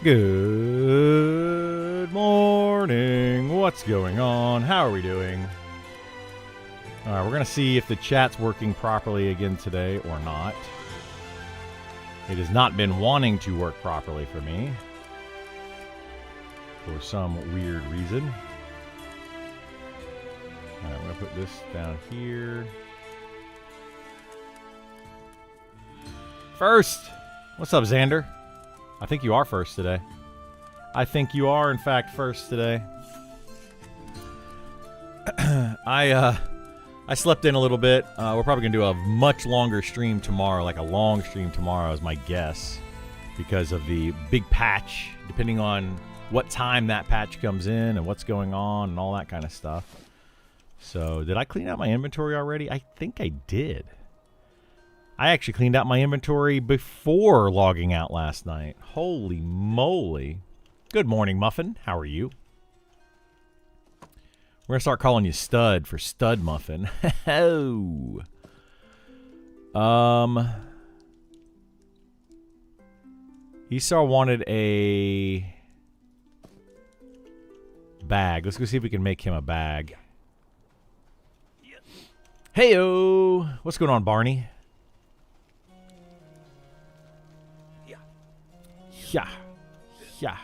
Good morning. What's going on? How are we doing? All right, we're going to see if the chat's working properly again today or not. It has not been wanting to work properly for me for some weird reason. All right, I'm going to put this down here. First. What's up, Xander? I think you are first today. I think you are, in fact, first today. I slept in a little bit. We're probably going to do a much longer stream tomorrow, like a long stream tomorrow is my guess, because of the big patch, depending on what time that patch comes in and what's going on and all that kind of stuff. So, did I clean out my inventory already? I think I did. I actually cleaned out my inventory before logging out last night. Holy moly. Good morning, Muffin. How are you? We're going to start calling you Stud for Stud Muffin. Oh. Esau wanted a bag. Let's go see if we can make him a bag. Hey-o. What's going on, Barney? Yeah. Yeah.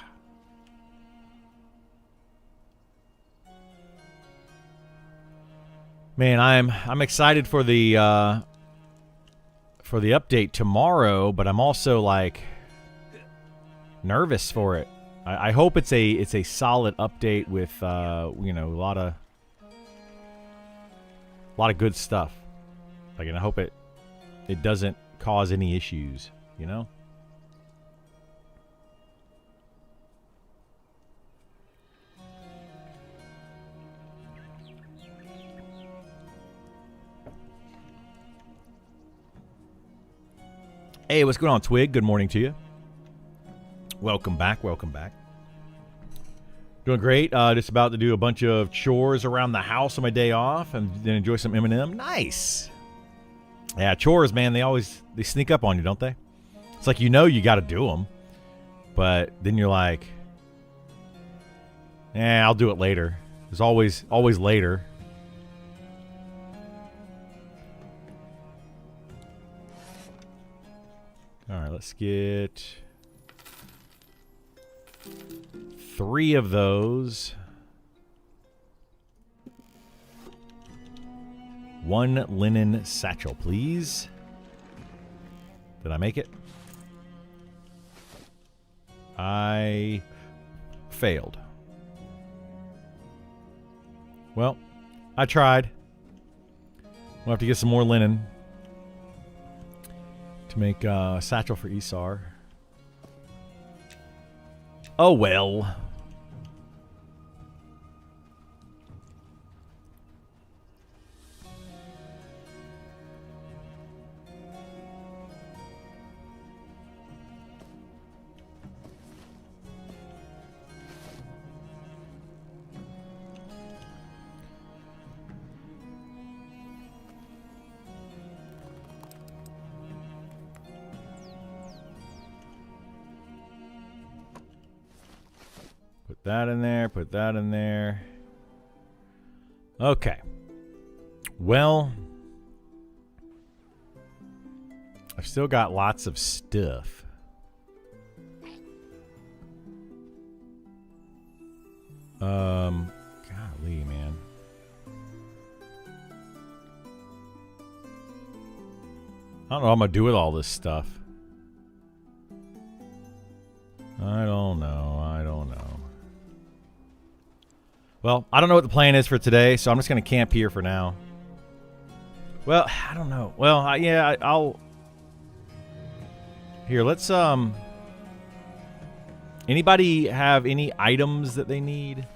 Man, I'm excited for the update tomorrow, but I'm also like nervous for it. I hope it's a solid update with you know, a lot of good stuff. Like, and I hope it doesn't cause any issues, you know? Hey, what's going on, Twig? Good morning to you. Welcome back. Welcome back. Doing great. Just about to do a bunch of chores around the house on my day off and then enjoy some M&M. Nice. Yeah, chores, man, they sneak up on you, don't they? It's like, you know, you got to do them. But then you're like, I'll do it later. There's always later. All right, let's get 3 of those. 1 linen satchel, please. Did I make it? I failed. Well, I tried. We'll have to get some more linen to make a satchel for Esar. Oh well. Put that in there, put that in there. Okay. Well, I've still got lots of stuff. Golly, man. I don't know what I'm going to do with all this stuff. I don't know. Well, I don't know what the plan is for today, so I'm just going to camp here for now. Well, I don't know. Well, I'll... Here, let's, Anybody have any items that they need?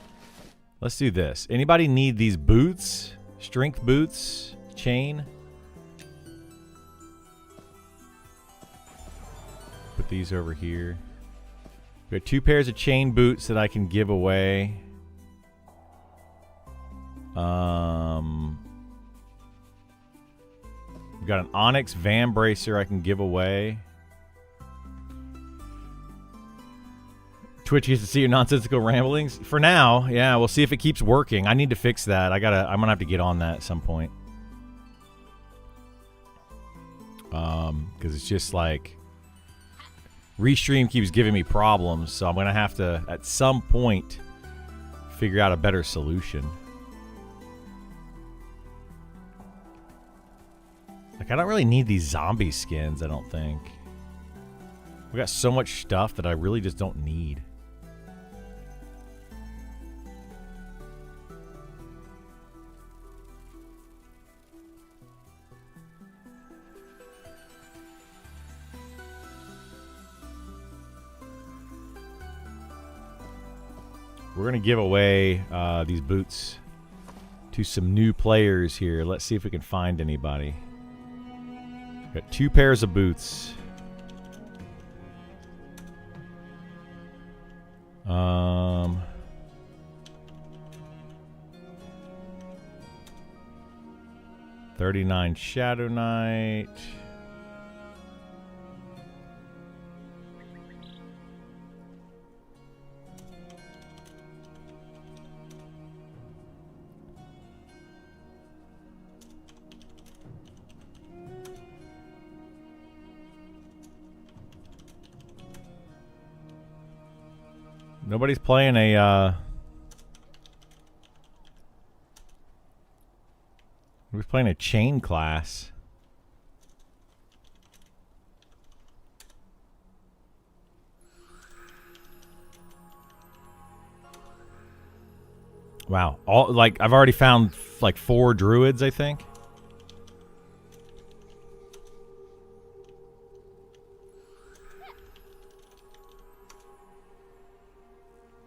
Let's do this. Anybody need these boots? Strength boots? Chain? Put these over here. We got 2 pairs of chain boots that I can give away. We've got an Onyx Van Bracer I can give away. Twitch used to see your nonsensical ramblings. For now, yeah, we'll see if it keeps working. I need to fix that. I'm gonna have to get on that at some point. Because it's just like Restream keeps giving me problems, so I'm gonna have to at some point figure out a better solution. Like, I don't really need these zombie skins, I don't think. We got so much stuff that I really just don't need. We're going to give away these boots to some new players here. Let's see if we can find anybody. Got 2 pairs of boots. Um, 39 Shadow Knight. Nobody's playing a, nobody's playing a chain class. Wow. I've already found, like, 4 druids, I think.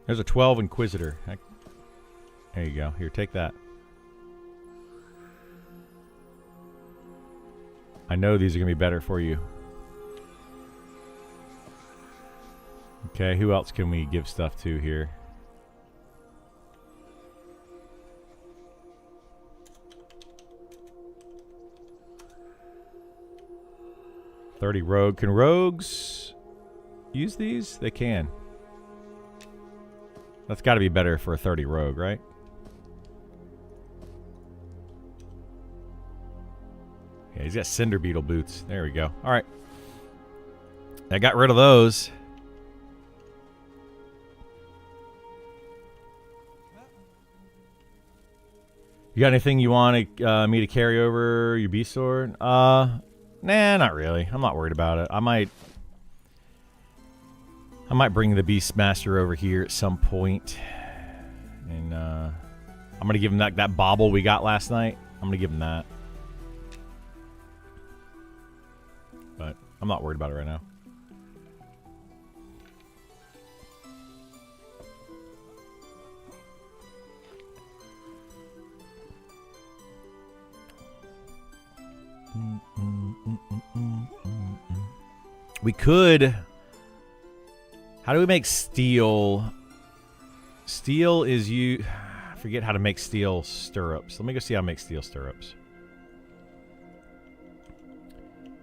There's a 12 Inquisitor. There you go. Here, take that. I know these are going to be better for you. Okay, who else can we give stuff to here? $30 rogue. Can rogues use these? They can. That's got to be better for a 30 rogue, right? Yeah, he's got Cinder Beetle boots. There we go. All right. I got rid of those. You got anything you want me to carry over your beast sword? Nah, not really. I'm not worried about it. I might bring the Beastmaster over here at some point. And I'm going to give him that bauble we got last night. I'm going to give him that. But I'm not worried about it right now. We could... How do we make steel? Steel is I forget how to make steel stirrups. Let me go see how to make steel stirrups.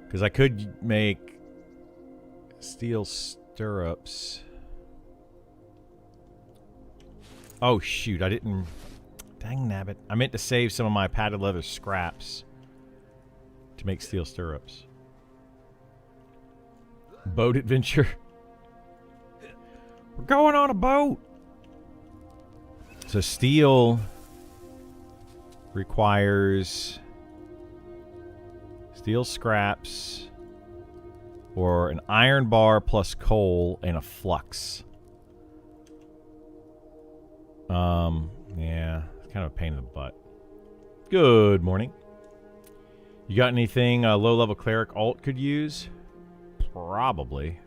Because I could make steel stirrups. Oh, shoot. I didn't... Dang nabbit. I meant to save some of my padded leather scraps to make steel stirrups. Boat adventure. We're going on a boat. So steel requires steel scraps or an iron bar plus coal and a flux. Yeah, it's kind of a pain in the butt. Good morning. You got anything a low-level cleric alt could use? Probably.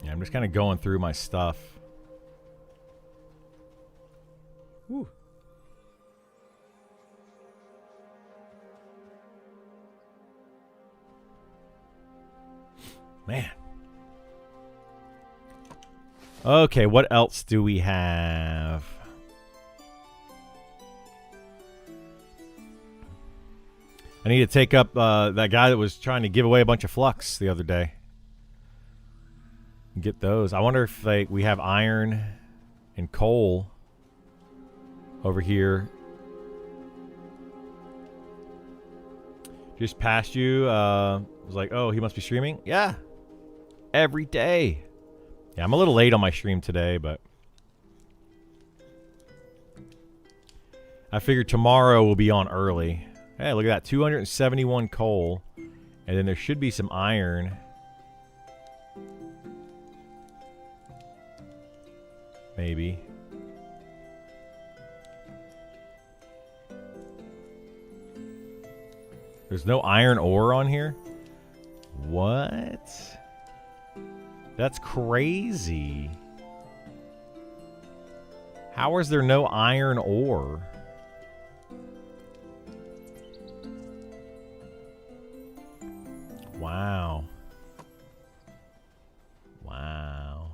Yeah, I'm just kind of going through my stuff. Whew. Man. Okay, what else do we have? I need to take up that guy that was trying to give away a bunch of flux the other day. Get those. I wonder if we have iron and coal over here. Just passed you. Was like, oh, he must be streaming. Yeah, every day. Yeah, I'm a little late on my stream today, but I figured tomorrow will be on early. Hey, look at that. 271 coal. And then there should be some iron. Maybe. There's no iron ore on here? What? That's crazy. How is there no iron ore? Wow. Wow.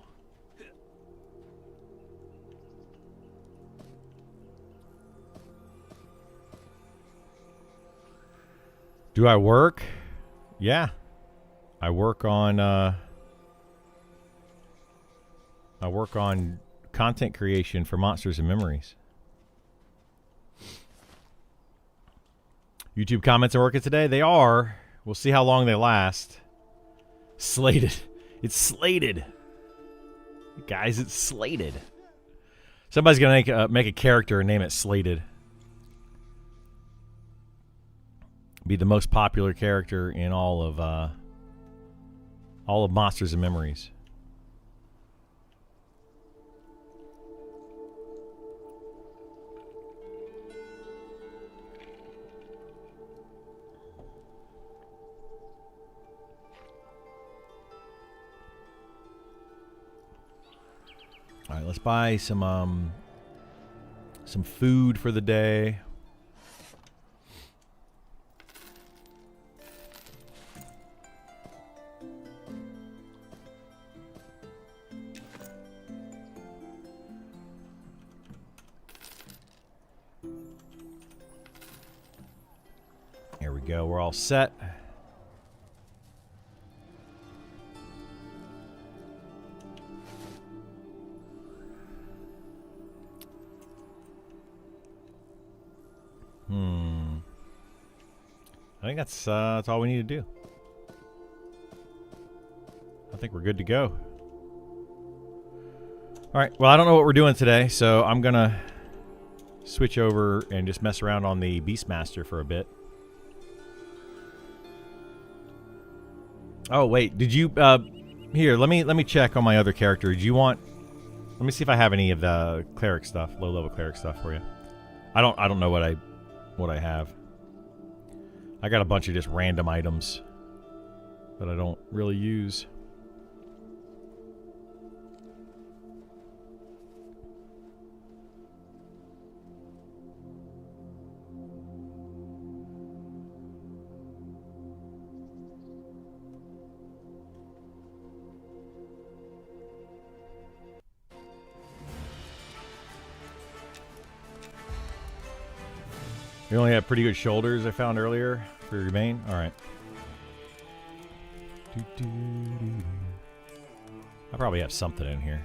Do I work? Yeah. I work on content creation for Monsters and Memories. YouTube comments are working today? They are. We'll see how long they last. Slated. It's slated. Guys, it's slated. Somebody's going to make a character and name it Slated. Be the most popular character in all of Monsters and Memories. All right, let's buy some food for the day. Here we go. We're all set. I think that's all we need to do. I think we're good to go. All right. Well, I don't know what we're doing today, so I'm going to switch over and just mess around on the Beastmaster for a bit. Oh, wait. Did you here, let me check on my other character. Did you want Let me see if I have any of the cleric stuff, low-level cleric stuff for you. I don't know what I have. I got a bunch of just random items that I don't really use. You only have pretty good shoulders, I found earlier, for your main? Alright. I probably have something in here.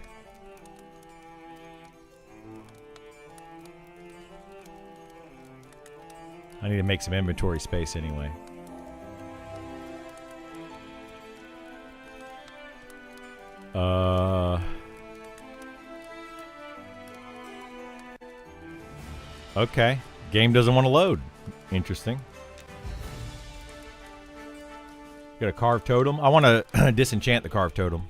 I need to make some inventory space anyway. Okay. Game doesn't want to load. Interesting. Got a carved totem. I want to disenchant the carved totem.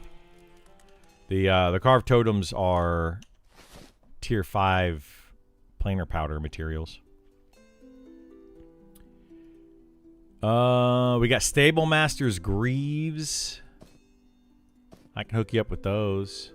The carved totems are tier 5 planar powder materials. We got Stable Master's Greaves. I can hook you up with those.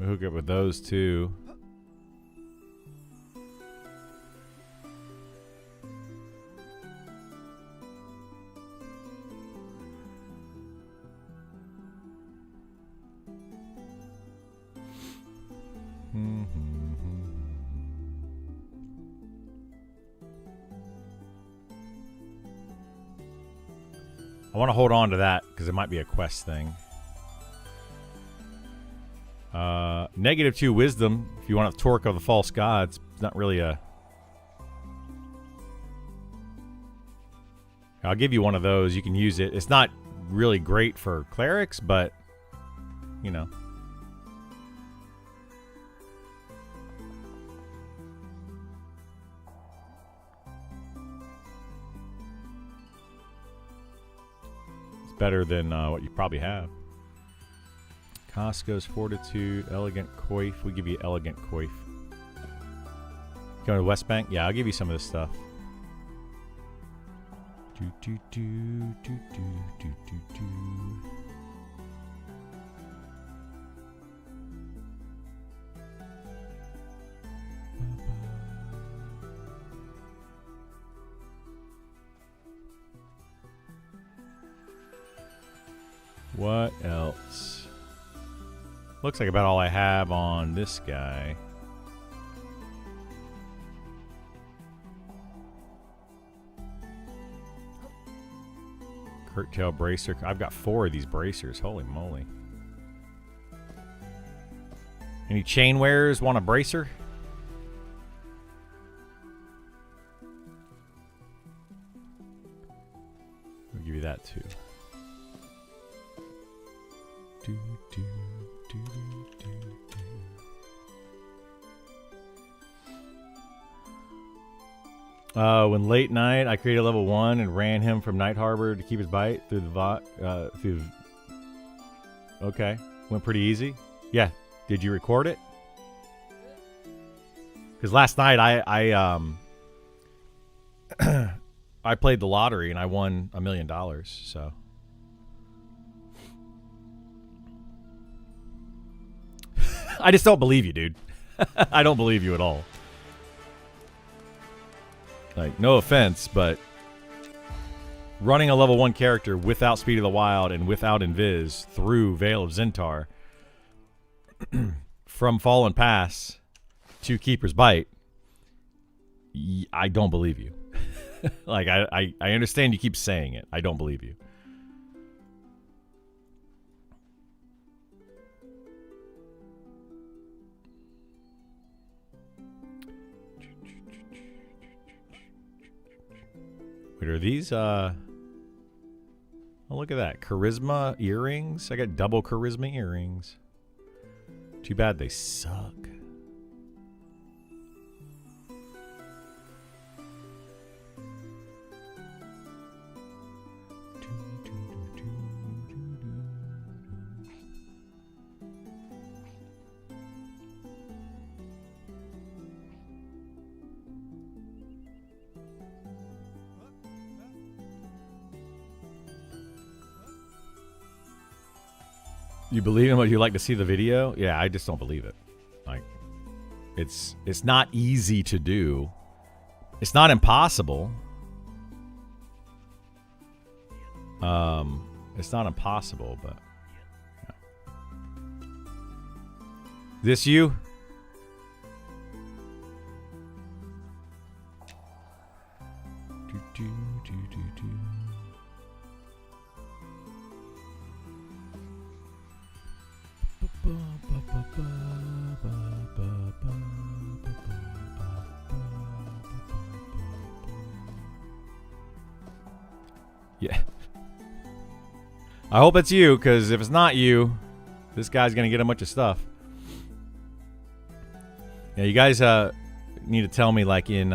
We hook up with those too. I want to hold on to that because it might be a quest thing. -2 wisdom if you want a torque of the false gods. It's not really a... I'll give you one of those. You can use it. It's not really great for clerics, but, you know. It's better than what you probably have. Costco's Fortitude, Elegant Coif. We give you Elegant Coif. Going to West Bank? Yeah, I'll give you some of this stuff. What else? Looks like about all I have on this guy. Curtail bracer. I've got 4 of these bracers. Holy moly. Any chain wearers want a bracer? I'll give you that too. When late night, I created level 1 and ran him from Night Harbor to keep his bite through the Okay, went pretty easy. Yeah, did you record it? Because last night I I played the lottery and I won $1 million. So I just don't believe you, dude. I don't believe you at all. Like, no offense, but running a level 1 character without Speed of the Wild and without Invis through Vale of Zintar from Fallen Pass to Keeper's Bite, I don't believe you. Like, I understand you keep saying it. I don't believe you. Wait, are these, oh, look at that. Charisma earrings? I got double charisma earrings. Too bad they suck. You believe in what you like to see the video? Yeah, I just don't believe it. Like, it's not easy to do. It's not impossible. It's not impossible, but yeah. This you? Yeah. I hope it's you, because if it's not you, this guy's going to get a bunch of stuff. Yeah, you guys need to tell me, like, in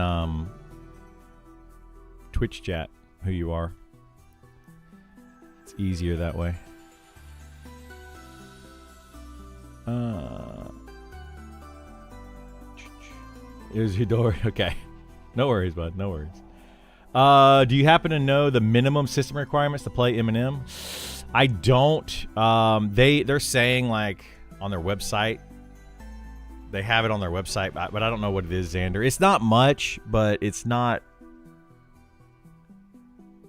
Twitch chat who you are. It's easier that way. Here's Hidori. Okay. No worries, bud. No worries. Do you happen to know the minimum system requirements to play Eminem? I don't. They're saying, like, on their website. They have it on their website, but I don't know what it is, Xander. It's not much, but it's not.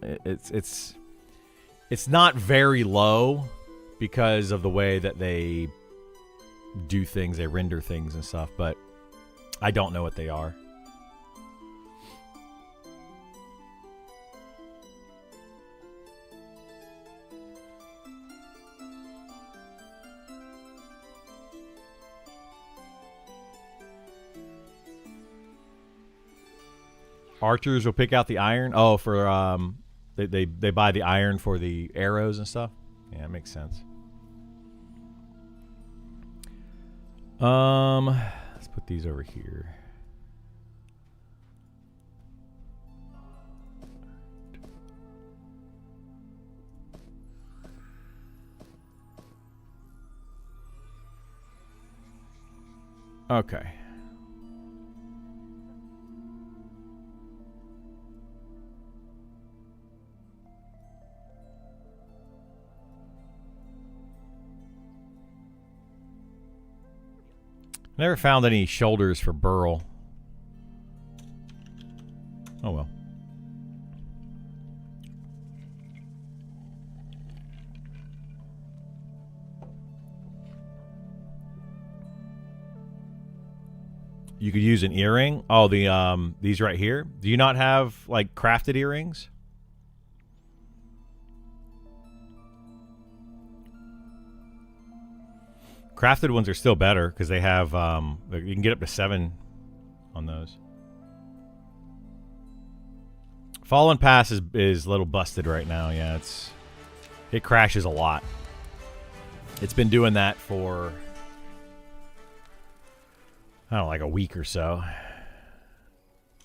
It's not very low because of the way that they do things. They render things and stuff, but I don't know what they are. Archers will pick out the iron. Oh, for they buy the iron for the arrows and stuff. Yeah, it makes sense. Let's put these over here. Okay. Never found any shoulders for Burl. Oh well. You could use an earring. Oh, these right here. Do you not have like crafted earrings? Crafted ones are still better because they have you can get up to 7 on those. Fallen Pass is a little busted right now. Yeah, it crashes a lot. It's been doing that for I don't know, like a week or so.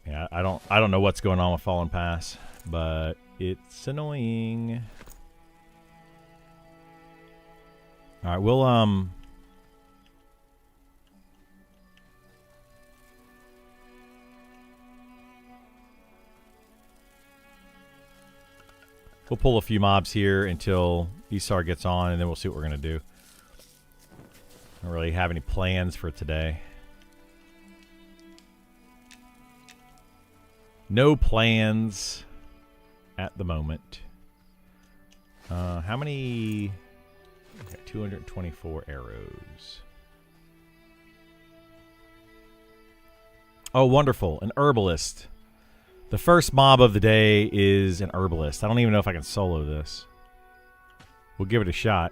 Yeah, I don't know what's going on with Fallen Pass, but it's annoying. All right, we'll pull a few mobs here until Isar gets on, and then we'll see what we're gonna do. I don't really have any plans for today. No plans at the moment. How many? Okay, 224 arrows. Oh, wonderful. An herbalist. The first mob of the day is an herbalist. I don't even know if I can solo this. We'll give it a shot.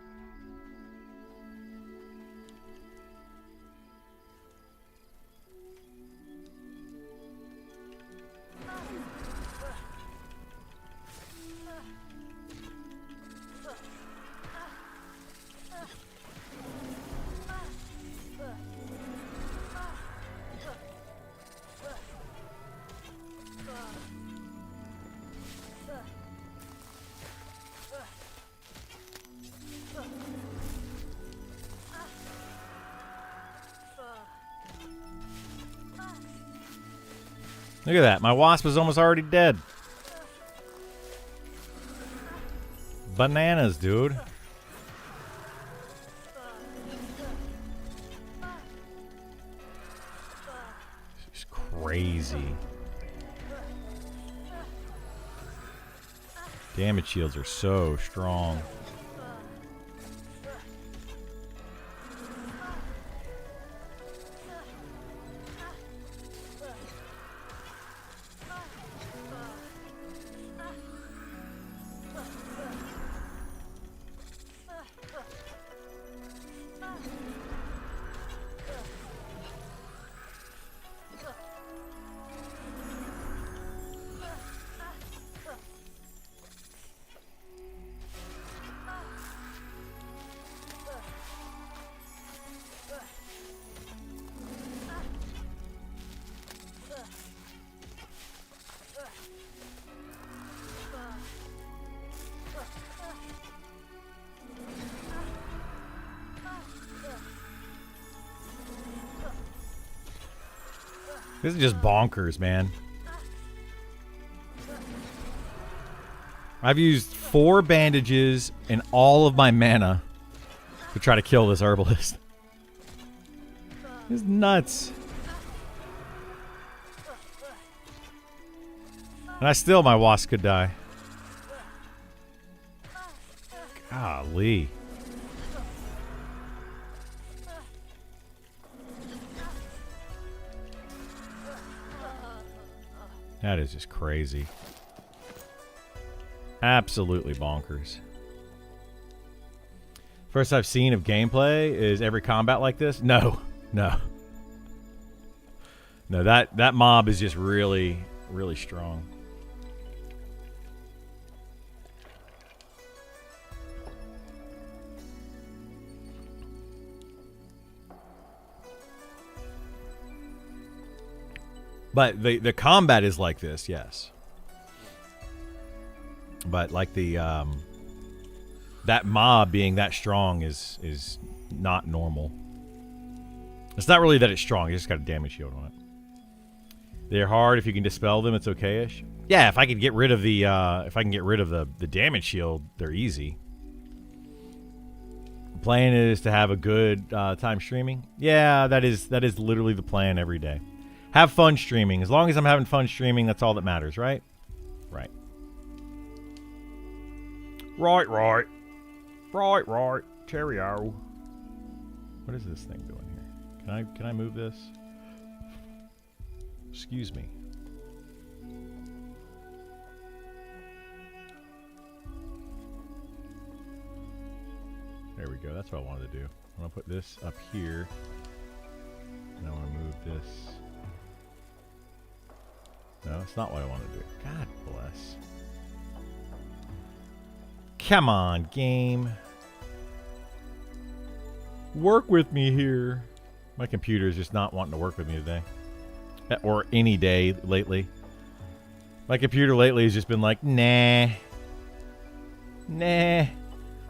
Look at that. My wasp is almost already dead. Bananas, dude. It's crazy. Damage shields are so strong. This is just bonkers, man. I've used 4 bandages and all of my mana to try to kill this herbalist. It's nuts. And my wasp could die. Golly. That is just crazy. Absolutely bonkers. First I've seen of gameplay is every combat like this. No, that mob is just really, really strong. But the combat is like this, yes. But like the that mob being that strong is not normal. It's not really that it's strong, it's just got a damage shield on it. They're hard. If you can dispel them, it's okay-ish. Yeah, if I could get rid of the the damage shield, they're easy. The plan is to have a good time streaming. Yeah, that is literally the plan every day. Have fun streaming. As long as I'm having fun streaming, that's all that matters, right? Right. Right. Cheerio. What is this thing doing here? Can I move this? Excuse me. There we go. That's what I wanted to do. I'm going to put this up here. And I want to move this. No, it's not what I want to do. God bless. Come on, game. Work with me here. My computer is just not wanting to work with me today. Or any day lately. My computer lately has just been like, nah.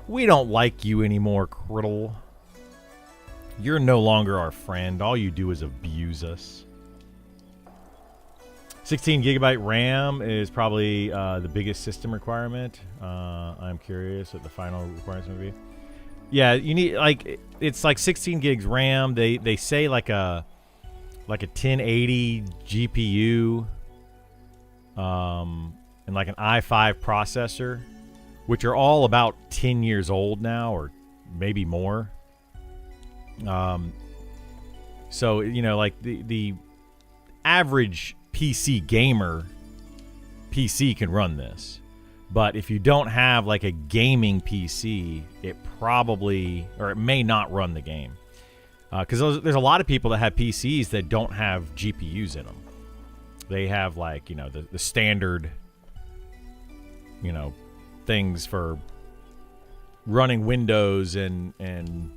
We don't like you anymore, Criddle. You're no longer our friend. All you do is abuse us. 16 gigabyte RAM is probably the biggest system requirement. I'm curious what the final requirements would be. Yeah, you need it's like 16 gigs RAM. They say like a 1080 GPU, and like an i5 processor, which are all about 10 years old now, or maybe more. So like the average PC gamer PC can run this. But if you don't have like a gaming PC, it probably, or it may not run the game. Because there's a lot of people that have PCs that don't have GPUs in them. They have like, the standard, things for running Windows and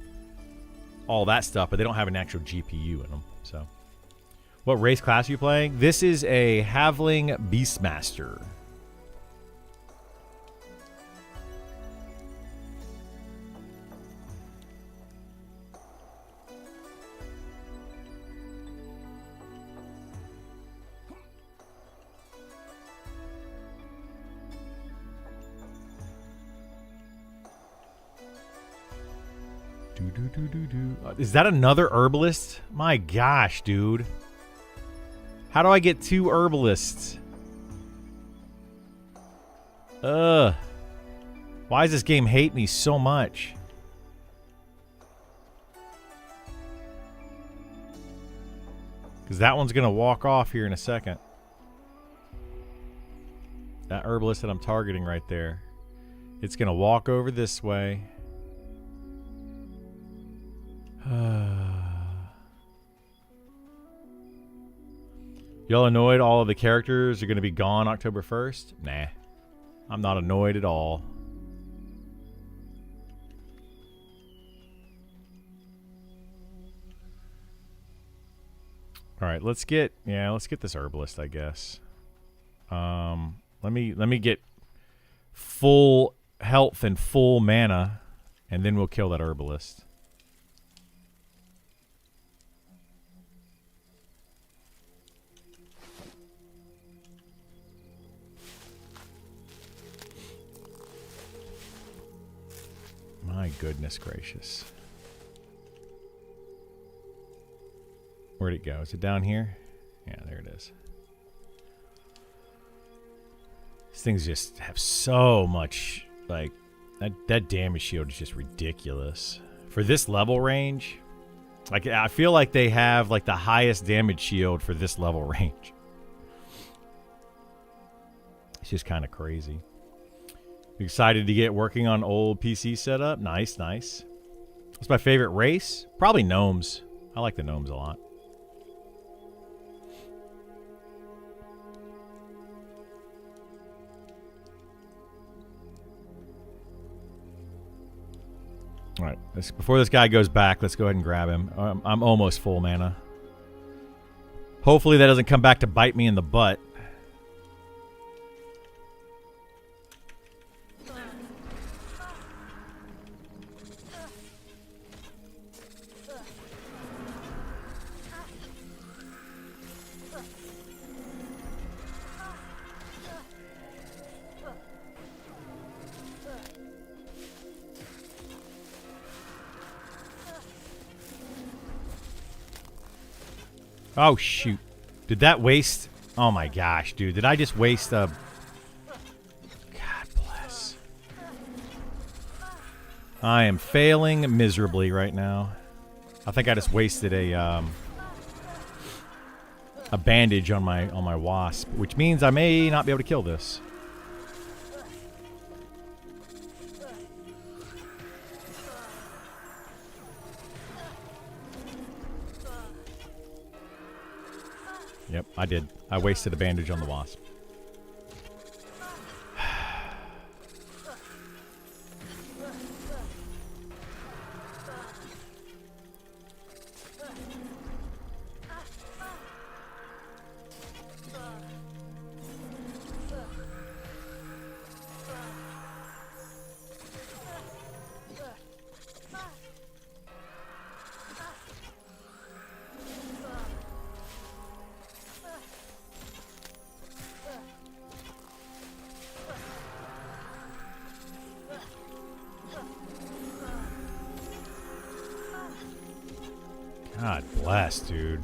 all that stuff, but they don't have an actual GPU in them. So, what race class are you playing? This is a Havling Beastmaster. Is that another herbalist? My gosh, dude. How do I get 2 herbalists? Why does this game hate me so much? Because that one's going to walk off here in a second. That herbalist that I'm targeting right there. It's going to walk over this way. Y'all annoyed all of the characters are going to be gone October 1st? Nah. I'm not annoyed at all. Alright, let's get this herbalist, I guess. Let me get full health and full mana, and then we'll kill that herbalist. My goodness gracious. Where'd it go? Is it down here? Yeah, there it is. These things just have so much, like, that damage shield is just ridiculous. For this level range, like, I feel like they have, like, the highest damage shield for this level range. It's just kind of crazy. Excited to get working on old PC setup. Nice. What's my favorite race? Probably gnomes. I like the gnomes a lot. All right. Before this guy goes back, let's go ahead and grab him. I'm almost full mana. Hopefully that doesn't come back to bite me in the butt. Oh, shoot. Did that waste? Oh, my gosh, dude. Did I just waste a... God bless. I am failing miserably right now. I think I just wasted a bandage on my wasp, which means I may not be able to kill this. Yep, I did. I wasted a bandage on the wasp. God bless, dude.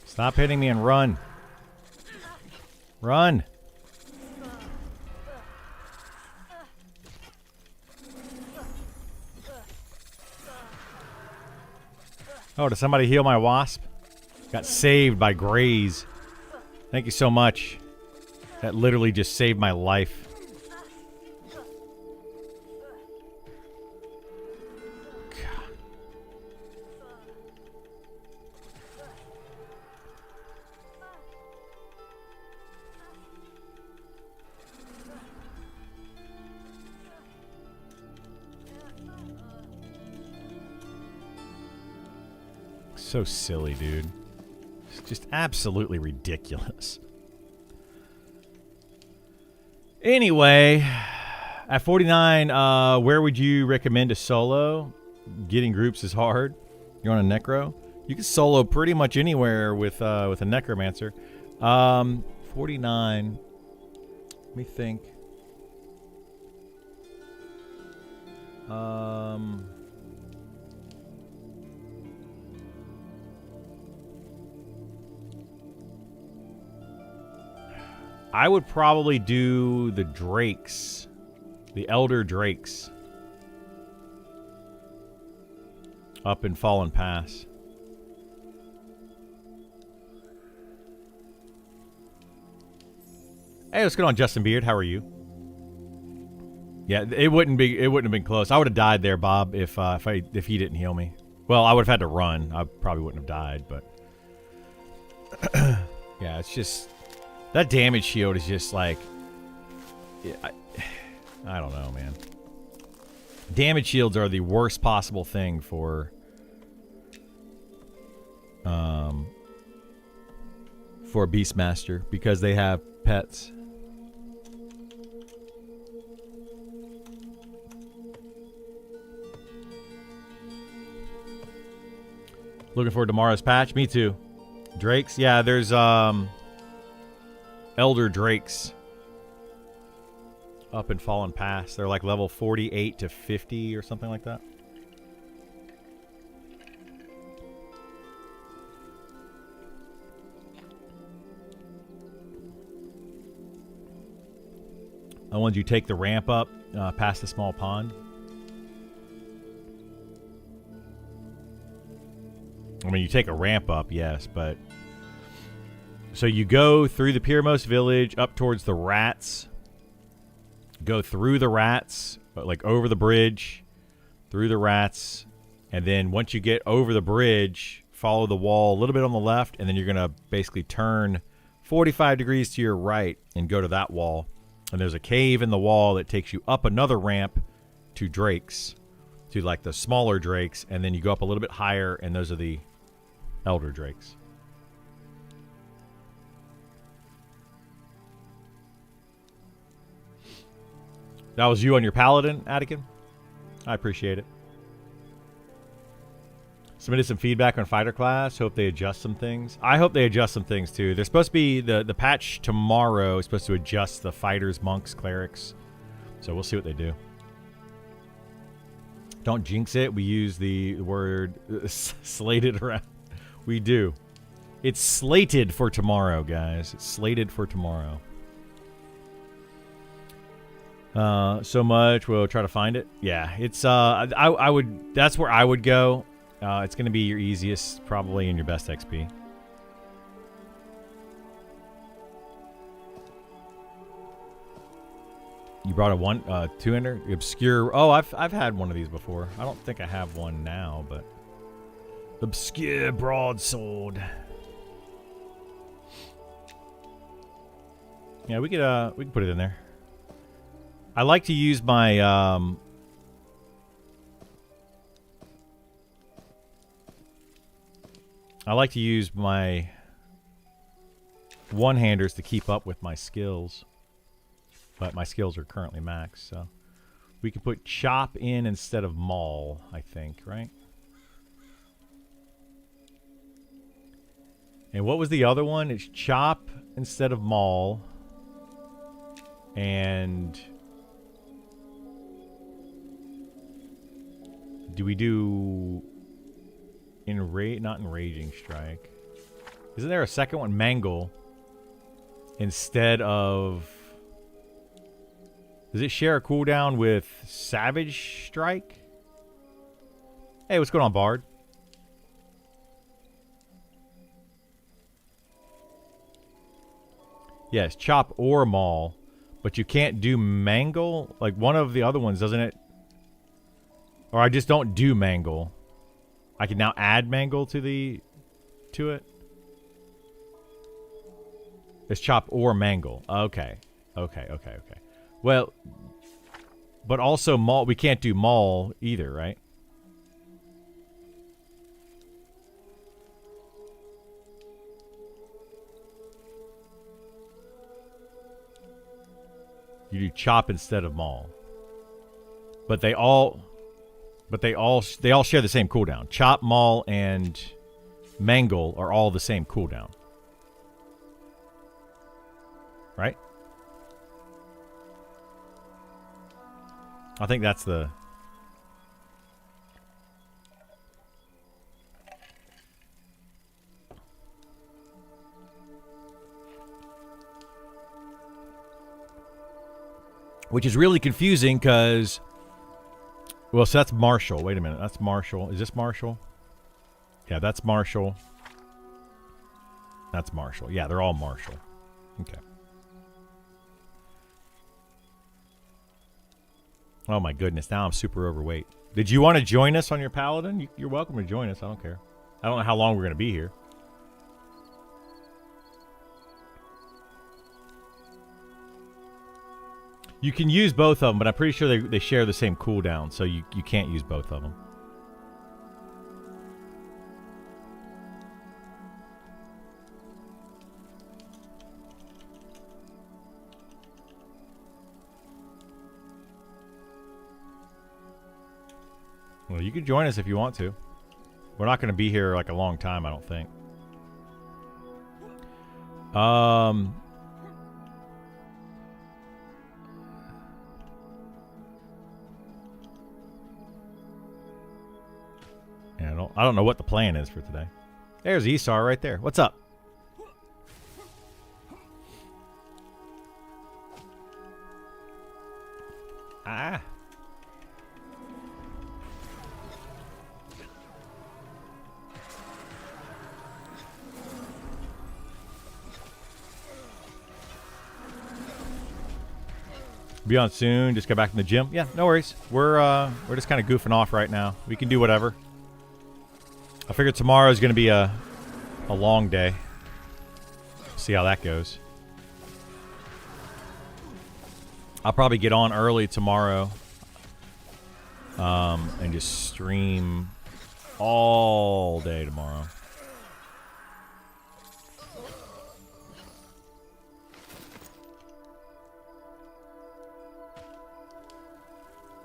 Stop hitting me and run. Run. Oh, did somebody heal my wasp? Got saved by Graze. Thank you so much. That literally just saved my life. God. So silly, dude. It's just absolutely ridiculous. Anyway, at 49, where would you recommend a solo? Getting groups is hard. You're on a Necro. You can solo pretty much anywhere with a Necromancer. 49. Let me think. I would probably do the Drakes. The Elder Drakes. Up in Fallen Pass. Hey, what's going on, Justin Beard? How are you? Yeah, it wouldn't have been close. I would have died there, Bob, if he didn't heal me. Well, I would have had to run. I probably wouldn't have died, but yeah, it's just that damage shield is just like, I don't know, man. Damage shields are the worst possible thing for Beastmaster because they have pets. Looking forward to tomorrow's patch. Me too. Drakes, yeah. There's Elder Drakes up in Fallen Pass. They're like level 48 to 50 or something like that. And once you take the ramp up past the small pond. I mean, you take a ramp up, yes, but So you go through the Pyramos village up towards the rats. Go through the rats, like over the bridge, through the rats, and then once you get over the bridge, follow the wall a little bit on the left, and then you're going to basically turn 45 degrees to your right and go to that wall. And there's a cave in the wall that takes you up another ramp to drakes, to like the smaller drakes, and then you go up a little bit higher, and those are the elder drakes. That was you on your paladin, Attican? I appreciate it. Submitted some feedback on fighter class. Hope they adjust some things. I hope they adjust some things too. They're supposed to be the patch tomorrow is supposed to adjust the fighters, monks, clerics. So we'll see what they do. Don't jinx it. We use the word slated around. We do. It's slated for tomorrow, guys. It's slated for tomorrow. So much. We'll try to find it. Yeah, it's I would. That's where I would go. It's going to be your easiest, probably, and your best XP. You brought a 2-ender obscure. Oh, I've had one of these before. I don't think I have one now, but obscure broadsword. Yeah, we can put it in there. I like to use my one-handers to keep up with my skills. But my skills are currently maxed, so we can put chop in instead of maul, I think, right? And what was the other one? It's chop instead of maul. And do we do not enraging strike? Isn't there a second one? Mangle instead of. Does it share a cooldown with Savage Strike? Hey, what's going on, Bard? Yes, chop or maul, but you can't do mangle. Like one of the other ones, doesn't it? Or I just don't do mangle. I can now add mangle to it. It's chop or mangle. Okay. Well, but also maul. We can't do maul either, right? You do chop instead of maul. But they all share the same cooldown. Chop, maul, and mangle are all the same cooldown. Right? I think that's the... Which is really confusing because... Well, so that's Marshall. Wait a minute. That's Marshall. Is this Marshall? Yeah, that's Marshall. That's Marshall. Yeah, they're all Marshall. Okay. Oh my goodness, now I'm super overweight. Did you want to join us on your Paladin? You're welcome to join us, I don't care. I don't know how long we're going to be here. You can use both of them, but I'm pretty sure they share the same cooldown, so you can't use both of them. Well, you can join us if you want to. We're not going to be here like a long time, I don't think. Yeah, I don't know what the plan is for today. There's Esar right there. What's up? Ah. Be on soon. Just got back from the gym. Yeah, no worries. We're just kind of goofing off right now. We can do whatever. I figured tomorrow is going to be a long day. See how that goes. I'll probably get on early tomorrow. And just stream all day tomorrow.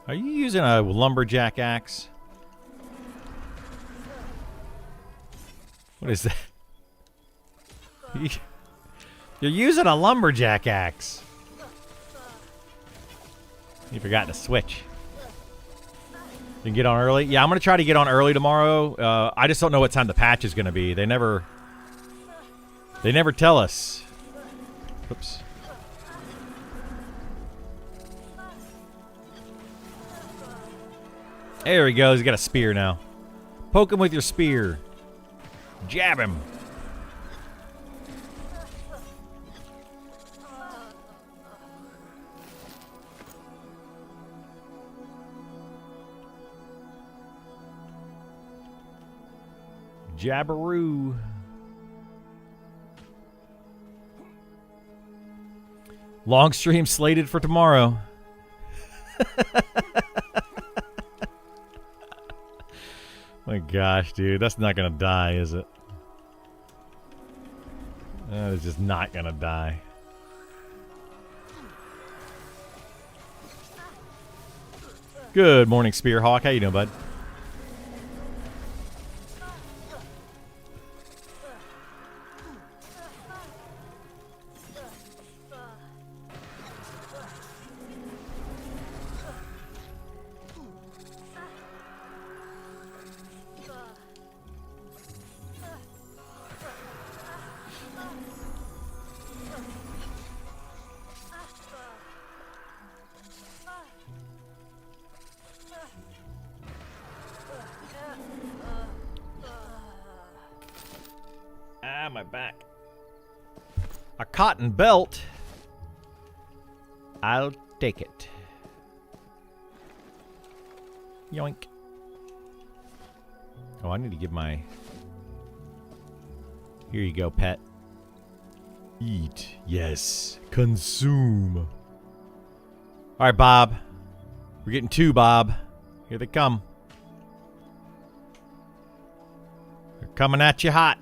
Are you using a lumberjack axe? What is that? You're using a lumberjack axe. You forgot to switch. You can get on early? Yeah, I'm going to try to get on early tomorrow. I just don't know what time the patch is going to be. They never tell us. Oops. There he goes. He's got a spear now. Poke him with your spear. Jab him. Jabberoo. Long stream slated for tomorrow. My gosh, dude. That's not going to die, is it? That is just not going to die. Good morning, Spearhawk. How you doing, bud? My back. A cotton belt. I'll take it. Yoink. Oh, I need to give my... Here you go, pet. Eat. Yes. Consume. All right, Bob. We're getting two, Bob. Here they come. They're coming at you hot.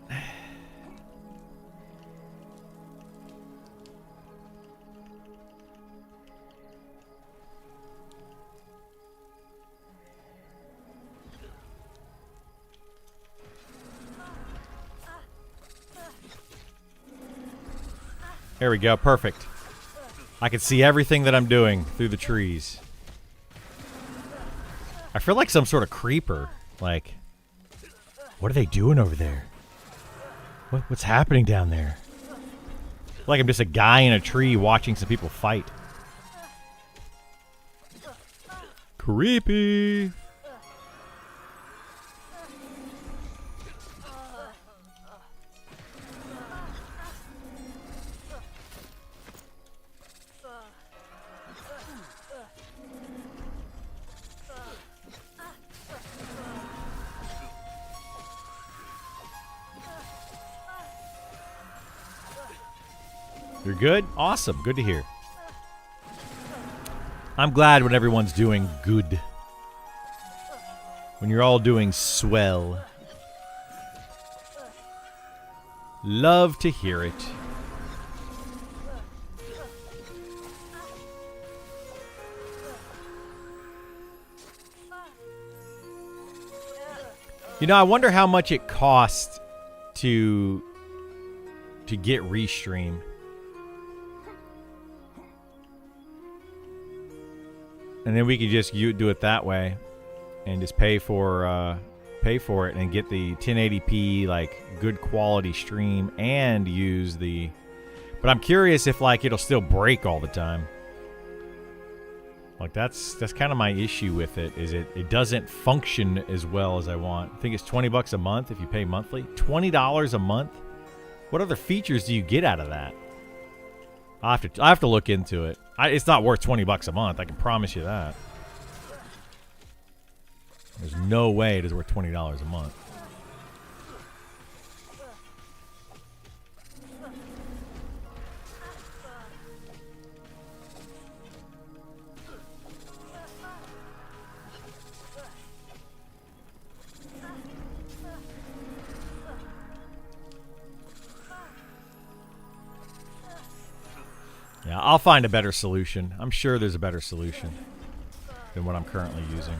There we go. Perfect. I can see everything that I'm doing through the trees. I feel like some sort of creeper. Like, what are they doing over there? What's happening down there? I feel like I'm just a guy in a tree watching some people fight. Creepy. You're good? Awesome. Good to hear. I'm glad when everyone's doing good. When you're all doing swell. Love to hear it. You know, I wonder how much it costs to get Restream. And then we could just do it that way, and just pay for it and get the 1080p like good quality stream and use the. But I'm curious if like it'll still break all the time. Like that's kind of my issue with it. Is it doesn't function as well as I want. I think it's $20 a month if you pay monthly. $20 a month. What other features do you get out of that? I have to look into it. It's not worth $20 a month. I can promise you that. There's no way it is worth $20 a month. Yeah, I'll find a better solution. I'm sure there's a better solution than what I'm currently using.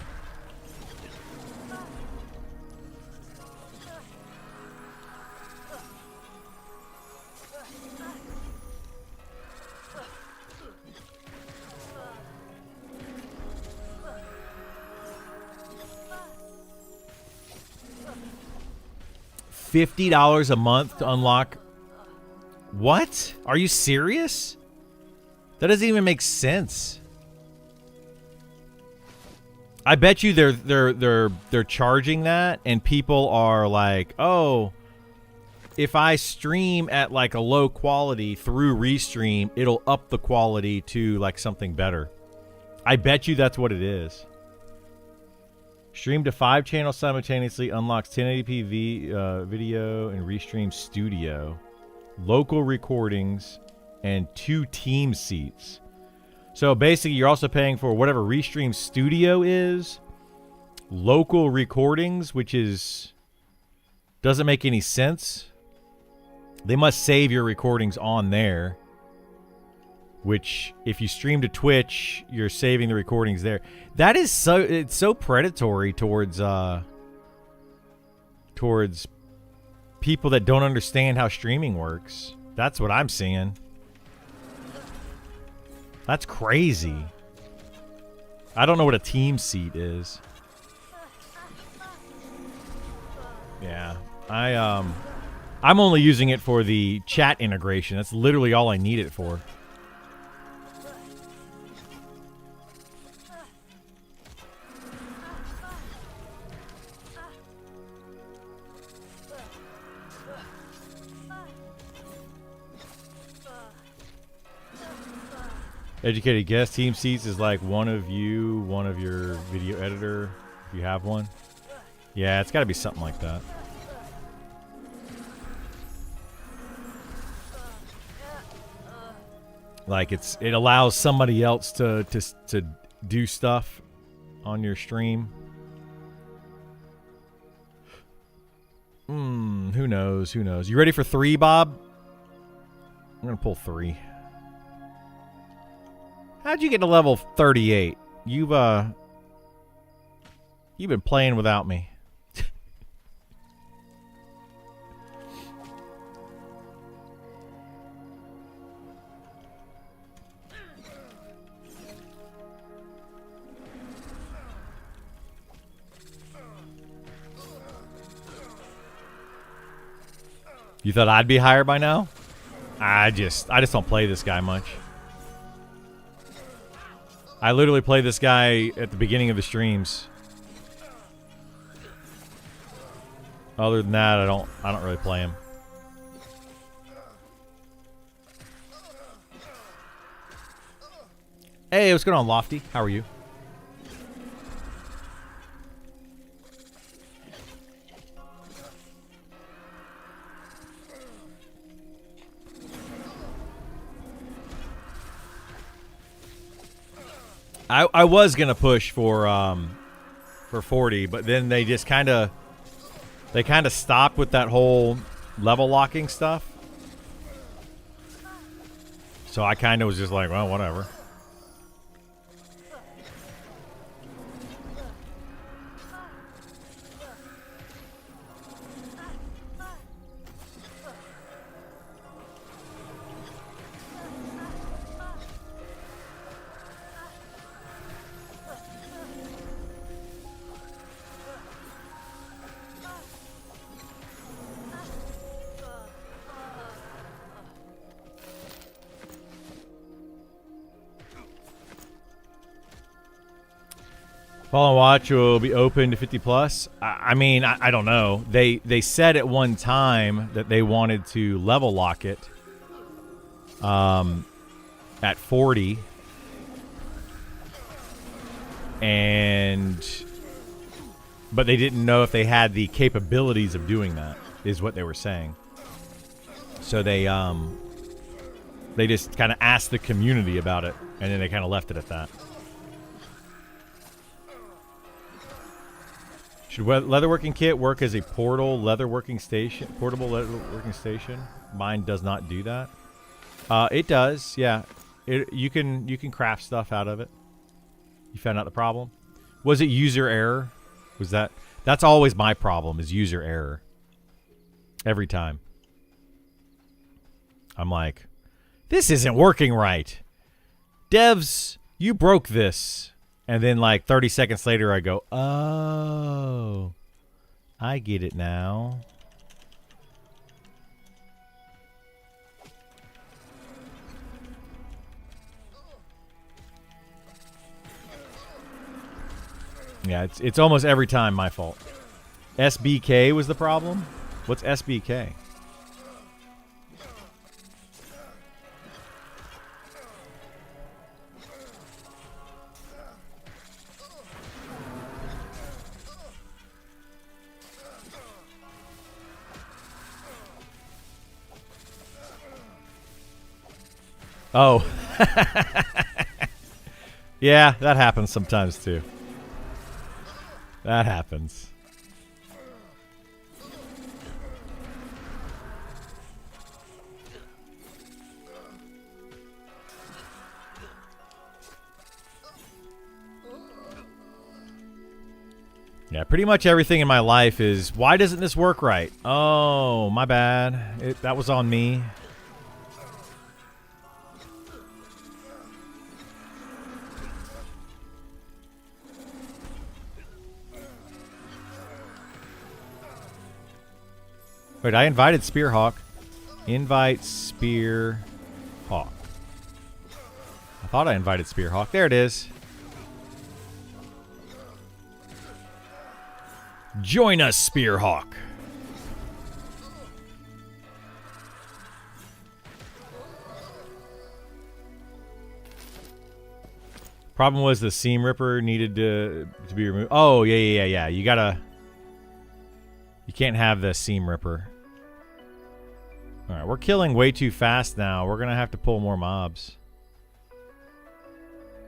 $50 a month to unlock. What? Are you serious? That doesn't even make sense. I bet you they're charging that, and people are like, "Oh, if I stream at like a low quality through Restream, it'll up the quality to like something better." I bet you that's what it is. Stream to 5 channels simultaneously, unlocks 1080p video in Restream Studio, local recordings, and 2 team seats. So basically, you're also paying for whatever Restream Studio is, local recordings, which is doesn't make any sense. They must save your recordings on there, which if you stream to Twitch, you're saving the recordings there. That is it's so predatory towards people that don't understand how streaming works. That's what I'm seeing. That's crazy. I don't know what a team seat is. Yeah. I'm only using it for the chat integration. That's literally all I need it for. Educated guess. Team seats is like one of your video editor, if you have one. Yeah, it's got to be something like that. Like it allows somebody else to do stuff on your stream. Who knows? Who knows? You ready for 3, Bob? I'm gonna pull 3. How'd you get to level 38? You've been playing without me. You thought I'd be higher by now? I just don't play this guy much. I literally play this guy at the beginning of the streams. Other than that, I don't really play him. Hey, what's going on, Lofty? How are you? I was gonna push for 40, but then they just kind of stopped with that whole level locking stuff. So I kind of was just like, well, whatever. Fall and Watch will be open to 50 plus. I mean, I don't know. They said at one time that they wanted to level lock it at 40, but they didn't know if they had the capabilities of doing that, is what they were saying. So they just kind of asked the community about it, and then they kind of left it at that. Should leatherworking kit work as a portable leatherworking station? Mine does not do that. It does, yeah. You can craft stuff out of it. You found out the problem? Was it user error? Was that's always my problem, is user error. Every time. I'm like, this isn't working right. Devs, you broke this. And then like 30 seconds later I go, oh, I get it now. Yeah, it's almost every time my fault. SBK was the problem? What's SBK? Oh. Yeah, that happens sometimes too. That happens. Yeah, pretty much everything in my life is, why doesn't this work right? Oh, my bad. That was on me. Wait, I invited Spearhawk. Invite Spearhawk. I thought I invited Spearhawk. There it is. Join us, Spearhawk. Problem was the seam ripper needed to be removed. Oh, yeah. You can't have the seam ripper. Alright, we're killing way too fast now. We're going to have to pull more mobs.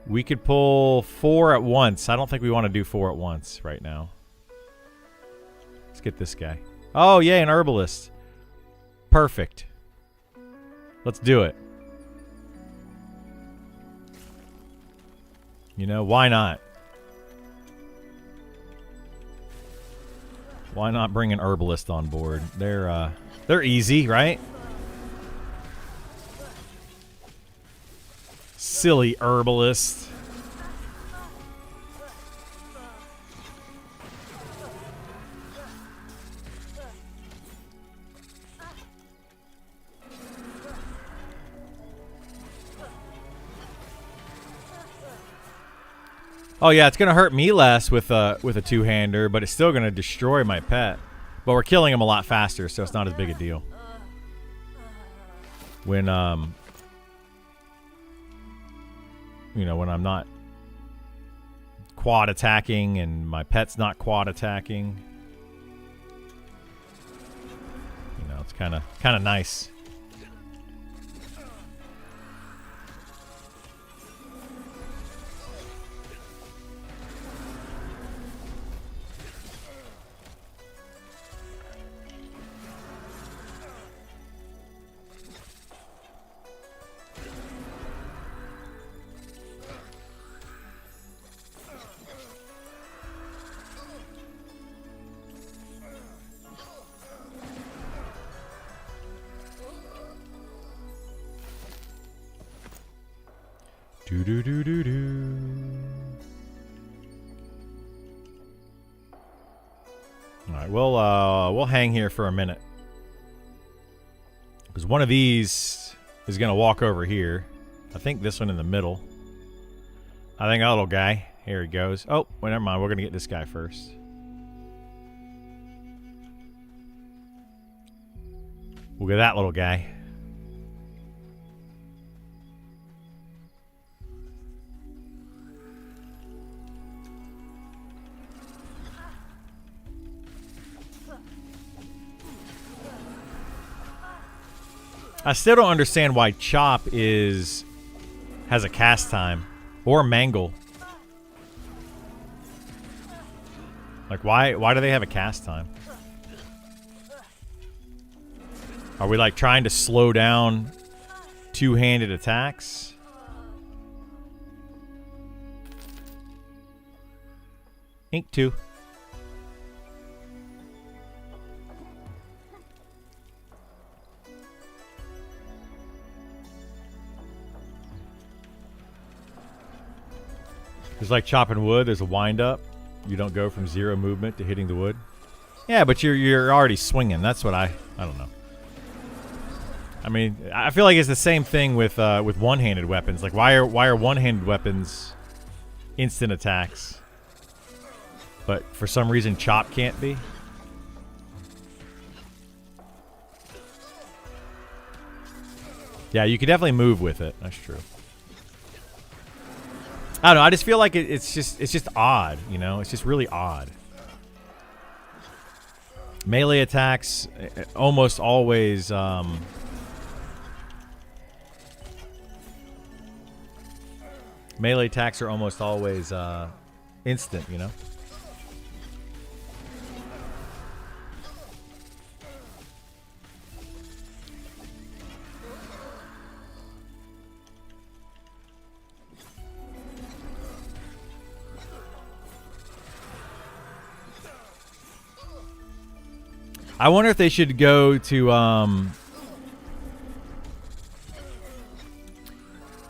We could pull 4 at once. I don't think we want to do 4 at once right now. Let's get this guy. Oh, yeah, an herbalist. Perfect. Let's do it. You know, why not? Why not bring an herbalist on board? They're easy, right? Silly herbalist. Oh yeah, it's gonna hurt me less with a two-hander, but it's still gonna destroy my pet. But we're killing him a lot faster, so it's not as big a deal. When you know, when I'm not quad attacking and my pet's not quad attacking, you know, it's kind of nice. Alright, we'll hang here for a minute. Because one of these is going to walk over here. I think this one in the middle. I think that little guy. Here he goes. Oh, well, never mind. We're going to get this guy first. We'll get that little guy. I still don't understand why Chop has a cast time. Or Mangle. Like, why do they have a cast time? Are we, like, trying to slow down two-handed attacks? Ink 2. It's like chopping wood. There's a wind-up. You don't go from 0 movement to hitting the wood. Yeah, but you're already swinging. That's what I don't know. I mean, I feel like it's the same thing with one-handed weapons. Like, why are one-handed weapons instant attacks, but for some reason Chop can't be? Yeah, you can definitely move with it. That's true. I don't know. I just feel like it's just odd, you know? It's just really odd. Melee attacks almost always melee attacks are almost always instant, you know? I wonder if they should go to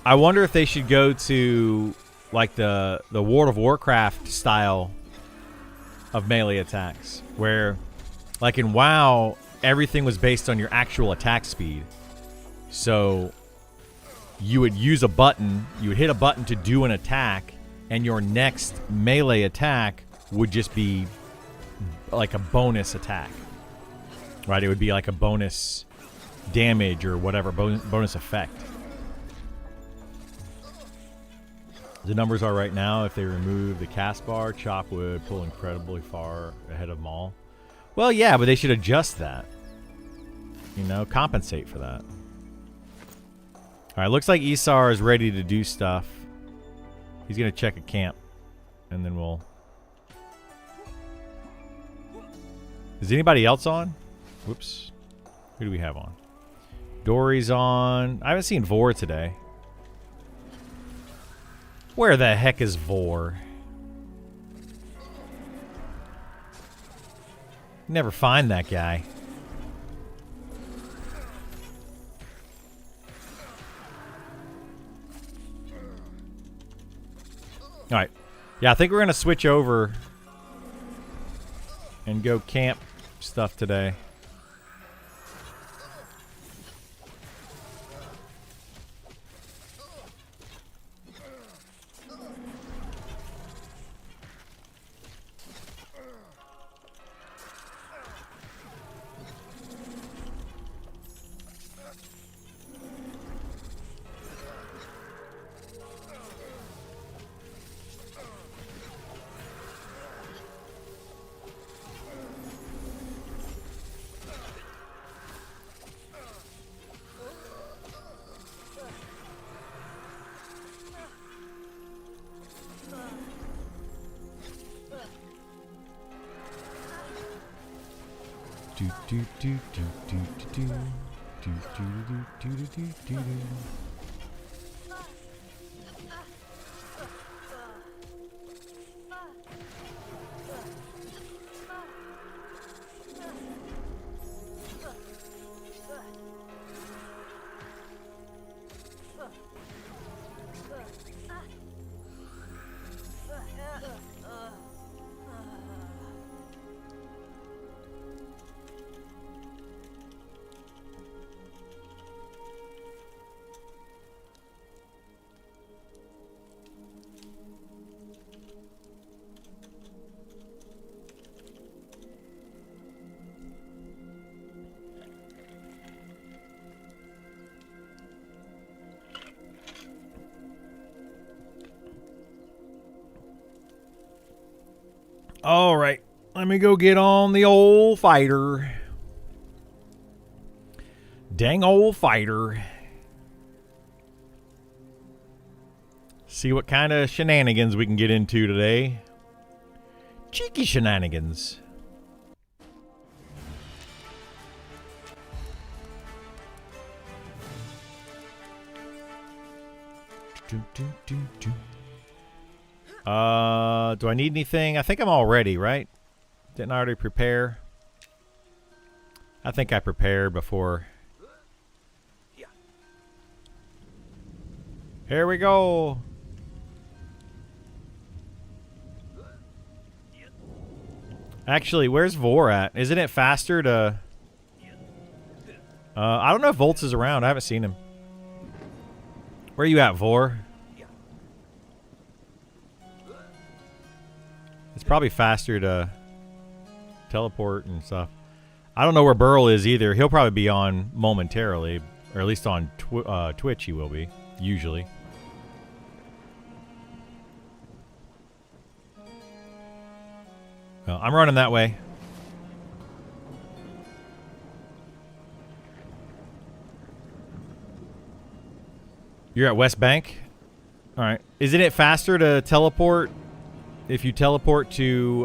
I wonder if they should go to like the World of Warcraft style of melee attacks, where like in WoW everything was based on your actual attack speed. So you would use a button, you would hit a button to do an attack, and your next melee attack would just be like a bonus attack. Right, it would be like a bonus damage or whatever, bonus effect. The numbers are right now, if they remove the cast bar, Chop would pull incredibly far ahead of Maul. Well, yeah, but they should adjust that. You know, compensate for that. Alright, looks like Isar is ready to do stuff. He's going to check a camp, and then we'll... Is anybody else on? Whoops. Who do we have on? Dory's on. I haven't seen Vor today. Where the heck is Vor? Never find that guy. Alright. Yeah, I think we're going to switch over and go camp stuff today. All right, let me go get on the old fighter. Dang old fighter. See what kind of shenanigans we can get into today. Cheeky shenanigans. Do I need anything? I think I'm all ready, right? Didn't I already prepare? I think I prepared before. Here we go. Actually, where's Vor at? Isn't it faster to... I don't know if Volts is around. I haven't seen him. Where are you at, Vor? It's probably faster to teleport and stuff. I don't know where Burl is either. He'll probably be on momentarily. Or at least on Twitch he will be. Usually. Well, I'm running that way. You're at West Bank? Alright. Isn't it faster to teleport if you teleport to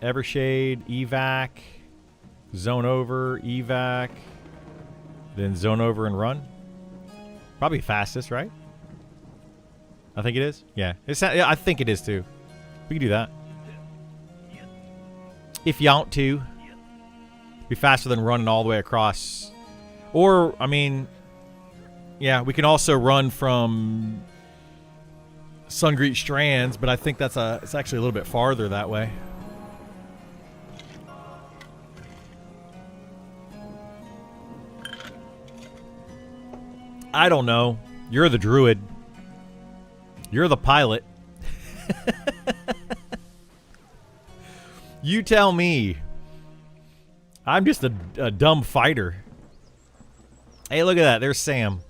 Evershade, Evac, Zone Over, Evac, then Zone Over and run? Probably fastest, right? I think it is. Yeah. I think it is too. We can do that. If you want to. Be faster than running all the way across. Or, I mean... Yeah, we can also run from Sungreet Strands, but I think it's actually a little bit farther that way. I don't know. You're the druid. You're the pilot. You tell me. I'm just a dumb fighter. Hey, look at that. There's Sam.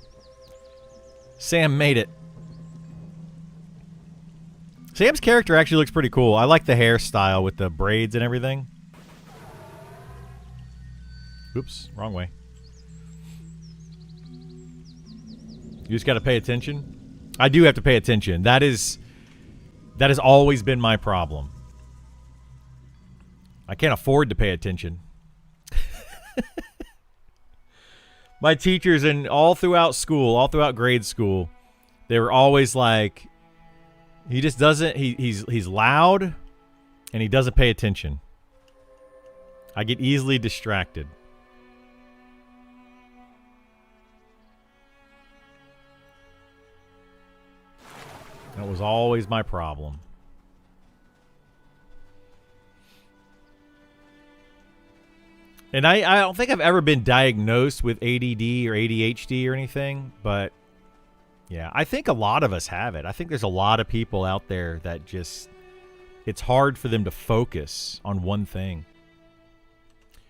Sam made it. Sam's character actually looks pretty cool. I like the hairstyle with the braids and everything. Oops, wrong way. You just got to pay attention. I do have to pay attention. That has always been my problem. I can't afford to pay attention. My teachers all throughout school, all throughout grade school, they were always like, he just doesn't, he's loud and he doesn't pay attention. I get easily distracted. That was always my problem. And I don't think I've ever been diagnosed with ADD or ADHD or anything, but yeah, I think a lot of us have it. I think there's a lot of people out there that just, it's hard for them to focus on one thing.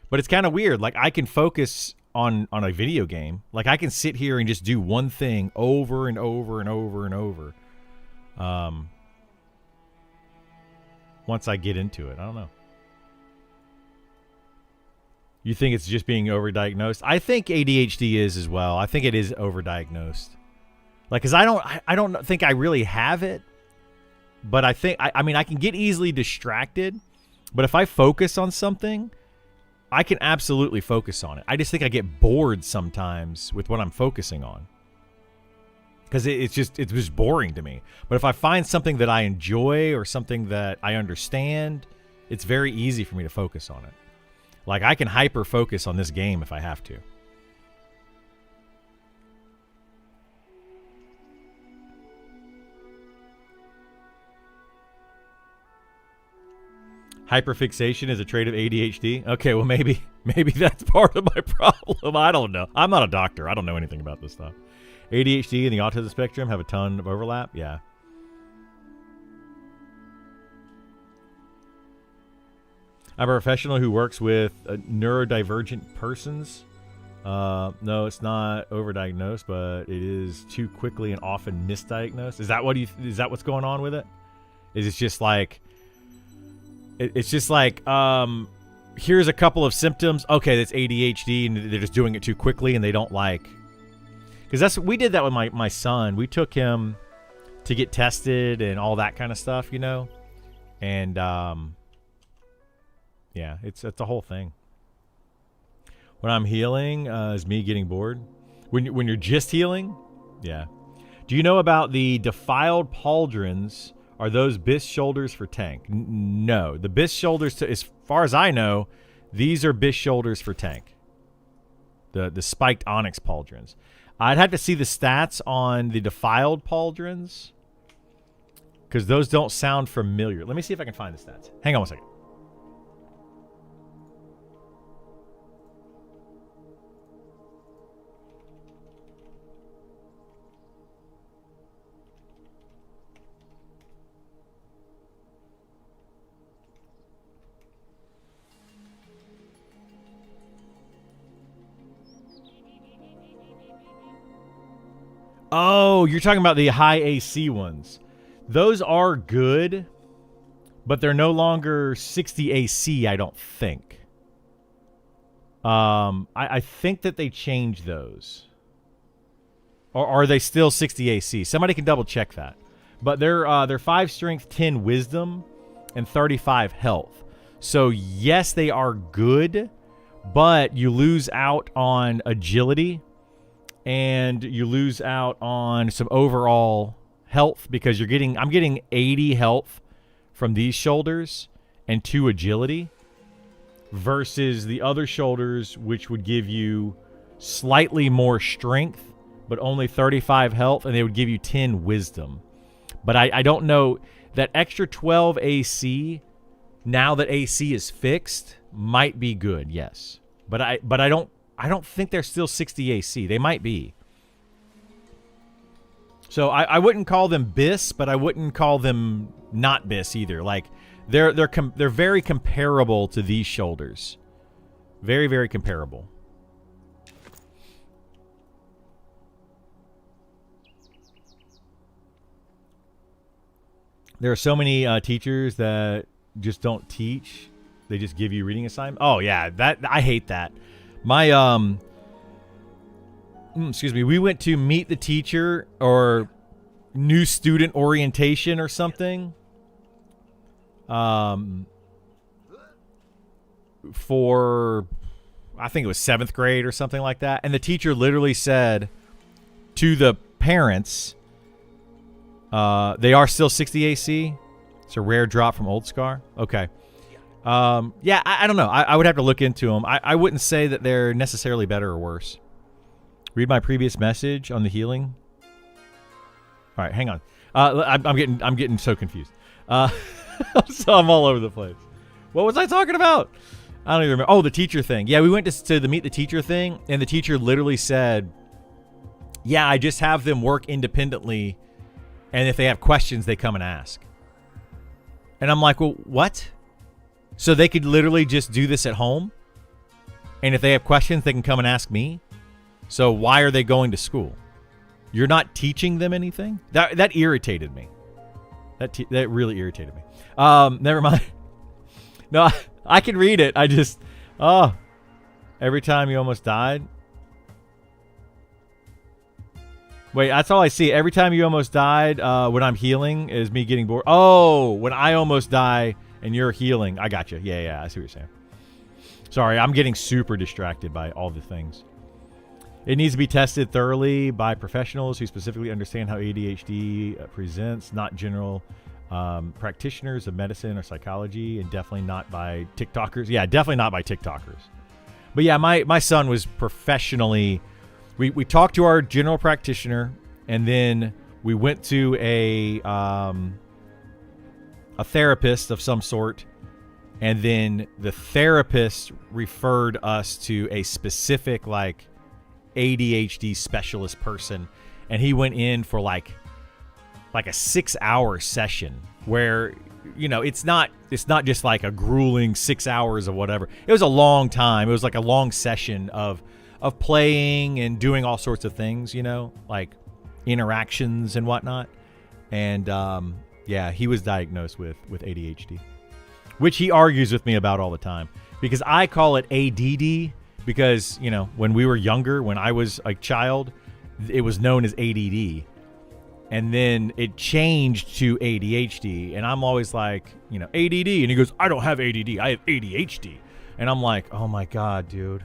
But it's kind of weird. Like, I can focus on a video game. Like, I can sit here and just do one thing over and over and over and over. Once I get into it, I don't know. You think it's just being overdiagnosed? I think ADHD is as well. I think it is overdiagnosed. Like, cause I don't think I really have it, but I mean, I can get easily distracted, but if I focus on something, I can absolutely focus on it. I just think I get bored sometimes with what I'm focusing on. Because it's just boring to me. But if I find something that I enjoy or something that I understand, it's very easy for me to focus on it. Like, I can hyper focus on this game if I have to. Hyperfixation is a trait of ADHD? Okay, well, maybe that's part of my problem. I don't know. I'm not a doctor. I don't know anything about this stuff. ADHD and the autism spectrum have a ton of overlap? Yeah. I'm a professional who works with neurodivergent persons. No, it's not overdiagnosed, but it is too quickly and often misdiagnosed. Is that what's going on with it? Is it just like it's just like here's a couple of symptoms. Okay, that's ADHD, and they're just doing it too quickly, and they don't like. Because we did that with my son. We took him to get tested and all that kind of stuff, you know, and yeah, it's a whole thing. When I'm healing, is me getting bored. When you're just healing, yeah. Do you know about the defiled pauldrons? Are those Bis shoulders for Tank? No. The Bis shoulders, as far as I know, these are Bis shoulders for Tank. The spiked onyx pauldrons. I'd have to see the stats on the defiled pauldrons, because those don't sound familiar. Let me see if I can find the stats. Hang on one second. Oh, you're talking about the high AC ones. Those are good, but they're no longer 60 AC, I don't think. I think that they changed those. Or are they still 60 AC? Somebody can double check that. But they're 5 strength, 10 wisdom, and 35 health. So yes, they are good, but you lose out on agility. And you lose out on some overall health, because I'm getting 80 health from these shoulders and 2 agility, versus the other shoulders, which would give you slightly more strength but only 35 health, and they would give you 10 wisdom. But I don't know, that extra 12 AC, now that AC is fixed, might be good, yes. But I don't think they're still 60 AC. They might be. So I wouldn't call them Bis, but I wouldn't call them not Bis either. Like they're very comparable to these shoulders. Very, very comparable. There are so many teachers that just don't teach. They just give you reading assignments. Oh yeah, I hate that. My excuse me, we went to meet the teacher or new student orientation or something. For I think it was 7th grade or something like that. And the teacher literally said to the parents, they are still 60 AC. It's a rare drop from Old Scar. Okay. Yeah, I don't know. I would have to look into them. I wouldn't say that they're necessarily better or worse. Read my previous message on the healing. All right, hang on. I'm getting so confused. So I'm all over the place. What was I talking about? I don't even remember. Oh, the teacher thing. Yeah, we went to the meet the teacher thing, and the teacher literally said, "Yeah, I just have them work independently, and if they have questions, they come and ask." And I'm like, well, what? So they could literally just do this at home? And if they have questions, they can come and ask me? So why are they going to school? You're not teaching them anything? That irritated me. That really irritated me. Never mind. No, I can read it. I just, every time you almost died. Wait, that's all I see. Every time you almost died, when I'm healing, is me getting bored. Oh, when I almost die and you're healing. I got you. Yeah, I see what you're saying. Sorry, I'm getting super distracted by all the things. It needs to be tested thoroughly by professionals who specifically understand how ADHD presents, not general practitioners of medicine or psychology, and definitely not by TikTokers. Yeah, definitely not by TikTokers. But yeah, my son was professionally... We talked to our general practitioner, and then we went to a therapist of some sort, and then the therapist referred us to a specific like ADHD specialist person, and he went in for like a 6-hour session where, you know, it's not just like a grueling 6 hours or whatever. It was a long time. It was like a long session of playing and doing all sorts of things, you know, like interactions and whatnot. And yeah, he was diagnosed with ADHD, which he argues with me about all the time, because I call it ADD because, you know, when we were younger, when I was a child, it was known as ADD. And then it changed to ADHD. And I'm always like, you know, ADD. And he goes, I don't have ADD. I have ADHD. And I'm like, oh my God, dude.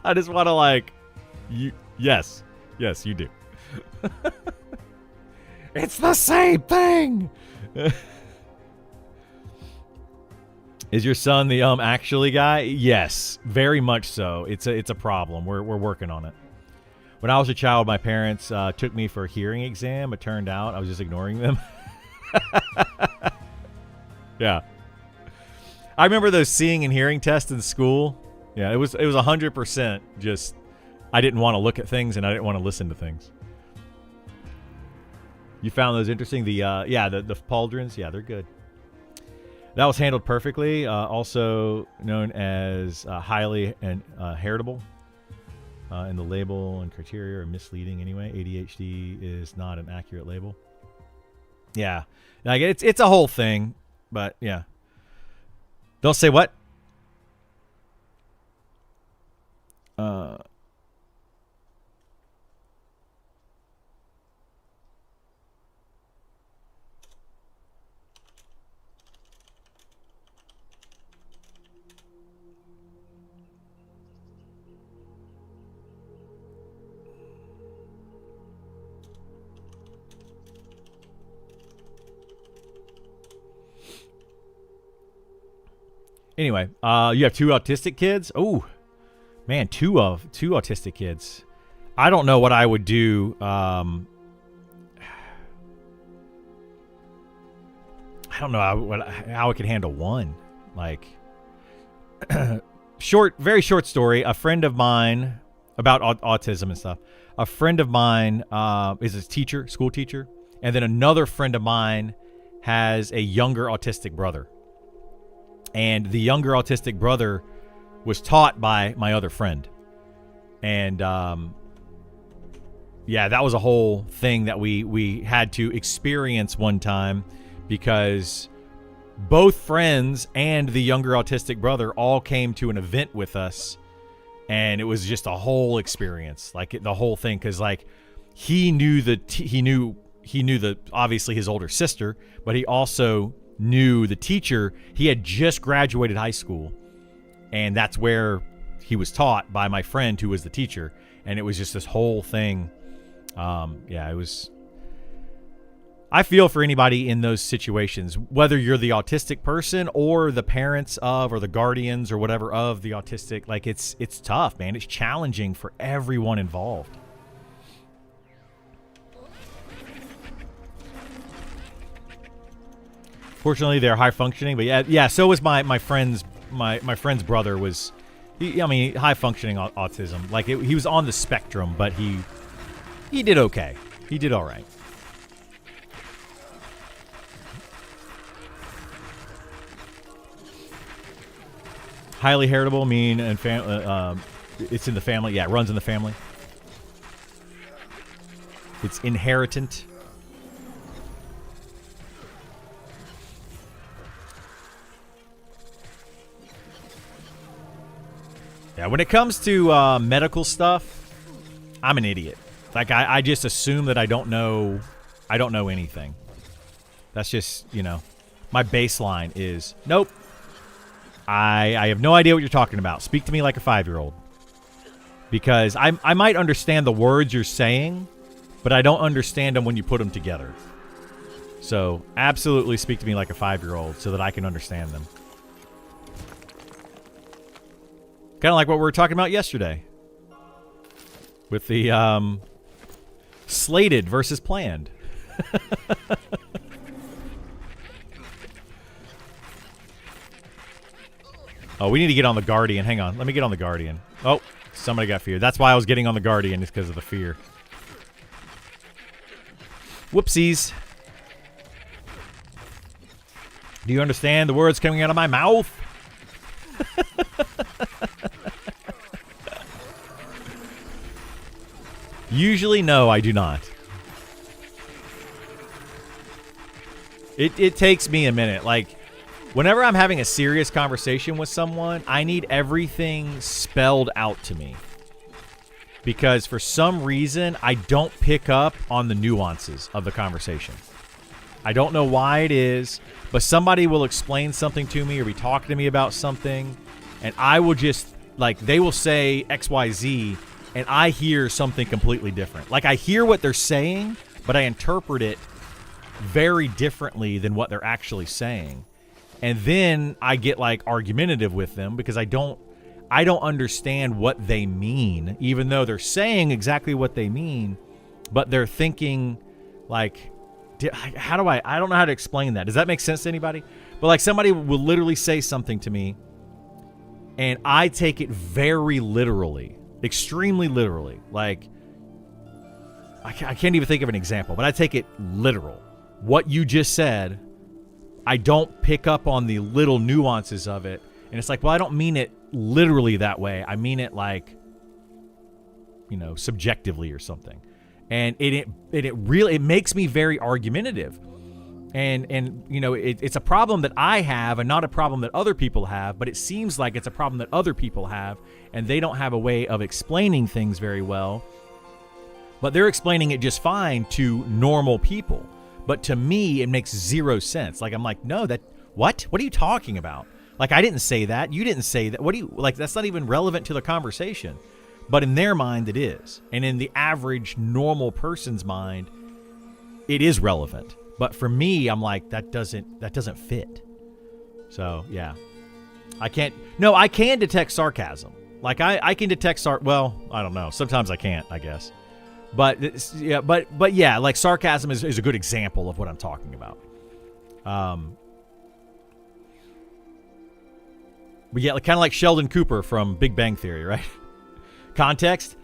I just want to like, yes, you do. It's the same thing. Is your son the actually guy? Yes, very much so. It's a problem. We're working on it. When I was a child, my parents took me for a hearing exam. It turned out I was just ignoring them. Yeah. I remember those seeing and hearing tests in school. Yeah, it was 100% just I didn't want to look at things and I didn't want to listen to things. You found those interesting? The pauldrons, yeah, they're good. That was handled perfectly. Also known as highly heritable. And the label and criteria are misleading anyway. ADHD is not an accurate label. Yeah, like it's a whole thing, but yeah. They'll say what? Anyway, you have 2 autistic kids. Oh, man, two autistic kids. I don't know what I would do. I don't know how I could handle one. Like, very short story. A friend of mine about autism and stuff. A friend of mine is a teacher, school teacher, and then another friend of mine has a younger autistic brother. And the younger autistic brother was taught by my other friend. And, yeah, that was a whole thing that we had to experience one time because both friends and the younger autistic brother all came to an event with us. And it was just a whole experience, like the whole thing. Cause like he knew obviously his older sister, but he also knew the teacher. He had just graduated high school, and that's where he was taught by my friend who was the teacher. And it was just this whole thing. Yeah, it was. I feel for anybody in those situations, whether you're the autistic person or the parents of or the guardians or whatever of the autistic. Like it's tough, man. It's challenging for everyone involved. Fortunately, they're high functioning, but yeah. So was my friend's brother was, high functioning autism. Like he was on the spectrum, but he did okay. He did all right. Highly heritable, mean, and it's in the family. Yeah, it runs in the family. It's inheritant. Yeah, when it comes to medical stuff, I'm an idiot. Like I just assume that I don't know anything. That's just, my baseline is nope. I have no idea what you're talking about. Speak to me like a 5-year-old. Because I might understand the words you're saying, but I don't understand them when you put them together. So absolutely speak to me like a 5-year-old so that I can understand them. Kind of like what we were talking about yesterday. With the slated versus planned. Oh, we need to get on the Guardian. Hang on. Let me get on the Guardian. Oh, somebody got feared. That's why I was getting on the Guardian, is because of the fear. Whoopsies. Do you understand the words coming out of my mouth? Usually, no, I do not. It takes me a minute. Like, whenever I'm having a serious conversation with someone, I need everything spelled out to me. Because for some reason, I don't pick up on the nuances of the conversation. I don't know why it is, but somebody will explain something to me or be talking to me about something, and I will just, like, they will say XYZ, and I hear something completely different. Like, I hear what they're saying, but I interpret it very differently than what they're actually saying. And then I get, like, argumentative with them because I don't understand what they mean, even though they're saying exactly what they mean, but they're thinking, like, I don't know how to explain that. Does that make sense to anybody? But, like, somebody will literally say something to me, and I take it very literally, extremely literally. Like, I can't even think of an example, but I take it literal. What you just said, I don't pick up on the little nuances of it. And it's like, well, I don't mean it literally that way. I mean it like, subjectively or something. And it really makes me very argumentative. And it's a problem that I have and not a problem that other people have, but it seems like it's a problem that other people have, and they don't have a way of explaining things very well. But they're explaining it just fine to normal people. But to me, it makes zero sense. Like, I'm like, no, what are you talking about? Like, I didn't say that. You didn't say that. That's not even relevant to the conversation. But in their mind, it is. And in the average normal person's mind, it is relevant. But for me, I'm like, that doesn't fit. So, yeah. I can detect sarcasm. Like, I can detect well, I don't know. Sometimes I can't, I guess. But yeah, like, sarcasm is a good example of what I'm talking about. But yeah, kind of like Sheldon Cooper from Big Bang Theory, right? Context.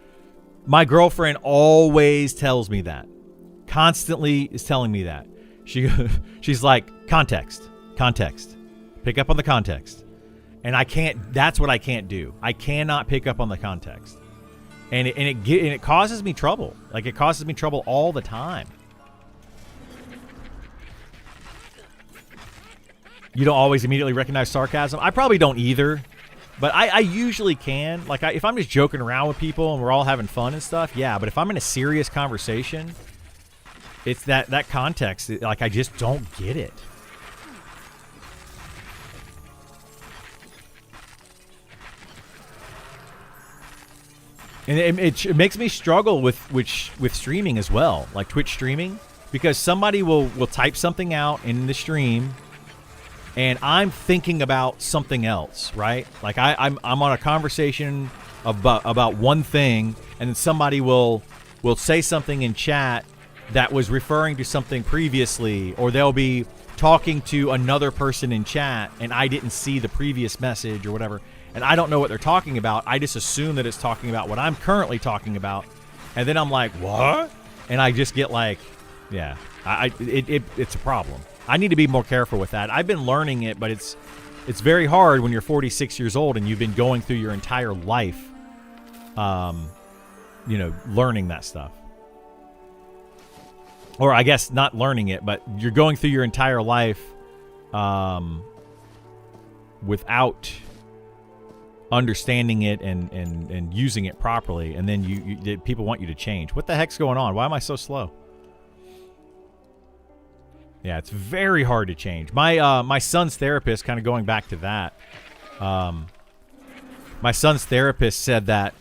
My girlfriend always tells me that. Constantly is telling me that. She's like, context. Pick up on the context. And I can't, that's what I can't do. I cannot pick up on the context. And it causes me trouble. Like, it causes me trouble all the time. You don't always immediately recognize sarcasm. I probably don't either, but I usually can. Like, if I'm just joking around with people and we're all having fun and stuff, yeah. But if I'm in a serious conversation, it's that context. Like, I just don't get it. And it makes me struggle with streaming as well, like Twitch streaming, because somebody will type something out in the stream, and I'm thinking about something else, right? Like, I'm on a conversation about one thing, and then somebody will say something in chat that was referring to something previously, or they'll be talking to another person in chat, and I didn't see the previous message or whatever. And I don't know what they're talking about. I just assume that it's talking about what I'm currently talking about. And then I'm like, what? And I just get like, yeah, it's a problem. I need to be more careful with that. I've been learning it, but it's very hard when you're 46 years old and you've been going through your entire life, learning that stuff. Or I guess not learning it, but you're going through your entire life without understanding it and using it properly, and then you people want you to change. What the heck's going on? Why am I so slow? Yeah, it's very hard to change. My son's therapist, kind of going back to that, my son's therapist said that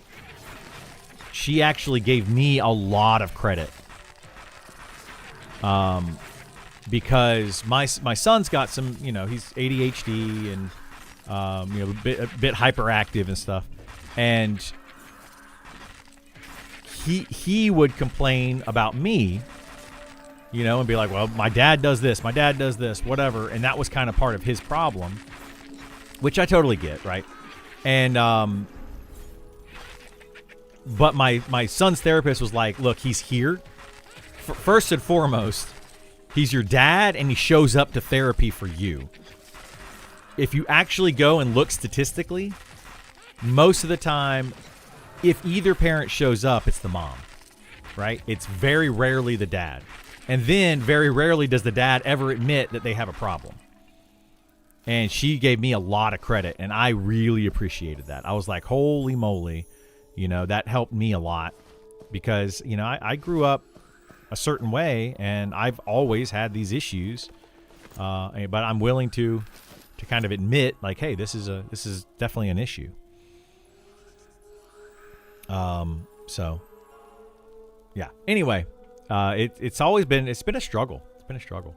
she actually gave me a lot of credit, because my son's got some, he's ADHD and a bit hyperactive and stuff, and he would complain about me, and be like, well, my dad does this, whatever, and that was kind of part of his problem, which I totally get, right? And but my son's therapist was like, look, he's here. First and foremost, he's your dad, and he shows up to therapy for you. If you actually go and look statistically, most of the time, if either parent shows up, it's the mom, right? It's very rarely the dad. And then very rarely does the dad ever admit that they have a problem. And she gave me a lot of credit, and I really appreciated that. I was like, holy moly, that helped me a lot because, I grew up a certain way, and I've always had these issues. But I'm willing to kind of admit, like, hey, this is definitely an issue. So, yeah. Anyway, it's been a struggle. It's been a struggle.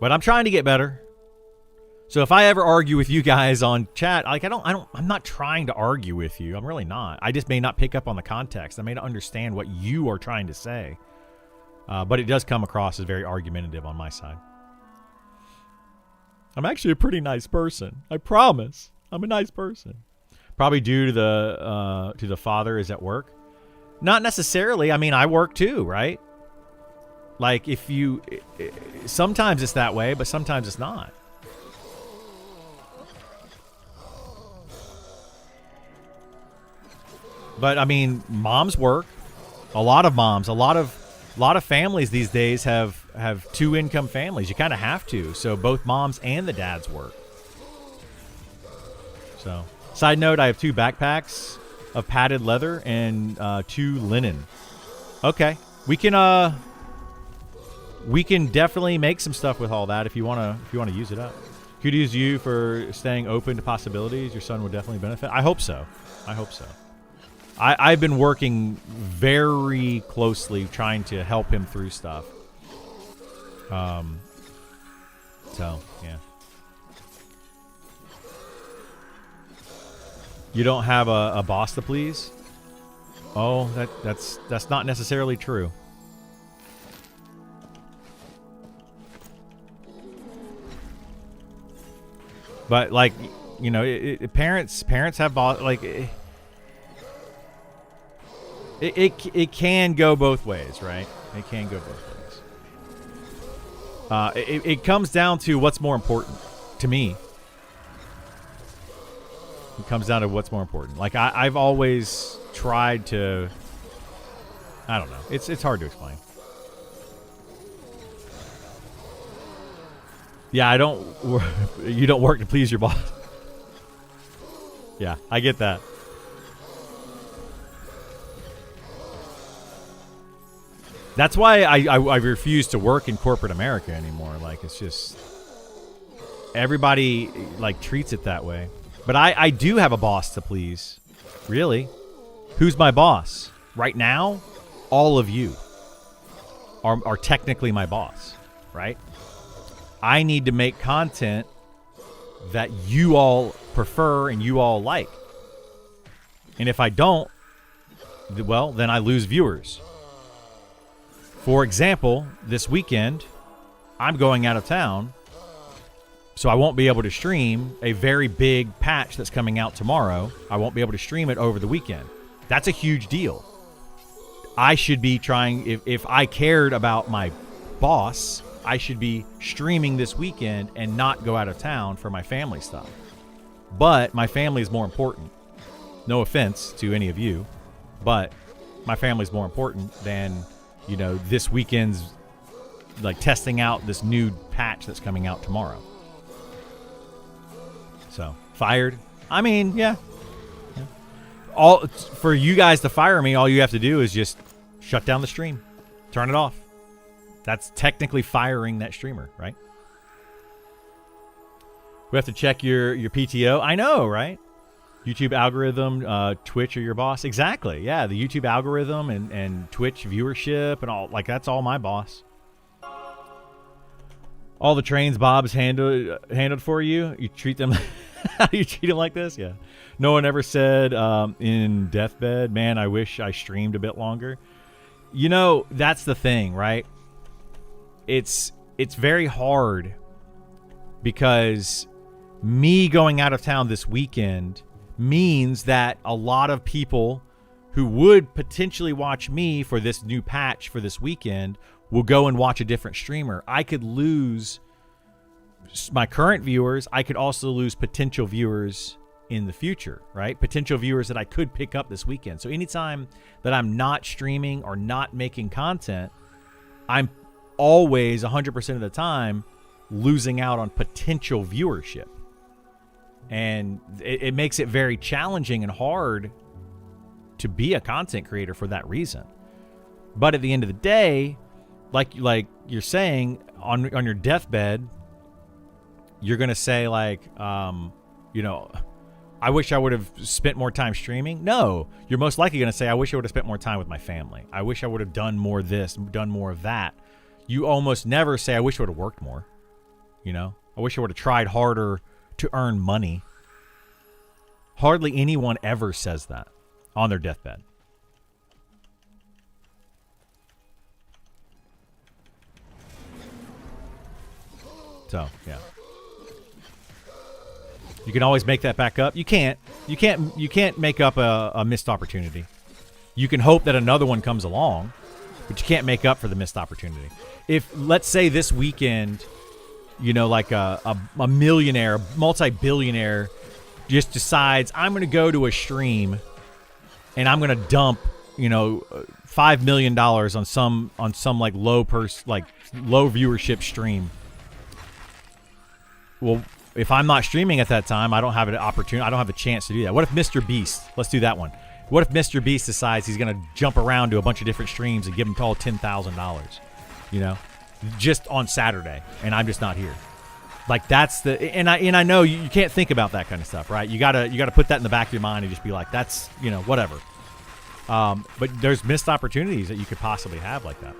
But I'm trying to get better. So if I ever argue with you guys on chat, like I'm not trying to argue with you. I'm really not. I just may not pick up on the context. I may not understand what you are trying to say. But it does come across as very argumentative on my side. I'm actually a pretty nice person. I promise. I'm a nice person. Probably due to the father is at work. Not necessarily. I mean, I work too, right? Like sometimes it's that way, but sometimes it's not. But I mean, moms work. A lot of families these days have two income families. You kind of have to. So both moms and the dads work. So, side note, I have 2 backpacks of padded leather and 2 linen. Okay, we can definitely make some stuff with all that if you want to use it up. Kudos to you for staying open to possibilities. Your son would definitely benefit. I hope so. I've been working very closely trying to help him through stuff. So, yeah. You don't have a boss to please? Oh, that's not necessarily true. But like, parents have boss, like it can go both ways, right? It can go both ways. It comes down to what's more important to me. It comes down to what's more important. Like I've always tried to. I don't know. It's hard to explain. Yeah, you don't work to please your boss. Yeah, I get that. That's why I refuse to work in corporate America anymore. Like, it's just everybody like treats it that way. But I do have a boss to please. Really? Who's my boss? Right now, all of you are technically my boss, right? I need to make content that you all prefer and you all like. And if I don't, well, then I lose viewers. For example, this weekend, I'm going out of town, so I won't be able to stream a very big patch that's coming out tomorrow. I won't be able to stream it over the weekend. That's a huge deal. I should be trying, if I cared about my boss, I should be streaming this weekend and not go out of town for my family stuff. But my family is more important. No offense to any of you, but my family is more important than, this weekend's like testing out this new patch that's coming out tomorrow. So, fired. I mean, yeah. All for you guys to fire me, all you have to do is just shut down the stream. Turn it off. That's technically firing that streamer, right? We have to check your PTO. I know, right? YouTube algorithm, Twitch are your boss. Exactly. Yeah, the YouTube algorithm and Twitch viewership and all, like, that's all my boss. All the trains Bob's handled for you. You treat them. You treat them like this. Yeah. No one ever said in deathbed, man, I wish I streamed a bit longer. That's the thing, right? It's very hard because me going out of town this weekend means that a lot of people who would potentially watch me for this new patch for this weekend will go and watch a different streamer. I could lose my current viewers. I could also lose potential viewers in the future, right? Potential viewers that I could pick up this weekend. So anytime that I'm not streaming or not making content, I'm always 100% of the time losing out on potential viewership. And it makes it very challenging and hard to be a content creator for that reason. But at the end of the day, like you're saying, on your deathbed, you're going to say like, you know, I wish I would have spent more time streaming. No, you're most likely going to say, I wish I would have spent more time with my family. I wish I would have done more of this, done more of that. You almost never say, I wish I would have worked more. You know, I wish I would have tried harder to earn money. Hardly anyone ever says that on their deathbed. So, yeah. You can always make that back up. You can't make up a missed opportunity. You can hope that another one comes along, but you can't make up for the missed opportunity. If, let's say this weekend, you know, like a millionaire, multi-billionaire just decides, I'm going to go to a stream and I'm going to dump, you know, $5 million on some like low viewership stream. Well, if I'm not streaming at that time, I don't have an opportunity. I don't have a chance to do that. What if Mr. Beast? Let's do that one. What if Mr. Beast decides he's going to jump around to a bunch of different streams and give them all $10,000? You know, just on Saturday, and I'm just not here. Like that's the and I know you can't think about that kind of stuff, right? You gotta put that in the back of your mind and just be like, that's, you know, whatever. But there's missed opportunities that you could possibly have like that.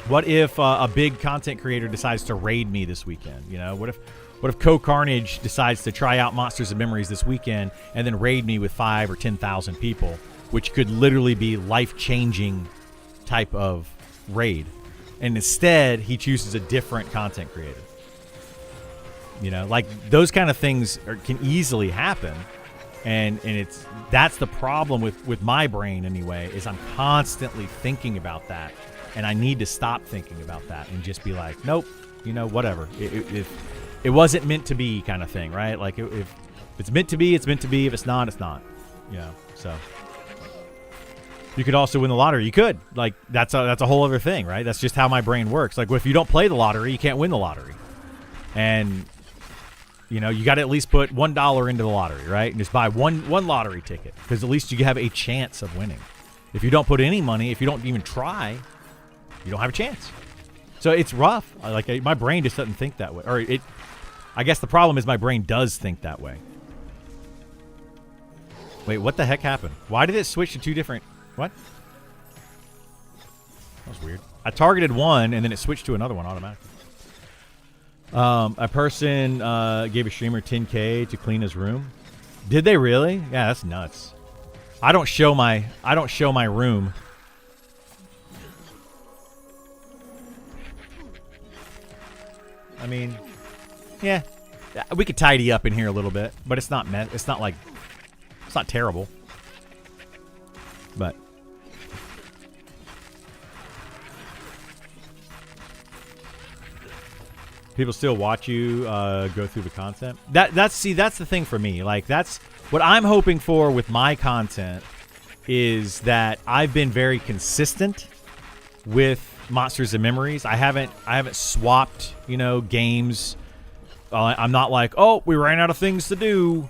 What if a big content creator decides to raid me this weekend? You know, what if Co-Carnage decides to try out Monsters and Memories this weekend and then raid me with 5 or 10,000 people, which could literally be life-changing type of raid, and instead he chooses a different content creator. You know, like those kind of things can easily happen, and that's the problem with my brain anyway, is I'm constantly thinking about that. And I need to stop thinking about that and just be like, nope, you know, whatever. It wasn't meant to be kind of thing, right? Like if it's meant to be, it's meant to be. If it's not, it's not. You know, so. You could also win the lottery. You could. Like, that's a whole other thing, right? That's just how my brain works. Like, well, if you don't play the lottery, you can't win the lottery. And, you know, you got to at least put $1 into the lottery, right? And just buy one lottery ticket, because at least you have a chance of winning. If you don't put any money, if you don't even try, you don't have a chance. So it's rough. Like, my brain just doesn't think that way. Or I guess the problem is my brain does think that way. Wait, what the heck happened? Why did it switch to two different... What? That was weird. I targeted one, and then it switched to another one automatically. A person gave a streamer $10K to clean his room. Did they really? Yeah, that's nuts. I don't show my room. I mean, yeah, we could tidy up in here a little bit, but it's not terrible. But people still watch you go through the content. That's the thing for me. Like, that's what I'm hoping for with my content, is that I've been very consistent with Monsters and Memories. I haven't swapped, you know, games. I'm not like, oh, we ran out of things to do,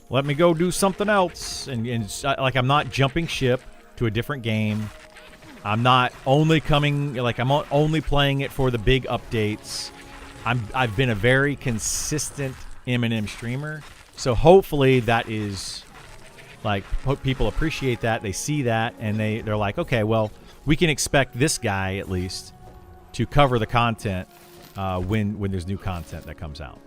let me go do something else. And like, I'm not jumping ship to a different game. I'm not only I'm only playing it for the big updates. I've been a very consistent M&M streamer. So hopefully that is, like, hope people appreciate that. They see that, and they're like, okay, well, we can expect this guy at least to cover the content when there's new content that comes out.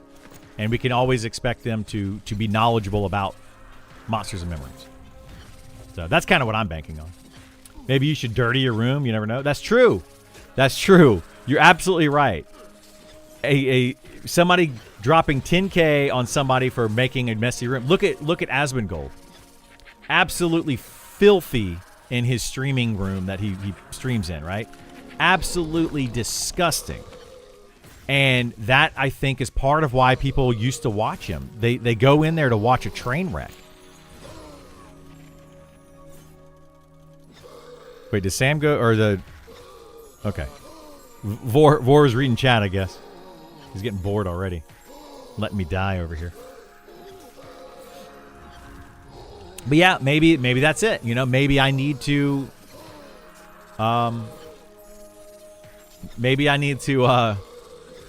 And we can always expect them to be knowledgeable about Monsters and Memories. So that's kind of what I'm banking on. Maybe you should dirty your room. You never know. That's true. That's true. You're absolutely right. Somebody dropping $10K on somebody for making a messy room. Look at Asmongold. Absolutely filthy in his streaming room that he streams in, right? Absolutely disgusting. And that, I think, is part of why people used to watch him. They go in there to watch a train wreck. Wait, does Sam go, or Okay. Vor is reading chat, I guess. He's getting bored already. Letting me die over here. But yeah, maybe that's it. You know, maybe I need to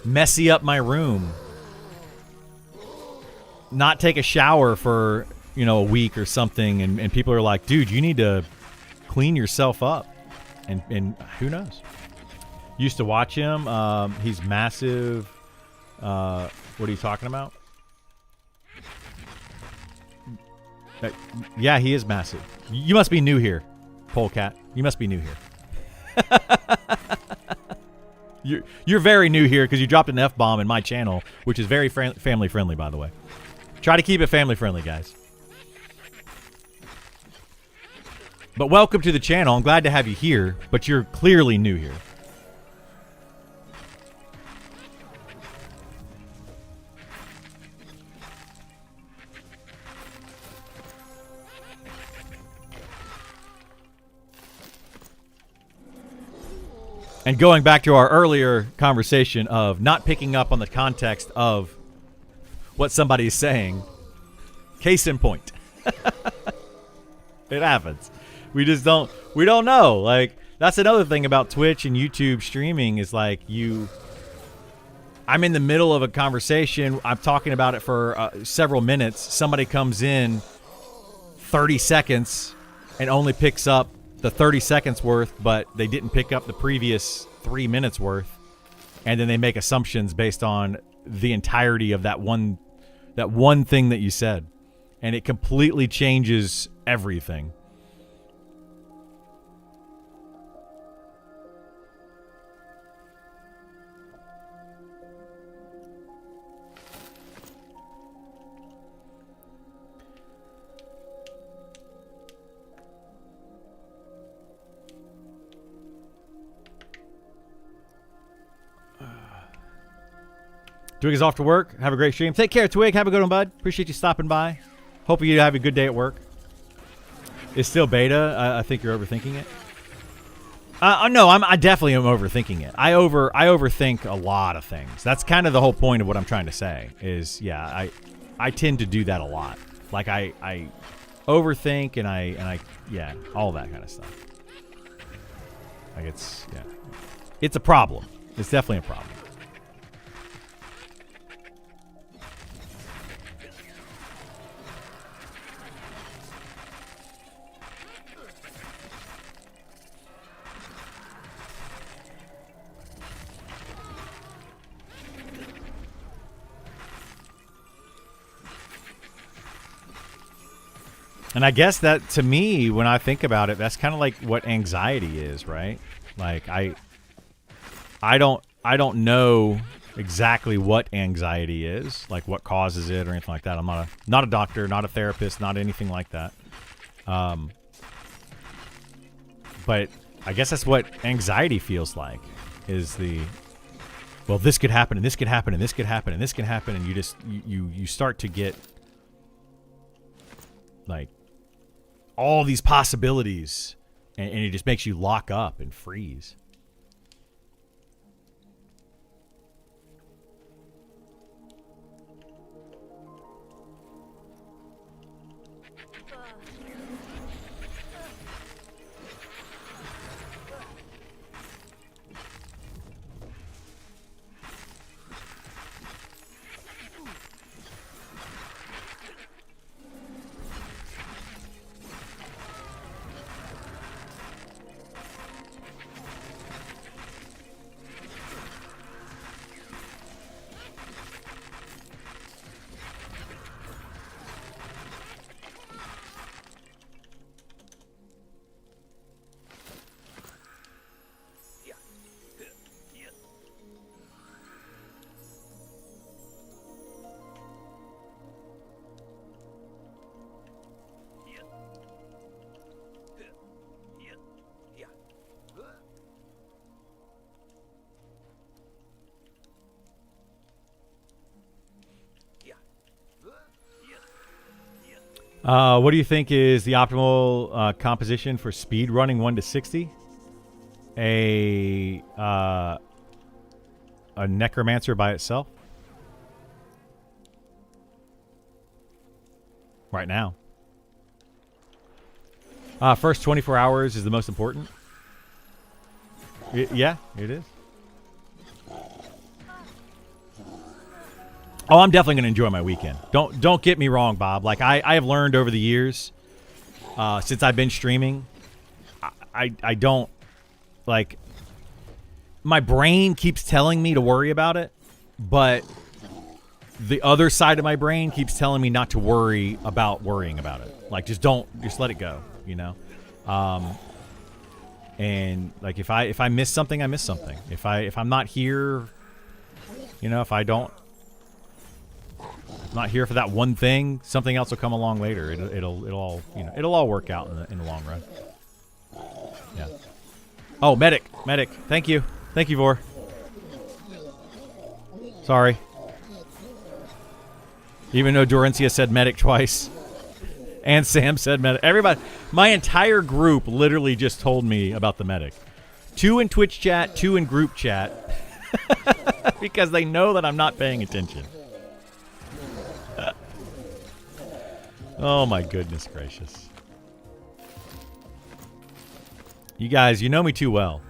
messy up my room. Not take a shower for, you know, a week or something, and people are like, dude, you need to clean yourself up. And who knows? Used to watch him. He's massive. What are you talking about? Yeah, he is massive. You must be new here, Polecat. You must be new here. You're very new here because you dropped an F-bomb in my channel, which is very family friendly, by the way. Try to keep it family friendly, guys. But welcome to the channel. I'm glad to have you here, but you're clearly new here. And going back to our earlier conversation of not picking up on the context of what somebody is saying, case in point. It happens. We don't know. Like, that's another thing about Twitch and YouTube streaming is like I'm in the middle of a conversation. I'm talking about it for several minutes. Somebody comes in 30 seconds and only picks up the 30 seconds worth, but they didn't pick up the previous 3 minutes worth. And then they make assumptions based on the entirety of that one thing that you said. And it completely changes everything. Twig is off to work. Have a great stream. Take care, Twig. Have a good one, bud. Appreciate you stopping by. Hope you have a good day at work. It's still beta. I think you're overthinking it. No, I definitely am overthinking it. I overthink a lot of things. That's kind of the whole point of what I'm trying to say. Is yeah, I tend to do that a lot. Like I overthink and I yeah, all that kind of stuff. Like it's a problem. It's definitely a problem. And I guess that, to me, when I think about it, that's kind of like what anxiety is, right? Like I don't know exactly what anxiety is, like what causes it or anything like that. I'm not a doctor, not a therapist, not anything like that. But I guess that's what anxiety feels like, is well, this could happen, and this could happen, and this could happen, and this could happen, and you start to get like all these possibilities, and it just makes you lock up and freeze. What do you think is the optimal composition for speed running 1 to 60? a necromancer by itself? Right now. First 24 hours is the most important. Yeah, it is. Oh, I'm definitely going to enjoy my weekend. Don't get me wrong, Bob. Like I have learned over the years, since I've been streaming, I don't like. My brain keeps telling me to worry about it, but the other side of my brain keeps telling me not to worry about worrying about it. Like just let it go, you know. And like if I miss something, I miss something. If I'm not here, you know, if I'm not here for that one thing, something else will come along later. It'll all, you know, it'll all work out in the long run. Yeah. Oh, medic. Thank you, Vor. Sorry. Even though Dorencia said medic twice. And Sam said medic. Everybody, my entire group literally just told me about the medic. 2 in Twitch chat, 2 in group chat. Because they know that I'm not paying attention. Oh my goodness gracious. You guys, you know me too well.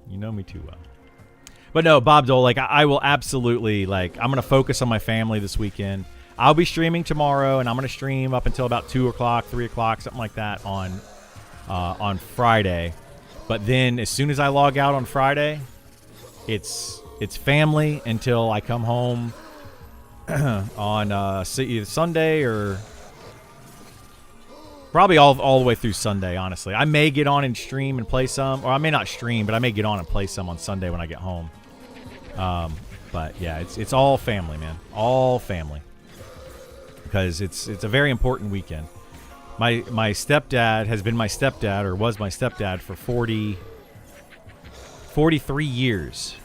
You know me too well. But no, Bob Dole, like I will absolutely, like, I'm gonna focus on my family this weekend. I'll be streaming tomorrow, and I'm gonna stream up until about 2 o'clock, 3 o'clock, something like that on Friday. But then as soon as I log out on Friday, it's family until I come home on either Sunday or probably all the way through Sunday, honestly. I may get on and stream and play some, or I may not stream, but I may get on and play some on Sunday when I get home. But yeah, it's all family, man. All family. Because it's a very important weekend. My stepdad has been my stepdad, or was my stepdad, for 43 years.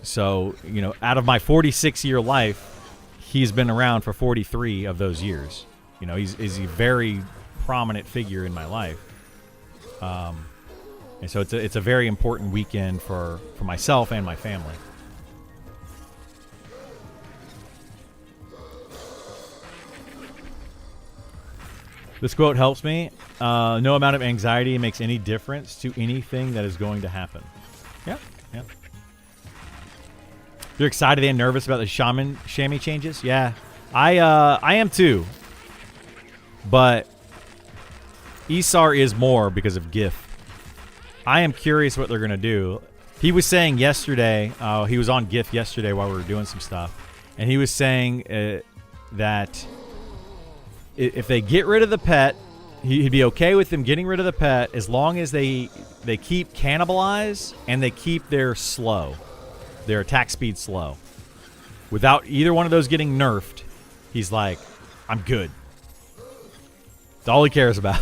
So, you know, out of my 46-year life, he's been around for 43 of those years. You know, he's a very prominent figure in my life. And so it's a very important weekend for myself and my family. This quote helps me. No amount of anxiety makes any difference to anything that is going to happen. Yeah. You're excited and nervous about the chamois changes? Yeah. I am too. But Isar is more because of GIF. I am curious what they're going to do. He was saying yesterday, he was on GIF yesterday while we were doing some stuff, and he was saying that if they get rid of the pet, he'd be okay with them getting rid of the pet as long as they keep Cannibalize and they keep their attack speed slow. Without either one of those getting nerfed, he's like, I'm good. That's all he cares about.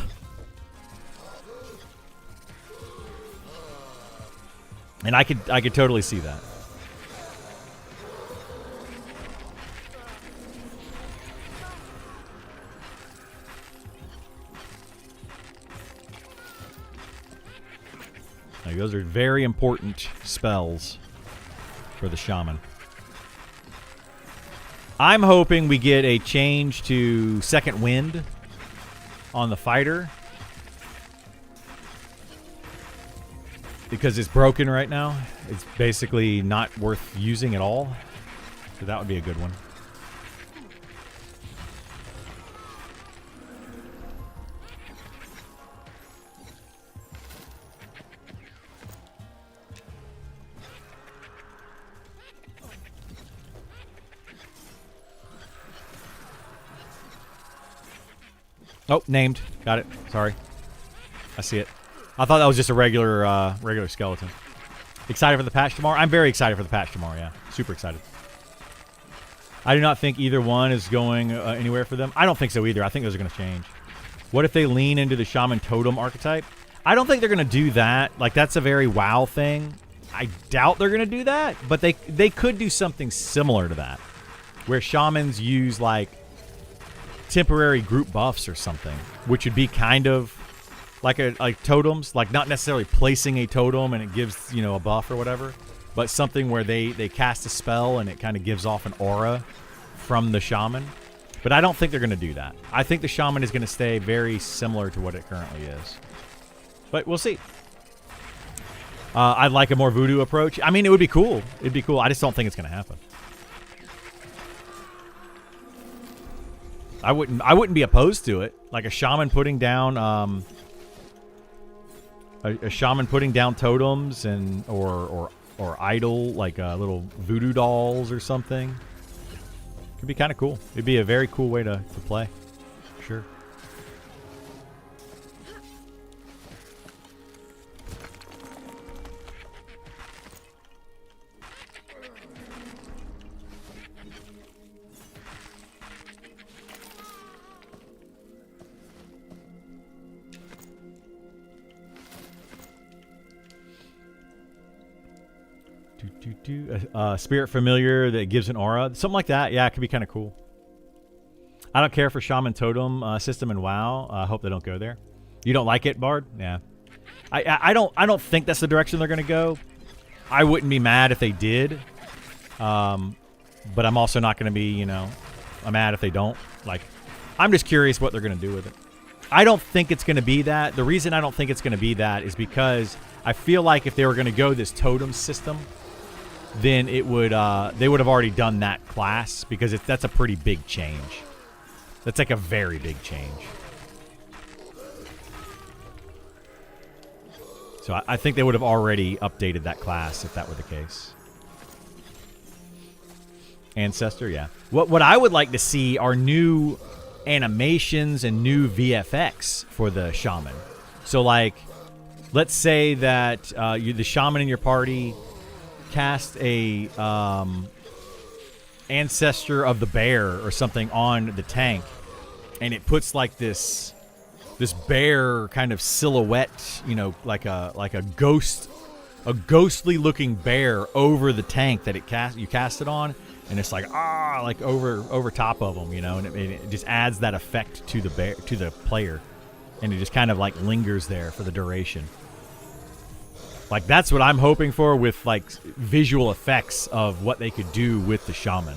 And I could totally see that. Like, those are very important spells for the shaman. I'm hoping we get a change to Second Wind on the fighter, because it's broken right now. It's basically not worth using at all. So that would be a good one. Oh, named. Got it. Sorry. I see it. I thought that was just a regular skeleton. Excited for the patch tomorrow? I'm very excited for the patch tomorrow, yeah. Super excited. I do not think either one is going anywhere for them. I don't think so either. I think those are going to change. What if they lean into the Shaman Totem archetype? I don't think they're going to do that. Like, that's a very WoW thing. I doubt they're going to do that, but they could do something similar to that, where Shamans use, like, temporary group buffs or something, which would be kind of like totems, like not necessarily placing a totem and it gives, you know, a buff or whatever, but something where they cast a spell and it kind of gives off an aura from the shaman. But I don't think they're going to do that. I think the shaman is going to stay very similar to what it currently is. But we'll see. I'd like a more voodoo approach. I mean, it would be cool. It'd be cool. I just don't think it's going to happen. I wouldn't be opposed to it. Like a shaman putting down a shaman putting down totems and or idol like little voodoo dolls or something. Could be kind of cool. It'd be a very cool way to play. Sure. Spirit familiar that gives an aura. Something like that. Yeah, it could be kind of cool. I don't care for Shaman Totem system in WoW. I hope they don't go there. You don't like it, Bard? Yeah. I don't think that's the direction they're going to go. I wouldn't be mad if they did. But I'm also not going to be, you know, I'm mad if they don't. Like, I'm just curious what they're going to do with it. I don't think it's going to be that. The reason I don't think it's going to be that is because I feel like if they were going to go this totem system, then it would they would have already done that class because that's a pretty big change. That's like a very big change. So I think they would have already updated that class if that were the case. Ancestor, yeah. What I would like to see are new animations and new VFX for the shaman. So like, let's say that the shaman in your party cast a ancestor of the bear or something on the tank, and it puts like this bear kind of silhouette, you know, like a ghostly looking bear over the tank that you cast it on, and it's like like over top of them, you know, and it just adds that effect to the player, and it just kind of like lingers there for the duration. Like, that's what I'm hoping for with, like, visual effects of what they could do with the shaman.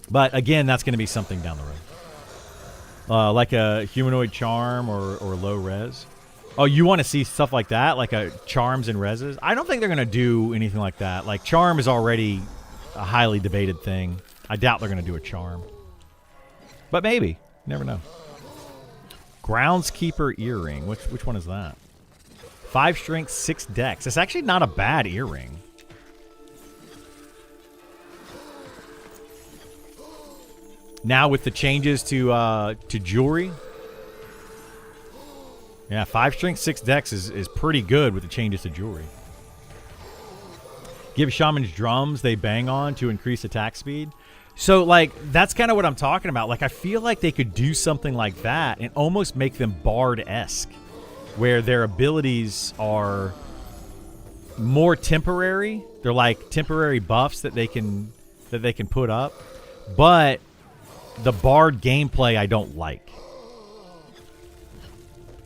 But, again, that's going to be something down the road. Like a humanoid charm or low res. Oh, you want to see stuff like that? Like a charms and reses? I don't think they're going to do anything like that. Like, charm is already a highly debated thing. I doubt they're going to do a charm. But maybe. You never know. Groundskeeper earring. Which one is that? 5 strength, 6 dex. It's actually not a bad earring. Now with the changes to jewelry. Yeah, 5 strength, 6 dex is pretty good with the changes to jewelry. Give shamans drums they bang on to increase attack speed. So, like, that's kind of what I'm talking about. Like, I feel like they could do something like that and almost make them Bard-esque, where their abilities are more temporary. They're like temporary buffs that they can put up. But the Bard gameplay I don't like.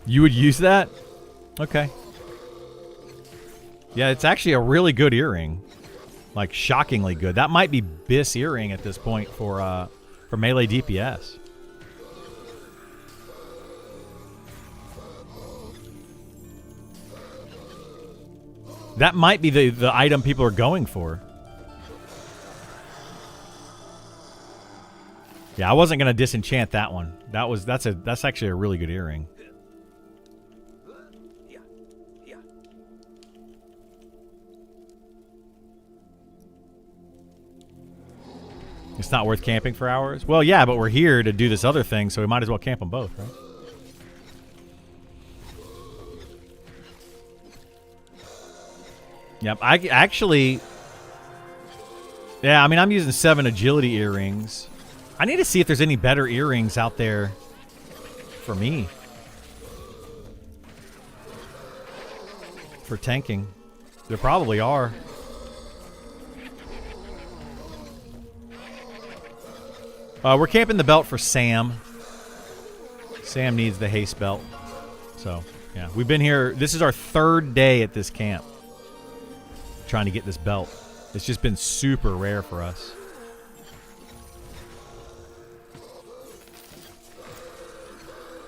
You would use that? Okay. Yeah, it's actually a really good earring. Like, shockingly good. That might be BIS earring at this point for melee DPS. That might be the item people are going for. Yeah, I wasn't gonna disenchant that one. That's actually a really good earring. It's not worth camping for hours? Well, yeah, but we're here to do this other thing, so we might as well camp them both, right? Yep, I actually... Yeah, I mean, I'm using 7 agility earrings. I need to see if there's any better earrings out there for me. For tanking. There probably are. We're camping the belt for Sam. Sam needs the haste belt. So, yeah, we've been here. This is our 3rd day at this camp trying to get this belt. It's just been super rare for us.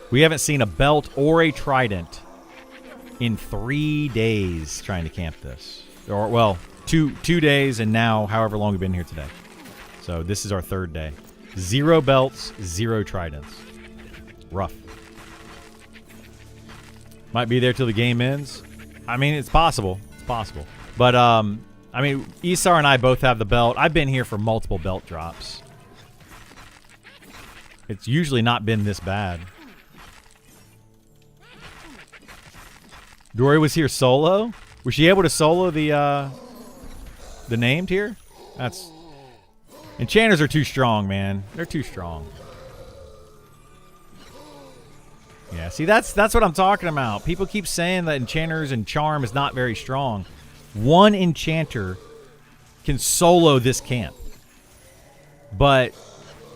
We haven't seen a belt or a trident in 3 days trying to camp this. Or, well, two days and now however long we've been here today. So this is our 3rd day. 0 belts, 0 tridents. Rough. Might be there till the game ends. I mean, it's possible. It's possible. But, I mean, Isar and I both have the belt. I've been here for multiple belt drops. It's usually not been this bad. Dory was here solo? Was she able to solo the named here? That's... Enchanters are too strong, man. They're too strong. Yeah, see, that's what I'm talking about. People keep saying that enchanters and charm is not very strong. One enchanter can solo this camp. But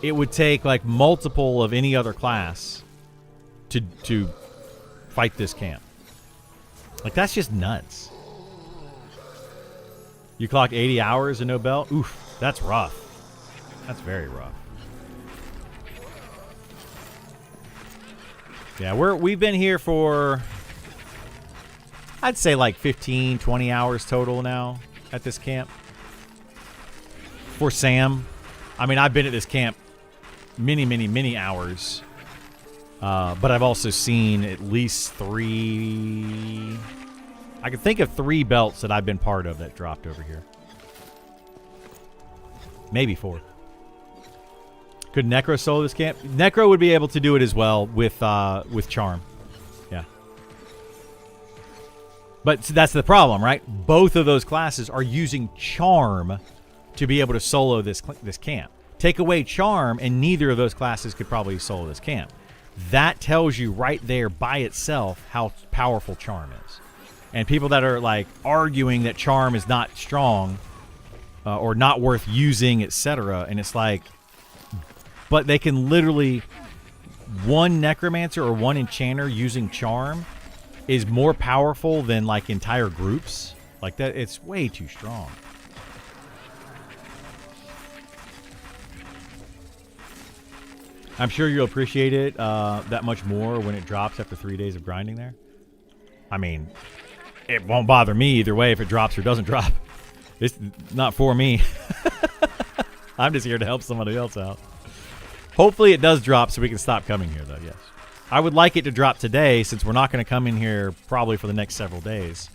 it would take, like, multiple of any other class to fight this camp. Like, that's just nuts. You clock 80 hours and no belt? Oof, that's rough. That's very rough. Yeah, we've been here for, I'd say like 15, 20 hours total now at this camp. For Sam. I mean, I've been at this camp many hours. But I've also seen at least 3... I can think of 3 belts that I've been part of that dropped over here. Maybe 4. Could Necro solo this camp? Necro would be able to do it as well with Charm. Yeah. But that's the problem, right? Both of those classes are using Charm to be able to solo this camp. Take away Charm, and neither of those classes could probably solo this camp. That tells you right there by itself how powerful Charm is. And people that are like arguing that Charm is not strong or not worth using, etc. And it's like, but they can literally, one Necromancer or one Enchanter using Charm is more powerful than like entire groups. Like that, it's way too strong. I'm sure you'll appreciate it that much more when it drops after 3 days of grinding there. I mean, it won't bother me either way if it drops or doesn't drop. It's not for me. I'm just here to help somebody else out. Hopefully it does drop so we can stop coming here, though, yes. I would like it to drop today since we're not going to come in here probably for the next several days.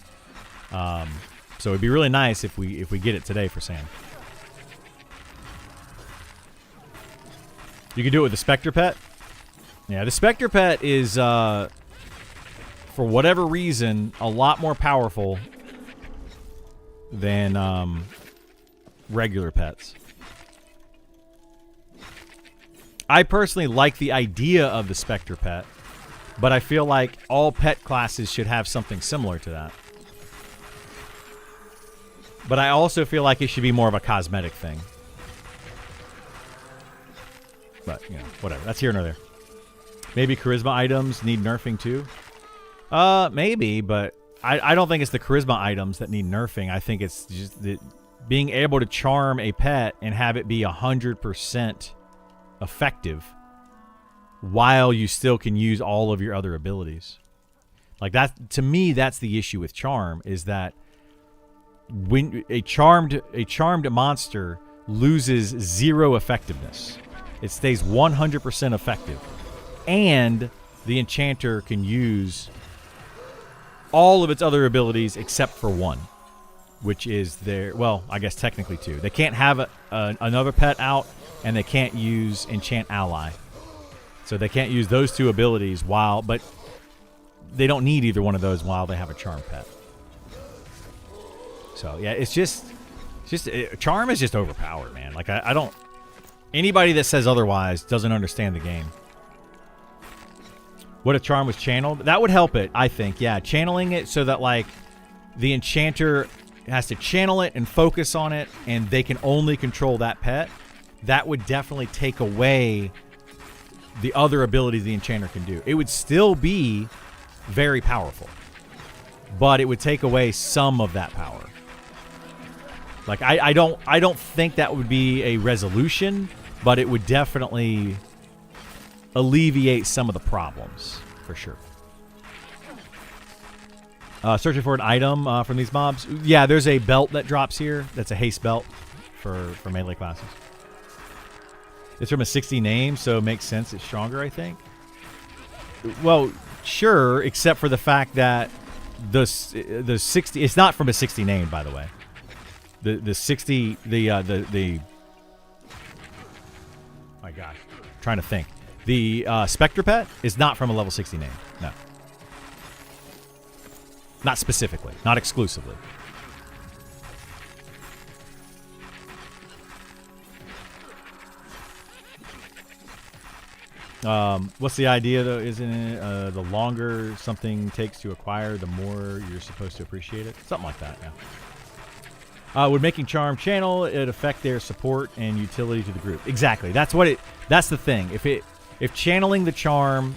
So it'd be really nice if we get it today for Sam. You can do it with the Spectre Pet. Yeah, the Spectre Pet is, for whatever reason, a lot more powerful than regular pets. I personally like the idea of the Spectre Pet, but I feel like all pet classes should have something similar to that. But I also feel like it should be more of a cosmetic thing. But, you know, whatever. That's here nor there. Maybe charisma items need nerfing too? Maybe, but I don't think it's the charisma items that need nerfing. I think it's just being able to charm a pet and have it be 100% effective while you still can use all of your other abilities. Like that, to me, that's the issue with charm, is that when a charmed monster loses 0 effectiveness. It stays 100% effective. And the enchanter can use all of its other abilities except for one, which is their, well, I guess technically 2. They can't have another pet out, and they can't use Enchant Ally. So they can't use those 2 abilities but they don't need either one of those while they have a charm pet. So yeah, charm is just overpowered, man. Like I don't, anybody that says otherwise doesn't understand the game. What if charm was channeled? That would help it, I think. Yeah, channeling it so that like the enchanter has to channel it and focus on it, and they can only control that pet. That would definitely take away the other abilities the enchanter can do. It would still be very powerful. But it would take away some of that power. Like I don't think that would be a resolution, but it would definitely alleviate some of the problems for sure. Searching for an item from these mobs. Yeah, there's a belt that drops here. That's a haste belt for melee classes. It's from a 60 name, so it makes sense. It's stronger, I think. Well, sure, except for the fact that the 60. It's not from a 60 name, by the way. The 60 my gosh, I'm trying to think. The Spectre Pet is not from a level 60 name. No. Not specifically. Not exclusively. What's the idea, though? Isn't it the longer something takes to acquire, the more you're supposed to appreciate it? Something like that, yeah. Would making Charm channel it affect their support and utility to the group? Exactly. That's what it. That's the thing. If channeling the Charm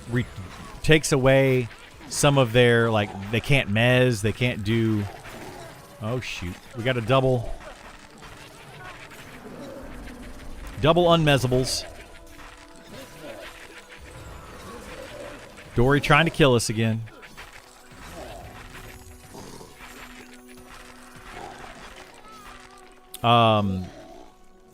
takes away some of their, like, they can't mez, they can't do. Oh shoot, we got a double unmezzables. Dory trying to kill us again.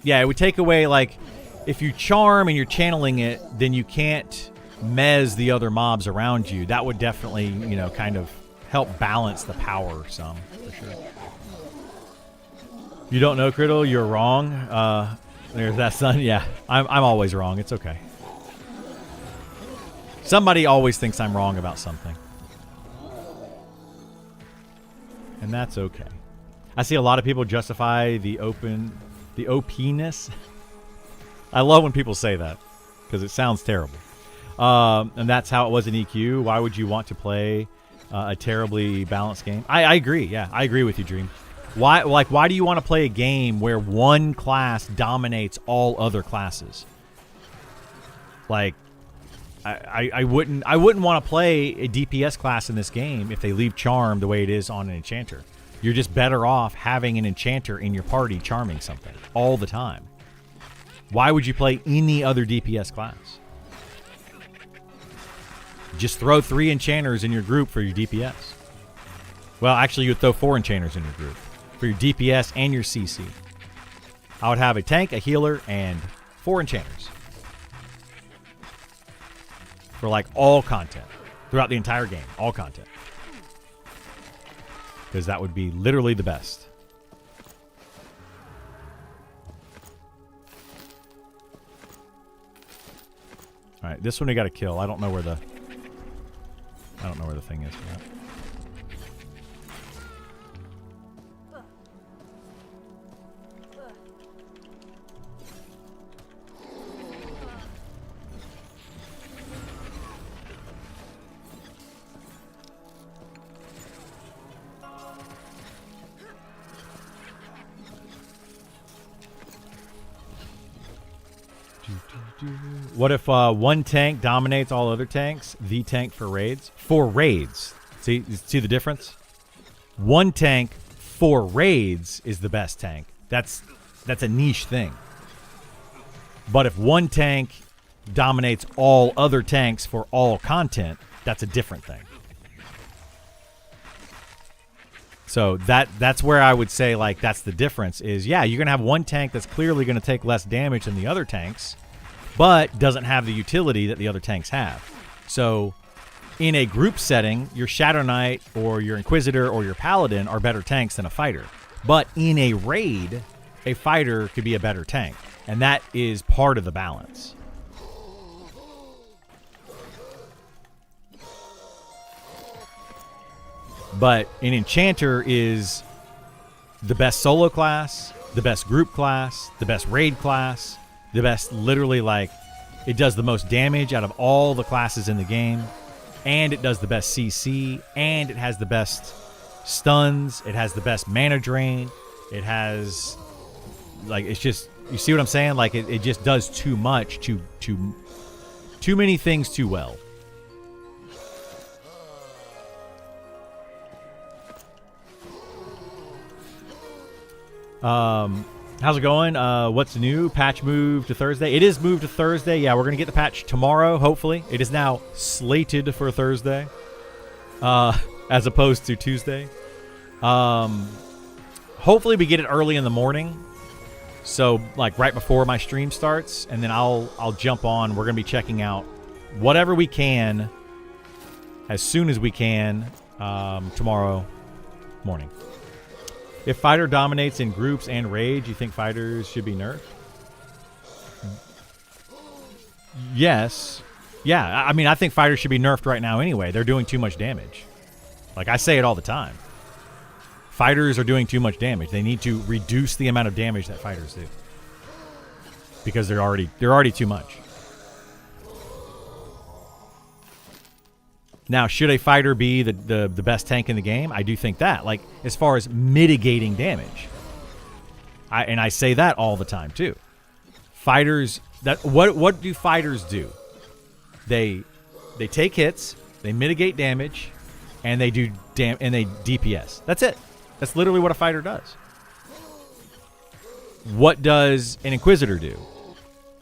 Yeah, it would take away, like, if you charm and you're channeling it, then you can't mez the other mobs around you. That would definitely, you know, kind of help balance the power some, for sure. You don't know, Criddle? You're wrong. There's that son. Yeah, I'm always wrong. It's okay. Somebody always thinks I'm wrong about something. And that's okay. I see a lot of people justify the OP-ness. I love when people say that, because it sounds terrible. And that's how it was in EQ. Why would you want to play a terribly balanced game? I agree. Yeah, I agree with you, Dream. Why do you want to play a game where one class dominates all other classes? Like, I wouldn't want to play a DPS class in this game if they leave Charm the way it is on an Enchanter. You're just better off having an Enchanter in your party charming something all the time. Why would you play any other DPS class? Just throw 3 Enchanters in your group for your DPS. Well, actually, you would throw 4 Enchanters in your group for your DPS and your CC. I would have a tank, a healer, and 4 Enchanters. For, like, all content. Throughout the entire game. All content. Because that would be literally the best. Alright, this one we gotta kill. I don't know where the thing is for that. What if one tank dominates all other tanks? The tank for raids? For raids. See the difference? One tank for raids is the best tank. That's a niche thing. But if one tank dominates all other tanks for all content, that's a different thing. So that's where I would say, like, that's the difference is, yeah, you're going to have one tank that's clearly going to take less damage than the other tanks, but doesn't have the utility that the other tanks have. So in a group setting, your Shadow Knight or your Inquisitor or your Paladin are better tanks than a fighter. But in a raid, a fighter could be a better tank. And that is part of the balance. But an Enchanter is the best solo class, the best group class, the best raid class, the best, literally, like, it does the most damage out of all the classes in the game, and it does the best CC, and it has the best stuns, it has the best mana drain, it has, like, it's just, you see what I'm saying? Like, it just does too much, too many things too well. How's it going? What's new? Patch moved to Thursday. It is moved to Thursday. Yeah, we're going to get the patch tomorrow, hopefully. It is now slated for Thursday, as opposed to Tuesday. Hopefully we get it early in the morning, so like right before my stream starts, and then I'll jump on. We're going to be checking out whatever we can as soon as we can tomorrow morning. If fighter dominates in groups and rage, you think fighters should be nerfed? Yes. Yeah, I mean, I think fighters should be nerfed right now anyway. They're doing too much damage. Like, I say it all the time. Fighters are doing too much damage. They need to reduce the amount of damage that fighters do. Because they're already too much. Now, should a fighter be the best tank in the game? I do think that. Like, as far as mitigating damage. I say that all the time, too. Fighters... What do fighters do? They take hits, they mitigate damage, and they do DPS. That's it. That's literally what a fighter does. What does an Inquisitor do?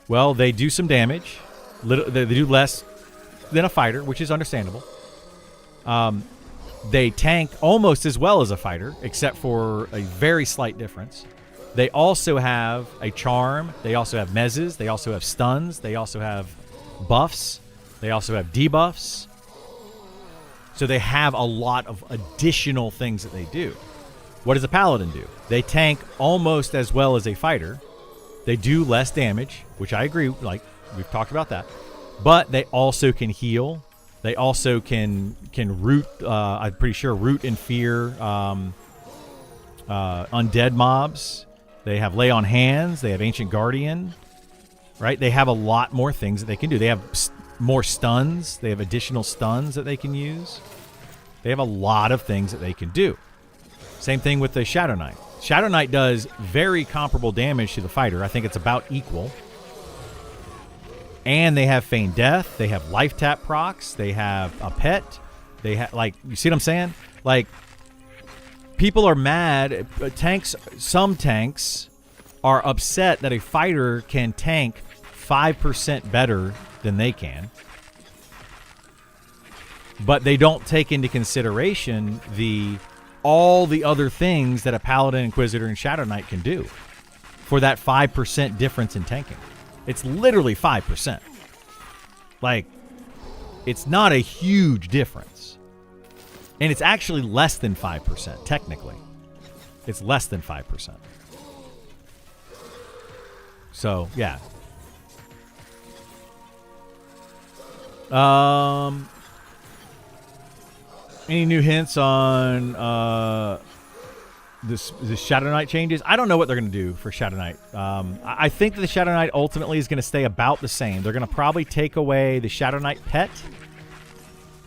Well, they do some damage. They do less than a fighter, which is understandable. They tank almost as well as a fighter, except for a very slight difference. They also have a charm. They also have mezzes. They also have stuns. They also have buffs. They also have debuffs. So they have a lot of additional things that they do. What does a paladin do? They tank almost as well as a fighter. They do less damage, which I agree. Like, we've talked about that. But they also can heal. They also can root, I'm pretty sure, root and fear undead mobs. They have lay on hands. They have ancient guardian. Right? They have a lot more things that they can do. They have more stuns. They have additional stuns that they can use. They have a lot of things that they can do. Same thing with the Shadow Knight. Shadow Knight does very comparable damage to the fighter. I think it's about equal. And they have Feign Death. They have Life Tap procs. They have a pet. They have, like, you see what I'm saying? Like, people are mad. Some tanks are upset that a fighter can tank 5% better than they can. But they don't take into consideration all the other things that a Paladin, Inquisitor, and Shadow Knight can do for that 5% difference in tanking. It's literally 5%. Like, it's not a huge difference. And it's actually less than 5%, technically. It's less than 5%. So, yeah. Any new hints on this Shadow Knight changes? I don't know what they're going to do for Shadow Knight. I think that the Shadow Knight ultimately is going to stay about the same. They're going to probably take away the Shadow Knight pet,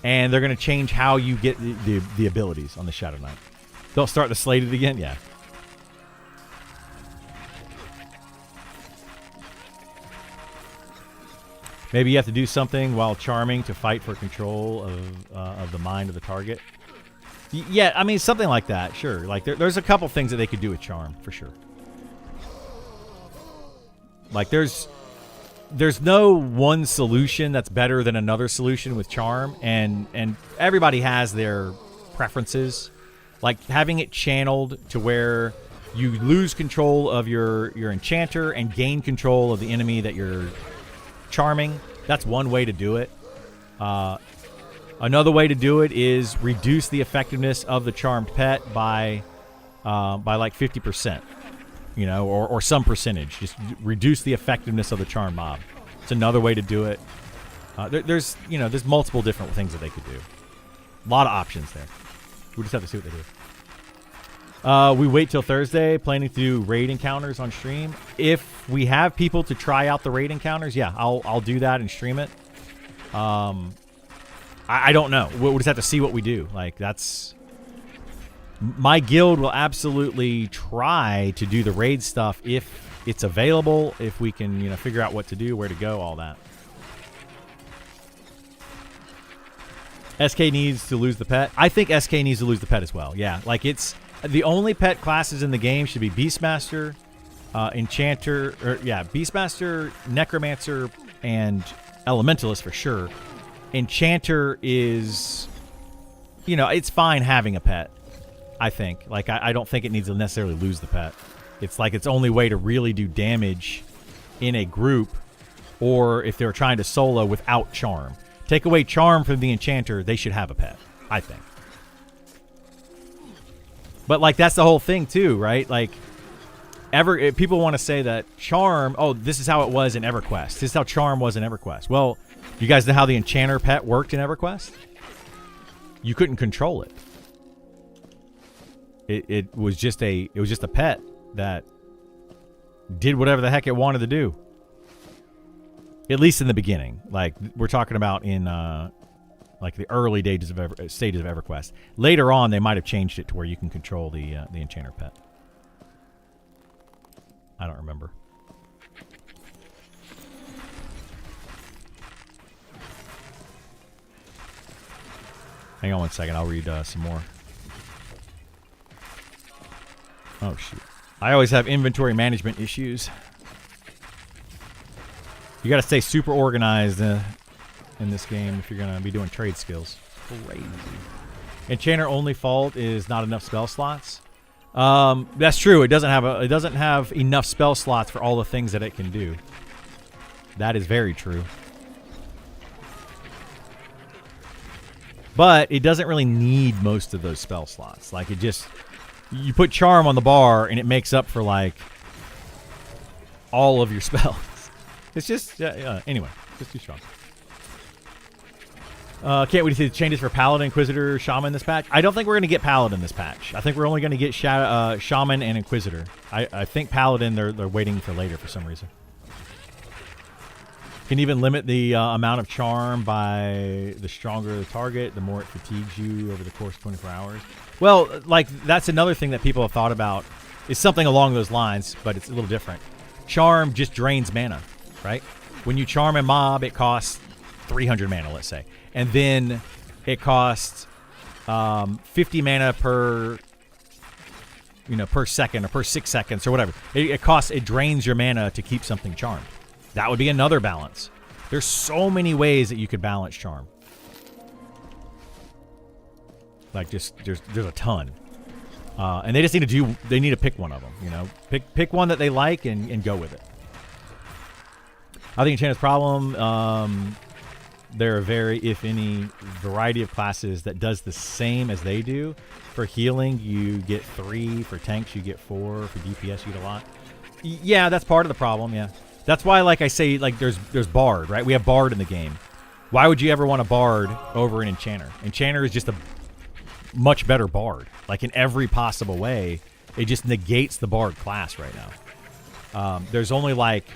and they're going to change how you get the abilities on the Shadow Knight. They'll start the slated again? Yeah. Maybe you have to do something while charming to fight for control of the mind of the target. Yeah, I mean, something like that, sure. Like, there's a couple things that they could do with charm, for sure. Like, there's no one solution that's better than another solution with charm, and everybody has their preferences. Like, having it channeled to where you lose control of your enchanter and gain control of the enemy that you're charming. That's one way to do it. Another way to do it is reduce the effectiveness of the charmed pet by like 50%, you know, or some percentage. Just reduce the effectiveness of the charmed mob. It's another way to do it. There's multiple different things that they could do. A lot of options there. We just have to see what they do. We wait till Thursday, planning to do raid encounters on stream. If we have people to try out the raid encounters, yeah, I'll do that and stream it. I don't know. We'll just have to see what we do. Like, that's... My guild will absolutely try to do the raid stuff if it's available, if we can, figure out what to do, where to go, all that. SK needs to lose the pet. I think SK needs to lose the pet as well. Yeah, like, it's The only pet classes in the game should be Beastmaster, Enchanter, Beastmaster, Necromancer, and Elementalist for sure. Enchanter is, it's fine having a pet, I think. Like, I don't think it needs to necessarily lose the pet. It's like its only way to really do damage in a group, or if they were trying to solo without Charm. Take away Charm from the Enchanter, they should have a pet, I think. But, like, that's the whole thing, too, right? Like, people want to say that Charm, this is how it was in EverQuest. This is how Charm was in EverQuest. Well, you guys know how the Enchanter pet worked in EverQuest? You couldn't control it. It was just a pet that did whatever the heck it wanted to do. At least in the beginning. Like, we're talking about in like the early stages of EverQuest. Later on, they might have changed it to where you can control the Enchanter pet. I don't remember. Hang on one second. I'll read some more. Oh, shoot. I always have inventory management issues. You got to stay super organized in this game if you're going to be doing trade skills. Crazy. Enchanter only fault is not enough spell slots. That's true. It doesn't have enough spell slots for all the things that it can do. That is very true. But it doesn't really need most of those spell slots. Like, you put Charm on the bar and it makes up for, like, all of your spells. It's just, anyway, just too strong. Can't wait to see the changes for Paladin, Inquisitor, Shaman this patch. I don't think we're going to get Paladin this patch. I think we're only going to get Shaman and Inquisitor. I think Paladin, they're waiting for later for some reason. Can even limit the amount of Charm by the stronger the target, the more it fatigues you over the course of 24 hours. Well, like, that's another thing that people have thought about. Is something along those lines, but it's a little different. Charm just drains mana, right? When you charm a mob, it costs 300 mana, let's say. And then it costs 50 mana per second or per 6 seconds or whatever. It drains your mana to keep something charmed. That would be another balance. There's so many ways that you could balance Charm. Like, just there's a ton. And they just need to pick one of them, Pick one that they like and go with it. I think Enchanter's problem, there are very, if any, variety of classes that does the same as they do. For healing, you get 3. For tanks, you get 4. For DPS, you get a lot. Yeah, that's part of the problem, yeah. That's why, like I say, like, there's Bard, right? We have Bard in the game. Why would you ever want a Bard over an Enchanter? Enchanter is just a much better Bard. Like, in every possible way, it just negates the Bard class right now. There's only, like,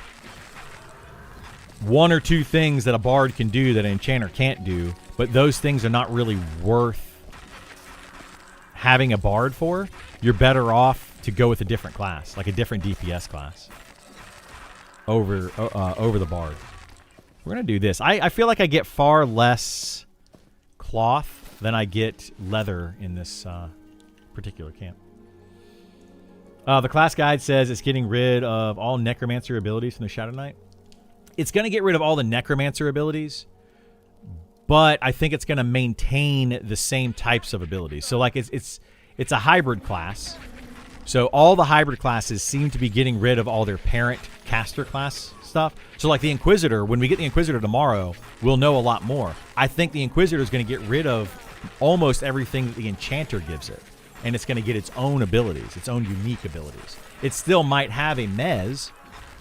1 or 2 things that a Bard can do that an Enchanter can't do, but those things are not really worth having a Bard for. You're better off to go with a different class, like a different DPS class, over the Bard. We're going to do this. I feel like I get far less cloth than I get leather in this particular camp. The class guide says it's getting rid of all Necromancer abilities from the Shadow Knight. It's going to get rid of all the Necromancer abilities, but I think it's going to maintain the same types of abilities. So, like, it's a hybrid class. So all the hybrid classes seem to be getting rid of all their parent caster class stuff. So, like, the Inquisitor, when we get the Inquisitor tomorrow, we'll know a lot more. I think the Inquisitor is going to get rid of almost everything that the Enchanter gives it. And it's going to get its own abilities, its own unique abilities. It still might have a Mez,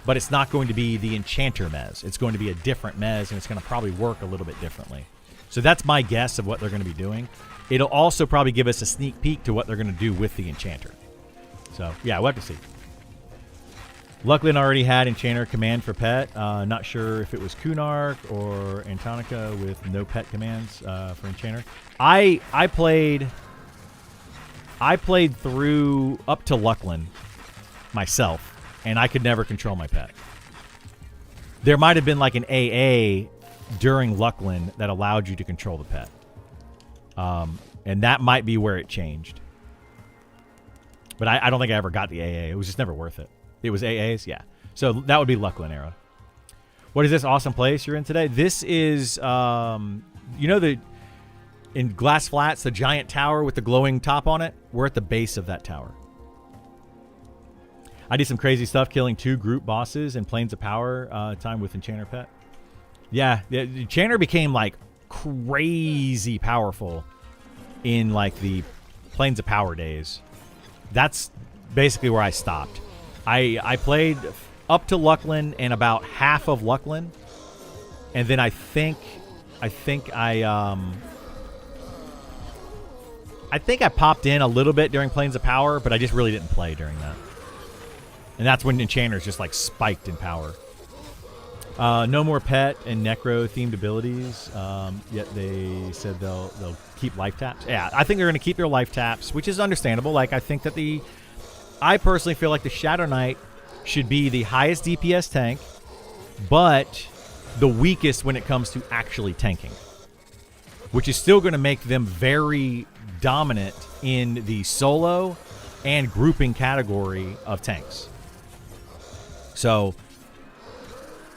but it's not going to be the Enchanter Mez. It's going to be a different Mez, and it's going to probably work a little bit differently. So that's my guess of what they're going to be doing. It'll also probably give us a sneak peek to what they're going to do with the Enchanter. So, yeah, we'll have to see. Luckily, I already had Enchanter command for pet. Not sure if it was Kunark or Antonica with no pet commands for Enchanter. I played through up to Lucklin myself, and I could never control my pet. There might have been like an AA during Lucklin that allowed you to control the pet. And that might be where it changed. But I don't think I ever got the AA. It was just never worth it. It was AAs, yeah. So that would be Luckland era. What is this awesome place you're in today? This is, in Glass Flats, the giant tower with the glowing top on it? We're at the base of that tower. I did some crazy stuff, killing 2 group bosses in Plains of Power time with Enchanter Pet. Yeah, Enchanter became, like, crazy powerful in, like, the Plains of Power days. That's basically where I stopped. I played up to Luckland and about half of Luckland, and then I think I popped in a little bit during Plains of Power, but I just really didn't play during that. And that's when Enchanters just like spiked in power. No more pet and necro themed abilities. Yet they said they'll keep life taps. Yeah, I think they're going to keep their life taps, which is understandable. Like I think that I personally feel like the Shadow Knight should be the highest DPS tank, but the weakest when it comes to actually tanking, which is still going to make them very dominant in the solo and grouping category of tanks. So,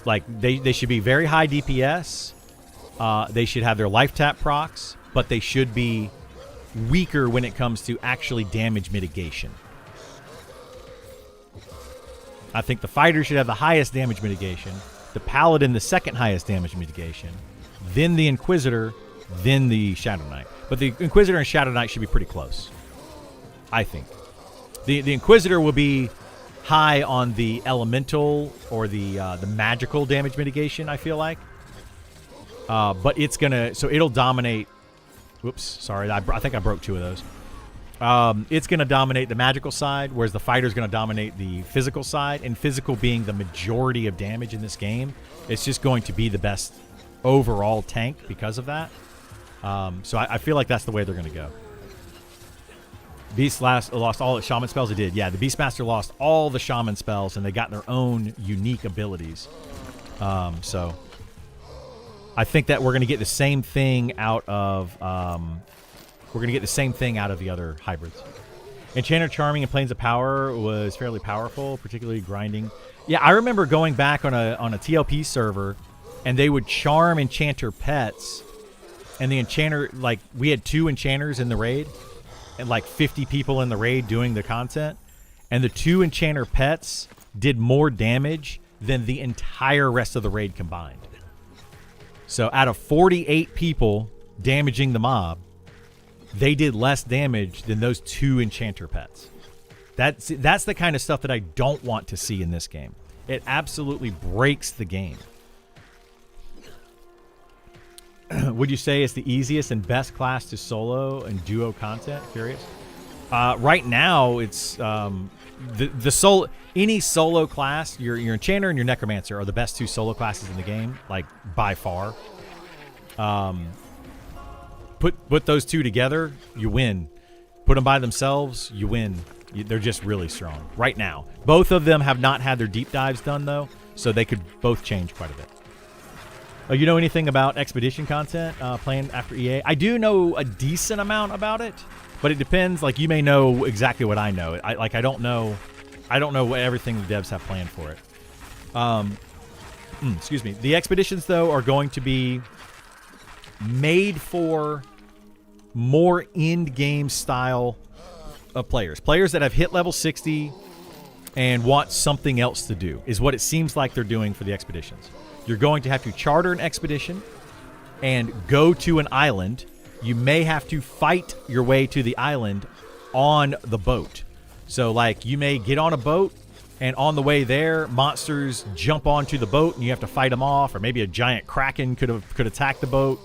like, they should be very high DPS. They should have their life tap procs, but they should be weaker when it comes to actually damage mitigation. I think the fighter should have the highest damage mitigation, the paladin the second highest damage mitigation, then the Inquisitor, then the Shadow Knight. But the Inquisitor and Shadow Knight should be pretty close, I think. The Inquisitor will be high on the elemental or the magical damage mitigation, I feel like. But it's gonna, so it'll dominate. Whoops, sorry, I think I broke 2 of those. It's going to dominate the magical side, whereas the fighter's going to dominate the physical side, and physical being the majority of damage in this game. It's just going to be the best overall tank because of that. So I feel like that's the way they're going to go. Beast lost all its shaman spells. It did, yeah. The Beastmaster lost all the shaman spells, and they got their own unique abilities. So I think that we're going to get the same thing out of... we're going to get the same thing out of the other hybrids. Enchanter Charming in Plains of Power was fairly powerful, particularly grinding. Yeah, I remember going back on a TLP server, and they would charm Enchanter pets, and the Enchanter, like, we had 2 Enchanters in the raid, and like 50 people in the raid doing the content, and the 2 Enchanter pets did more damage than the entire rest of the raid combined. So out of 48 people damaging the mob, they did less damage than those 2 Enchanter pets. That's the kind of stuff that I don't want to see in this game. It absolutely breaks the game. Would you say it's the easiest and best class to solo and duo content? Curious. Right now, it's any solo class. Your Enchanter and your Necromancer are the best 2 solo classes in the game, like by far. Put those 2 together, you win. Put them by themselves, you win. They're just really strong right now. Both of them have not had their deep dives done, though, so they could both change quite a bit. You know anything about Expedition content playing after EA? I do know a decent amount about it, but it depends. Like, you may know exactly what I know. I don't know what everything the devs have planned for it. Excuse me. The Expeditions, though, are going to be made for more end-game style of players. Players that have hit level 60 and want something else to do is what it seems like they're doing for the Expeditions. You're going to have to charter an expedition and go to an island. You may have to fight your way to the island on the boat. So, like, you may get on a boat, and on the way there, monsters jump onto the boat, and you have to fight them off, or maybe a giant kraken could attack the boat.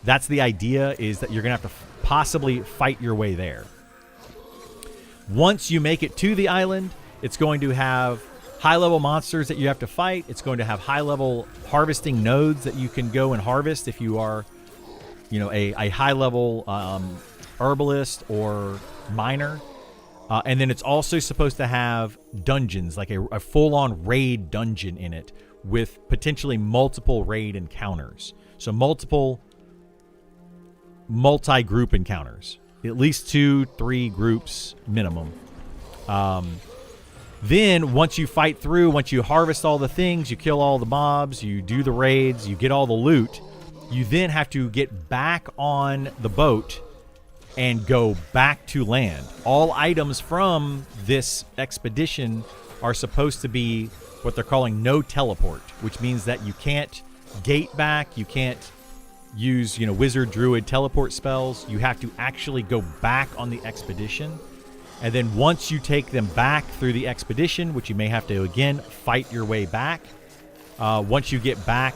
That's the idea, is that you're going to have to possibly fight your way there. Once you make it to the island, it's going to have high-level monsters that you have to fight. It's going to have high-level harvesting nodes that you can go and harvest if you are, you know, a high-level herbalist or miner. And then it's also supposed to have dungeons, like a full-on raid dungeon in it with potentially multiple raid encounters. So multi-group encounters. At least 2-3 groups minimum. Then once you fight through, once you harvest all the things, you kill all the mobs, you do the raids, you get all the loot, you then have to get back on the boat and go back to land. All items from this expedition are supposed to be what they're calling no teleport, which means that you can't gate back, you can't use, wizard, druid teleport spells. You have to actually go back on the expedition. And then once you take them back through the expedition, which you may have to, again, fight your way back, once you get back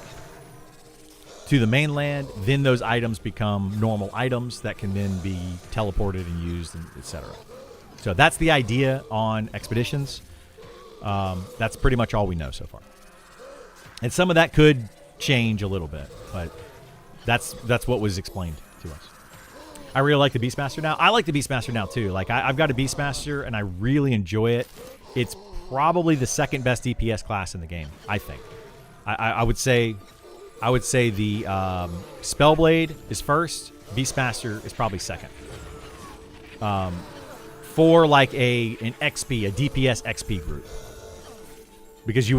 to the mainland, then those items become normal items that can then be teleported and used, and etc. So that's the idea on expeditions. That's pretty much all we know so far. And some of that could change a little bit, but that's what was explained to us. I really like the Beastmaster now. I like the Beastmaster now too. Like I've got a Beastmaster and I really enjoy it. It's probably the second best DPS class in the game, I think. I would say the Spellblade is first. Beastmaster is probably second. For like an XP, a DPS XP group, because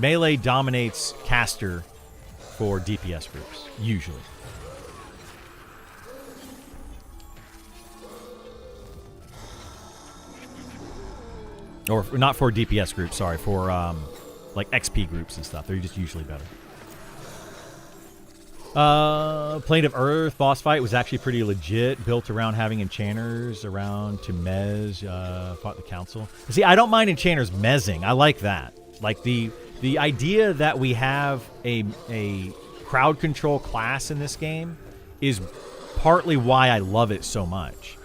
melee dominates caster for DPS groups usually. Or not for DPS groups, sorry, for like XP groups and stuff. They're just usually better. Plane of Earth boss fight was actually pretty legit, built around having enchanters around to mez, fought the council. See, I don't mind enchanters mezzing. I like that. Like the idea that we have a crowd control class in this game is partly why I love it so much.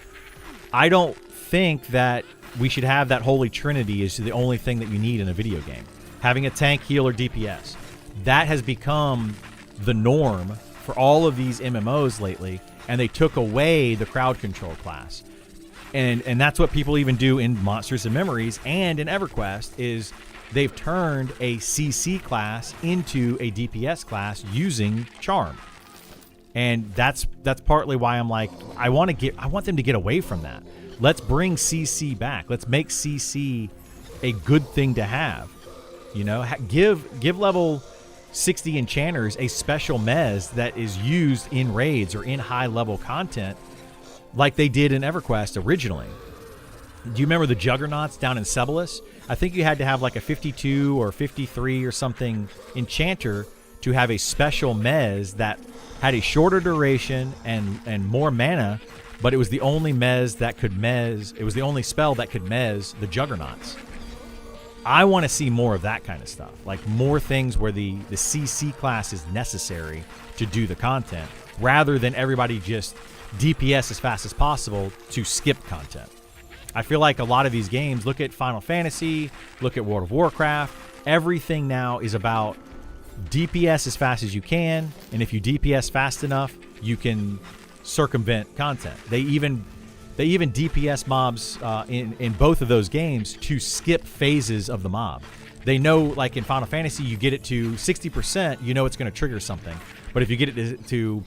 I don't think that we should have that holy trinity is the only thing that you need in a video game. Having a tank, heal, or DPS. That has become the norm for all of these MMOs lately, and they took away the crowd control class. And that's what people even do in Monsters and Memories and in EverQuest is they've turned a CC class into a DPS class using Charm. And that's partly why I'm like, I want them to get away from that. Let's bring CC back. Let's make CC a good thing to have. Give level 60 enchanters a special mez that is used in raids or in high level content like they did in EverQuest originally. Do you remember the Juggernauts down in Ceballos? I think you had to have like a 52 or 53 or something enchanter to have a special mez that had a shorter duration and more mana, but it was the only mez that could mez. It was the only spell that could mez the Juggernauts. I want to see more of that kind of stuff, like more things where the CC class is necessary to do the content, rather than everybody just DPS as fast as possible to skip content. I feel like a lot of these games, look at Final Fantasy, look at World of Warcraft, everything now is about DPS as fast as you can, and if you DPS fast enough, you can circumvent content. They even DPS mobs in both of those games to skip phases of the mob. They know, like in Final Fantasy, you get it to 60%, you know it's going to trigger something. But if you get it to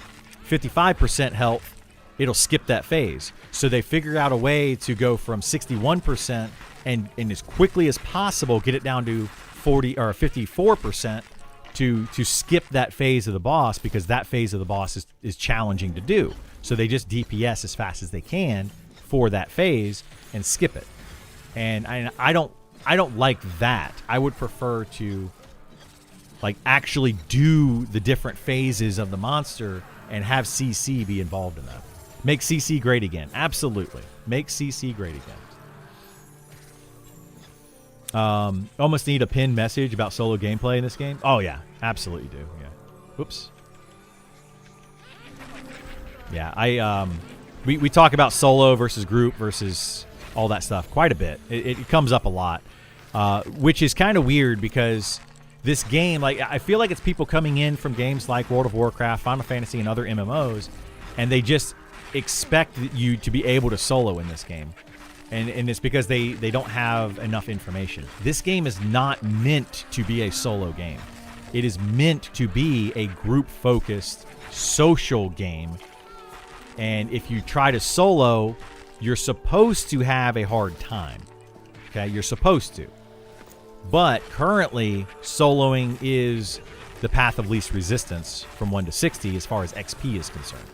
55% health, it'll skip that phase. So they figured out a way to go from 61% and as quickly as possible get it down to 40 or 54% to skip that phase of the boss, because that phase of the boss is challenging to do. So they just DPS as fast as they can for that phase and skip it. And I don't like that. I would prefer to like actually do the different phases of the monster and have CC be involved in that. Make CC great again. Absolutely. Make CC great again. Almost need a pinned message about solo gameplay in this game. Oh yeah, absolutely do. Yeah. Whoops. Yeah, we talk about solo versus group versus all that stuff quite a bit. It comes up a lot, which is kind of weird because this game, like, I feel like it's people coming in from games like World of Warcraft, Final Fantasy, and other MMOs, and they just expect you to be able to solo in this game. And it's because they don't have enough information. This game is not meant to be a solo game. It is meant to be a group-focused social game. And if you try to solo, you're supposed to have a hard time. Okay, you're supposed to. But currently, soloing is the path of least resistance from 1 to 60 as far as XP is concerned.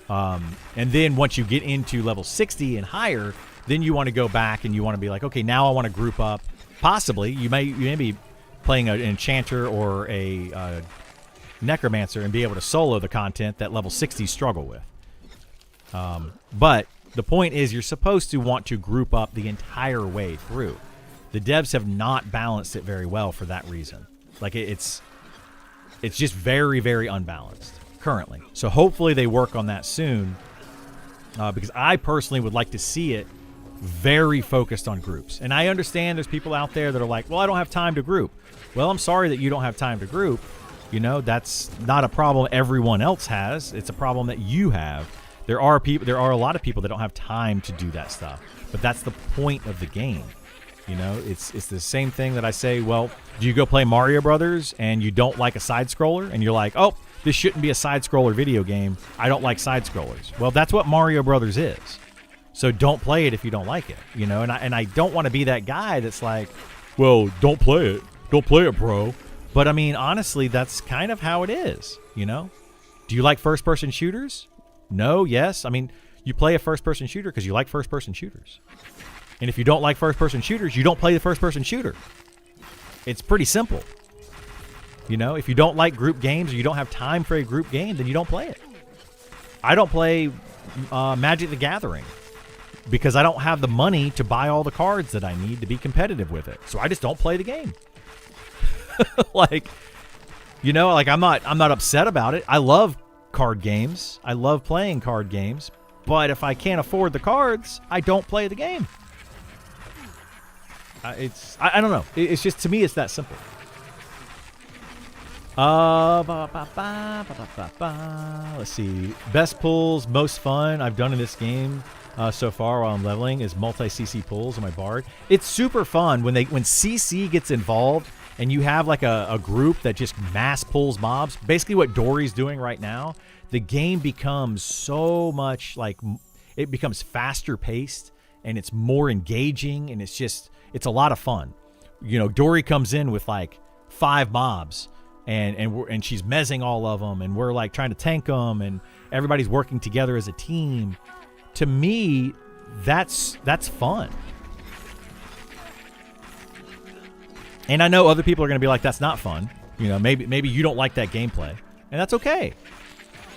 And then once you get into level 60 and higher, then you want to go back and you want to be like, okay, now I want to group up. Possibly, you may be playing an enchanter or a necromancer and be able to solo the content that level 60s struggle with. But the point is, you're supposed to want to group up the entire way through. The devs have not balanced it very well for that reason. Like, it's just very, very unbalanced currently. So hopefully they work on that soon, because I personally would like to see it very focused on groups. And I understand there's people out there that are like, well, I don't have time to group. Well, I'm sorry that you don't have time to group. You know, that's not a problem everyone else has. It's a problem that you have. There are a lot of people that don't have time to do that stuff. But that's the point of the game. You know, it's the same thing that I say, well, do you go play Mario Brothers and you don't like a side scroller and you're like, oh, this shouldn't be a side scroller video game. I don't like side scrollers. Well, that's what Mario Brothers is. So don't play it if you don't like it, you know? And I don't want to be that guy that's like, well, don't play it. Don't play it, bro. But I mean, honestly, that's kind of how it is, you know? Do you like first-person shooters? No, yes. I mean, you play a first-person shooter because you like first-person shooters. And if you don't like first-person shooters, you don't play the first-person shooter. It's pretty simple. You know, if you don't like group games or you don't have time for a group game, then you don't play it. I don't play Magic the Gathering because I don't have the money to buy all the cards that I need to be competitive with it. So I just don't play the game. Like, you know, like I'm not upset about it. I love card games. I love playing card games. But if I can't afford the cards, I don't play the game. I don't know. It's just, to me, it's that simple. Let's see. Best pulls, most fun I've done in this game so far while I'm leveling is multi-CC pulls on my Bard. It's super fun when CC gets involved and you have like a group that just mass pulls mobs. Basically what Dory's doing right now. The game becomes so much like, it becomes faster paced and it's more engaging and it's a lot of fun. You know, Dory comes in with like 5 mobs and she's mezzing all of them and we're like trying to tank them and everybody's working together as a team. To me, that's fun. And I know other people are going to be like, that's not fun. You know, maybe you don't like that gameplay, and that's okay.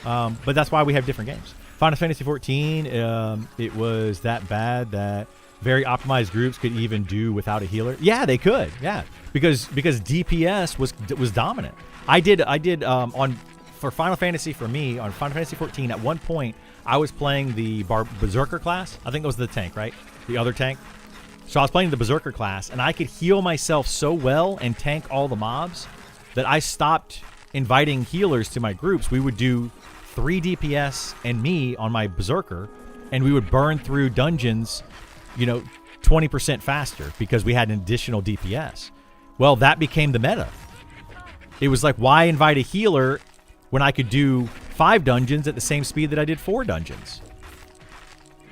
But that's why we have different games. Final Fantasy XIV, it was that bad that very optimized groups could even do without a healer. Yeah, they could. Yeah, because DPS was dominant. I did for Final Fantasy, for me on Final Fantasy XIV, at one point I was playing the Berserker class. I think it was the tank, right? The other tank. So I was playing the Berserker class, and I could heal myself so well and tank all the mobs that I stopped inviting healers to my groups. We would do 3 DPS and me on my Berserker, and we would burn through dungeons, you know, 20% faster because we had an additional DPS. Well, that became the meta. It was like, why invite a healer when I could do 5 dungeons at the same speed that I did 4 dungeons?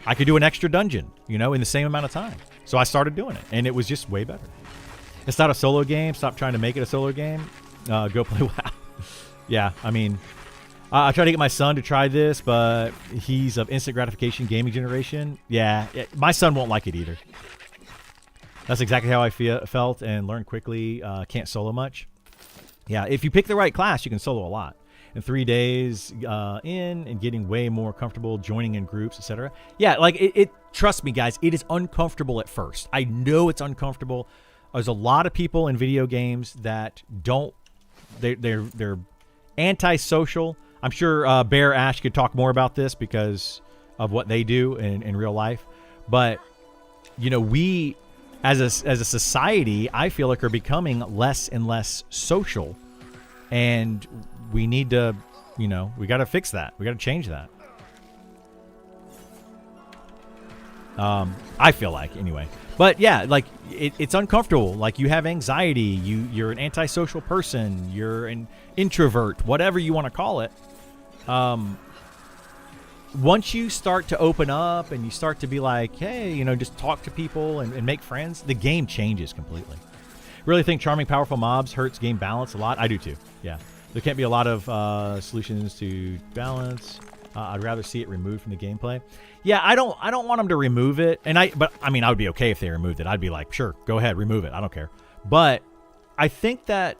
I could do an extra dungeon, you know, in the same amount of time. So I started doing it, and it was just way better. It's not a solo game. Stop trying to make it a solo game. Go play WoW. Yeah, I mean, I tried to get my son to try this, but he's of instant gratification gaming generation. Yeah, my son won't like it either. That's exactly how I felt, and learned quickly. Can't solo much. Yeah, if you pick the right class, you can solo a lot. In 3 days in and getting way more comfortable joining in groups, etc. Yeah, like it trust me, guys, it is uncomfortable at first. I know it's uncomfortable. There's a lot of people in video games that don't, they're antisocial. I'm sure Bear Ash could talk more about this because of what they do in real life. But, you know, we as a society, I feel like are becoming less and less social. And we need to, you know, we got to fix that. We got to change that. I feel like, anyway. But yeah, like it's uncomfortable. Like you have anxiety. You're an antisocial person. You're an introvert. Whatever you want to call it. once you start to open up and you start to be like, hey, you know, just talk to people and make friends, the game changes completely. Really think charming, powerful mobs hurts game balance a lot. I do too. Yeah, there can't be a lot of solutions to balance. I'd rather see it removed from the gameplay. Yeah, I don't want them to remove it. But I mean, I would be okay if they removed it. I'd be like, sure, go ahead, remove it. I don't care. But I think that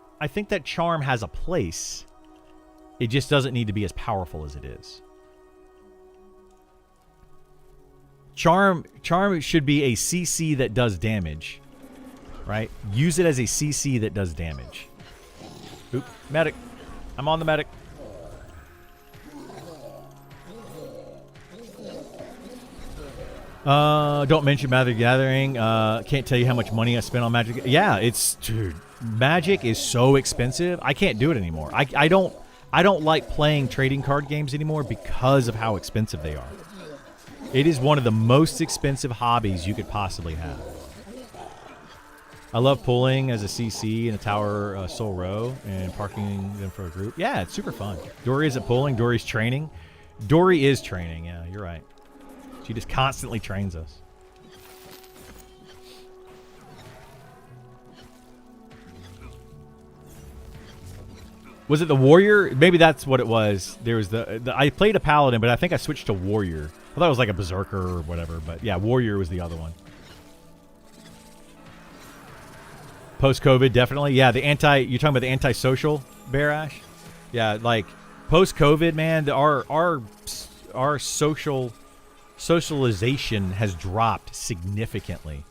charm has a place. It just doesn't need to be as powerful as it is. Charm should be a CC that does damage, right? Use it as a CC that does damage. Oop, medic. I'm on the medic. Don't mention Magic Gathering. Can't tell you how much money I spent on Magic. Yeah, dude, Magic is so expensive. I can't do it anymore. I don't like playing trading card games anymore because of how expensive they are. It is one of the most expensive hobbies you could possibly have. I love pulling as a CC in a tower Soul Row and parking them for a group. Yeah, it's super fun. Dory isn't pulling. Dory's training. Dory is training. Yeah, you're right. She just constantly trains us. Was it the warrior? Maybe that's what it was. There was I played a paladin, but I think I switched to warrior. I thought it was like a berserker or whatever, but yeah, warrior was the other one. Post-COVID, definitely. Yeah, you're talking about the antisocial, Bear Ash? Yeah, like post-COVID, man, our socialization has dropped significantly.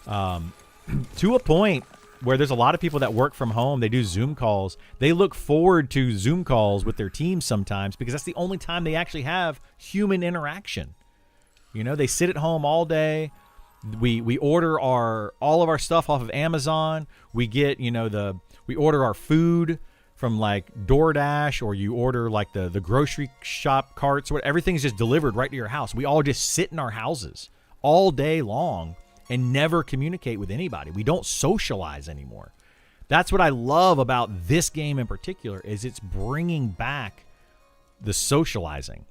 To a point where there's a lot of people that work from home. They do Zoom calls. They look forward to Zoom calls with their teams sometimes because that's the only time they actually have human interaction. You know, they sit at home all day. We order all of our stuff off of Amazon. We get, we order our food from like DoorDash, or you order like the grocery shop carts. Everything's just delivered right to your house. We all just sit in our houses all day long and never communicate with anybody. We don't socialize anymore. That's what I love about this game in particular, is it's bringing back the socializing,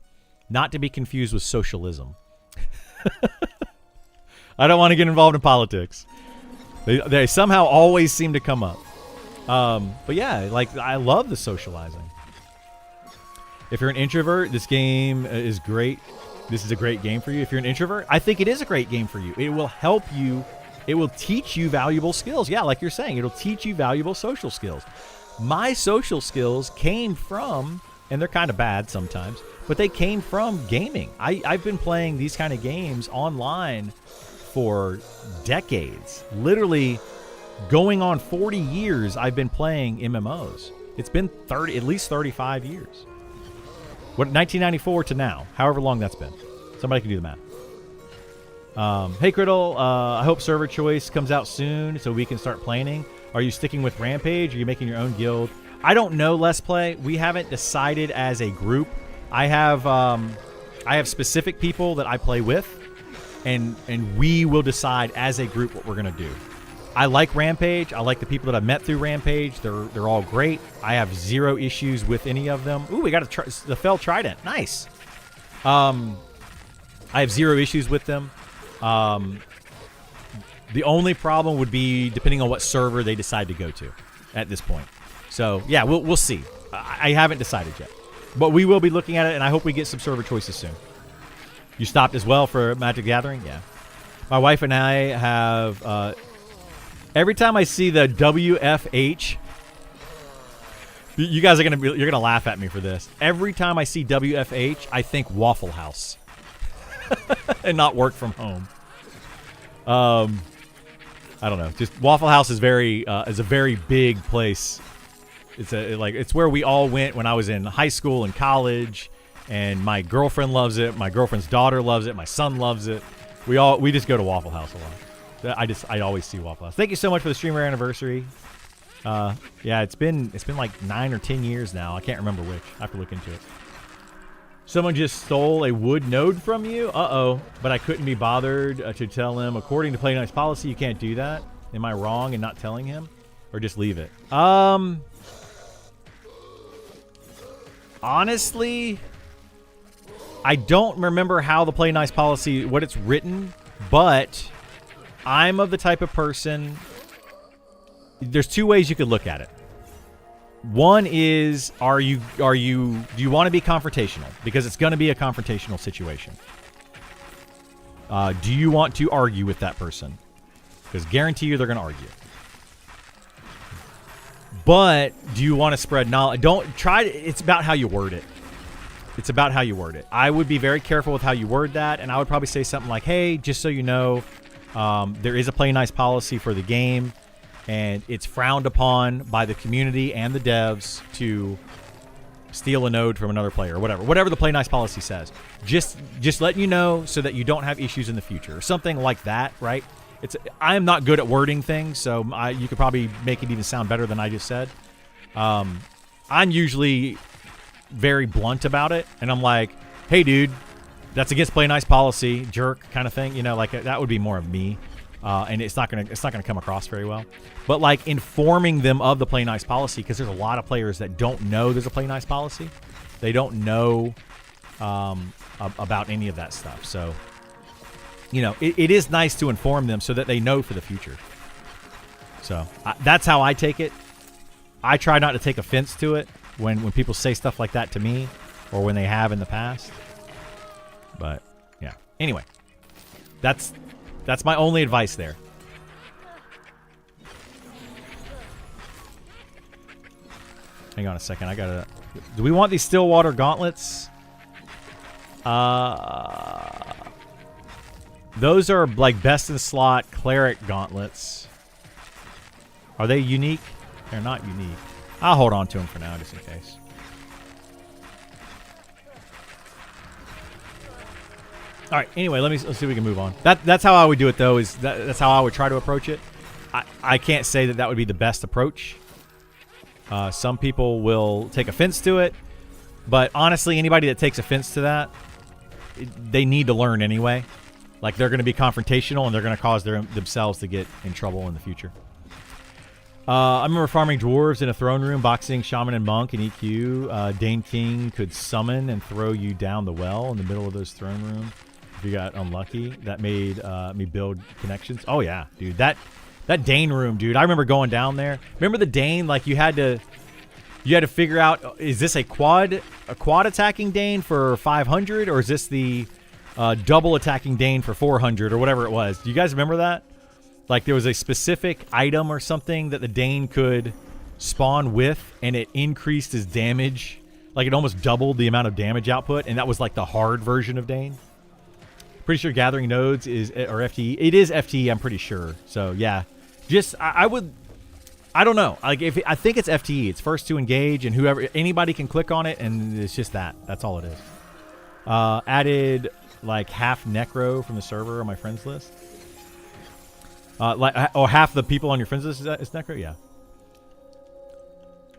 not to be confused with socialism. I don't want to get involved in politics. They somehow always seem to come up. But yeah, like I love the socializing. If you're an introvert, this game is great. This is a great game for you. If you're an introvert, I think it is a great game for you. It will help you. It will teach you valuable skills. Yeah, like you're saying, it'll teach you valuable social skills. My social skills came from, and they're kind of bad sometimes, but they came from gaming. I've been playing these kind of games online for decades. Literally going on 40 years I've been playing MMOs. It's been at least 35 years. 1994 to now, however long that's been. Somebody can do the math. Hey Criddle, I hope server choice comes out soon so we can start planning. Are you sticking with Rampage? Or are you making your own guild? I don't know, Let's Play. We haven't decided as a group. I have specific people that I play with, and we will decide as a group what we're gonna do. I like Rampage. I like the people that I've met through Rampage. They're all great. I have zero issues with any of them. Ooh, we got the Fell Trident. Nice. I have zero issues with them. The only problem would be depending on what server they decide to go to at this point. So yeah, we'll see. I haven't decided yet, but we will be looking at it, and I hope we get some server choices soon. You stopped as well for Magic Gathering? Yeah. My wife and I have. Every time I see the WFH, you guys are you're gonna laugh at me for this. Every time I see WFH, I think Waffle House, and not work from home. I don't know. Just Waffle House is is a very big place. It's where we all went when I was in high school and college, and my girlfriend loves it. My girlfriend's daughter loves it. My son loves it. We just go to Waffle House a lot. I always see Waffle House. Thank you so much for the streamer anniversary. Yeah, it's been like 9 or 10 years now. I can't remember which. I have to look into it. Someone just stole a wood node from you? Uh-oh. But I couldn't be bothered to tell him. According to Play Nice policy, you can't do that. Am I wrong in not telling him? Or just leave it? Honestly, I don't remember how the play nice policy, what it's written, but I'm of the type of person. There's two ways you could look at it. One is, do you want to be confrontational? Because it's going to be a confrontational situation. Do you want to argue with that person? Because guarantee you they're going to argue. But do you want to spread knowledge? Don't try to, it's about how you word it. It's about how you word it. I would be very careful with how you word that, and I would probably say something like, hey, just so you know, there is a play nice policy for the game, and it's frowned upon by the community and the devs to steal a node from another player or whatever the play nice policy says. Just letting you know so that you don't have issues in the future or something like that, right? I'm not good at wording things, so you could probably make it even sound better than I just said. I'm usually very blunt about it, and I'm like, hey, dude, that's against play nice policy, jerk, kind of thing. You know, like that would be more of me, and it's not gonna come across very well. But like informing them of the play nice policy, because there's a lot of players that don't know there's a play nice policy. They don't know about any of that stuff. So, you know, it is nice to inform them so that they know for the future. So that's how I take it. I try not to take offense to it when people say stuff like that to me, or when they have in the past. But yeah. Anyway, that's my only advice there. Hang on a second. I gotta. Do we want these Stillwater gauntlets? Those are like best in slot cleric gauntlets. Are they unique? They're not unique. I'll hold on to them for now, just in case. All right. Anyway, let's see if we can move on. That's how I would do it, though. That's how I would try to approach it. I can't say that would be the best approach. Some people will take offense to it, but honestly, anybody that takes offense to that, they need to learn anyway. Like, they're going to be confrontational, and they're going to cause themselves to get in trouble in the future. I remember farming dwarves in a throne room, boxing shaman and monk in EQ. Dane King could summon and throw you down the well in the middle of those throne rooms if you got unlucky. That made me build connections. Oh yeah, dude, that Dane room, dude. I remember going down there. Remember the Dane? Like you had to figure out, is this a quad attacking Dane for 500, or is this the double attacking Dane for 400 or whatever it was? Do you guys remember that? Like there was a specific item or something that the Dane could spawn with, and it increased his damage. Like it almost doubled the amount of damage output, and that was like the hard version of Dane. Pretty sure gathering nodes is, or FTE. It is FTE, I'm pretty sure. So yeah, just I don't know. Like I think it's FTE. It's first to engage, and anybody can click on it, and it's just that. That's all it is. Added like half necro from the server on my friends list. Half the people on your friends list is necro? Yeah.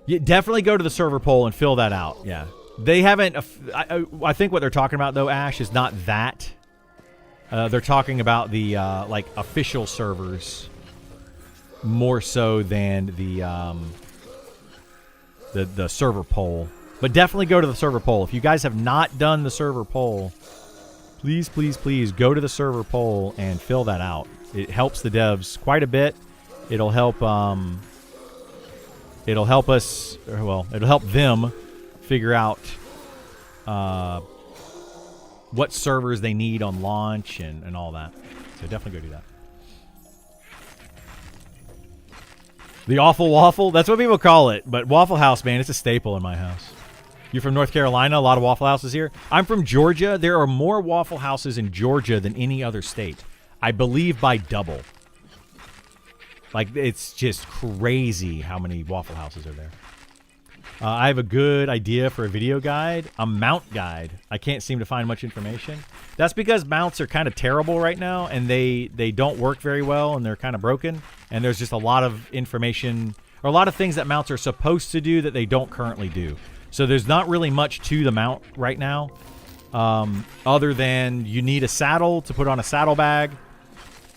You definitely go to the server poll and fill that out. Yeah. They haven't... I think what they're talking about, though, Ash, is not that. They're talking about the, like, official servers more so than the server poll. But definitely go to the server poll. If you guys have not done the server poll, please, please, please go to the server poll and fill that out. It helps the devs quite a bit. It'll help us, well, it'll help them figure out what servers they need on launch and all that. So definitely go do that. The awful waffle, that's what people call it. But Waffle House, man, it's a staple in my house. You're from North Carolina, a lot of Waffle Houses here. I'm from Georgia. There are more Waffle Houses in Georgia than any other state. I believe by double. Like, it's just crazy how many Waffle Houses are there. I have a good idea for a video guide. A mount guide. I can't seem to find much information. That's because mounts are kind of terrible right now, and they don't work very well, and they're kind of broken. And there's just a lot of information, or a lot of things that mounts are supposed to do that they don't currently do. So there's not really much to the mount right now, other than you need a saddle to put on a saddlebag.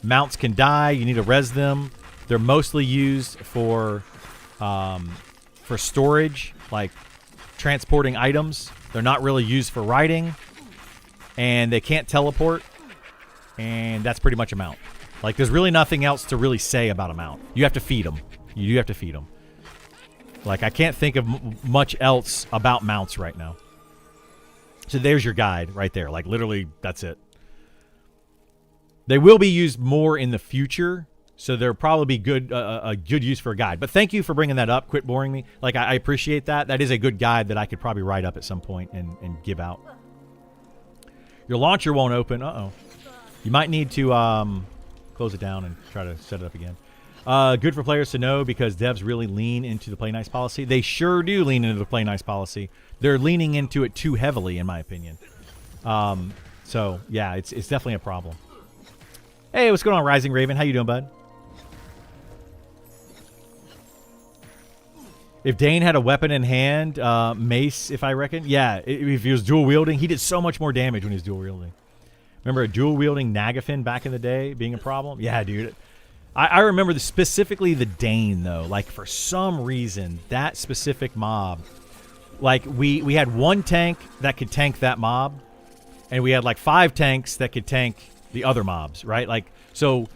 Mounts can die. You need to res them. They're mostly used for storage, like transporting items. They're not really used for riding. and they can't teleport, and that's pretty much a mount. Like, there's really nothing else to really say about a mount. You have to feed them. You do have to feed them. Like, I can't think of much else about mounts right now. So there's your guide right there. Like, literally, that's it. They will be used more in the future, so there'll probably be a good use for a guide. But thank you for bringing that up. Quit boring me. Like, I appreciate that. That is a good guide that I could probably write up at some point and give out. Your launcher won't open. Uh-oh. You might need to close it down and try to set it up again. Good for players to know because devs really lean into the play nice policy. They sure do lean into the play nice policy. They're leaning into it too heavily, in my opinion. So, yeah, it's definitely a problem. Hey, what's going on, Rising Raven? How you doing, bud? If Dane had a weapon in hand, mace, if I reckon. Yeah, if he was dual wielding, he did so much more damage when he was dual wielding. Remember a dual wielding Nagafin back in the day being a problem? Yeah, dude. I remember specifically the Dane, though. Like, for some reason, that specific mob, like, we had one tank that could tank that mob, and we had, like, 5 tanks that could tank the other mobs, right? Like, so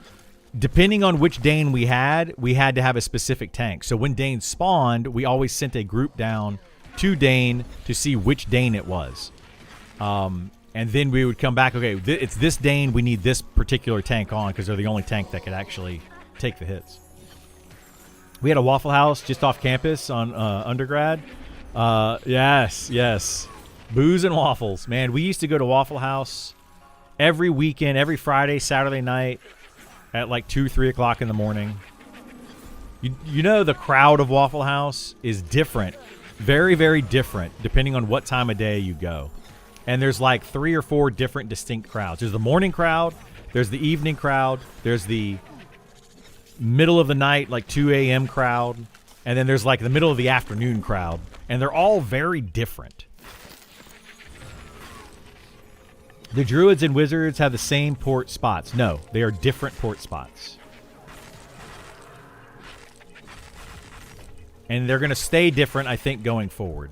depending on which Dane we had to have a specific tank. So when Dane spawned, we always sent a group down to Dane to see which Dane it was. And then we would come back, okay, it's this Dane, we need this particular tank on because they're the only tank that could actually take the hits. We had a Waffle House just off campus on undergrad. Yes. Booze and waffles. Man, we used to go to Waffle House every weekend, every Friday, Saturday night at like 2, 3 o'clock in the morning. You know the crowd of Waffle House is different. Very, very different depending on what time of day you go. And there's like 3 or 4 different distinct crowds. There's the morning crowd. There's the evening crowd. There's the middle of the night, like 2 a.m. crowd. And then there's like the middle of the afternoon crowd. And they're all very different. The Druids and Wizards have the same port spots. No, they are different port spots. And they're going to stay different, I think, going forward.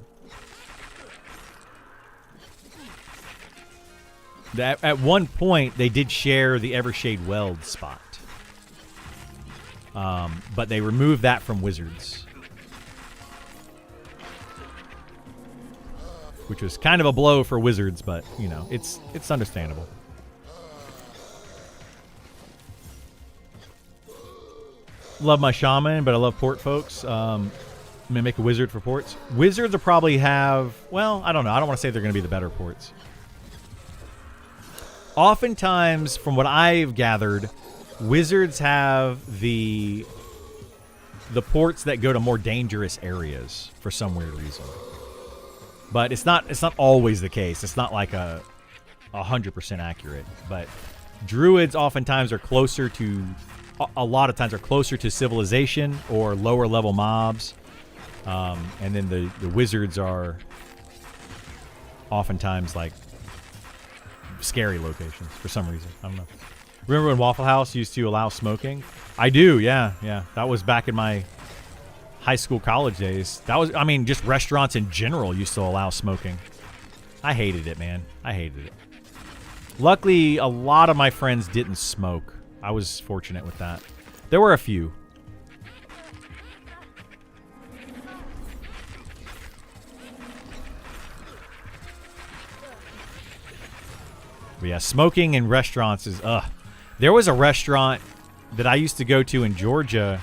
At one point, they did share the Evershade Weld spot. But they removed that from Wizards. Which was kind of a blow for Wizards, but, you know, it's understandable. Love my Shaman, but I love port folks. I'm going to make a Wizard for ports. Wizards will probably have, well, I don't know. I don't want to say they're going to be the better ports. Oftentimes, from what I've gathered, Wizards have the ports that go to more dangerous areas for some weird reason. But it's not always the case. It's not like 100% accurate. But Druids oftentimes are closer to, a lot of times are closer to civilization or lower level mobs. And then the Wizards are oftentimes like scary locations for some reason. I don't know. Remember when Waffle House used to allow smoking? I do, yeah. That was back in my high school, college days. That was, I mean, just restaurants in general used to allow smoking. I hated it, man. I hated it. Luckily, a lot of my friends didn't smoke. I was fortunate with that. There were a few. But yeah, smoking in restaurants is, There was a restaurant that I used to go to in Georgia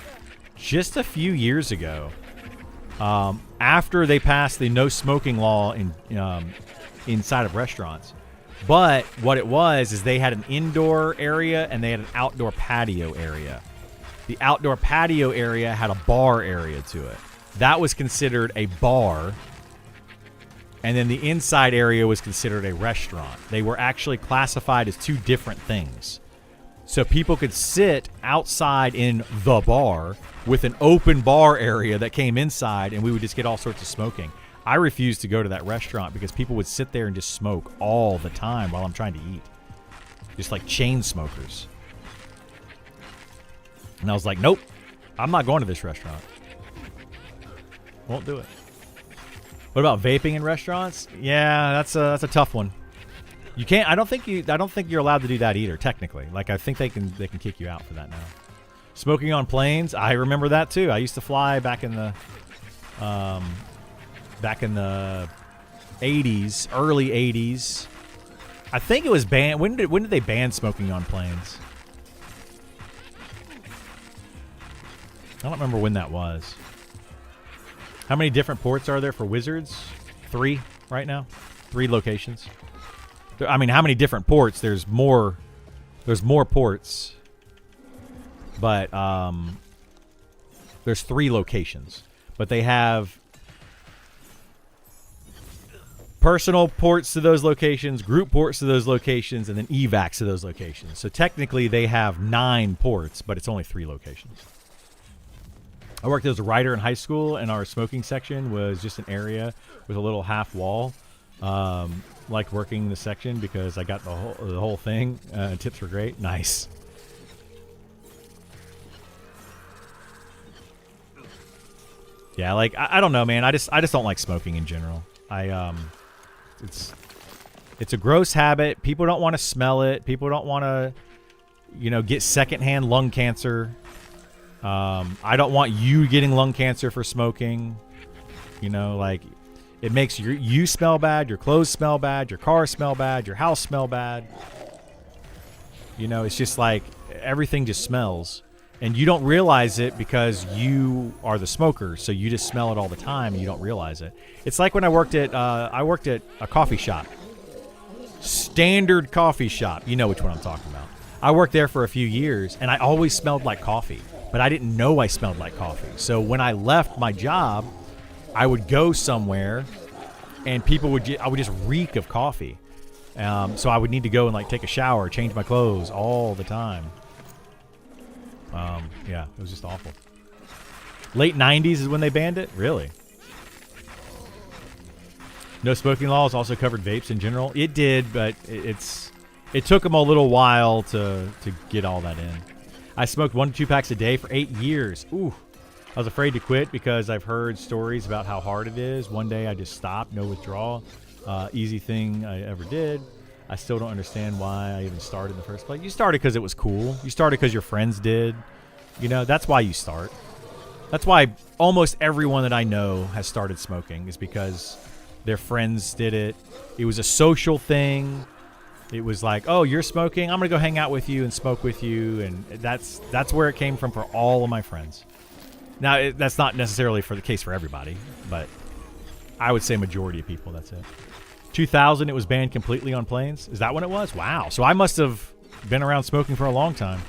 just a few years ago. After they passed the no smoking law inside of restaurants. But what it was is they had an indoor area and they had an outdoor patio area. The outdoor patio area had a bar area to it. That was considered a bar. And then the inside area was considered a restaurant. They were actually classified as 2 different things. So people could sit outside in the bar with an open bar area that came inside, and we would just get all sorts of smoking. I refused to go to that restaurant because people would sit there and just smoke all the time while I'm trying to eat. Just like chain smokers. And I was like, nope, I'm not going to this restaurant. Won't do it. What about vaping in restaurants? Yeah, that's a tough one. You can't. I don't think you're allowed to do that either. Technically, like I think they can kick you out for that now. Smoking on planes. I remember that too. I used to fly back in the 80s, early 80s. I think it was banned. When did they ban smoking on planes? I don't remember when that was. How many different ports are there for Wizards? 3 right now. 3 locations. I mean, how many different ports? There's more ports. But there's 3 locations. But they have personal ports to those locations, group ports to those locations, and then evacs to those locations. So technically they have 9 ports, but it's only 3 locations. I worked as a writer in high school, and our smoking section was just an area with a little half wall. Liked working the section because I got the whole thing. Tips were great. Nice. Yeah, like I don't know, man. I just don't like smoking in general. It's a gross habit. People don't want to smell it. People don't want to, get secondhand lung cancer. I don't want you getting lung cancer for smoking. Like it makes you smell bad, your clothes smell bad, your car smell bad, your house smell bad. It's just like everything just smells. And you don't realize it because you are the smoker, so you just smell it all the time and you don't realize it. It's like when I worked at a coffee shop. Standard coffee shop. You know which one I'm talking about. I worked there for a few years and I always smelled like coffee. But I didn't know I smelled like coffee. So when I left my job, I would go somewhere, and I would just reek of coffee. So I would need to go and take a shower, change my clothes all the time. Yeah, it was just awful. Late 90s is when they banned it? Really? No smoking laws also covered vapes in general. It did, but it took them a little while to get all that in. I smoked 1 to 2 packs a day for 8 years. Ooh. I was afraid to quit because I've heard stories about how hard it is. One day I just stopped, no withdrawal. Easy thing I ever did. I still don't understand why I even started in the first place. You started because it was cool. You started because your friends did. That's why you start. That's why almost everyone that I know has started smoking, is because their friends did it. It was a social thing. It was like, oh, you're smoking? I'm going to go hang out with you and smoke with you. And that's where it came from for all of my friends. Now, that's not necessarily for the case for everybody, but I would say majority of people, that's it. 2000, it was banned completely on planes. Is that when it was? Wow. So I must have been around smoking for a long time.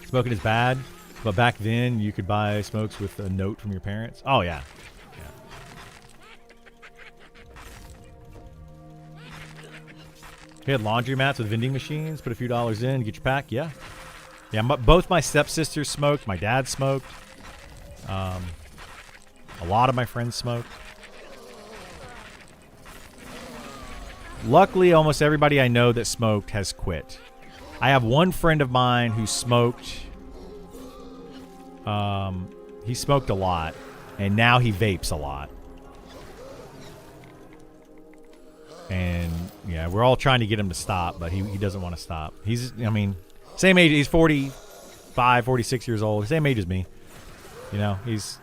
Smoking is bad, but back then you could buy smokes with a note from your parents. Oh, yeah. We had laundromats with vending machines. Put a few dollars in, get your pack. Yeah. Yeah, both my stepsisters smoked. My dad smoked. A lot of my friends smoked. Luckily, almost everybody I know that smoked has quit. I have one friend of mine who smoked. He smoked a lot, and now he vapes a lot. And yeah, we're all trying to get him to stop, but he doesn't want to stop. Same age. He's 45, 46 years old. Same age as me. He's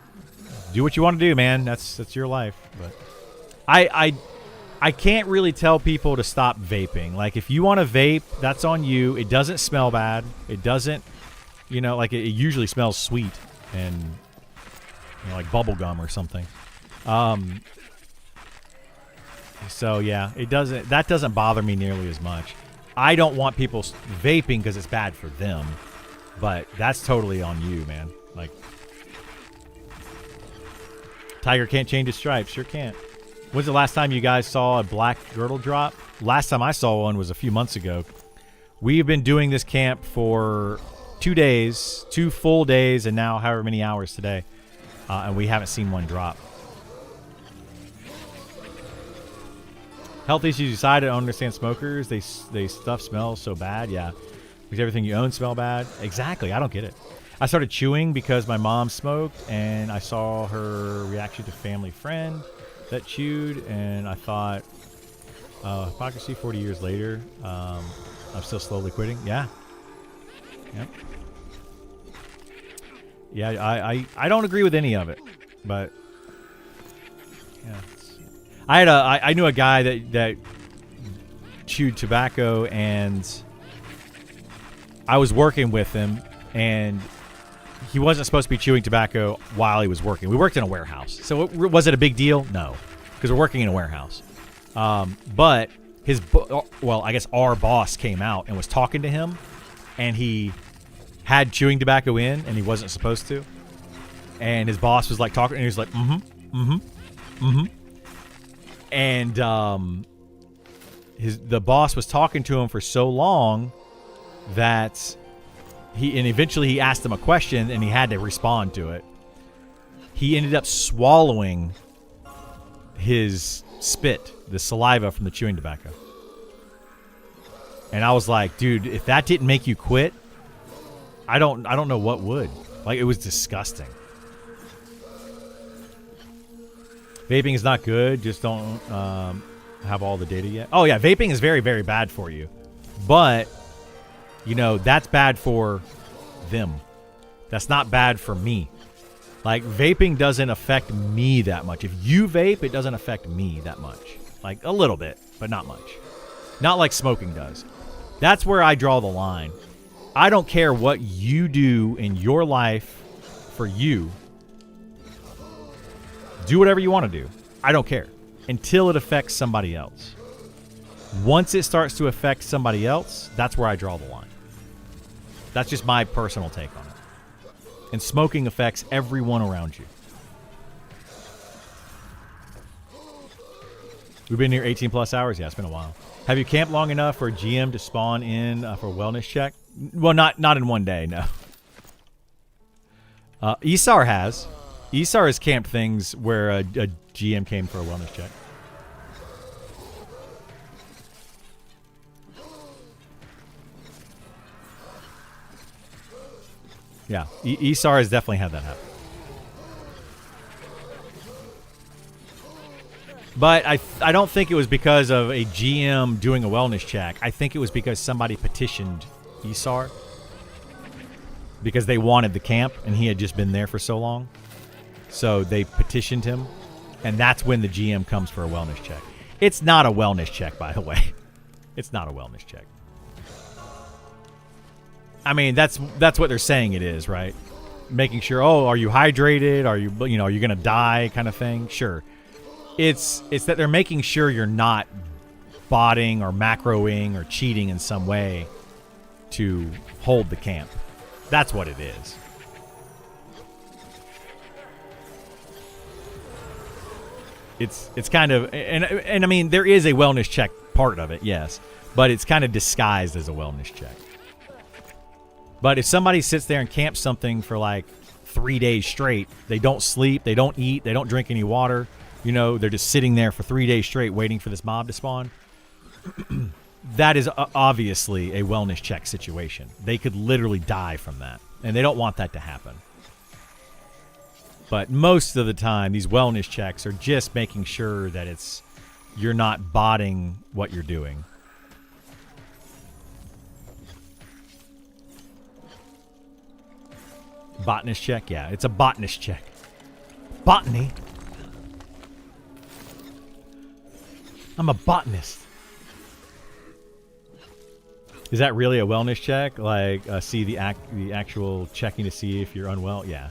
do what you want to do, man. That's your life. But I can't really tell people to stop vaping. Like, if you want to vape, that's on you. It doesn't smell bad. It doesn't, it usually smells sweet and like bubble gum or something. So yeah, that doesn't bother me nearly as much. I don't want people vaping because it's bad for them, but that's totally on you, man. Like, Tiger can't change his stripes. Sure can't. When's the last time you guys saw a black girdle drop? Last time I saw one was a few months ago. We've been doing this camp for 2 days, 2 full days, and now however many hours today, and we haven't seen one drop. Health issues aside, I don't understand smokers. They stuff smells so bad. Yeah, because everything you own smell bad. Exactly. I don't get it. I started chewing because my mom smoked, and I saw her reaction to family friend that chewed, and I thought, Hypocrisy 40 years later. I'm still slowly quitting. Yeah. Yep. Yeah, I don't agree with any of it, but yeah. I knew a guy that chewed tobacco, and I was working with him, and he wasn't supposed to be chewing tobacco while he was working. We worked in a warehouse, so was it a big deal? No, because we're working in a warehouse. But I guess our boss came out and was talking to him, and he had chewing tobacco in, and he wasn't supposed to. And his boss was like talking, and he was like, And the boss was talking to him for so long that eventually he asked him a question, and he had to respond to it. He ended up swallowing his spit, the saliva from the chewing tobacco. And I was like, dude, if that didn't make you quit, I don't know what would. Like, it was disgusting. Vaping is not good. Just don't have all the data yet. Oh, yeah. Vaping is very, very bad for you. But, that's bad for them. That's not bad for me. Like, vaping doesn't affect me that much. If you vape, it doesn't affect me that much. Like, a little bit, but not much. Not like smoking does. That's where I draw the line. I don't care what you do in your life for you. Do whatever you want to do. I don't care. Until it affects somebody else. Once it starts to affect somebody else, that's where I draw the line. That's just my personal take on it. And smoking affects everyone around you. We've been here 18 plus hours. Yeah, it's been a while. Have you camped long enough for a GM to spawn in for a wellness check? Well, not in one day, no. Esar has. Esar has camped things where a GM came for a wellness check. Yeah, Esar has definitely had that happen. But I don't think it was because of a GM doing a wellness check. I think it was because somebody petitioned Esar because they wanted the camp, and he had just been there for so long. So they petitioned him, and that's when the GM comes for a wellness check. It's not a wellness check, by the way. It's not a wellness check. I mean, that's what they're saying it is, right? Making sure, are you hydrated? Are you going to die kind of thing? Sure. It's that they're making sure you're not botting or macroing or cheating in some way to hold the camp. That's what it is. It's kind of, and I mean, there is a wellness check part of it, yes, but it's kind of disguised as a wellness check. But if somebody sits there and camps something for like 3 days straight, they don't sleep, they don't eat, they don't drink any water, they're just sitting there for 3 days straight waiting for this mob to spawn. That is obviously a wellness check situation. They could literally die from that, and they don't want that to happen. But most of the time, these wellness checks are just making sure that you're not botting what you're doing. Botanist check? Yeah, it's a botanist check. Botany? I'm a botanist. Is that really a wellness check? Like, see the actual checking to see if you're unwell? Yeah.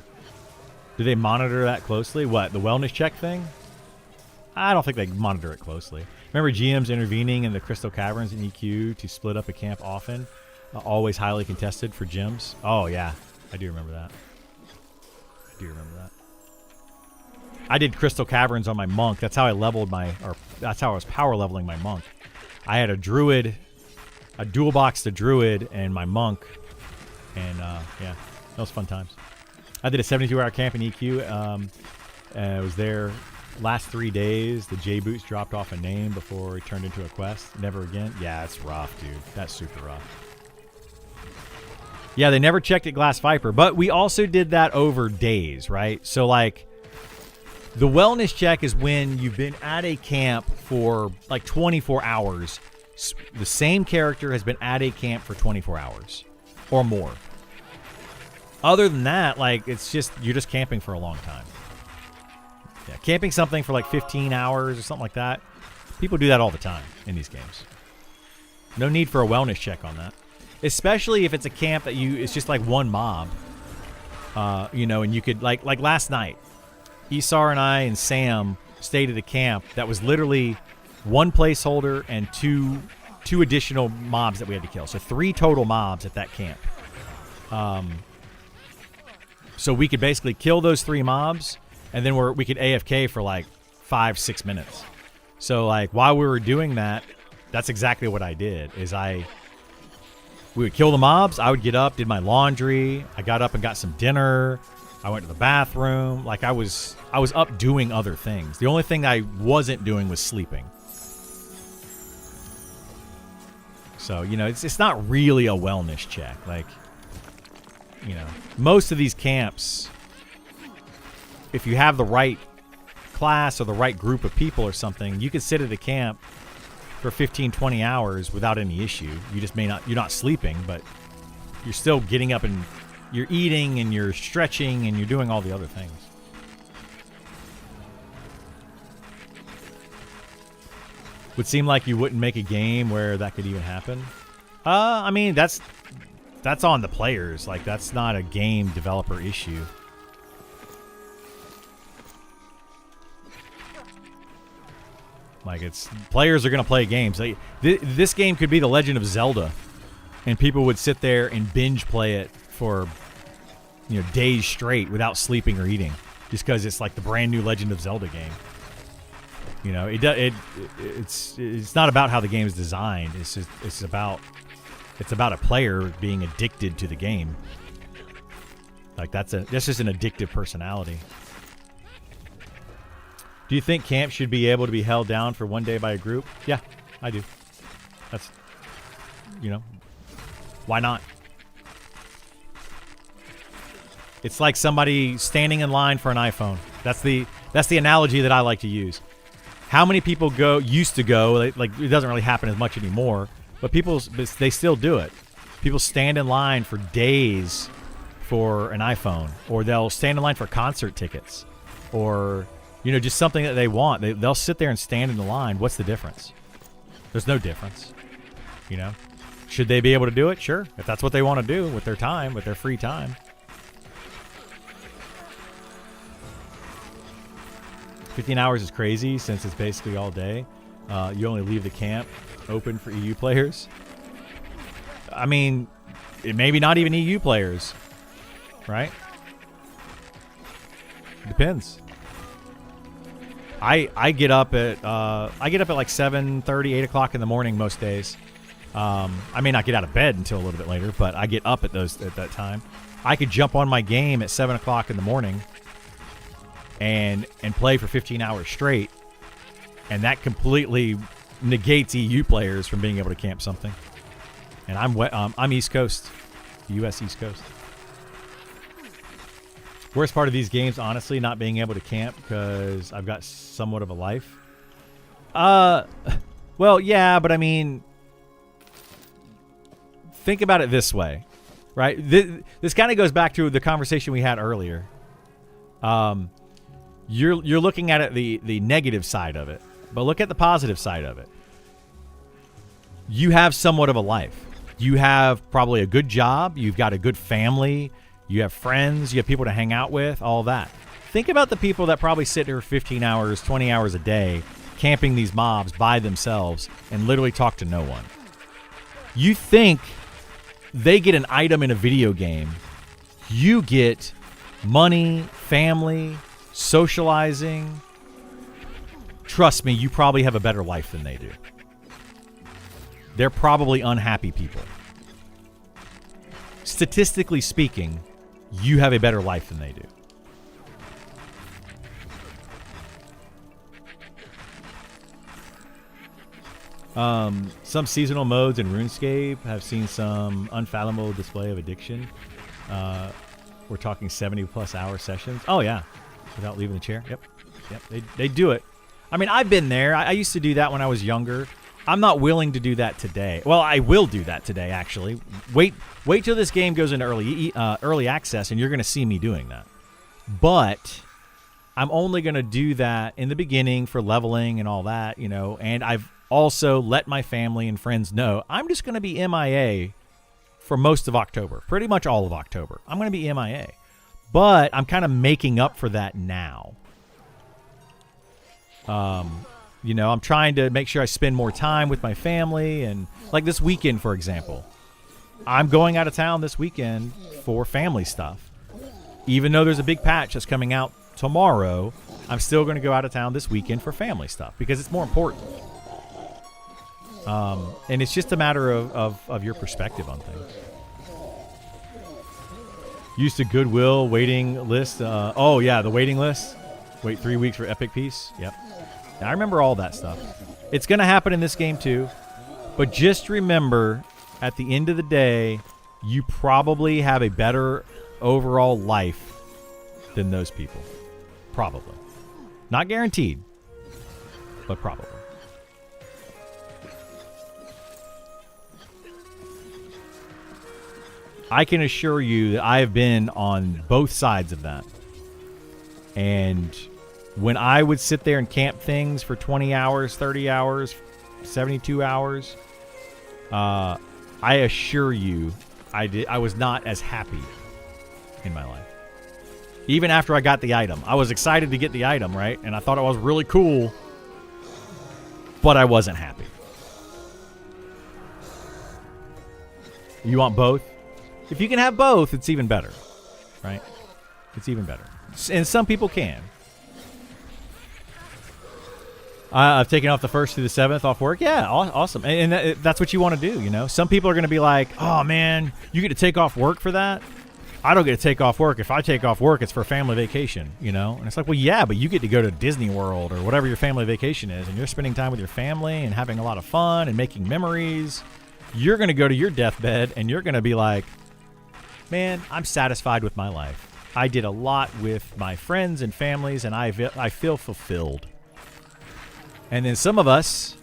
Do they monitor that closely? What, the wellness check thing? I don't think they monitor it closely. Remember GMs intervening in the Crystal Caverns in EQ to split up a camp often? Always highly contested for gyms? Oh, yeah. I do remember that. I did Crystal Caverns on my monk. That's how I leveled that's how I was power leveling my monk. I had a druid, a dual box to druid, and my monk. And, yeah, that was fun times. I did a 72-hour camp in EQ. I was there last 3 days. The J-Boots dropped off a name before it turned into a quest. Never again. Yeah, it's rough, dude. That's super rough. Yeah, they never checked at Glass Viper, but we also did that over days, right? So, like, The wellness check is when you've been at a camp for like 24 hours. The same character has been at a camp for 24 hours or more. Other than that, like, it's just, you're just camping for a long time. Yeah, camping something for like 15 hours or something like that. People do that all the time in these games. No need for a wellness check on that. Especially if it's a camp that it's just like one mob. You know, and you could, like last night, Isar and I and Sam stayed at a camp that was literally one placeholder and two additional mobs that we had to kill. So 3 total mobs at that camp. So we could basically kill those 3 mobs, and then we could AFK for like 5-6 minutes. So like while we were doing that, that's exactly what I did. We would kill the mobs. I would get up, did my laundry. I got up and got some dinner. I went to the bathroom. Like I was up doing other things. The only thing I wasn't doing was sleeping. So, you know, it's not really a wellness check. Like, you know, most of these camps, if you have the right class or the right group of people or something, you could sit at a camp for 15, 20 hours without any issue. You just you're not sleeping, but you're still getting up and you're eating and you're stretching and you're doing all the other things. Would seem like you wouldn't make a game where that could even happen. I mean, that's on the players. Like, that's not a game developer issue. Like, players are going to play games. Like, this game could be The Legend of Zelda, and people would sit there and binge play it for, you know, days straight without sleeping or eating, just because it's like the brand new Legend of Zelda game. You know, it's not about how the game is designed. It's about a player being addicted to the game. Like that's just an addictive personality. Do you think camp should be able to be held down for one day by a group? Yeah, I do. That's, you know, why not? It's like somebody standing in line for an iPhone. That's the analogy that I like to use. How many people used to go, like it doesn't really happen as much anymore, but they still do it. People stand in line for days for an iPhone, or they'll stand in line for concert tickets, or, you know, just something that they want. They'll sit there and stand in the line. What's the difference? There's no difference. You know, should they be able to do it? Sure, if that's what they want to do with their time, with their free time. 15 hours is crazy since it's basically all day. You only leave the camp open for EU players. I mean, it maybe not even EU players, right? Depends. I get up at like 7:30, 8 o'clock in the morning most days. I may not get out of bed until a little bit later, but I get up at that time. I could jump on my game at 7 o'clock in the morning and play for 15 hours straight, and that completely negates EU players from being able to camp something. And I'm East Coast, the U.S. East Coast. Worst part of these games, honestly, not being able to camp because I've got somewhat of a life. Well, yeah, but I mean, think about it this way, right? This kind of goes back to the conversation we had earlier. You're looking at it the negative side of it, but look at the positive side of it. You have somewhat of a life. You have probably a good job. You've got a good family. You have friends. You have people to hang out with, all that. Think about the people that probably sit there 15 hours, 20 hours a day, camping these mobs by themselves and literally talk to no one. You think they get an item in a video game. You get money, family, socializing. Trust me, you probably have a better life than they do. They're probably unhappy people. Statistically speaking, you have a better life than they do. Some seasonal modes in RuneScape have seen some unfathomable display of addiction. We're talking 70 plus hour sessions. Oh yeah, without leaving the chair. Yep. They do it. I mean, I've been there. I used to do that when I was younger. I'm not willing to do that today. Well, I will do that today, actually. Wait till this game goes into early access, and you're going to see me doing that. But I'm only going to do that in the beginning for leveling and all that, you know. And I've also let my family and friends know I'm just going to be MIA for most of October, pretty much all of October. I'm going to be MIA. But I'm kind of making up for that now. You know, I'm trying to make sure I spend more time with my family. And like this weekend, for example, I'm going out of town this weekend for family stuff. Even though there's a big patch that's coming out tomorrow, I'm still going to go out of town this weekend for family stuff because it's more important. And it's just a matter of your perspective on things. Used to Goodwill waiting list. Oh, yeah, the waiting list. Wait 3 weeks for Epic Piece. Yep. I remember all that stuff. It's going to happen in this game too. But just remember, at the end of the day, you probably have a better overall life than those people. Probably. Not guaranteed, but probably. I can assure you that I have been on both sides of that. And when I would sit there and camp things for 20 hours, 30 hours, 72 hours, I assure you I was not as happy in my life. Even after I got the item. I was excited to get the item, right? And I thought it was really cool. But I wasn't happy. You want both? If you can have both, it's even better, right? It's even better. And some people can. I've taken off the 1st through the 7th off work. Yeah, awesome. And that's what you want to do, you know? Some people are going to be like, oh, man, you get to take off work for that? I don't get to take off work. If I take off work, it's for family vacation, you know? And it's like, well, yeah, but you get to go to Disney World or whatever your family vacation is, and you're spending time with your family and having a lot of fun and making memories. You're going to go to your deathbed, and you're going to be like, man, I'm satisfied with my life. I did a lot with my friends and families, and I feel fulfilled. And then some of us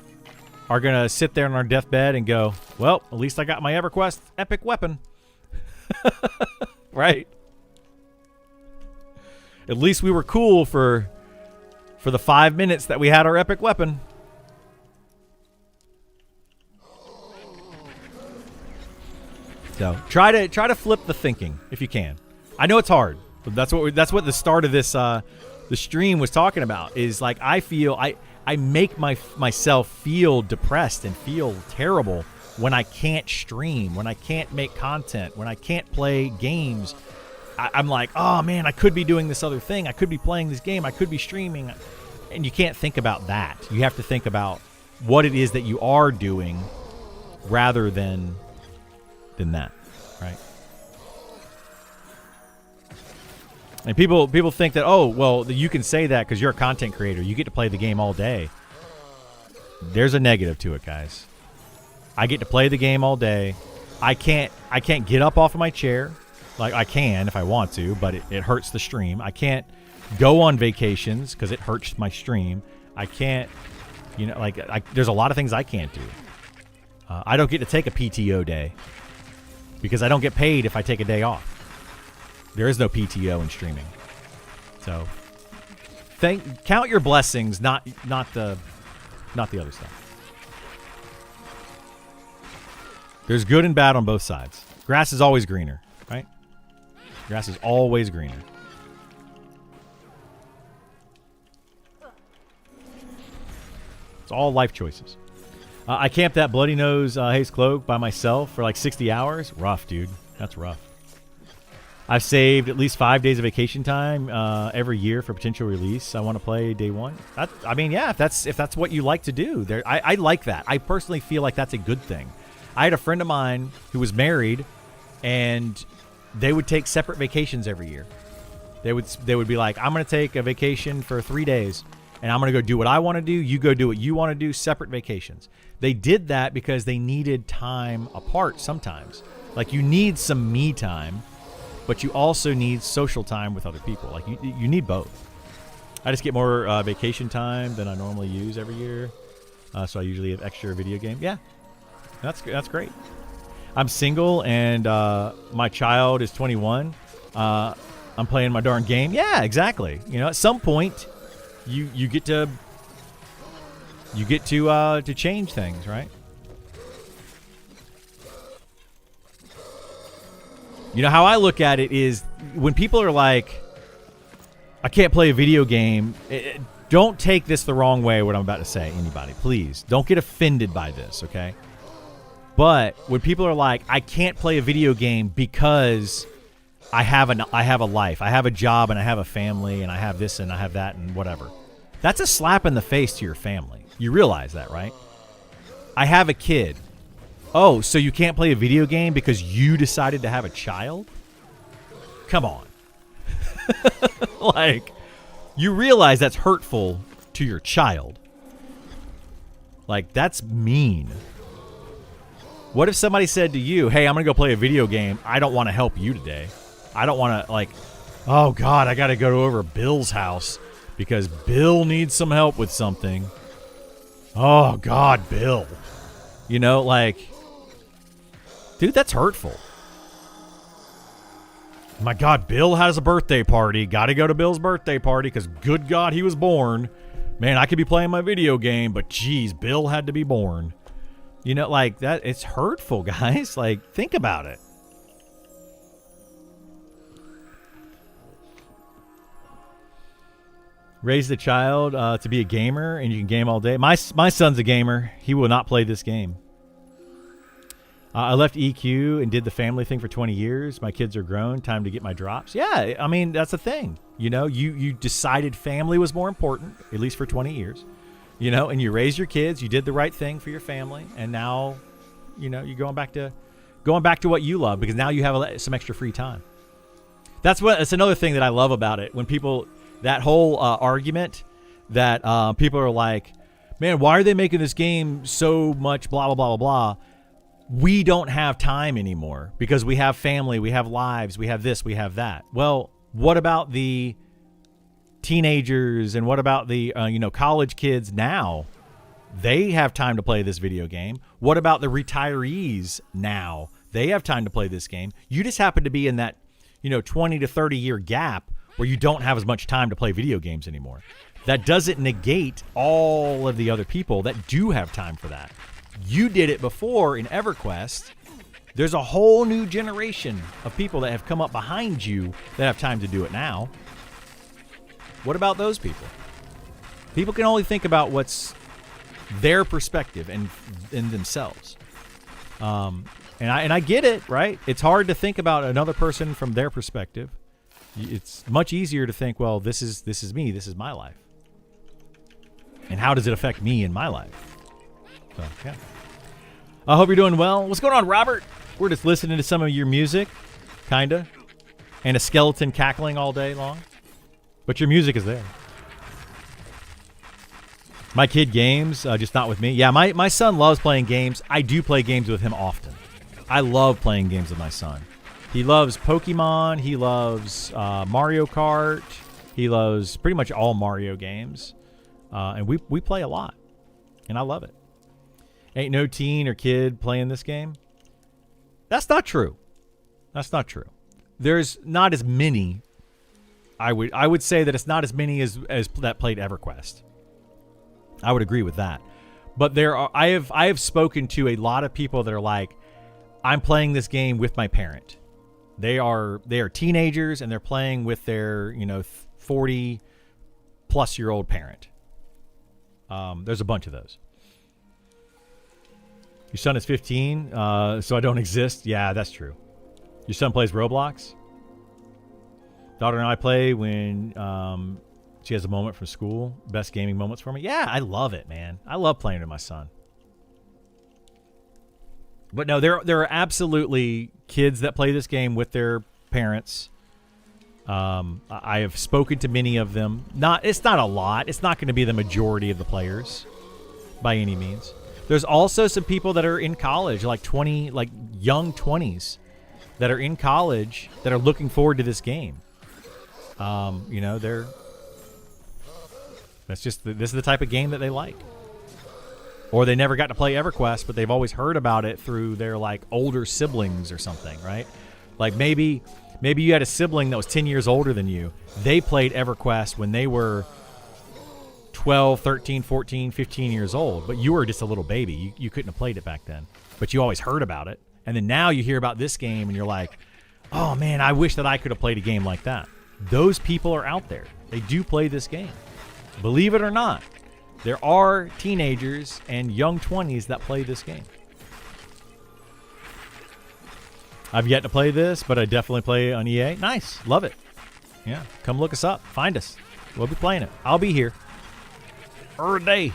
are going to sit there on our deathbed and go, well, at least I got my EverQuest epic weapon. Right? At least we were cool for the 5 minutes that we had our epic weapon. So try to flip the thinking if you can. I know it's hard, but that's what the start of this the stream was talking about. Is like I make myself feel depressed and feel terrible when I can't stream, when I can't make content, when I can't play games. I'm like, oh man, I could be doing this other thing. I could be playing this game. I could be streaming. And you can't think about that. You have to think about what it is that you are doing rather than that, right? And people think that, oh, well, you can say that because you're a content creator. You get to play the game all day. There's a negative to it, guys. I get to play the game all day. I can't get up off of my chair. Like, I can if I want to, but it hurts the stream. I can't go on vacations because it hurts my stream. I can't, there's a lot of things I can't do. I don't get to take a PTO day because I don't get paid if I take a day off. There is no PTO in streaming. So, count your blessings, not the other stuff. There's good and bad on both sides. Grass is always greener, right? Grass is always greener. It's all life choices. I camped that Bloody Nose Haze Cloak by myself for like 60 hours. Rough, dude. That's rough. I've saved at least 5 days of vacation time every year for potential release. I want to play day one. If that's what you like to do, I like that. I personally feel like that's a good thing. I had a friend of mine who was married, and they would take separate vacations every year. They would be like, I'm going to take a vacation for 3 days, and I'm going to go do what I want to do. You go do what you want to do, separate vacations. They did that because they needed time apart sometimes. Like, you need some me time, but you also need social time with other people. Like, you need both. I just get more vacation time than I normally use every year. So I usually have extra video game. Yeah, that's great. I'm single and my child is 21. I'm playing my darn game. Yeah, exactly. You know, at some point, you get to change things, right? You know how I look at it is when people are like, I can't play a video game. Don't take this the wrong way, what I'm about to say, anybody. Please, don't get offended by this, okay? But when people are like, I can't play a video game because I have a life, I have a job, and I have a family, and I have this, and I have that, and whatever. That's a slap in the face to your family. You realize that, right? I have a kid. Oh, so you can't play a video game because you decided to have a child? Come on. Like, you realize that's hurtful to your child. Like, that's mean. What if somebody said to you, hey, I'm going to go play a video game. I don't want to help you today. I don't want to, like, oh, God, I got to go over Bill's house because Bill needs some help with something. Oh, God, Bill. You know, like, dude, that's hurtful. My God, Bill has a birthday party. Got to go to Bill's birthday party because, good God, he was born. Man, I could be playing my video game, but, geez, Bill had to be born. You know, like, that, it's hurtful, guys. Like, think about it. Raise the child to be a gamer, and you can game all day. My son's a gamer. He will not play this game. I left EQ and did the family thing for 20 years. My kids are grown. Time to get my drops. Yeah, I mean, that's the thing. You know, you decided family was more important, at least for 20 years. You know, and you raised your kids. You did the right thing for your family. And now, you know, you're going back to what you love because now you have some extra free time. That's another thing that I love about it. When people, that whole argument that people are like, man, why are they making this game so much blah, blah, blah, blah, blah. We don't have time anymore because we have family, we have lives, we have this, we have that. Well, what about the teenagers and what about the college kids now? They have time to play this video game. What about the retirees now? They have time to play this game. You just happen to be in that 20 to 30 year gap where you don't have as much time to play video games anymore. That doesn't negate all of the other people that do have time for that. You did it before in EverQuest. There's a whole new generation of people that have come up behind you that have time to do it now. What about those people? People can only think about what's their perspective and themselves. And I get it, right? It's hard to think about another person from their perspective. It's much easier to think, well, this is me, this is my life. And how does it affect me in my life? So, yeah. I hope you're doing well. What's going on, Robert? We're just listening to some of your music, kinda, and a skeleton cackling all day long. But your music is there. My kid games, just not with me. Yeah, my son loves playing games. I do play games with him often. I love playing games with my son. He loves Pokemon. He loves Mario Kart. He loves pretty much all Mario games. And we play a lot. And I love it. Ain't no teen or kid playing this game. That's not true. That's not true. There's not as many. I would say that it's not as many as that played EverQuest. I would agree with that. But there are I have spoken to a lot of people that are like, I'm playing this game with my parent. They are teenagers and they're playing with their 40 plus year old parent. There's a bunch of those. Your son is 15, so I don't exist. Yeah, that's true. Your son plays Roblox. Daughter and I play when she has a moment from school. Best gaming moments for me. Yeah, I love it, man. I love playing with my son. But no, there are absolutely kids that play this game with their parents. I have spoken to many of them. It's not a lot. It's not going to be the majority of the players by any means. There's also some people that are in college, like young 20s, that are in college that are looking forward to this game. They're That's just this is the type of game that they like. Or they never got to play EverQuest, but they've always heard about it through their like older siblings or something, right? Like maybe you had a sibling that was 10 years older than you. They played EverQuest when they were 12, 13, 14, 15 years old, but you were just a little baby. You couldn't have played it back then, but you always heard about it. And then now you hear about this game and you're like, oh man, I wish that I could have played a game like that. Those people are out there. They do play this game. Believe it or not, there are teenagers and young 20s that play this game. I've yet to play this, but I definitely play on EA. Nice. Love it. Yeah. Come look us up. Find us. We'll be playing it. I'll be here. Every day.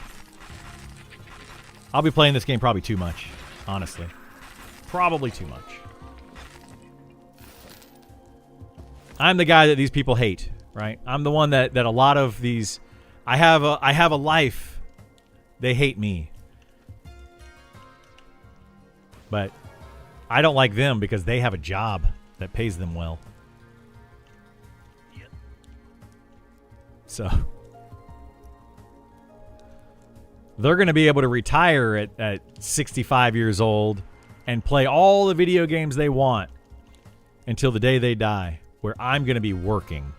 I'll be playing this game probably too much, honestly. Probably too much. I'm the guy that these people hate, right? I'm the one that a lot of these... I have a life. They hate me. But I don't like them because they have a job that pays them well. Yep. So they're going to be able to retire at 65 years old and play all the video games they want until the day they die, where I'm going to be working.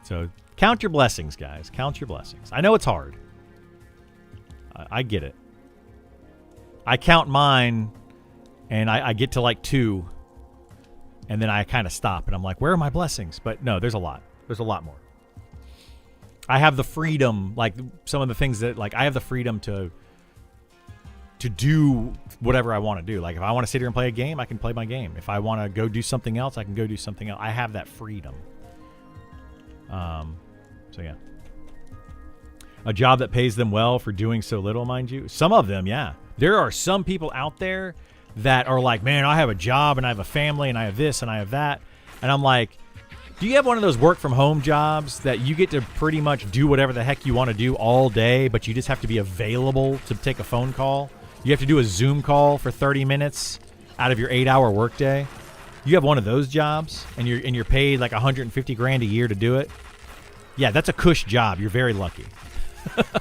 So count your blessings, guys. Count your blessings. I know it's hard. I get it. I count mine, and I get to like 2, and then I kind of stop, and I'm like, where are my blessings? But no, there's a lot. There's a lot more. I have the freedom, like some of the things that, like, I have the freedom to do whatever I want to do. Like, if I want to sit here and play a game, I can play my game. If I want to go do something else, I can go do something else. I have that freedom. So yeah. A job that pays them well for doing so little, mind you. Some of them, yeah. There are some people out there that are like, man, I have a job and I have a family and I have this and I have that. And I'm like, do you have one of those work from home jobs that you get to pretty much do whatever the heck you want to do all day, but you just have to be available to take a phone call? You have to do a Zoom call for 30 minutes out of your 8-hour workday. You have one of those jobs and you're paid like $150,000 a year to do it. Yeah, that's a cush job. You're very lucky.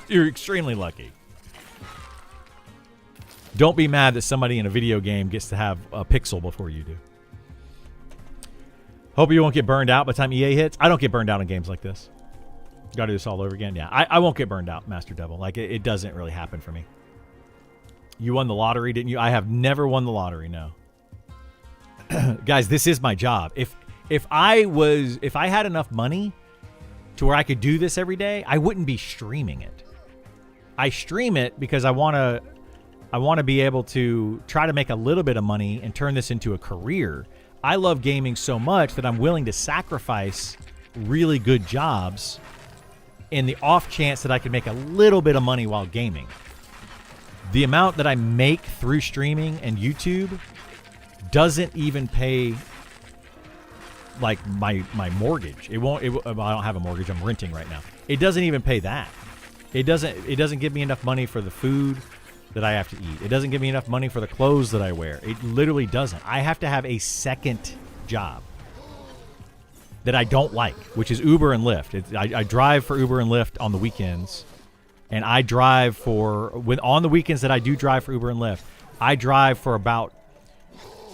You're extremely lucky. Don't be mad that somebody in a video game gets to have a pixel before you do. Hope you won't get burned out by the time EA hits. I don't get burned out in games like this. Got to do this all over again. Yeah, I won't get burned out, Master Devil. Like, it doesn't really happen for me. You won the lottery, didn't you? I have never won the lottery, no. Guys, this is my job. If I had enough money to where I could do this every day, I wouldn't be streaming it. I stream it because I want to be able to try to make a little bit of money and turn this into a career. I love gaming so much that I'm willing to sacrifice really good jobs in the off chance that I can make a little bit of money while gaming. The amount that I make through streaming and YouTube doesn't even pay like my mortgage. I don't have a mortgage. I'm renting right now. It doesn't even pay that. It doesn't give me enough money for the food that I have to eat. It doesn't give me enough money for the clothes that I wear. It literally doesn't. I have to have a second job that I don't like, which is Uber and Lyft. I drive for Uber and Lyft on the weekends, and I drive on the weekends that I do drive for Uber and Lyft, I drive for about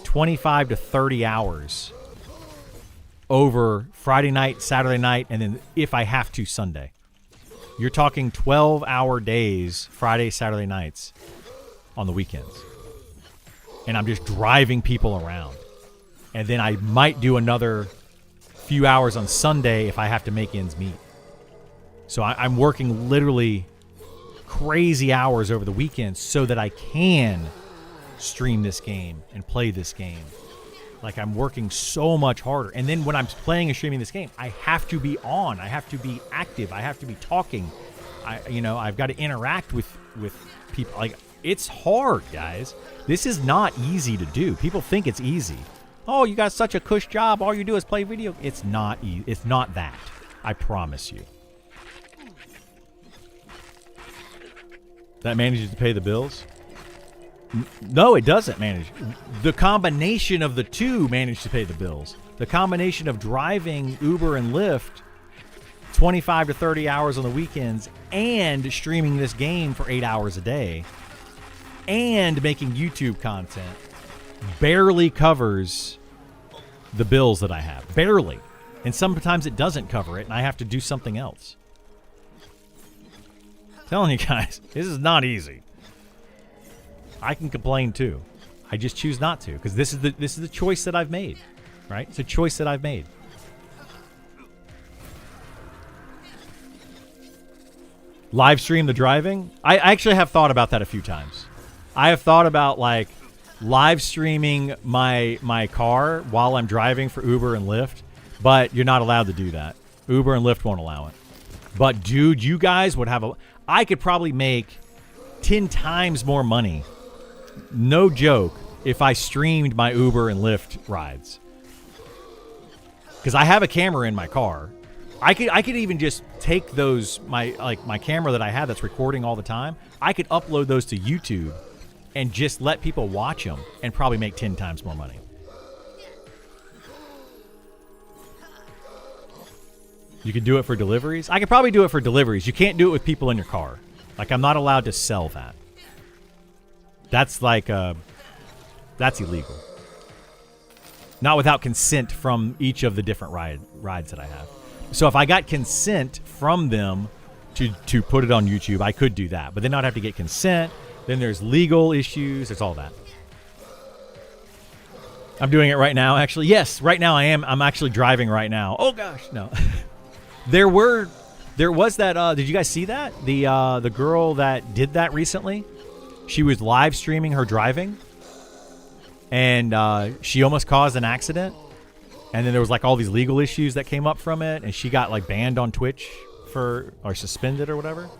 25 to 30 hours over Friday night, Saturday night, and then if I have to, Sunday. You're talking 12-hour days, Friday, Saturday nights on the weekends. And I'm just driving people around. And then I might do another few hours on Sunday if I have to make ends meet. So I'm working literally crazy hours over the weekends so that I can stream this game and play this game. Like, I'm working so much harder. And then when I'm playing and streaming this game, I have to be on. I have to be active. I have to be talking. I've got to interact with people. Like, it's hard, guys. This is not easy to do. People think it's easy. Oh, you got such a cush job. All you do is play video. It's not easy. It's not that. I promise you. That manages to pay the bills? No, it doesn't manage. The combination of the two manage to pay the bills. The combination of driving Uber and Lyft 25 to 30 hours on the weekends and streaming this game for 8 hours a day and making YouTube content barely covers the bills that I have. Barely. And sometimes it doesn't cover it, and I have to do something else. I'm telling you guys, this is not easy. I can complain too. I just choose not to, because this is the choice that I've made. Right? It's a choice that I've made. Live stream the driving? I actually have thought about that a few times. I have thought about like live streaming my car while I'm driving for Uber and Lyft, but you're not allowed to do that. Uber and Lyft won't allow it. But dude, you guys would have I could probably make 10 times more money, no joke, if I streamed my Uber and Lyft rides. Because I have a camera in my car. I could even just take those my camera that I have that's recording all the time. I could upload those to YouTube and just let people watch them and probably make 10 times more money. You could do it for deliveries. I could probably do it for deliveries. You can't do it with people in your car. Like, I'm not allowed to sell that. That's like that's illegal. Not without consent from each of the different rides that I have. So if I got consent from them to put it on YouTube, I could do that. But then I'd have to get consent. Then there's legal issues. There's all that. I'm doing it right now, actually. Yes, right now I am. I'm actually driving right now. Oh, gosh, no. There was that, did you guys see that? The girl that did that recently, she was live streaming her driving. And she almost caused an accident. And then there was like all these legal issues that came up from it. And she got like banned on Twitch or suspended or whatever.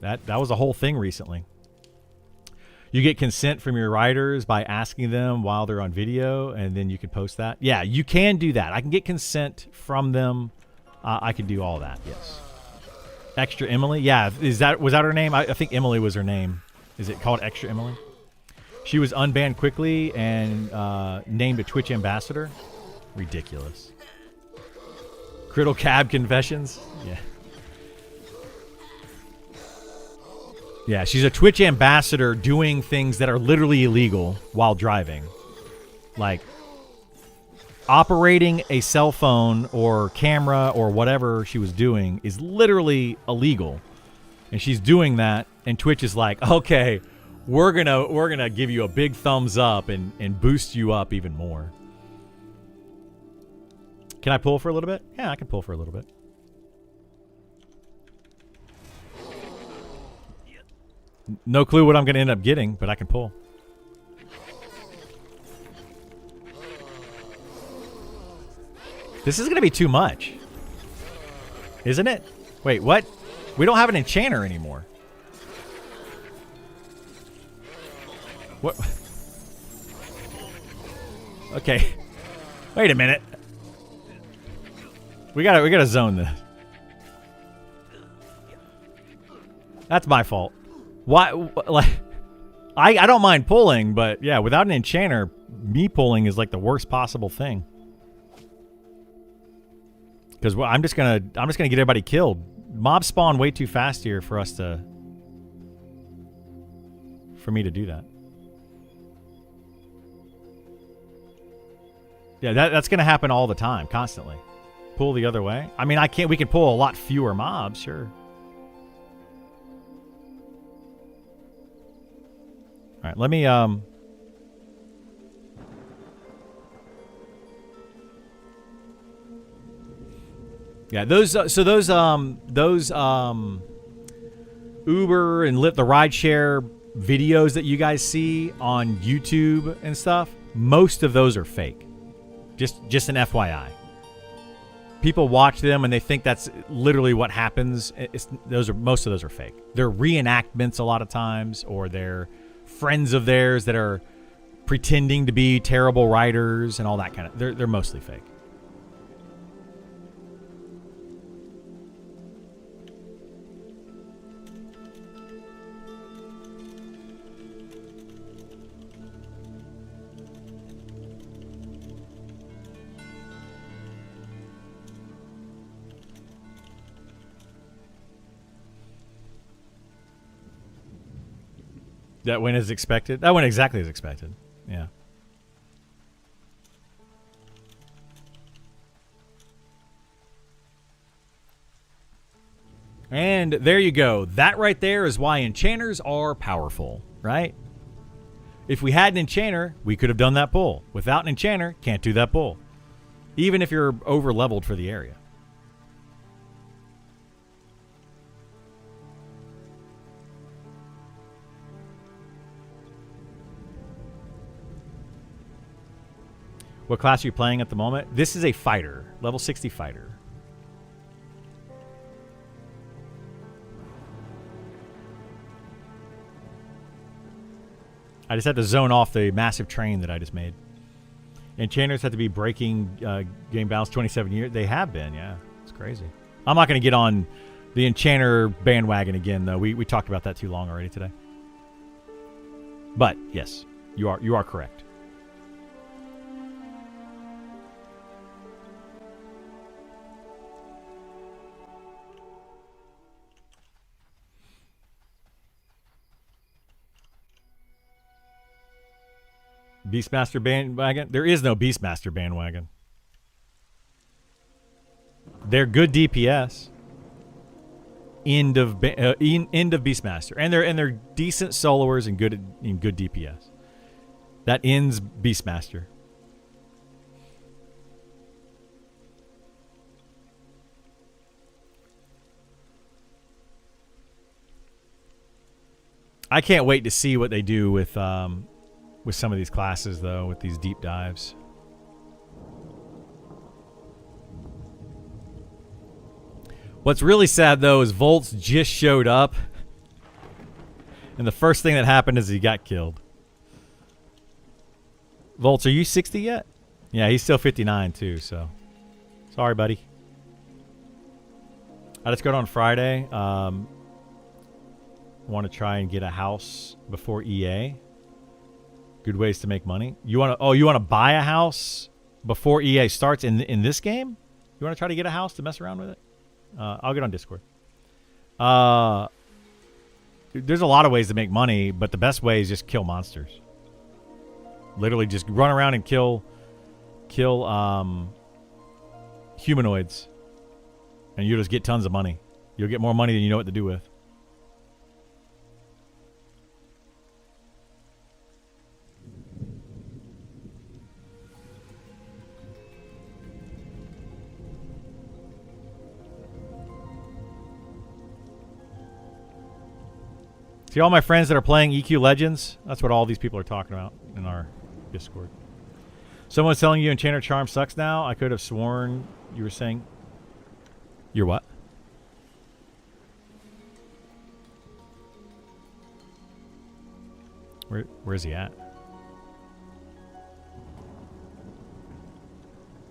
That was a whole thing recently. You get consent from your riders by asking them while they're on video, and then you can post that. Yeah, you can do that. I can get consent from them. I can do all that, yes. Extra Emily? Yeah, was that her name? I think Emily was her name. Is it called Extra Emily? She was unbanned quickly and named a Twitch ambassador. Ridiculous. Criddle Cab Confessions? Yeah. Yeah, she's a Twitch ambassador doing things that are literally illegal while driving. Like operating a cell phone or camera or whatever she was doing is literally illegal. And she's doing that, and Twitch is like, okay, we're gonna give you a big thumbs up and boost you up even more. Can I pull for a little bit? Yeah, I can pull for a little bit. No clue what I'm going to end up getting, but I can pull. This is going to be too much. Isn't it? Wait, what? We don't have an enchanter anymore. What? Okay. Wait a minute. We gotta zone this. That's my fault. Why? Like, I don't mind pulling, but yeah, without an enchanter, me pulling is like the worst possible thing. Because I'm just gonna get everybody killed. Mobs spawn way too fast here for me to do that. Yeah, that's gonna happen all the time, constantly. Pull the other way. I mean, we can pull a lot fewer mobs, sure. All right, let me yeah, those Uber and Lyft, the rideshare videos that you guys see on YouTube and stuff, most of those are fake. Just an FYI. People watch them and they think that's literally what happens. Most of those are fake. They're reenactments a lot of times, or they're friends of theirs that are pretending to be terrible writers and all that kind of. They're mostly fake. That went as expected. That went exactly as expected. Yeah. And there you go. That right there is why enchanters are powerful, right? If we had an enchanter, we could have done that pull. Without an enchanter, can't do that pull. Even if you're over leveled for the area. What class are you playing at the moment? This is a fighter. Level 60 fighter. I just had to zone off the massive train that I just made. Enchanters have to be breaking game balance 27 years. They have been, yeah. It's crazy. I'm not going to get on the enchanter bandwagon again, though. We talked about that too long already today. But, yes, you are correct. Beastmaster bandwagon? There is no Beastmaster bandwagon. They're good DPS. End of Beastmaster, and they're decent soloers and good DPS. That ends Beastmaster. I can't wait to see what they do with some of these classes, though, with these deep dives. What's really sad, though, is Volts just showed up, and the first thing that happened is he got killed. Volts, are you 60 yet? Yeah, he's still 59, too, so. Sorry, buddy. I just got on Friday. Want to try and get a house before EA. Good ways to make money. You want to buy a house before EA starts in this game? You want to try to get a house to mess around with it? I'll get on Discord. There's a lot of ways to make money, but the best way is just kill monsters. Literally just run around and kill humanoids, and you'll just get tons of money. You'll get more money than you know what to do with. See all my friends that are playing EQ Legends? That's what all these people are talking about in our Discord. Someone's telling you Enchanter Charm sucks now? I could have sworn you were saying... You're what? Where's he at?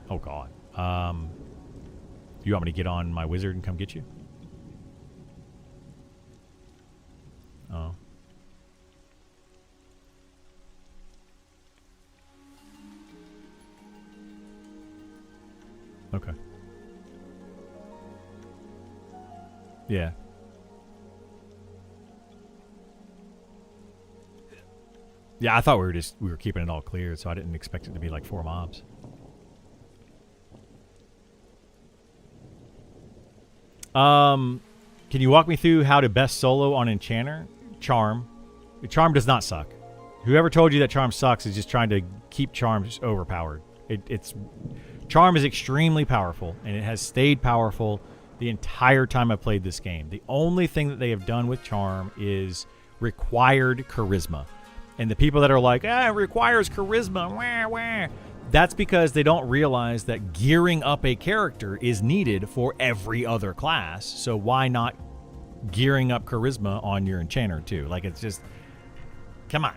Oh, God. You want me to get on my wizard and come get you? Oh. Okay. Yeah. Yeah, I thought we were keeping it all clear, so I didn't expect it to be like 4 mobs. Can you walk me through how to best solo on Enchanter? Charm. Charm does not suck. Whoever told you that Charm sucks is just trying to keep Charm just overpowered. Charm is extremely powerful, and it has stayed powerful the entire time I've played this game. The only thing that they have done with Charm is required charisma. And the people that are like, it requires charisma, wah, wah. That's because they don't realize that gearing up a character is needed for every other class. So why not gearing up charisma on your enchanter too? Like, it's just, come on.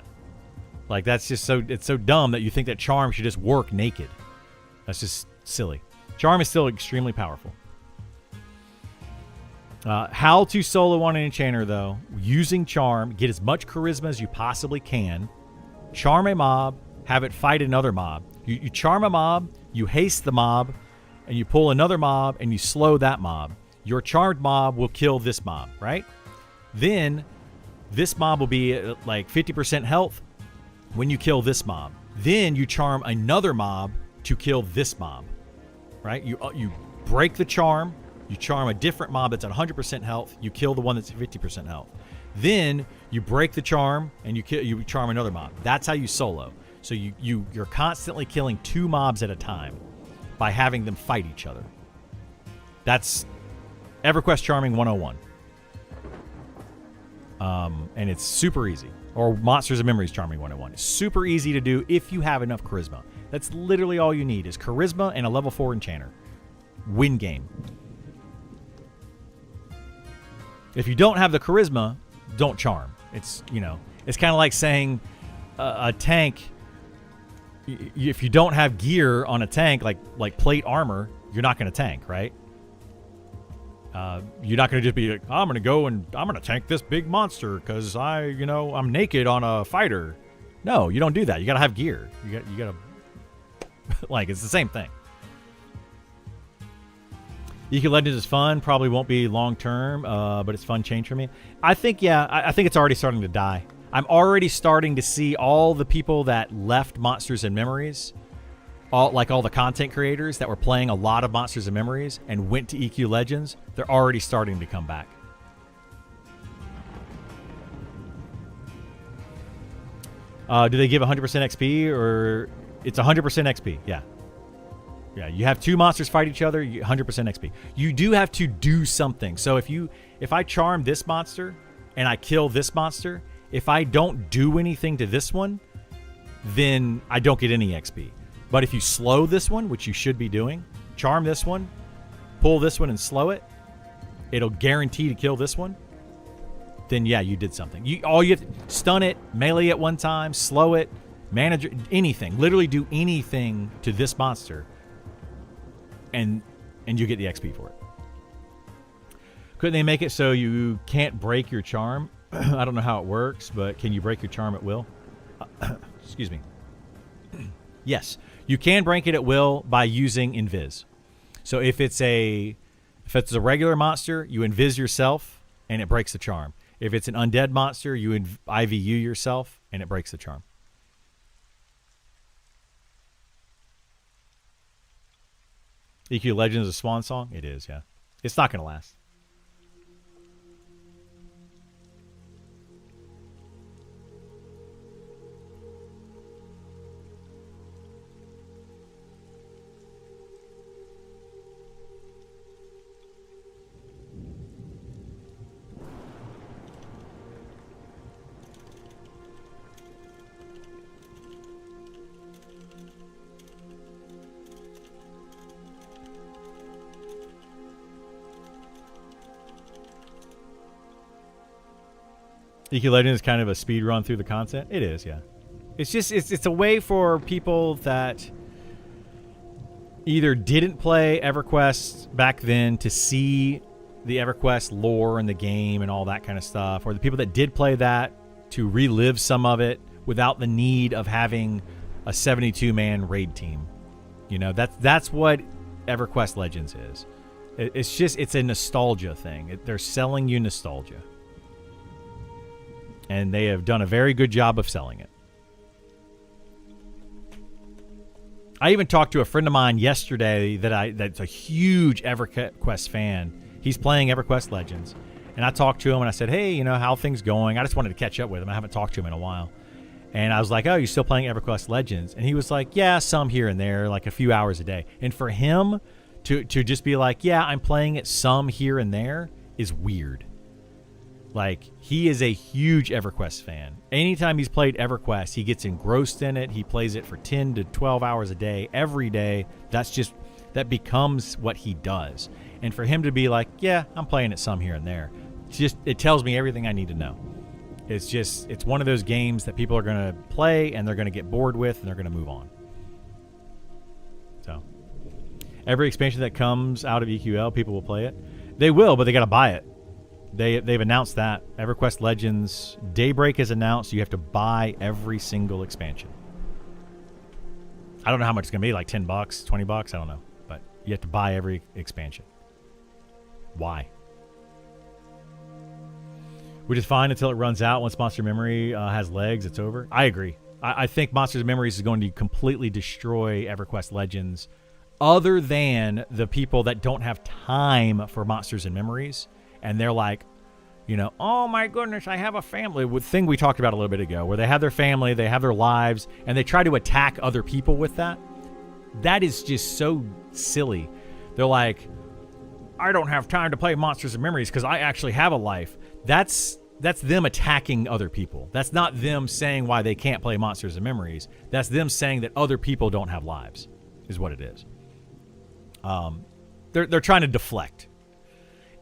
Like, that's just it's so dumb that you think that Charm should just work naked. That's just silly. Charm is still extremely powerful. How to solo on an enchanter, though. Using Charm, get as much charisma as you possibly can. Charm a mob, have it fight another mob. You charm a mob, you haste the mob, and you pull another mob, and you slow that mob. Your charmed mob will kill this mob, right? Then This mob will be like 50% health when you kill this mob. Then you charm another mob to kill this mob, right? You break the charm, you charm a different mob that's at 100% health, you kill the one that's at 50% health. Then you break the charm and you charm another mob. That's how you solo. So you're constantly killing 2 mobs at a time by having them fight each other. That's EverQuest Charming 101. And it's super easy. Or Monsters and Memories Charming 101. It's super easy to do if you have enough charisma. That's literally all you need is charisma and a level 4 enchanter. Win game. If you don't have the charisma, don't charm. It's, it's kind of like saying a tank, if you don't have gear on a tank, like plate armor, you're not going to tank, right? You're not going to just be like, I'm going to go and I'm going to tank this big monster because I'm naked on a fighter. No, you don't do that. You got to have gear. You got to, it's the same thing. EQ Legends is fun. Probably won't be long term, but it's fun change for me. I think it's already starting to die. I'm already starting to see all the people that left Monsters and Memories, all the content creators that were playing a lot of Monsters and Memories and went to EQ Legends. They're already starting to come back. Do they give 100% XP or it's 100% XP? Yeah. Yeah, you have 2 monsters fight each other, 100% XP. You do have to do something. So if I charm this monster and I kill this monster, if I don't do anything to this one, then I don't get any XP. But if you slow this one, which you should be doing, charm this one, pull this one and slow it, it'll guarantee to kill this one, then yeah, you did something. You have to stun it, melee at one time, slow it, manage anything. Literally do anything to this monster. And you get the XP for it. Couldn't they make it so you can't break your charm? I don't know how it works, but can you break your charm at will? Excuse me. Yes, you can break it at will by using Invis. So if it's a regular monster, you Invis yourself and it breaks the charm. If it's an undead monster, you IVU yourself and it breaks the charm. EQ Legends is a swan song? It is, yeah. It's not going to last. EQ Legends is kind of a speed run through the content. It is, yeah. It's just it's a way for people that either didn't play EverQuest back then to see the EverQuest lore and the game and all that kind of stuff, or the people that did play that to relive some of it without the need of having a 72-man raid team. That's what EverQuest Legends is. It's a nostalgia thing. They're selling you nostalgia. And they have done a very good job of selling it. I even talked to a friend of mine yesterday that's a huge EverQuest fan. He's playing EverQuest Legends. And I talked to him and I said, hey, how things going? I just wanted to catch up with him. I haven't talked to him in a while. And I was like, oh, you're still playing EverQuest Legends? And he was like, yeah, some here and there, like a few hours a day. And for him to just be like, yeah, I'm playing it some here and there is weird. Like, he is a huge EverQuest fan. Anytime he's played EverQuest, he gets engrossed in it. He plays it for 10 to 12 hours a day, every day. That becomes what he does. And for him to be like, yeah, I'm playing it some here and there, it tells me everything I need to know. It's one of those games that people are going to play and they're going to get bored with and they're going to move on. So, every expansion that comes out of EQL, people will play it. They will, but they got to buy it. They've announced that. EverQuest Legends Daybreak has announced you have to buy every single expansion. I don't know how much it's going to be, like $10, $20, I don't know. But you have to buy every expansion. Why? which is fine until it runs out. Once Monster Memory has legs, it's over. I agree. I think Monsters and Memories is going to completely destroy EverQuest Legends, other than the people that don't have time for Monsters and Memories, and they're like, you know, oh my goodness, I have a family. The thing we talked about a little bit ago, where they have their family, they have their lives, and they try to attack other people with that. That is just so silly. They're like, I don't have time to play Monsters and Memories because I actually have a life. That's them attacking other people. That's not them saying why they can't play Monsters and Memories. That's them saying that other people don't have lives, is what it is. They're trying to deflect.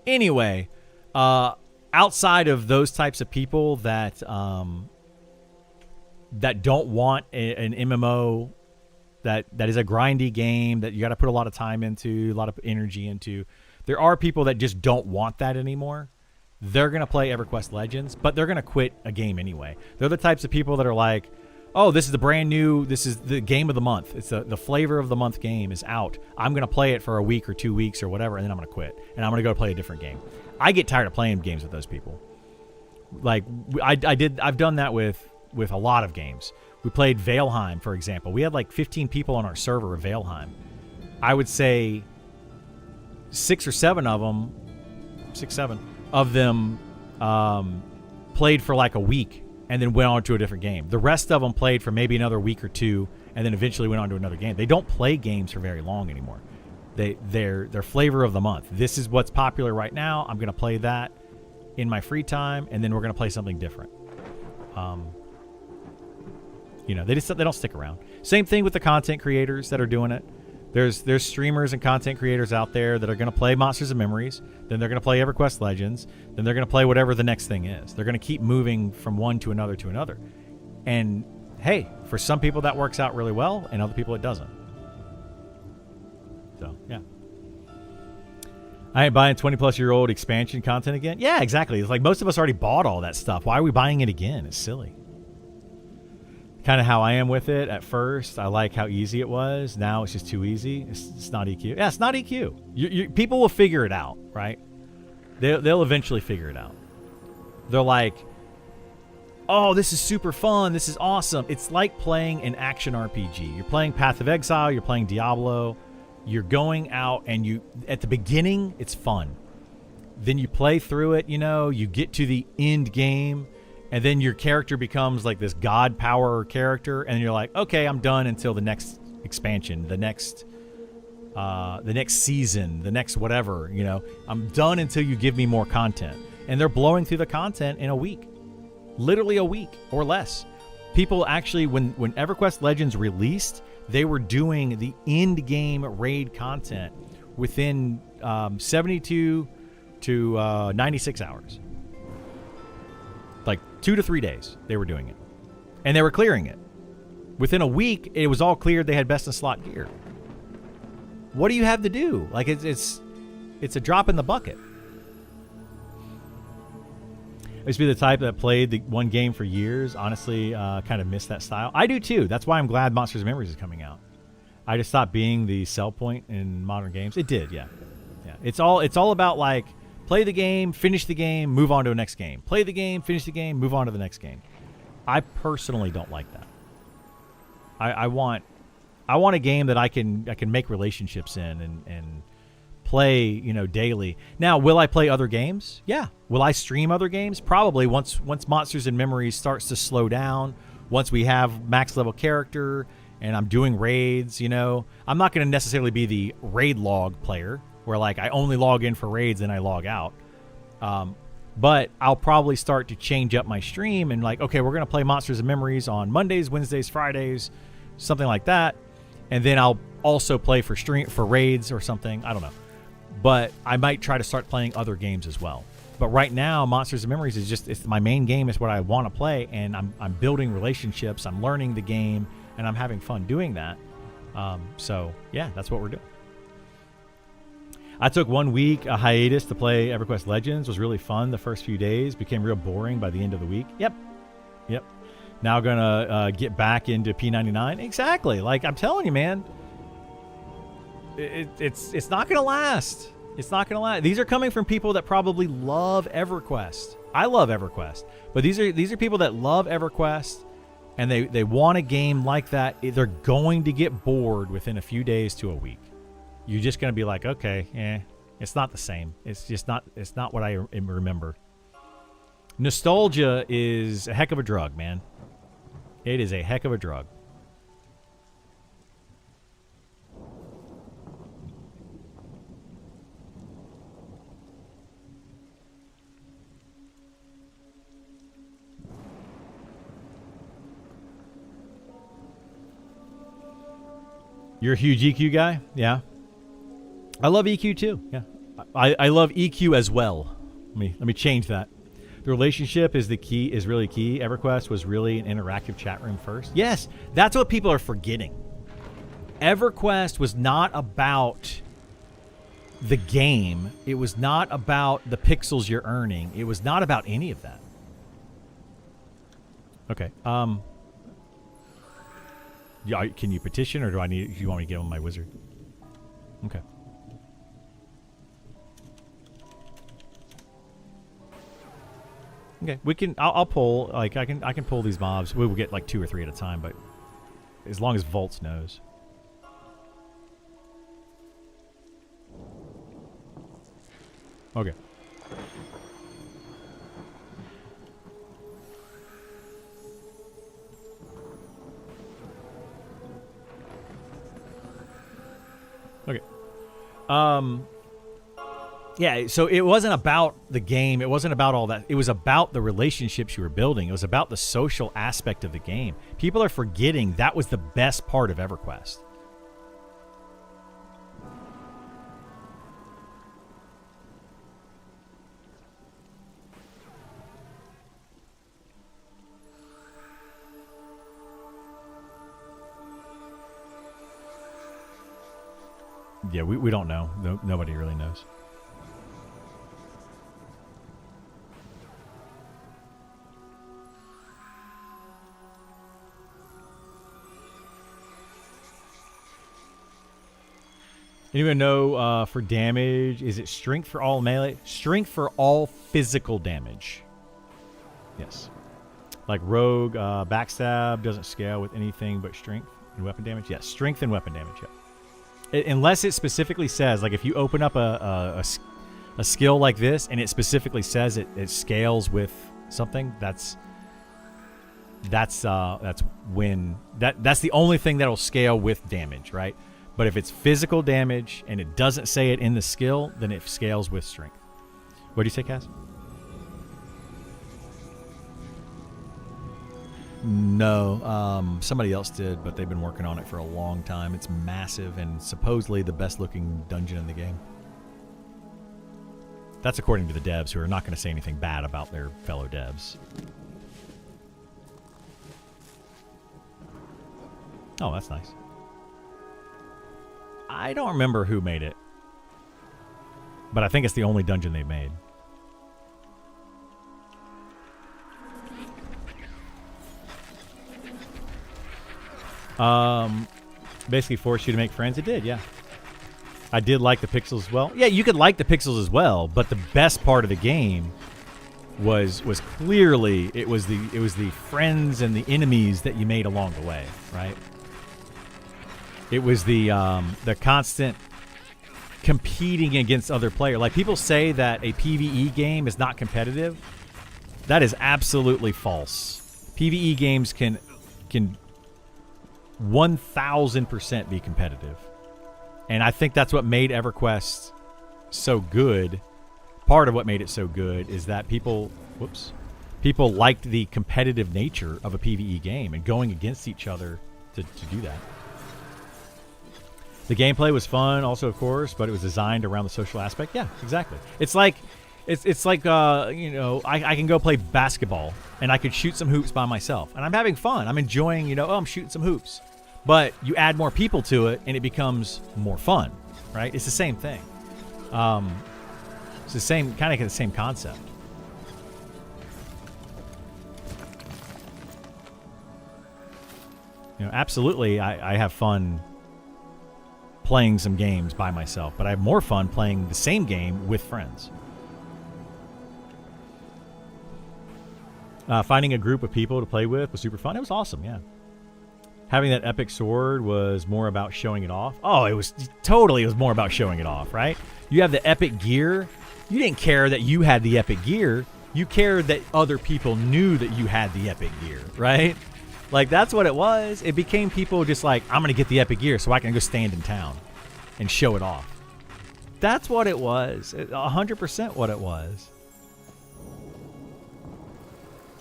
Anyway, outside of those types of people that that don't want an MMO that is a grindy game that you got to put a lot of time into, a lot of energy into, there are people that just don't want that anymore. They're going to play EverQuest Legends, but they're going to quit a game anyway. They're the types of people that are like, oh, this is this is the game of the month. It's the flavor of the month game is out. I'm going to play it for a week or 2 weeks or whatever, and then I'm going to quit. And I'm going to go play a different game. I get tired of playing games with those people. Like, I've done that with a lot of games. We played Valheim, for example. We had like 15 people on our server of Valheim. I would say 6 or 7 of them played for like a week and then went on to a different game. The rest of them played for maybe another week or 2 and then eventually went on to another game. They don't play games for very long anymore. They're flavor of the month. This is what's popular right now. I'm going to play that in my free time, and then we're going to play something different. You know, they don't stick around. Same thing with the content creators that are doing it. There's streamers and content creators out there that are going to play Monsters and Memories, then they're going to play EverQuest Legends, then they're going to play whatever the next thing is. They're going to keep moving from one to another to another. And hey, for some people that works out really well, and other people it doesn't. So, yeah. I ain't buying 20-plus-year-old expansion content again. Yeah, exactly. It's like most of us already bought all that stuff. Why are we buying it again? It's silly. Kind of how I am with it at first. I like how easy it was. Now it's just too easy. It's not EQ. Yeah, it's not EQ. People will figure it out, right? They'll eventually figure it out. They're like, oh, this is super fun. This is awesome. It's like playing an action RPG. You're playing Path of Exile. You're playing Diablo. You're going out and at the beginning, it's fun. Then you play through it, you get to the end game, and then your character becomes like this god power character, and you're like, okay, I'm done until the next expansion, the next season, the next whatever, I'm done until you give me more content. And they're blowing through the content in a week. Literally a week or less. People actually, when EverQuest Legends released, they were doing the end game raid content within 72 to 96 hours. Like 2 to 3 days they were doing it. And they were clearing it. Within a week, it was all cleared. They had best in slot gear. What do you have to do? Like it's a drop in the bucket. I used to be the type that played the one game for years. Honestly, kind of miss that style. I do too. That's why I'm glad Monsters and Memories is coming out. I just stopped being the sell point in modern games. It did, yeah. It's all about like play the game, finish the game, move on to the next game. Play the game, finish the game, move on to the next game. I personally don't like that. I want a game that I can make relationships in and play, daily. Now, will I play other games? Yeah. Will I stream other games? Probably once Monsters and Memories starts to slow down, once we have max level character and I'm doing raids, I'm not going to necessarily be the raid log player where like I only log in for raids and I log out. But I'll probably start to change up my stream and like, okay, we're going to play Monsters and Memories on Mondays, Wednesdays, Fridays, something like that. And then I'll also play for raids or something. I don't know. But I might try to start playing other games as well. But right now, Monsters and Memories is it's my main game. Is what I want to play, and I'm building relationships. I'm learning the game, and I'm having fun doing that. So yeah, that's what we're doing. I took 1 week a hiatus to play EverQuest Legends. It was really fun the first few days. Became real boring by the end of the week. Yep. Now gonna get back into P99. Exactly. Like I'm telling you, man. It's not gonna last. It's not gonna last. These are coming from people that probably love EverQuest. I love EverQuest, but these are people that love EverQuest, and they want a game like that. They're going to get bored within a few days to a week. You're just gonna be like, okay, it's not the same. It's just not. It's not what I remember. Nostalgia is a heck of a drug, man. It is a heck of a drug. You're a huge EQ guy? Yeah. I love EQ too. Yeah. I love EQ as well. Let me change that. The relationship is really key. EverQuest was really an interactive chat room first. Yes, that's what people are forgetting. EverQuest was not about the game. It was not about the pixels you're earning. It was not about any of that. Okay. Yeah, can you petition, or do you want me to give him my wizard? Okay. Okay, we can. I'll pull. Like I can pull these mobs. We will get like 2 or 3 at a time, but as long as Volts knows. Okay. Okay. Yeah, so it wasn't about the game. It wasn't about all that. It was about the relationships you were building. It was about the social aspect of the game. People are forgetting that was the best part of EverQuest. Yeah, we don't know. Nobody really knows. Anyone know for damage, is it strength for all melee? Strength for all physical damage. Yes. Like rogue, backstab doesn't scale with anything but strength and weapon damage. Yes, strength and weapon damage, yeah. Unless it specifically says, like if you open up a skill like this and it specifically says it scales with something, that's when that's the only thing that'll scale with damage, right? But if it's physical damage and it doesn't say it in the skill, then it scales with strength. What do you say, Cass? No, somebody else did, but they've been working on it for a long time. It's massive and supposedly the best looking dungeon in the game. That's according to the devs, who are not going to say anything bad about their fellow devs. Oh, that's nice. I don't remember who made it, but I think it's the only dungeon they've made. Basically forced you to make friends. It did, yeah. I did like the pixels as well. Yeah, you could like the pixels as well, but the best part of the game was clearly it was the friends and the enemies that you made along the way, right? It was the constant competing against other players. Like, people say that a PvE game is not competitive. That is absolutely false. PvE games can 1000% be competitive. And I think that's what made EverQuest so good. Part of what made it so good is that people liked the competitive nature of a PvE game and going against each other to do that. The gameplay was fun also, of course, but it was designed around the social aspect. Yeah, exactly. It's like you know, I can go play basketball and I could shoot some hoops by myself and I'm having fun. I'm enjoying, you know, I'm shooting some hoops. But you add more people to it and it becomes more fun, right? It's the same thing. It's the same kind of the same concept. You know, absolutely, I have fun playing some games by myself, but I have more fun playing the same game with friends. Finding a group of people to play with was super fun. It was awesome, yeah. Having that epic sword was more about showing it off. Oh, it was more about showing it off, right? You have the epic gear. You didn't care that you had the epic gear. You cared that other people knew that you had the epic gear, right? Like, that's what it was. It became people just like, I'm going to get the epic gear so I can go stand in town and show it off. That's what it was. 100% what it was.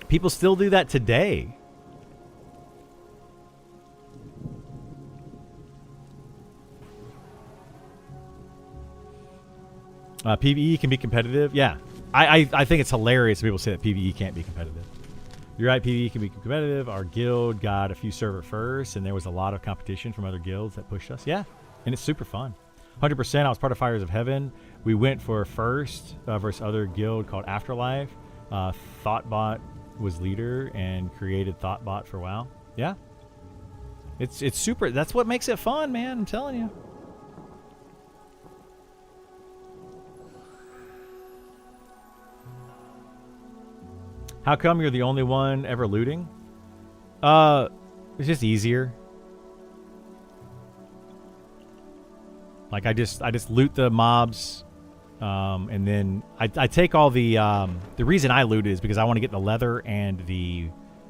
People still do that today. PvE can be competitive. Yeah. I think it's hilarious when people say that PvE can't be competitive. You're right, PvE can be competitive. Our guild got a few server firsts, and there was a lot of competition from other guilds that pushed us. Yeah, and it's super fun. 100%, I was part of Fires of Heaven. We went for first versus other guild called Afterlife. Thoughtbot was leader and created Thoughtbot for WoW. Yeah. It's super. That's what makes it fun, man. I'm telling you. How come you're the only one ever looting? It's just easier. Like I just loot the mobs, and then I take all the reason I loot is because I want to get the leather and the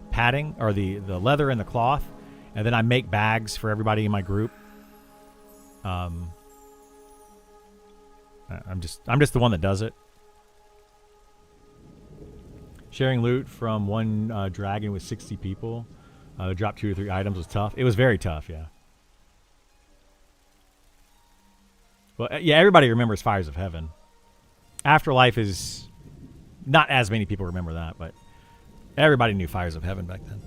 padding, or the leather and the cloth, and then I make bags for everybody in my group. I'm just the one that does it. Sharing loot from one dragon with 60 people, drop 2 or 3 items was tough. It was very tough, yeah. Well, yeah, everybody remembers Fires of Heaven. Afterlife is not as many people remember that, but everybody knew Fires of Heaven back then.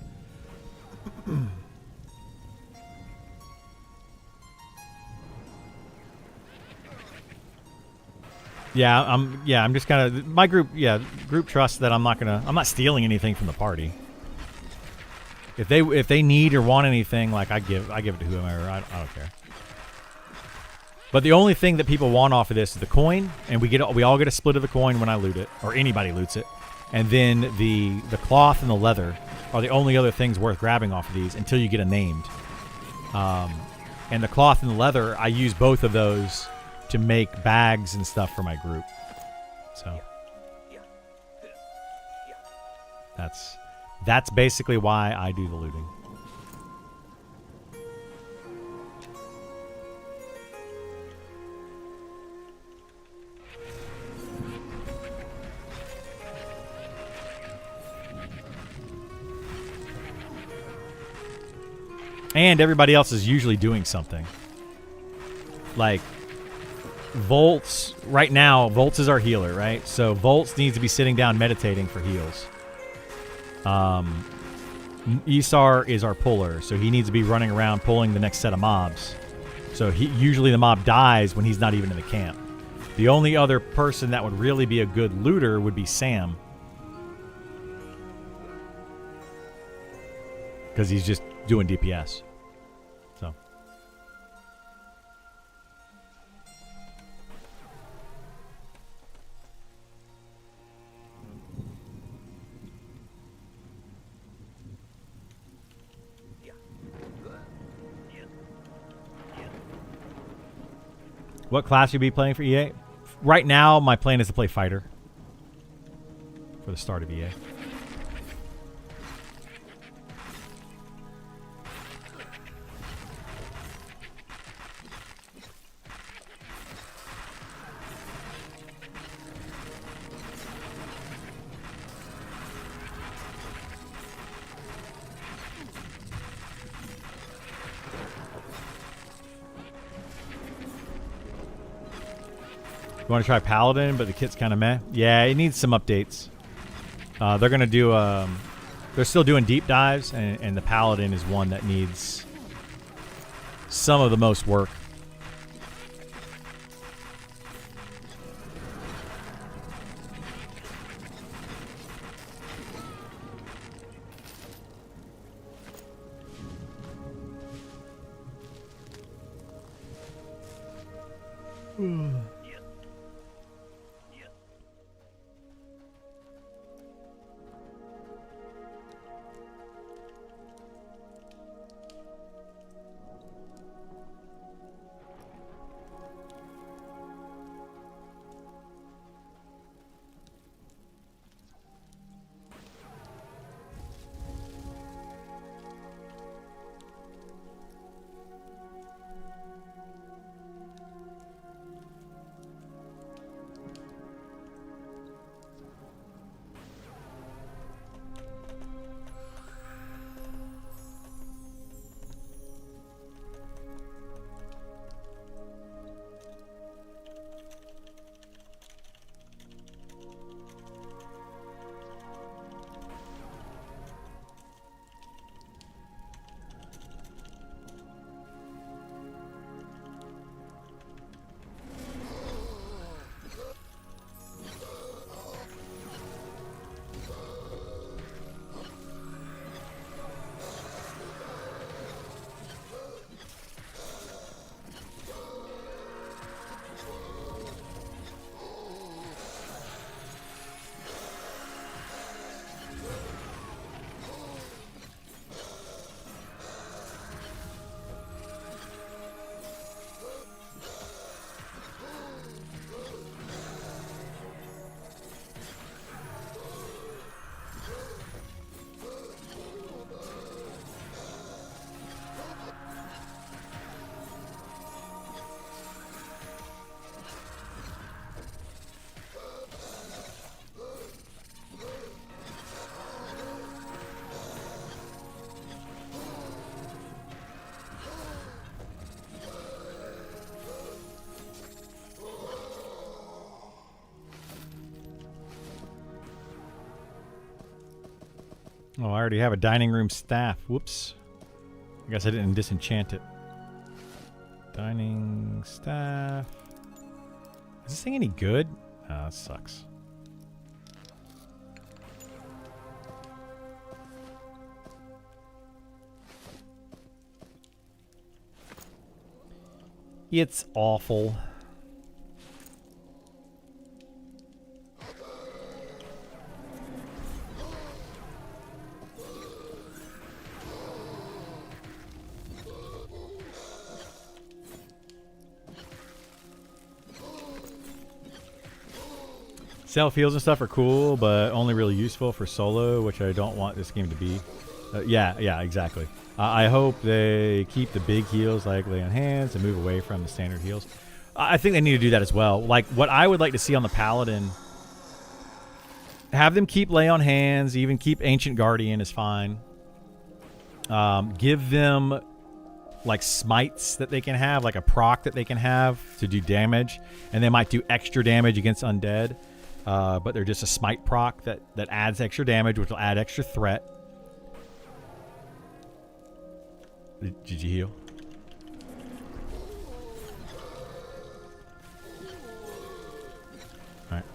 Yeah, I'm just kind of my group. Yeah, group trusts that I'm not stealing anything from the party. If they need or want anything, like I give it to whoever. I don't care. But the only thing that people want off of this is the coin, and we all get a split of the coin when I loot it, or anybody loots it, and then the cloth and the leather are the only other things worth grabbing off of these until you get a named. And the cloth and the leather, I use both of those to make bags and stuff for my group. So that's basically why I do the looting. And everybody else is usually doing something. Like Volts, right now, Volts is our healer, right? So Volts needs to be sitting down meditating for heals. Isar is our puller, so he needs to be running around pulling the next set of mobs. So usually the mob dies when he's not even in the camp. The only other person that would really be a good looter would be Sam. Because he's just doing DPS. So. What class you be playing for EA? Right now, my plan is to play fighter for the start of EA. You want to try Paladin, but the kit's kind of meh? Yeah, it needs some updates. They're going to do... they're still doing deep dives, and the Paladin is one that needs some of the most work. Oh, I already have a dining room staff. Whoops. I guess I didn't disenchant it. Dining staff. Is this thing any good? Ah, that sucks. It's awful. Self heals and stuff are cool, but only really useful for solo, which I don't want this game to be. Yeah, exactly. I hope they keep the big heals like lay on hands and move away from the standard heals. I think they need to do that as well. Like what I would like to see on the Paladin, have them keep lay on hands, even keep Ancient Guardian is fine. Give them like smites that they can have, like a proc that they can have to do damage, and they might do extra damage against undead. But they're just a smite proc that adds extra damage, which will add extra threat. Did you heal? Alright.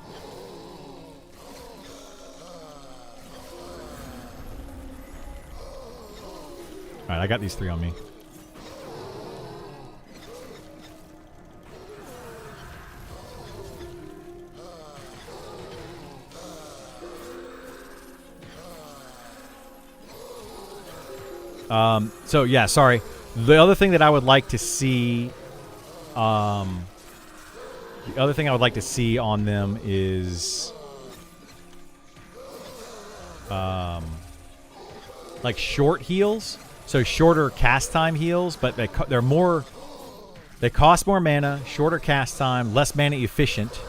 Alright, I got these 3 on me. So yeah, sorry. The other thing that I would like to see, the other thing I would like to see on them is, like short heals. So shorter cast time heals, but they're more, they cost more mana, shorter cast time, less mana efficient,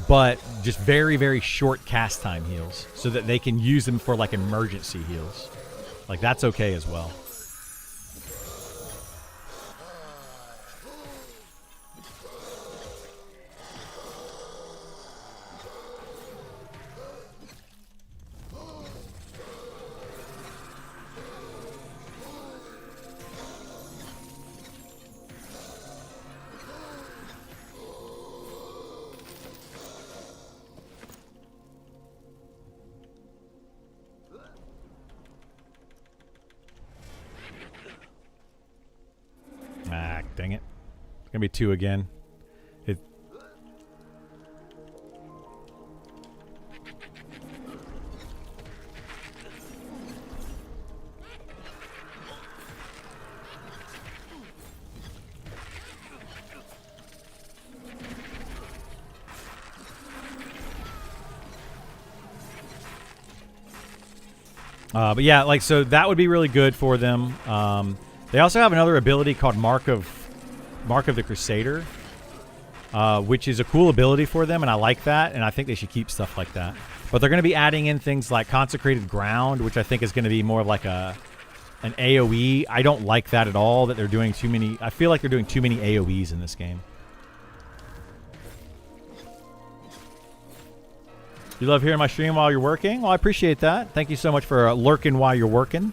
but just very, very short cast time heals, so that they can use them for like emergency heals. Like, that's okay as well. Gonna be 2 again. It. But yeah, like, so that would be really good for them. They also have another ability called Mark of the Crusader, which is a cool ability for them, and I like that, and I think they should keep stuff like that. But they're going to be adding in things like Consecrated Ground, which I think is going to be more of like an AoE. I don't like that at all, that they're doing too many. I feel like they're doing too many AoEs in this game. You love hearing my stream while you're working? Well, I appreciate that. Thank you so much for lurking while you're working.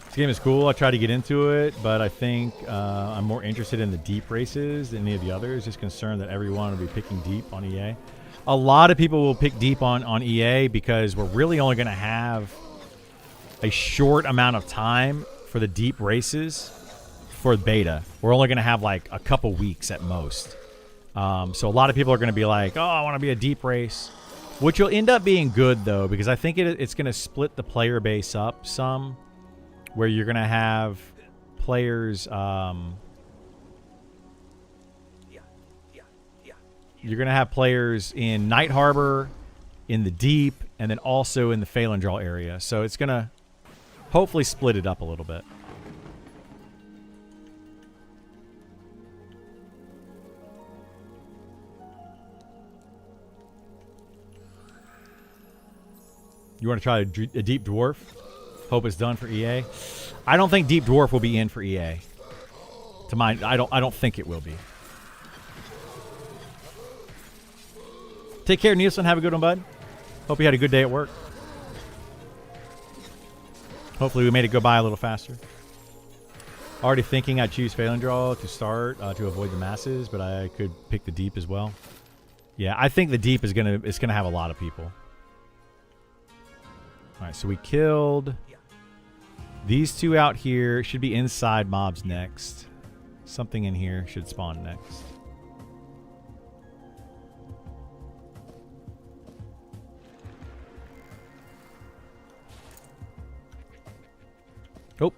This game is cool. I tried to get into it, but I think I'm more interested in the deep races than any of the others. Just concerned that everyone will be picking deep on EA. A lot of people will pick deep on EA because we're really only going to have a short amount of time for the deep races for beta. We're only going to have like a couple weeks at most. So a lot of people are going to be like, oh, I want to be a deep race. Which will end up being good, though, because I think it's going to split the player base up some, where you're going to have players... you're going to have players in Night Harbor, in the Deep, and then also in the Phalandraw area. So it's going to hopefully split it up a little bit. You want to try a Deep Dwarf? Hope it's done for EA. I don't think Deep Dwarf will be in for EA. To mine, I don't think it will be. Take care, Nielsen. Have a good one, bud. Hope you had a good day at work. Hopefully we made it go by a little faster. Already thinking I'd choose Phalandraw to start to avoid the masses, but I could pick the Deep as well. Yeah, I think the Deep is gonna have a lot of people. All right, so we killed these 2 out here. Should be inside mobs next. Something in here should spawn next. Oh.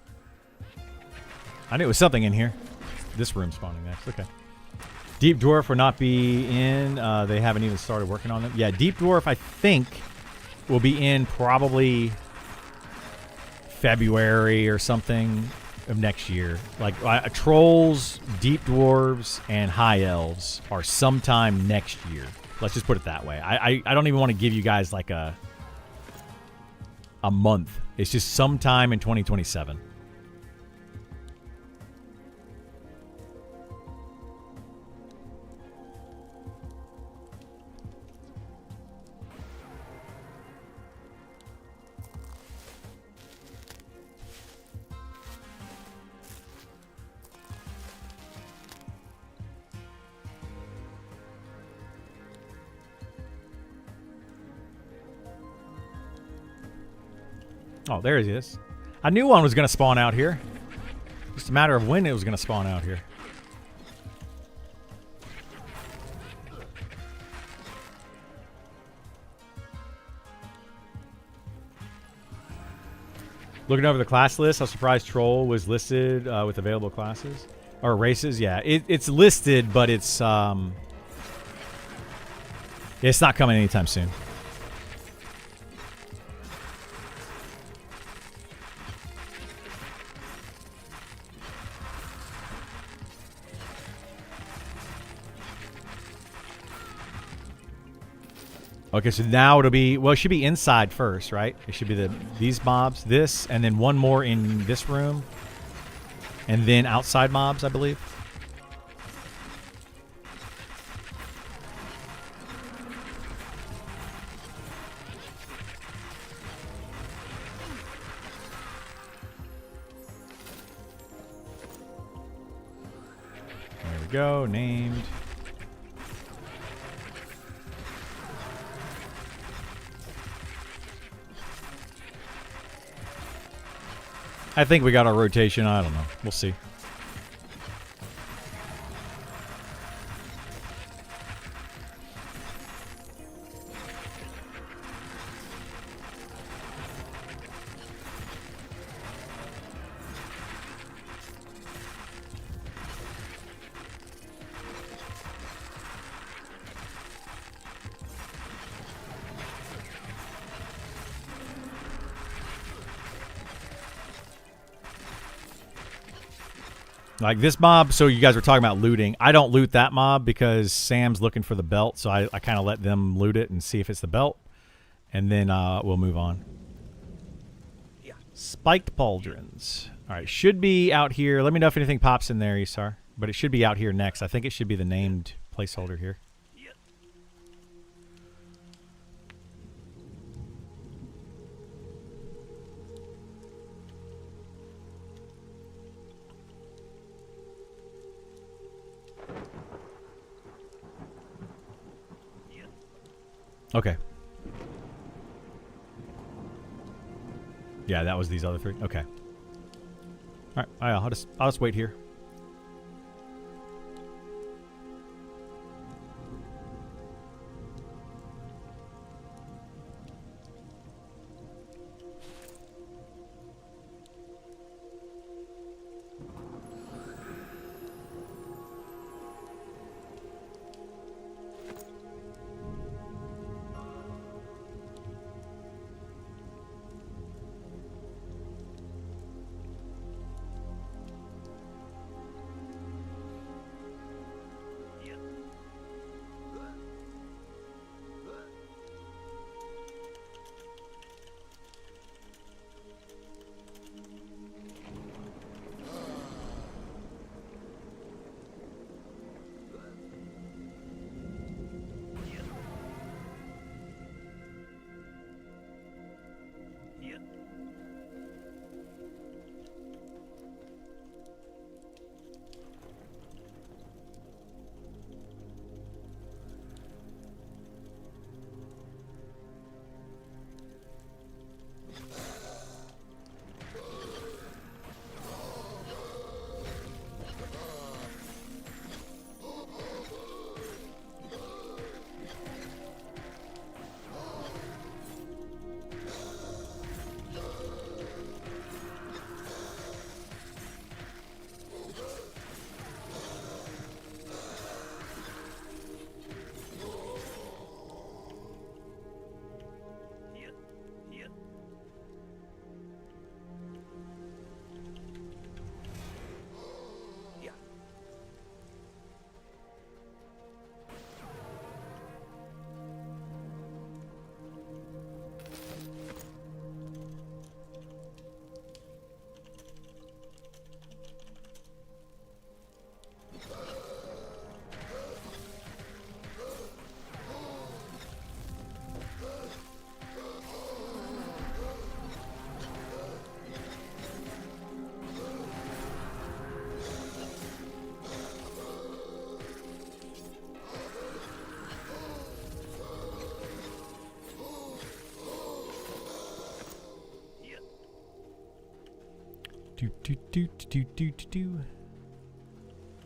I knew it was something in here. This room spawning next. Okay. Deep Dwarf will not be in. They haven't even started working on them. Yeah, Deep Dwarf, I think, will be in probably February or something of next year. Like Trolls, Deep Dwarves, and High Elves are sometime next year. Let's just put it that way. I don't even want to give you guys like a month. It's just sometime in 2027. Oh, there he is. I knew one was going to spawn out here. Just a matter of when it was going to spawn out here. Looking over the class list, I was surprised Troll was listed with available classes. Or races, yeah. It's listed, but it's not coming anytime soon. Okay, so now it'll be, well, it should be inside first, right? It should be these mobs, this, and then one more in this room. And then outside mobs, I believe. There we go, named. I think we got our rotation. I don't know. We'll see. Like this mob, so you guys were talking about looting. I don't loot that mob because Sam's looking for the belt, so I kind of let them loot it and see if it's the belt. And then we'll move on. Yeah. Spiked pauldrons. All right, should be out here. Let me know if anything pops in there, Isar. But it should be out here next. I think it should be the named placeholder here. Okay. Yeah, that was these other three. Okay. All right. I'll just wait here.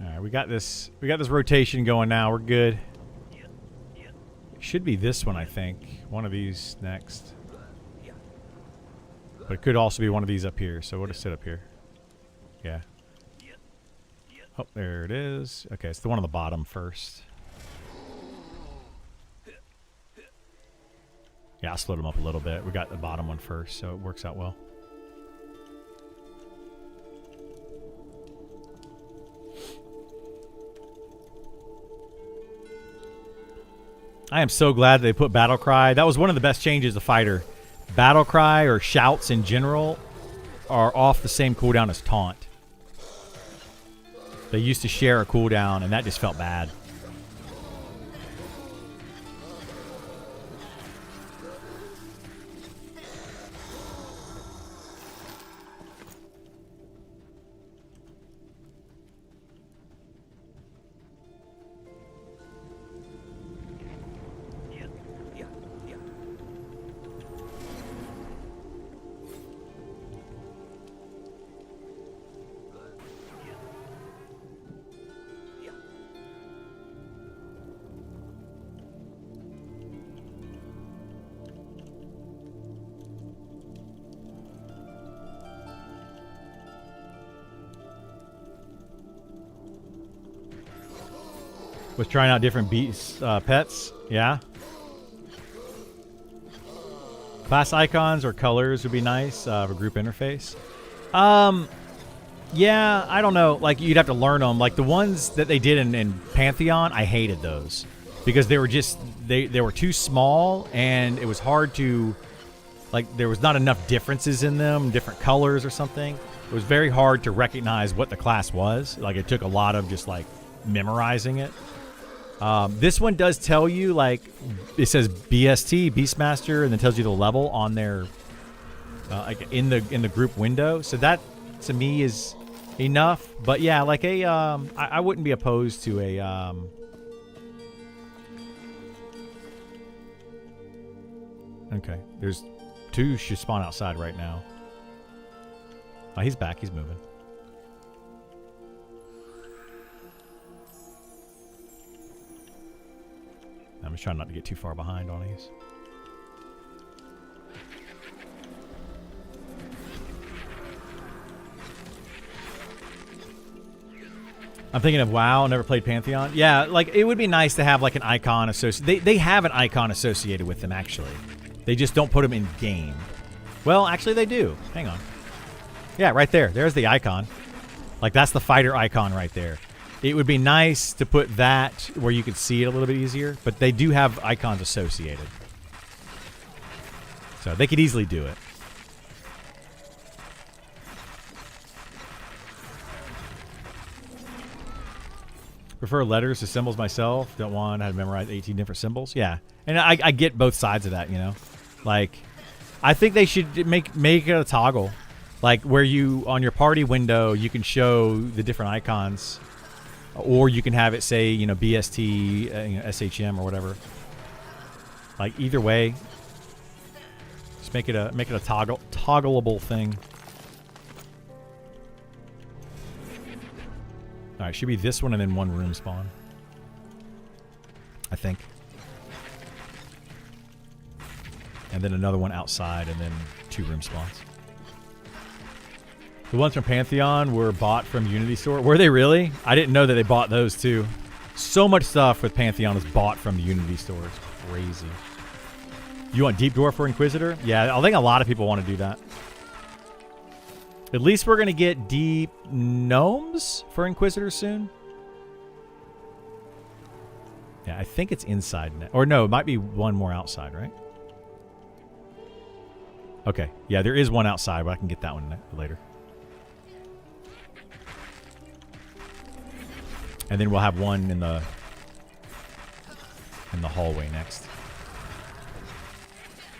All right, we got this rotation going now. We're good. Should be this one, I think. One of these next. But it could also be one of these up here. So we'll just sit up here. Yeah. Oh, there it is. Okay, it's the one on the bottom first. Yeah, I'll split them up a little bit. We got the bottom one first, so it works out well. I am so glad they put Battle Cry. That was one of the best changes to Fighter. Battle Cry or shouts in general are off the same cooldown as Taunt. They used to share a cooldown, and that just felt bad. Was trying out different beasts, pets. Yeah. Class icons or colors would be nice of a group interface. Yeah, I don't know. Like, you'd have to learn them. Like, the ones that they did in Pantheon, I hated those. Because they were just... They were too small, and it was hard to... Like, there was not enough differences in them, different colors or something. It was very hard to recognize what the class was. Like, it took a lot of just, like, memorizing it. This one does tell you, like, it says BST, Beastmaster, and then tells you the level on their... like, in the group window. So that, to me, is... enough, but yeah, like I wouldn't be opposed to a okay, there's two should spawn outside right now. Oh, he's back, he's moving. I'm just trying not to get too far behind on these. I'm thinking of WoW. Never played Pantheon. Yeah, like it would be nice to have like an icon associated. They have an icon associated with them actually. They just don't put them in game. Well, actually they do. Hang on. Yeah, right there. There's the icon. Like that's the fighter icon right there. It would be nice to put that where you could see it a little bit easier, but they do have icons associated. So they could easily do it. Prefer letters to symbols myself. Don't want to memorize 18 different symbols. Yeah. And I get both sides of that, you know. Like, I think they should make it a toggle. Like, where you, on your party window, you can show the different icons. Or you can have it say, you know, BST, you know, SHM or whatever. Like, either way. Just make it a toggleable thing. Alright, should be this one and then one room spawn. I think. And then another one outside and then 2 room spawns. The ones from Pantheon were bought from Unity Store. Were they really? I didn't know that they bought those too. So much stuff with Pantheon is bought from the Unity Store. It's crazy. You want Deep Dwarf for Inquisitor? Yeah, I think a lot of people want to do that. At least we're going to get deep gnomes for Inquisitor soon. Yeah, I think it's inside. Or no, it might be one more outside, right? Okay. Yeah, there is one outside, but I can get that one later. And then we'll have one in the hallway next.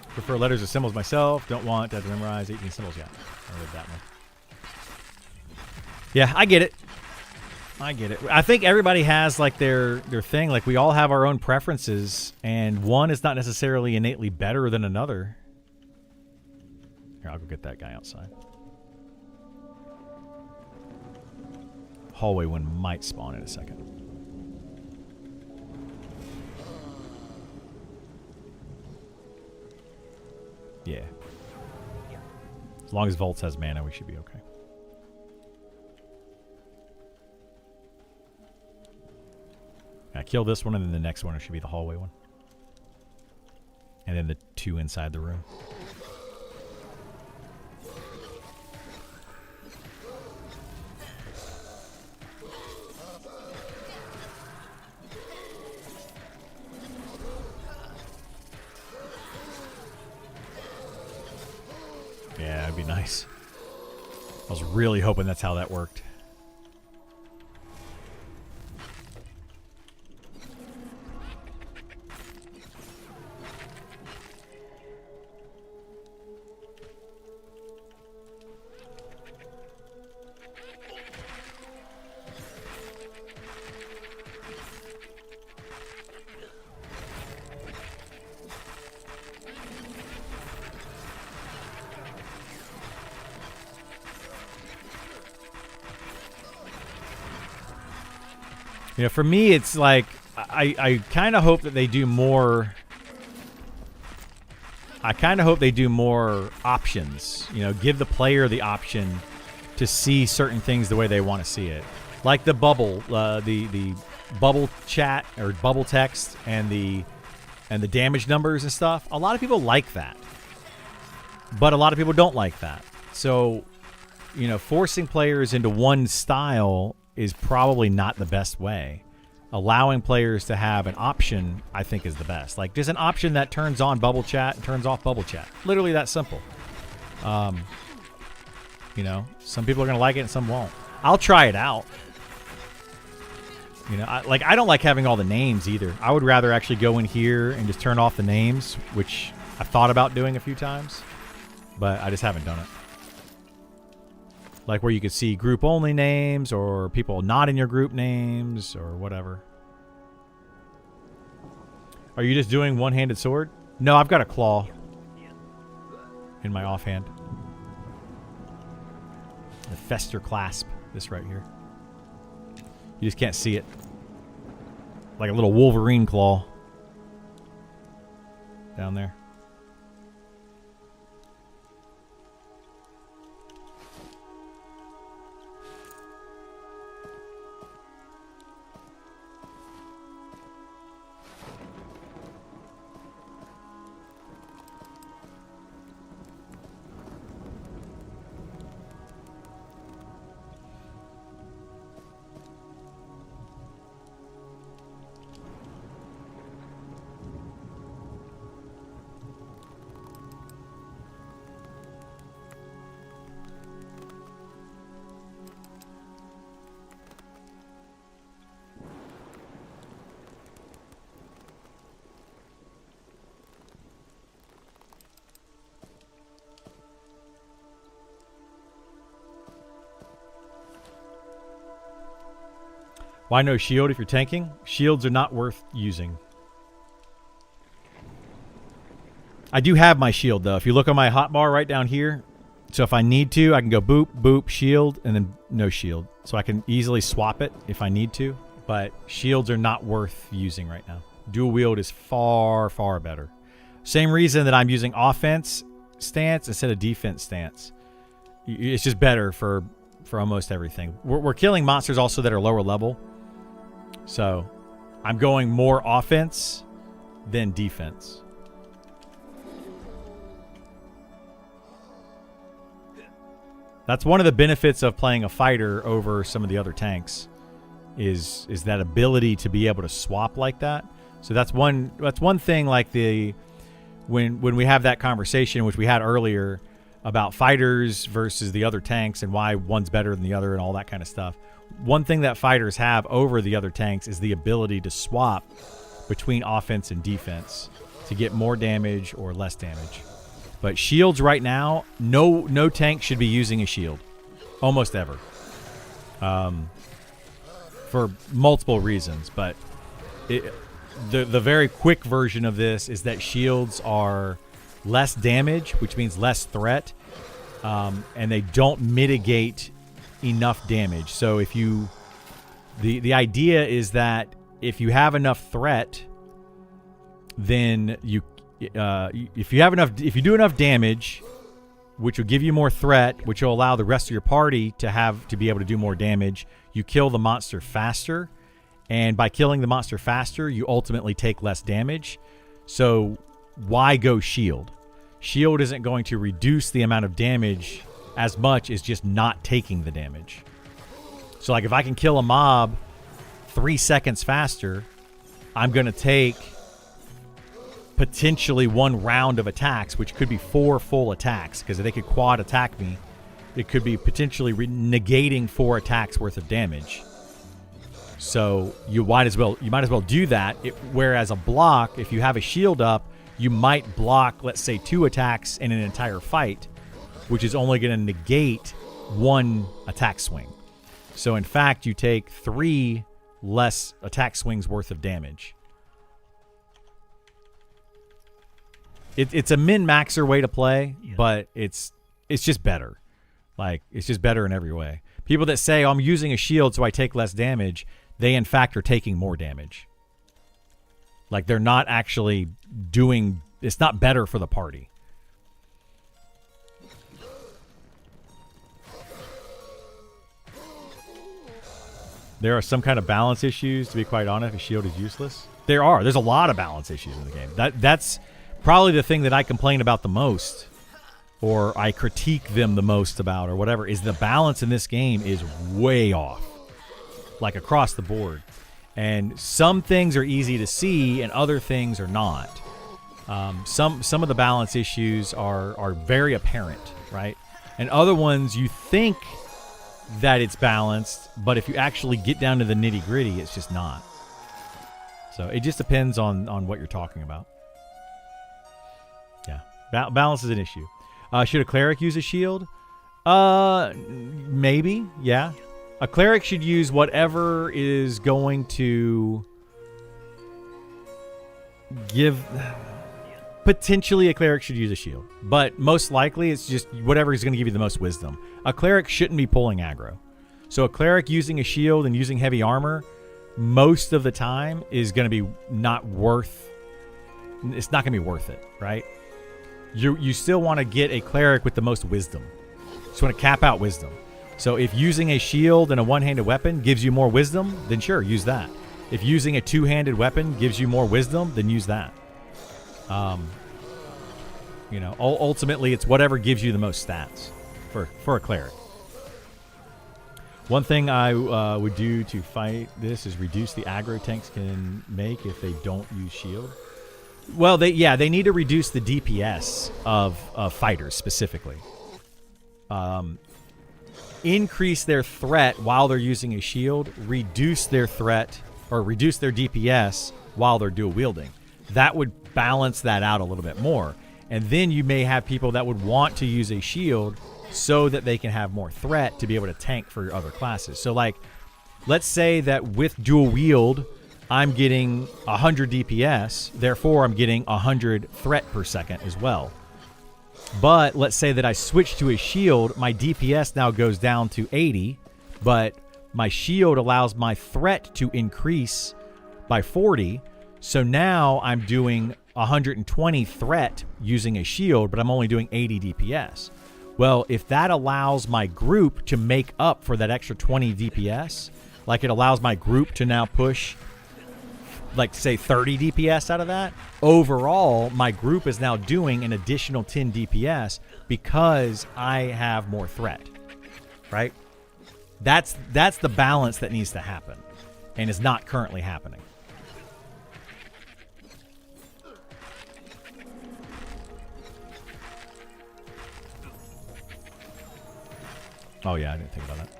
Prefer letters or symbols myself. Don't want to have to memorize 18 symbols yet. I read that one. Yeah, I get it. I get it. I think everybody has like their thing. Like we all have our own preferences, and one is not necessarily innately better than another. Here, I'll go get that guy outside. Hallway one might spawn in a second. Yeah. As long as Volts has mana, we should be okay. I kill this one, and then the next one should be the hallway one. And then the 2 inside the room. Yeah, that'd be nice. I was really hoping that's how that worked. You know, for me, it's like, I kind of hope that they do more. I kind of hope they do more options. You know, give the player the option to see certain things the way they want to see it. Like the bubble, the bubble chat or bubble text and the damage numbers and stuff. A lot of people like that, but a lot of people don't like that. So, you know, forcing players into one style is probably not the best way. Allowing players to have an option, I think, is the best. Like, there's an option that turns on bubble chat and turns off bubble chat. Literally that simple. You know, some people are going to like it and some won't. I'll try it out. You know, I don't like having all the names either. I would rather actually go in here and just turn off the names, which I've thought about doing a few times, but I just haven't done it. Like where you could see group only names or people not in your group names or whatever. Are you just doing one-handed sword? No, I've got a claw in my offhand. The Fester Clasp, this right here. You just can't see it. Like a little Wolverine claw down there. Why no shield if you're tanking? Shields are not worth using. I do have my shield, though. If you look on my hotbar right down here, so if I need to, I can go boop, boop, shield, and then no shield. So I can easily swap it if I need to, but shields are not worth using right now. Dual wield is far, far better. Same reason that I'm using offense stance instead of defense stance. It's just better for almost everything. We're killing monsters also that are lower level. So I'm going more offense than defense. That's one of the benefits of playing a fighter over some of the other tanks is that ability to be able to swap like that. So that's one thing, like when we have that conversation, which we had earlier, about fighters versus the other tanks and why one's better than the other and all that kind of stuff. One thing that fighters have over the other tanks is the ability to swap between offense and defense to get more damage or less damage. But shields right now, no tank should be using a shield, almost ever, for multiple reasons. But the very quick version of this is that shields are less damage, which means less threat, and they don't mitigate enough damage. So if you, the idea is that if you have enough threat, then if you do enough damage, which will give you more threat, which will allow the rest of your party to be able to do more damage, you kill the monster faster, and by killing the monster faster, you ultimately take less damage. So why go shield? Shield isn't going to reduce the amount of damage as much as just not taking the damage. So like if I can kill a mob 3 seconds faster, I'm going to take potentially 1 round of attacks, which could be 4 full attacks, because if they could quad attack me, it could be potentially negating 4 attacks worth of damage. So you might as well do that. Whereas a block, if you have a shield up, you might block, let's say, 2 attacks in an entire fight, which is only going to negate 1 attack swing. So in fact, you take 3 less attack swings worth of damage. It's a min-maxer way to play, but it's just better. Like, it's just better in every way. People that say, oh, I'm using a shield so I take less damage, they in fact are taking more damage. Like, they're not actually doing... It's not better for the party. There are some kind of balance issues, to be quite honest, if shield is useless. There's a lot of balance issues in the game. That's probably the thing that I complain about the most, or I critique them the most about, or whatever, is the balance in this game is way off, like across the board. And some things are easy to see and other things are not. Some of the balance issues are very apparent, right? And other ones you think that it's balanced, but if you actually get down to the nitty-gritty, it's just not. So it just depends on what you're talking about. Yeah, balance is an issue. Should a cleric use a shield? Maybe, yeah. A cleric should use whatever is going to give... Potentially a cleric should use a shield, but most likely it's just whatever is going to give you the most wisdom. A cleric shouldn't be pulling aggro. So a cleric using a shield and using heavy armor most of the time is going to be not worth... It's not going to be worth it, right? You still want to get a cleric with the most wisdom. You just want to cap out wisdom. So if using a shield and a one-handed weapon gives you more wisdom, then sure, use that. If using a two-handed weapon gives you more wisdom, then use that. You know, ultimately it's whatever gives you the most stats for a cleric. One thing I would do to fight this is reduce the aggro tanks can make if they don't use shield. Well, they need to reduce the DPS of fighters specifically. Increase their threat while they're using a shield, reduce their threat or reduce their DPS while they're dual wielding. That would balance that out a little bit more. And then you may have people that would want to use a shield so that they can have more threat to be able to tank for other classes. So like, let's say that with dual wield, I'm getting 100 DPS, therefore I'm getting 100 threat per second as well. But let's say that I switch to a shield, my DPS now goes down to 80, but my shield allows my threat to increase by 40. So now I'm doing 120 threat using a shield, but I'm only doing 80 DPS. Well, if that allows my group to make up for that extra 20 DPS, like it allows my group to now push, like say 30 DPS out of that, overall, my group is now doing an additional 10 DPS because I have more threat, right? That's the balance that needs to happen and is not currently happening. Oh yeah, I didn't think about that.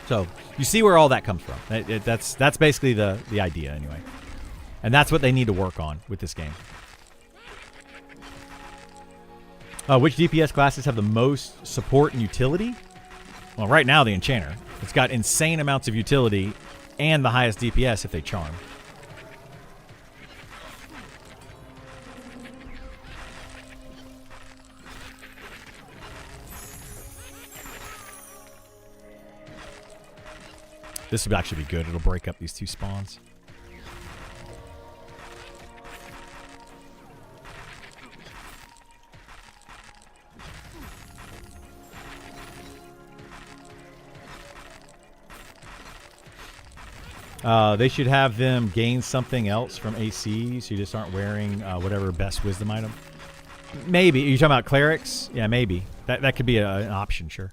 So you see where all that comes from. That's basically the idea anyway. And that's what they need to work on with this game. Which DPS classes have the most support and utility? Well, right now the Enchanter. It's got insane amounts of utility and the highest DPS if they charm. This would actually be good. It'll break up these two spawns. They should have them gain something else from AC, so you just aren't wearing whatever best wisdom item. Maybe. Are you talking about clerics? Yeah, maybe. That could be an option, sure.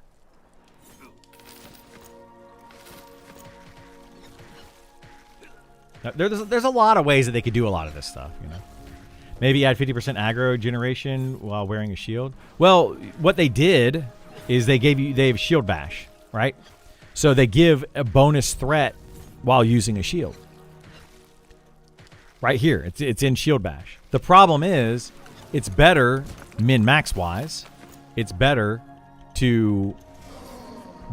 There's a lot of ways that they could do a lot of this stuff, you know. Maybe add 50% aggro generation while wearing a shield. Well, what they did is they have shield bash, right? So they give a bonus threat while using a shield. Right here, it's in shield bash. The problem is, it's better min-max wise. It's better to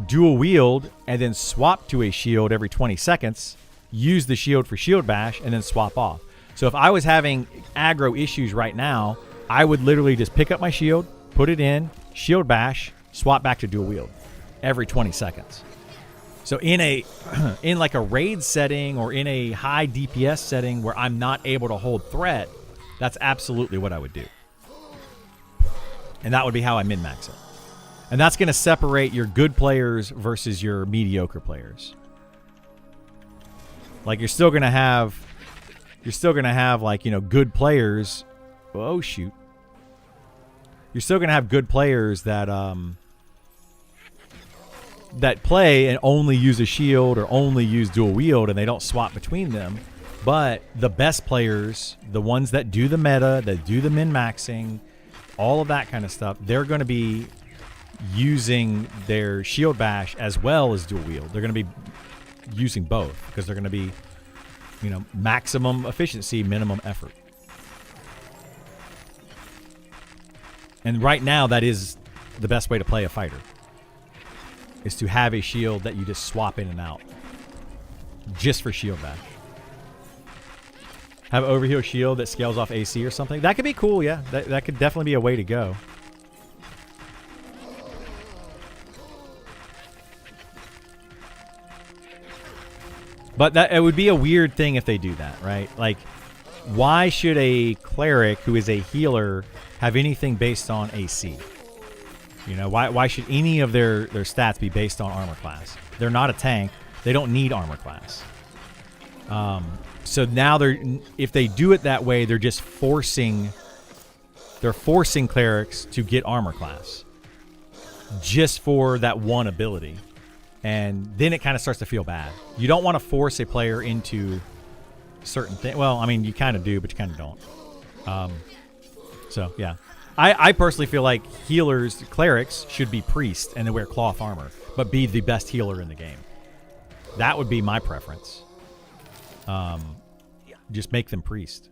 dual wield and then swap to a shield every 20 seconds. Use the shield for shield bash and then swap off. So if I was having aggro issues right now, I would literally just pick up my shield, put it in, shield bash, swap back to dual wield every 20 seconds. So in like a raid setting or in a high DPS setting where I'm not able to hold threat, that's absolutely what I would do. And that would be how I min-max it. And that's going to separate your good players versus your mediocre players. Like you're still going to have like, you know, good players. Oh shoot. You're still going to have good players that that play and only use a shield or only use dual wield and they don't swap between them. But the best players, the ones that do the meta, that do the min-maxing, all of that kind of stuff, they're going to be using their shield bash as well as dual wield. They're going to be using both because they're going to be, you know, maximum efficiency, minimum effort. And right now, that is the best way to play a fighter, is to have a shield that you just swap in and out just for shield bash. Have overheal shield that scales off AC or something. That could be cool, yeah. That could definitely be a way to go. But it would be a weird thing if they do that, right? Like, why should a cleric who is a healer have anything based on AC? You know, why should any of their stats be based on armor class? They're not a tank. They don't need armor class. So now if they do it that way, they're just forcing clerics to get armor class just for that one ability. And then it kind of starts to feel bad. You don't want to force a player into certain things. Well, I mean, you kind of do, but you kind of don't. So, yeah. I personally feel like healers, clerics, should be priests and they wear cloth armor, but be the best healer in the game. That would be my preference. Just make them priest.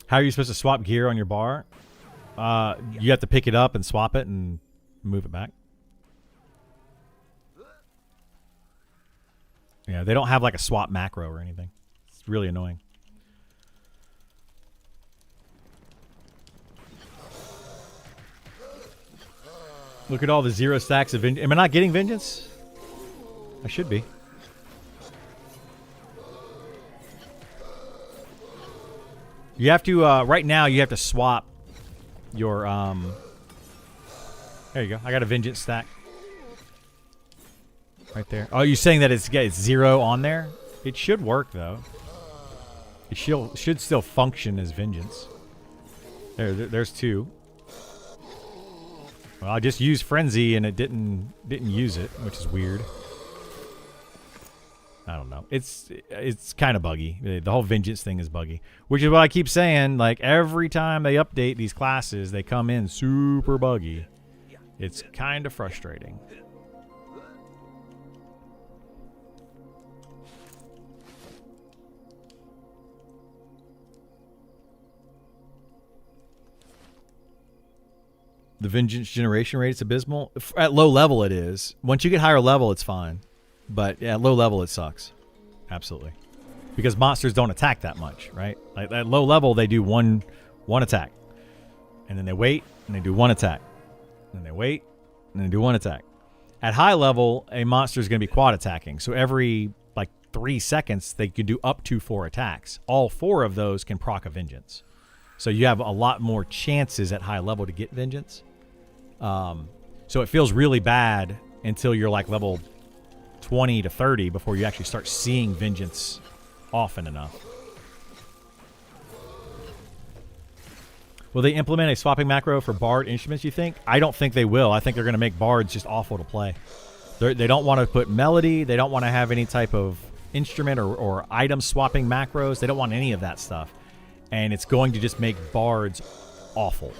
How are you supposed to swap gear on your bar? You have to pick it up and swap it and move it back. Yeah, they don't have like a swap macro or anything. It's really annoying. Look at all the 0 stacks of vengeance. Am I not getting vengeance? I should be. You have to, right now, you have to swap your, there you go. I got a vengeance stack. Right there. Oh, you're saying that it's 0 on there? It should work, though. It should still function as vengeance. There's 2. Well, I just used Frenzy and it didn't use it, which is weird. I don't know. It's kind of buggy. The whole vengeance thing is buggy, which is what I keep saying. Like every time they update these classes, they come in super buggy. It's kind of frustrating. The vengeance generation rate is abysmal. At low level, it is. Once you get higher level, it's fine. But at low level, it sucks. Absolutely. Because monsters don't attack that much, right? Like at low level, they do one attack. And then they wait, and they do 1 attack. And then they wait, and they do 1 attack. At high level, a monster is going to be quad attacking. So every, like, 3 seconds, they can do up to 4 attacks. All 4 of those can proc a vengeance. So you have a lot more chances at high level to get vengeance. So it feels really bad until you're like level 20 to 30 before you actually start seeing vengeance often enough. Will they implement a swapping macro for bard instruments, you think? I don't think they will. I think they're going to make bards just awful to play. They don't want to put melody. They don't want to have any type of instrument or item swapping macros. They don't want any of that stuff. And it's going to just make bards awful.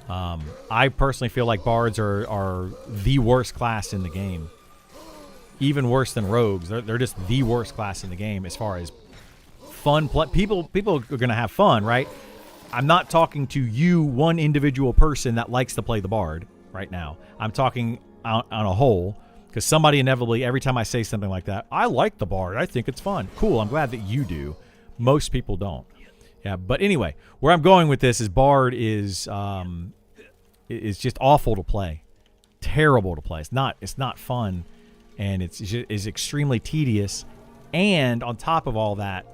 I personally feel like bards are the worst class in the game. Even worse than rogues. They're just the worst class in the game as far as fun play. People are going to have fun, right? I'm not talking to you, one individual person that likes to play the bard right now. I'm talking on a whole, because somebody inevitably, every time I say something like that, I like the bard. I think it's fun. Cool. I'm glad that you do. Most people don't. Yeah, but anyway, where I'm going with this is bard is just awful to play. Terrible to play. It's not fun and is extremely tedious. And on top of all that,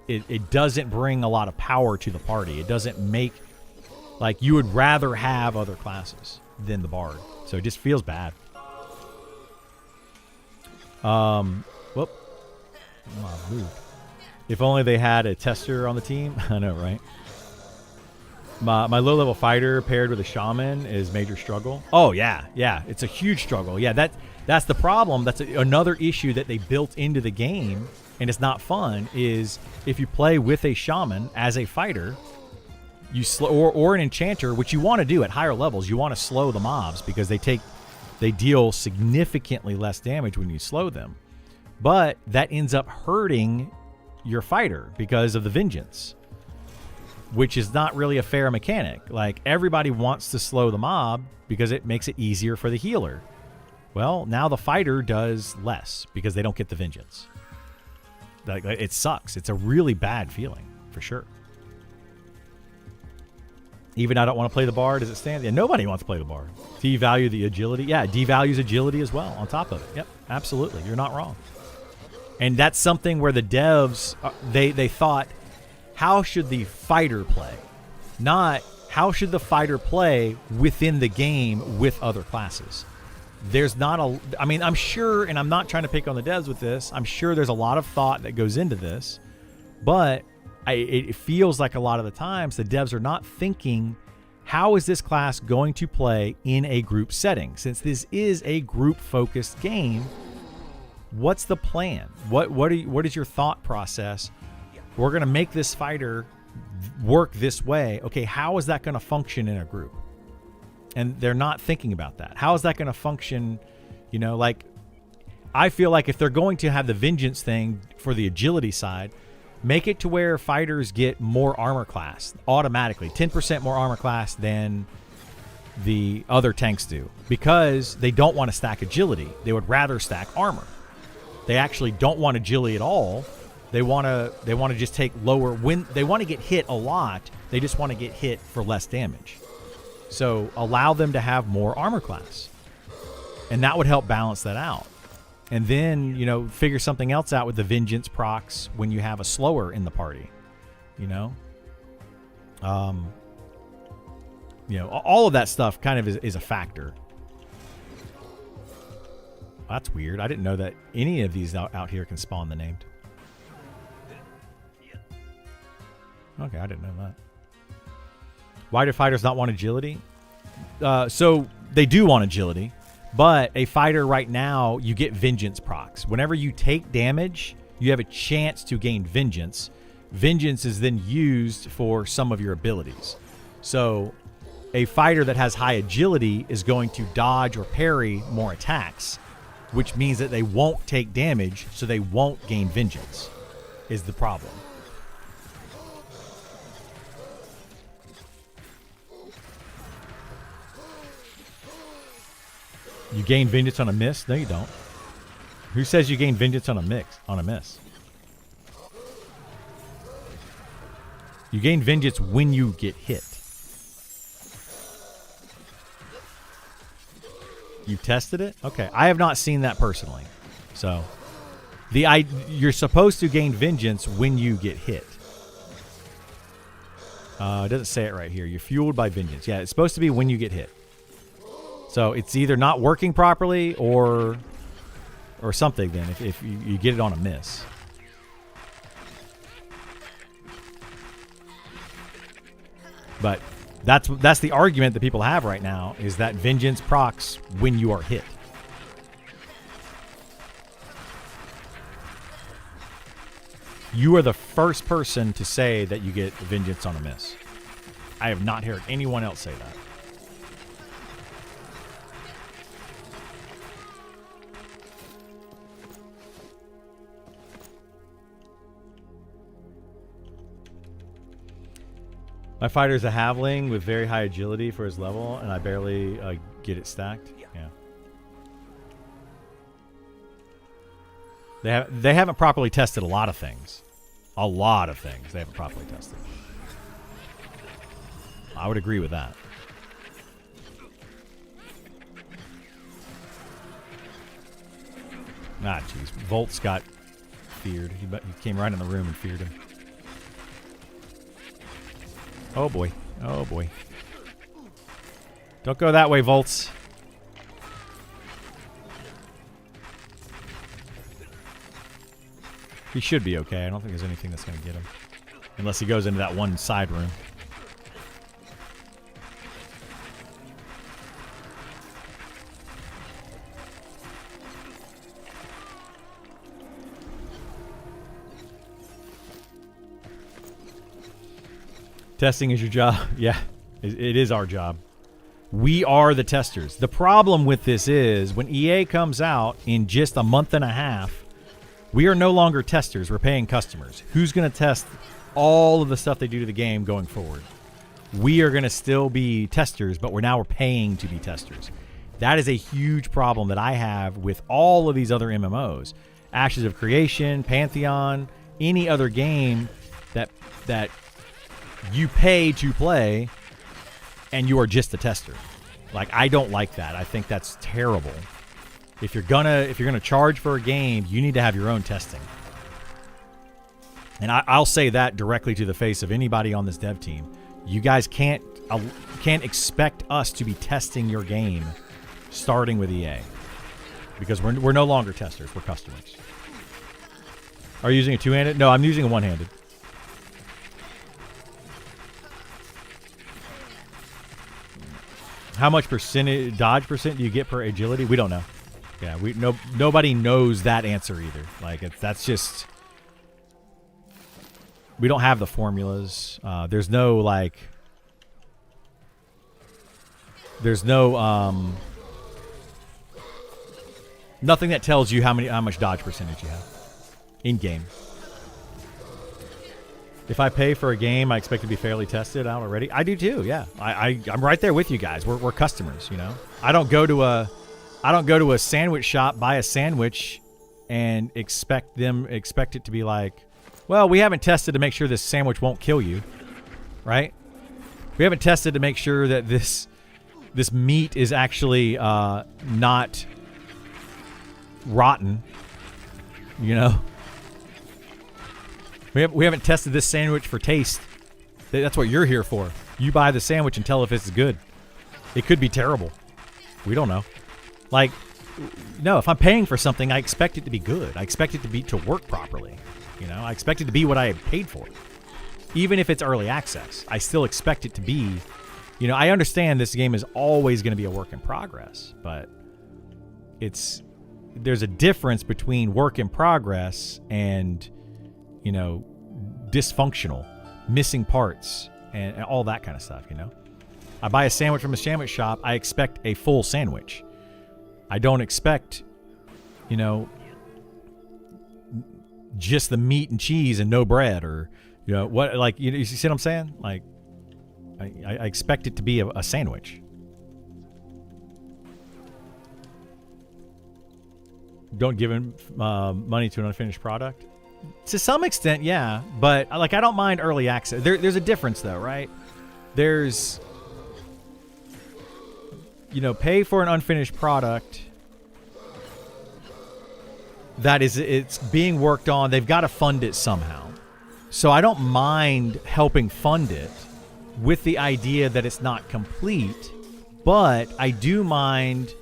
it doesn't bring a lot of power to the party. It doesn't make, like, you would rather have other classes than the bard. So it just feels bad. Whoop. Oh, moved. If only they had a tester on the team. I know, right? My low-level fighter paired with a shaman is major struggle. Oh, yeah. Yeah, it's a huge struggle. Yeah, that's the problem. That's another issue that they built into the game, and it's not fun, is if you play with a shaman as a fighter, you or an enchanter, which you want to do at higher levels. You want to slow the mobs because they deal significantly less damage when you slow them. But that ends up hurting your fighter because of the vengeance, which is not really a fair mechanic. Like, everybody wants to slow the mob because it makes it easier for the healer. Well, now the fighter does less because they don't get the vengeance. Like, it sucks. It's a really bad feeling, for sure. Even I don't want to play the bard as it stands. Yeah, nobody wants to play the bard. Devalue the agility. Yeah, it devalues agility as well on top of it. Yep, absolutely. You're not wrong. And that's something where the devs, they thought, how should the fighter play? Not how should the fighter play within the game with other classes. There's not a, I mean, I'm sure, and I'm not trying to pick on the devs with this, I'm sure there's a lot of thought that goes into this, but it feels like a lot of the times the devs are not thinking, how is this class going to play in a group setting? Since this is a group-focused game, what's the plan? What is your thought process? We're going to make this fighter work this way. Okay, how is that going to function in a group? And they're not thinking about that. How is that going to function? You know, like, I feel like if they're going to have the vengeance thing for the agility side, make it to where fighters get more armor class automatically, 10% more armor class than the other tanks do, because they don't want to stack agility. They would rather stack armor. They actually don't want agility at all. They want to just take lower, when they want to get hit a lot, they just want to get hit for less damage. So allow them to have more armor class, and that would help balance that out. And then, you know, figure something else out with the vengeance procs when you have a slower in the party, you know? You know, all of that stuff kind of is a factor. That's weird. I didn't know that any of these out here can spawn the named. Okay, I didn't know that. Why do fighters not want agility? So they do want agility, but a fighter right now, you get vengeance procs. Whenever you take damage, you have a chance to gain vengeance. Vengeance is then used for some of your abilities. So a fighter that has high agility is going to dodge or parry more attacks, which means that they won't take damage, so they won't gain vengeance, is the problem. You gain vengeance on a miss? No, you don't. Who says you gain vengeance on a miss? You gain vengeance when you get hit. You tested it? Okay. I have not seen that personally. So, you're supposed to gain vengeance when you get hit. It doesn't say it right here. You're fueled by vengeance. Yeah, it's supposed to be when you get hit. So it's either not working properly or something then if you get it on a miss. But that's the argument that people have right now, is that vengeance procs when you are hit. You are the first person to say that you get vengeance on a miss. I have not heard anyone else say that. My fighter's a halfling with very high agility for his level, and I barely get it stacked. Yeah. They haven't properly tested a lot of things. A lot of things they haven't properly tested. I would agree with that. Ah, jeez. Volts got feared. He came right in the room and feared him. Oh, boy. Oh, boy. Don't go that way, Volts. He should be okay. I don't think there's anything that's going to get him. Unless he goes into that one side room. Testing is your job. Yeah, it is our job. We are the testers. The problem with this is when EA comes out in just a month and a half, we are no longer testers. We're paying customers. Who's going to test all of the stuff they do to the game going forward? We are going to still be testers, but we're paying to be testers. That is a huge problem that I have with all of these other MMOs. Ashes of Creation, Pantheon, any other game that you pay to play and you are just a tester. Like, I don't like that. I think that's terrible. If you're gonna charge for a game, you need to have your own testing. And I'll say that directly to the face of anybody on this dev team. You guys can't expect us to be testing your game starting with EA. Because we're no longer testers, we're customers. Are you using a two-handed? No, I'm using a one-handed. How much dodge percent do you get per agility? We don't know. Yeah, nobody knows that answer either. Like, that's just, we don't have the formulas. There's no nothing that tells you how much dodge percentage you have in game. If I pay for a game, I expect to be fairly tested out already. I do too. Yeah, I'm right there with you guys. We're customers. You know, I don't go to a sandwich shop, buy a sandwich, and expect it to be like, well, we haven't tested to make sure this sandwich won't kill you, right? We haven't tested to make sure that this meat is actually not rotten. You know. We haven't tested this sandwich for taste. That's what you're here for. You buy the sandwich and tell if it's good. It could be terrible. We don't know. Like, no, if I'm paying for something, I expect it to be good. I expect it to work properly. You know, I expect it to be what I paid for. Even if it's early access, I still expect it to be, you know, I understand this game is always going to be a work in progress, but there's a difference between work in progress and, you know, dysfunctional, missing parts, and all that kind of stuff, you know? I buy a sandwich from a sandwich shop, I expect a full sandwich. I don't expect, you know, just the meat and cheese and no bread, or, you know, what, like, you see what I'm saying? Like, I expect it to be a sandwich. Don't give him money to an unfinished product. To some extent, yeah, but like, I don't mind early access. There's a difference though, right? There's, you know, pay for an unfinished product that it's being worked on. They've got to fund it somehow. So I don't mind helping fund it with the idea that it's not complete, but I do mind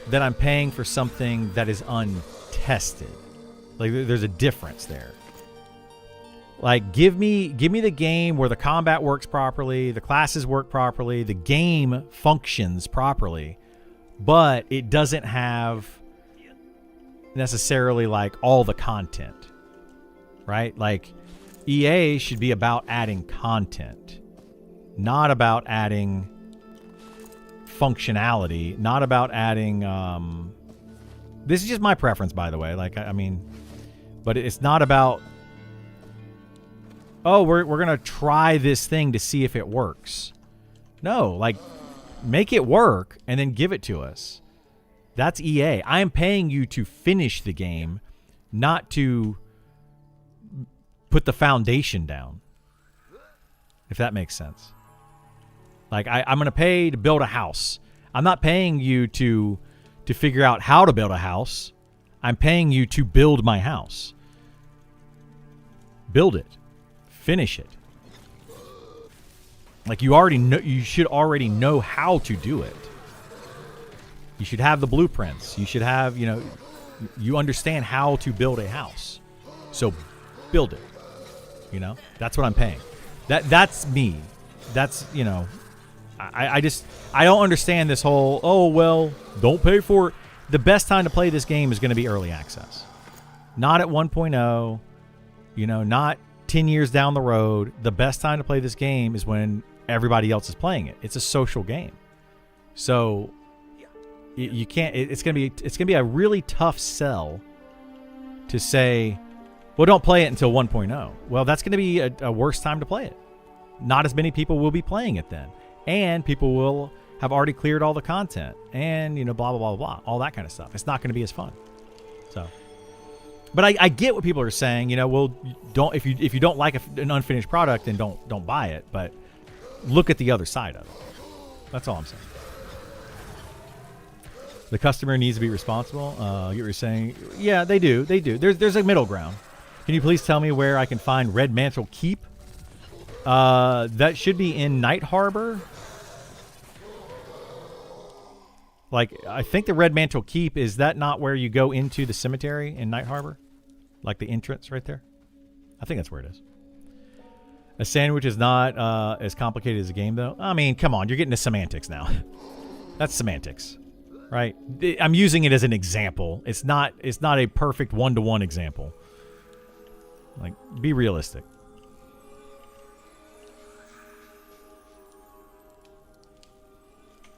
that I'm paying for something that is untested. Like, there's a difference there. Like, give me the game where the combat works properly, the classes work properly, the game functions properly, but it doesn't have necessarily like all the content, right? Like, EA should be about adding content, not about adding functionality, not about adding this is just my preference, by the way. Like, I mean, but it's not about, oh, we're gonna try this thing to see if it works. No, like, make it work and then give it to us. That's EA. I am paying you to finish the game, not to put the foundation down, if that makes sense. Like, I'm going to pay to build a house. I'm not paying you to figure out how to build a house. I'm paying you to build my house. Build it. Finish it. Like, you already know, you should already know how to do it. You should have the blueprints. You should have, you know, you understand how to build a house. So build it. You know, that's what I'm paying. That's me. That's, you know, I don't understand this whole, oh, well, don't pay for it. The best time to play this game is going to be early access. Not at 1.0, you know, not 10 years down the road. The best time to play this game is when everybody else is playing it. It's a social game. So you can't, it's going to be a really tough sell to say, well, don't play it until 1.0. Well, that's going to be a worse time to play it. Not as many people will be playing it then. And people will have already cleared all the content. And, you know, blah, blah, blah, blah, all that kind of stuff. It's not going to be as fun. So, but I get what people are saying. You know, well, don't, if you don't like an unfinished product, then don't buy it. But look at the other side of it. That's all I'm saying. The customer needs to be responsible. You know what you're saying? Yeah, they do. They do. There's a middle ground. Can you please tell me where I can find Red Mantle Keep? That should be in Night Harbor. Like, I think the Red Mantle Keep, is that not where you go into the cemetery in Night Harbor? Like the entrance right there? I think that's where it is. A sandwich is not as complicated as a game, though. I mean, come on, you're getting to semantics now. That's semantics, right? I'm using it as an example. It's not a perfect one-to-one example. Like, be realistic.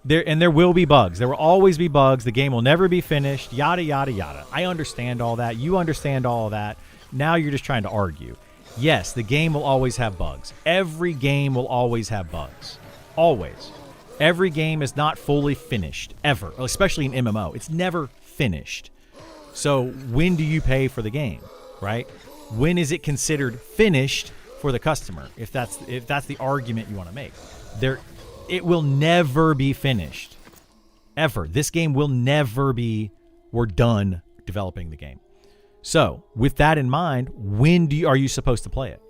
There will be bugs. There will always be bugs. The game will never be finished. Yada, yada, yada. I understand all that. You understand all that. Now you're just trying to argue. Yes, the game will always have bugs. Every game will always have bugs. Always. Every game is not fully finished. Ever. Especially in MMO. It's never finished. So when do you pay for the game? Right? When is it considered finished for the customer? If that's the argument you want to make. It will never be finished. Ever. This game will never be, we're done developing the game. So, with that in mind, when are you supposed to play it?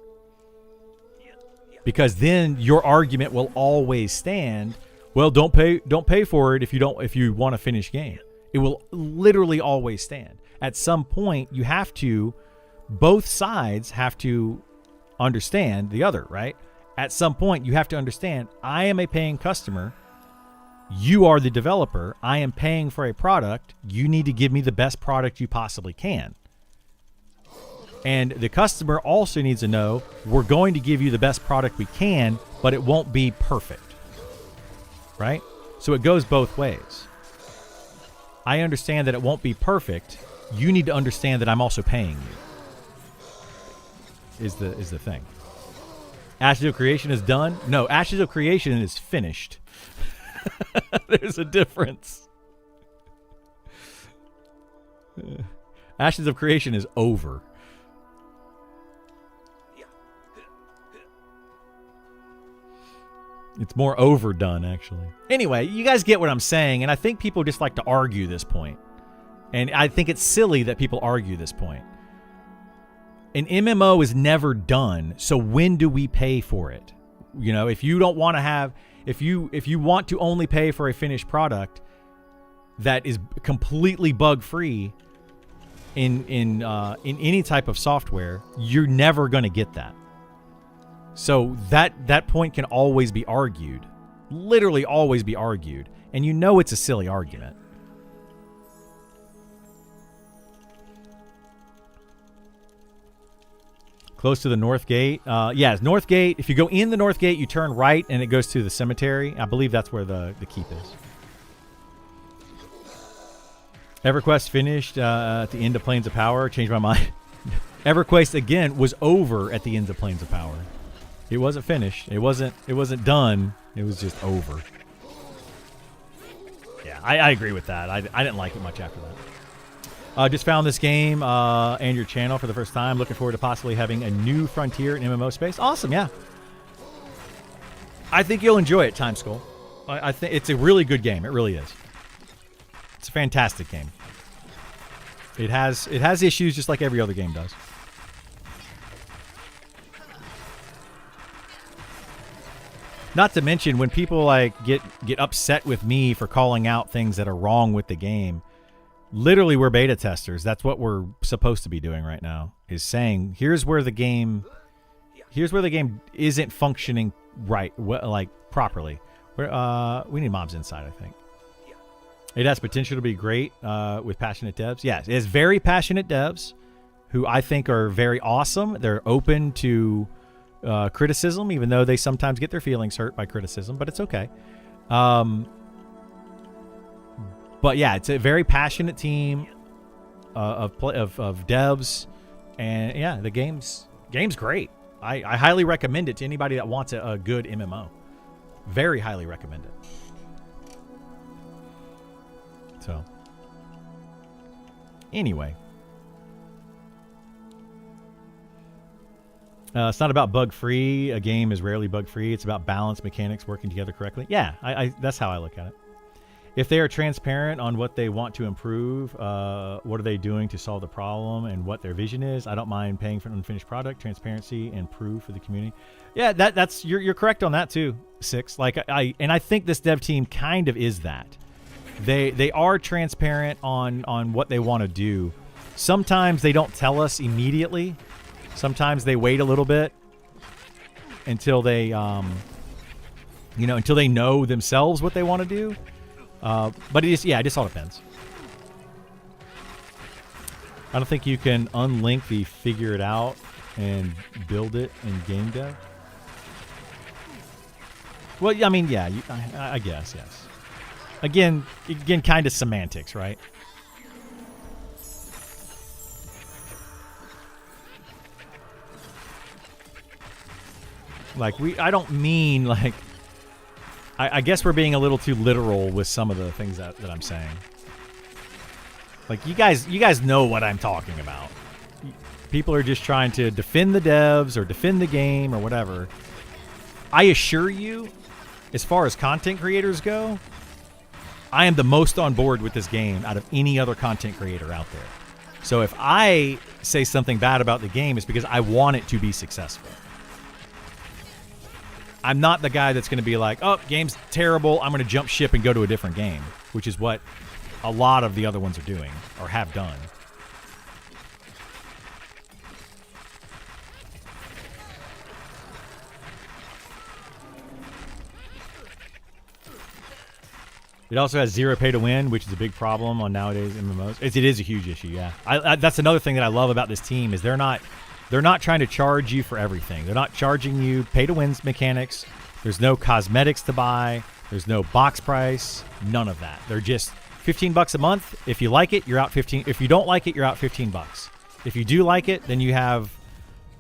Because then your argument will always stand, well, don't pay for it if you want a finished game. It will literally always stand. At some point, both sides have to understand the other, right? At some point, you have to understand, I am a paying customer. You are the developer. I am paying for a product. You need to give me the best product you possibly can. And the customer also needs to know, we're going to give you the best product we can, but it won't be perfect. Right? So it goes both ways. I understand that it won't be perfect. You need to understand that I'm also paying you. Is the thing. Ashes of Creation is done? No, Ashes of Creation is finished. There's a difference. Ashes of Creation is over. It's more overdone, actually. Anyway, you guys get what I'm saying, and I think people just like to argue this point. And I think it's silly that people argue this point. An MMO is never done, so when do we pay for it? You know, if you don't want to have, if you want to only pay for a finished product that is completely bug-free in any type of software, you're never going to get that. So that point can always be argued, literally always be argued, and you know it's a silly argument. Close to the North Gate. Yeah, North Gate. If you go in the North Gate, you turn right and it goes to the cemetery. I believe that's where the keep is. EverQuest finished at the end of Plains of Power. Changed my mind. EverQuest, again, was over at the end of Plains of Power. It wasn't finished. It wasn't done. It was just over. Yeah, I agree with that. I didn't like it much after that. Just found this game and your channel for the first time. Looking forward to possibly having a new frontier in MMO space. Awesome, yeah. I think you'll enjoy it, Time Skull. I think it's a really good game. It really is. It's a fantastic game. It has issues just like every other game does. Not to mention when people like get upset with me for calling out things that are wrong with the game. Literally, we're beta testers. That's what we're supposed to be doing right now. Is saying here's where the game isn't functioning right, like properly. We need mobs inside, I think. It has potential to be great with passionate devs. Yes, it has very passionate devs who I think are very awesome. They're open to criticism, even though they sometimes get their feelings hurt by criticism, but it's okay. But yeah, it's a very passionate team of devs, and yeah, the game's great. I highly recommend it to anybody that wants a good MMO. Very highly recommend it. So, anyway. It's not about bug-free. A game is rarely bug-free. It's about balance, mechanics, working together correctly. Yeah, that's how I look at it. If they are transparent on what they want to improve, what are they doing to solve the problem, and what their vision is, I don't mind paying for an unfinished product. Transparency and proof for the community. Yeah, that's you're correct on that too, Six. Like I think this dev team kind of is that. They are transparent on what they want to do. Sometimes they don't tell us immediately. Sometimes they wait a little bit until they until they know themselves what they want to do. But it just all depends. I don't think you can unlink the figure it out and build it in game dev. Well, I mean, yeah, I guess, yes. Again, kind of semantics, right? Like I don't mean like. I guess we're being a little too literal with some of the things that I'm saying. Like you guys know what I'm talking about. People are just trying to defend the devs or defend the game or whatever. I assure you, as far as content creators go, I am the most on board with this game out of any other content creator out there. So if I say something bad about the game, it's because I want it to be successful. I'm not the guy that's going to be like, oh, game's terrible, I'm going to jump ship and go to a different game, which is what a lot of the other ones are doing or have done. It also has zero pay to win, which is a big problem on nowadays MMOs. It is a huge issue, yeah. That's another thing that I love about this team is they're not trying to charge you for everything. They're not charging you pay-to-win mechanics. There's no cosmetics to buy. There's no box price. None of that. They're just $15 a month. If you like it, you're out 15. If you don't like it, you're out $15. If you do like it, then you have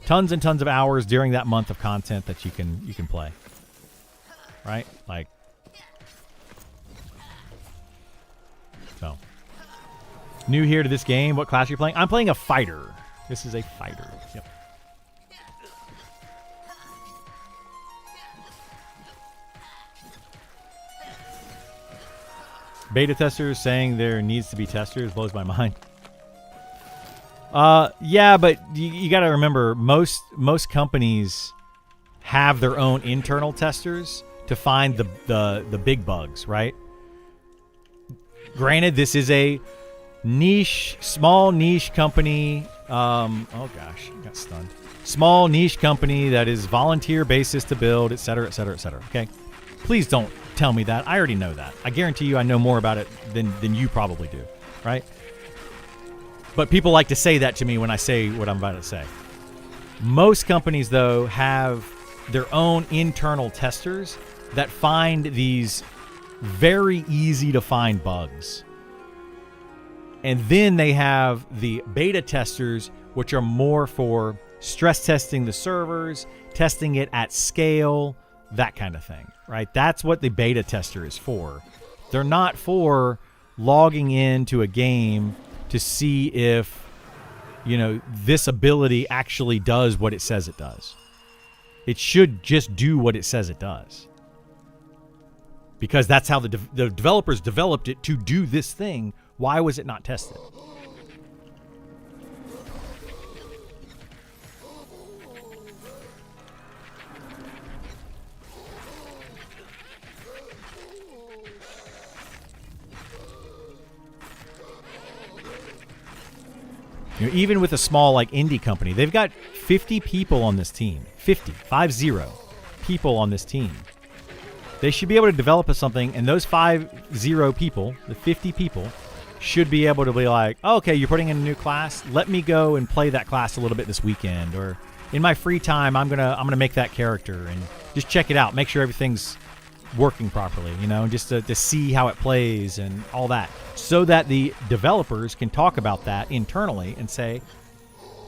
tons and tons of hours during that month of content that you can play. Right? Like, so. New here to this game. What class are you playing? I'm playing a fighter. This is a fighter. Yep. Beta testers saying there needs to be testers blows my mind. Yeah, but you got to remember most companies have their own internal testers to find the big bugs, right? Granted, this is a small niche company. Oh gosh, I got stunned. Small niche company that is volunteer basis to build, etc., etc., etc. Okay, please don't tell me that. I already know that. I guarantee you, I know more about it than you probably do, right? But people like to say that to me when I say what I'm about to say. Most companies, though, have their own internal testers that find these very easy to find bugs. And then they have the beta testers, which are more for stress testing the servers, testing it at scale, that kind of thing, right? That's what the beta tester is for. They're not for logging into a game to see if, this ability actually does what it says it does. It should just do what it says it does. Because that's how the developers developed it to do this thing. Why was it not tested? even with a small like indie company, they've got 50 people on this team. 50 people on this team. They should be able to develop something, and those 50 people, the 50 people, should be able to be like, oh, okay, you're putting in a new class. Let me go and play that class a little bit this weekend, or in my free time, I'm gonna make that character and just check it out, make sure everything's working properly, just to see how it plays and all that, so that the developers can talk about that internally and say,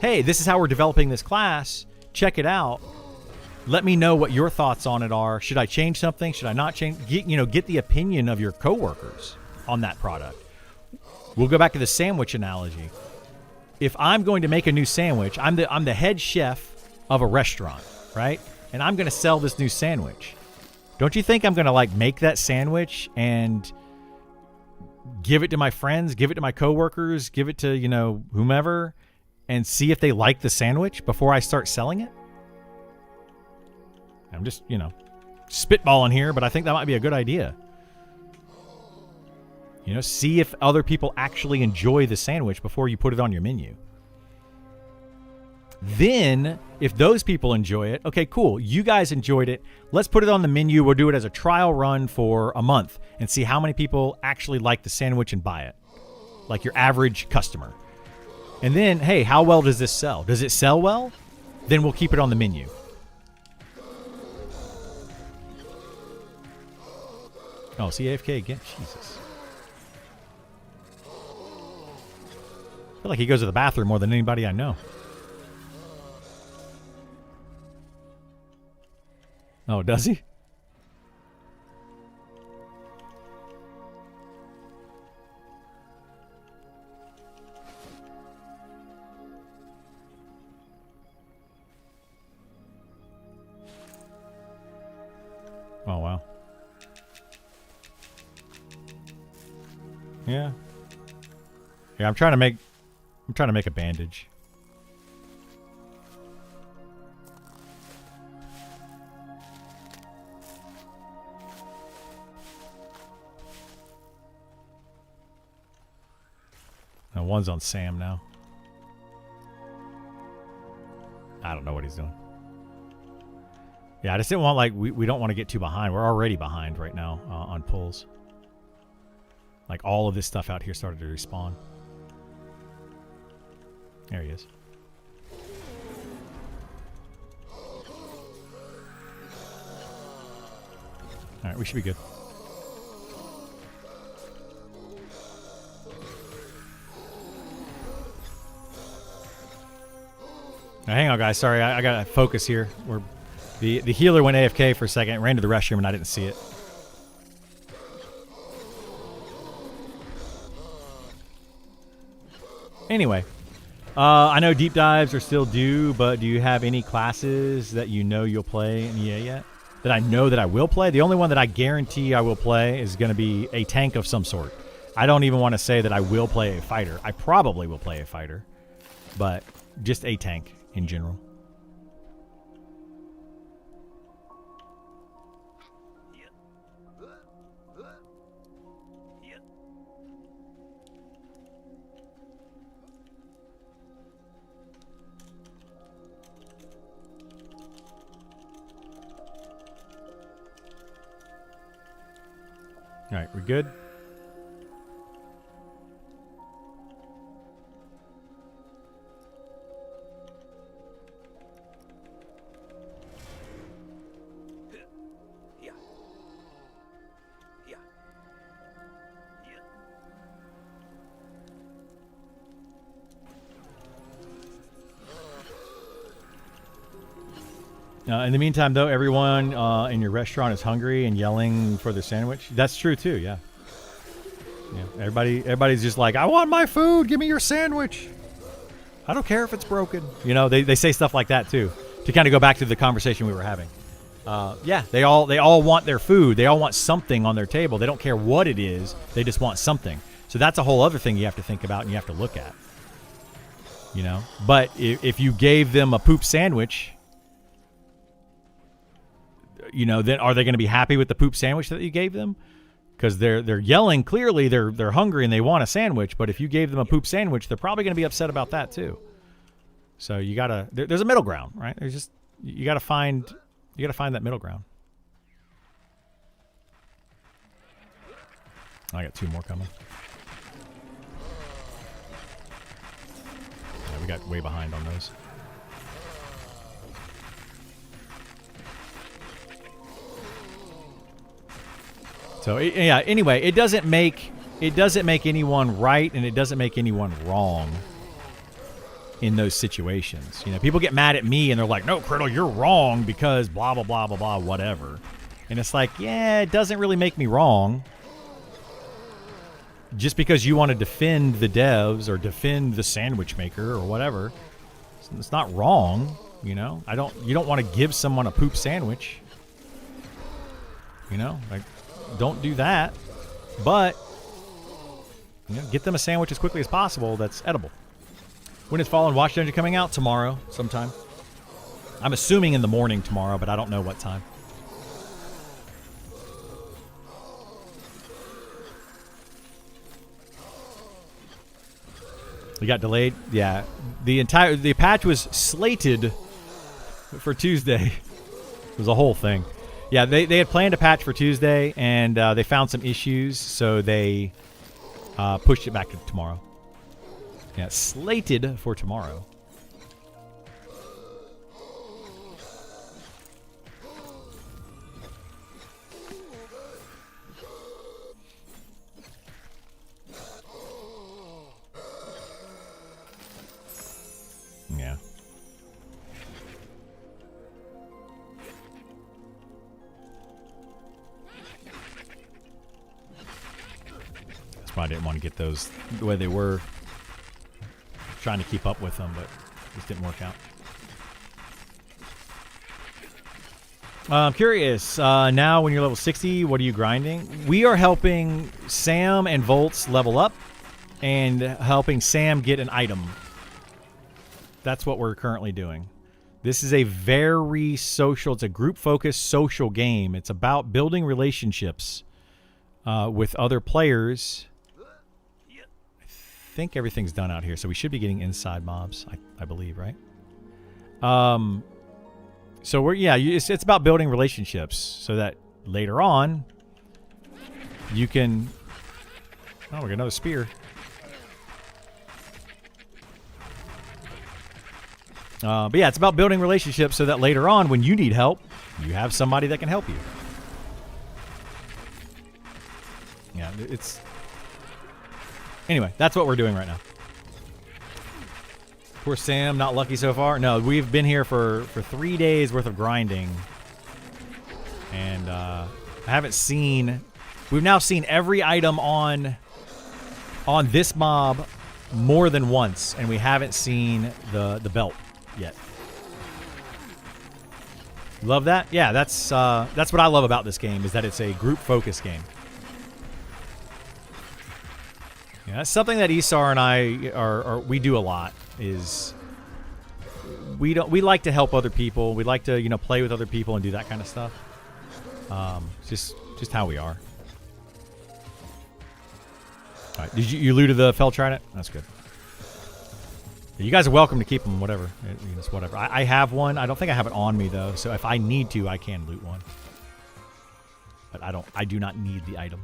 hey, this is how we're developing this class. Check it out. Let me know what your thoughts on it are. Should I change something? Should I not change? Get the opinion of your coworkers on that product. We'll go back to the sandwich analogy. If I'm going to make a new sandwich, I'm the head chef of a restaurant, right? And I'm going to sell this new sandwich. Don't you think I'm going to make that sandwich and give it to my friends, give it to my coworkers, give it to, whomever, and see if they like the sandwich before I start selling it? I'm just, spitballing here, but I think that might be a good idea. See if other people actually enjoy the sandwich before you put it on your menu. Then, if those people enjoy it, okay, cool. You guys enjoyed it. Let's put it on the menu. We'll do it as a trial run for a month and see how many people actually like the sandwich and buy it. Like your average customer. And then, hey, how well does this sell? Does it sell well? Then we'll keep it on the menu. Oh, see AFK again? Jesus. I feel like he goes to the bathroom more than anybody I know. Oh, does he? Oh, wow. Yeah. Yeah, I'm trying to make a bandage. No, one's on Sam now. I don't know what he's doing. Yeah, I just didn't want, we don't want to get too behind. We're already behind right now on pulls. All of this stuff out here started to respawn. There he is. Alright, we should be good. Now, hang on, guys. Sorry, I got to focus here. The healer went AFK for a second, ran to the restroom, and I didn't see it. Anyway, I know deep dives are still due, but do you have any classes that you'll play in EA yet? That I know that I will play? The only one that I guarantee I will play is going to be a tank of some sort. I don't even want to say that I will play a fighter. I probably will play a fighter, but just a tank in general. All right, we good? In the meantime, though, everyone in your restaurant is hungry and yelling for their sandwich. That's true too. Yeah. Yeah. Everybody's just like, I want my food. Give me your sandwich. I don't care if it's broken. They say stuff like that too, to kind of go back to the conversation we were having. Yeah, they all want their food. They all want something on their table. They don't care what it is. They just want something. So that's a whole other thing you have to think about and you have to look at. But if you gave them a poop sandwich, then are they going to be happy with the poop sandwich that you gave them? because they're yelling clearly. They're hungry and they want a sandwich. But if you gave them a poop sandwich, they're probably going to be upset about that too. So you gotta. There's a middle ground, right? There's just you gotta find that middle ground. I got 2 more coming. Yeah, we got way behind on those. So yeah. Anyway, it doesn't make anyone right, and it doesn't make anyone wrong in those situations. You know, people get mad at me and they're like, "No, Criddle, you're wrong because blah blah blah blah blah whatever," and it's like, yeah, it doesn't really make me wrong. Just because you want to defend the devs or defend the sandwich maker or whatever, it's not wrong. You know, you don't want to give someone a poop sandwich. You know, like, don't do that. But, you know, get them a sandwich as quickly as possible that's edible. When is Fallen Watch Dungeon coming out? Tomorrow, sometime. I'm assuming in the morning tomorrow, but I don't know what time. We got delayed. Yeah, the patch was slated for Tuesday. It was a whole thing. Yeah, they had planned a patch for Tuesday, and they found some issues, so they pushed it back to tomorrow. Yeah, slated for tomorrow. Yeah. That's why I didn't want to get those the way they were. Trying to keep up with them, but it just didn't work out. I'm curious, now when you're level 60, what are you grinding? We are helping Sam and Volts level up and helping Sam get an item. That's what we're currently doing. This is a very social, it's a group-focused social game. It's about building relationships with other players. I think everything's done out here, so we should be getting inside mobs, I believe, right? So it's about building relationships so that later on you can. Oh, we got another spear. But yeah, it's about building relationships so that later on, when you need help, you have somebody that can help you. Yeah, it's. Anyway, that's what we're doing right now. Poor Sam, not lucky so far. No, we've been here for 3 days worth of grinding. And I haven't seen... We've now seen every item on this mob more than once. And we haven't seen the belt yet. Love that? Yeah, that's what I love about this game, is that it's a group-focused game. Yeah, that's something that Isar and I we do a lot. Is we like to help other people. We like to play with other people and do that kind of stuff. Just how we are. All right, did you looted the Fell Trident? That's good. You guys are welcome to keep them. Whatever, it's whatever. I have one. I don't think I have it on me though. So if I need to, I can loot one. But I do not need the item.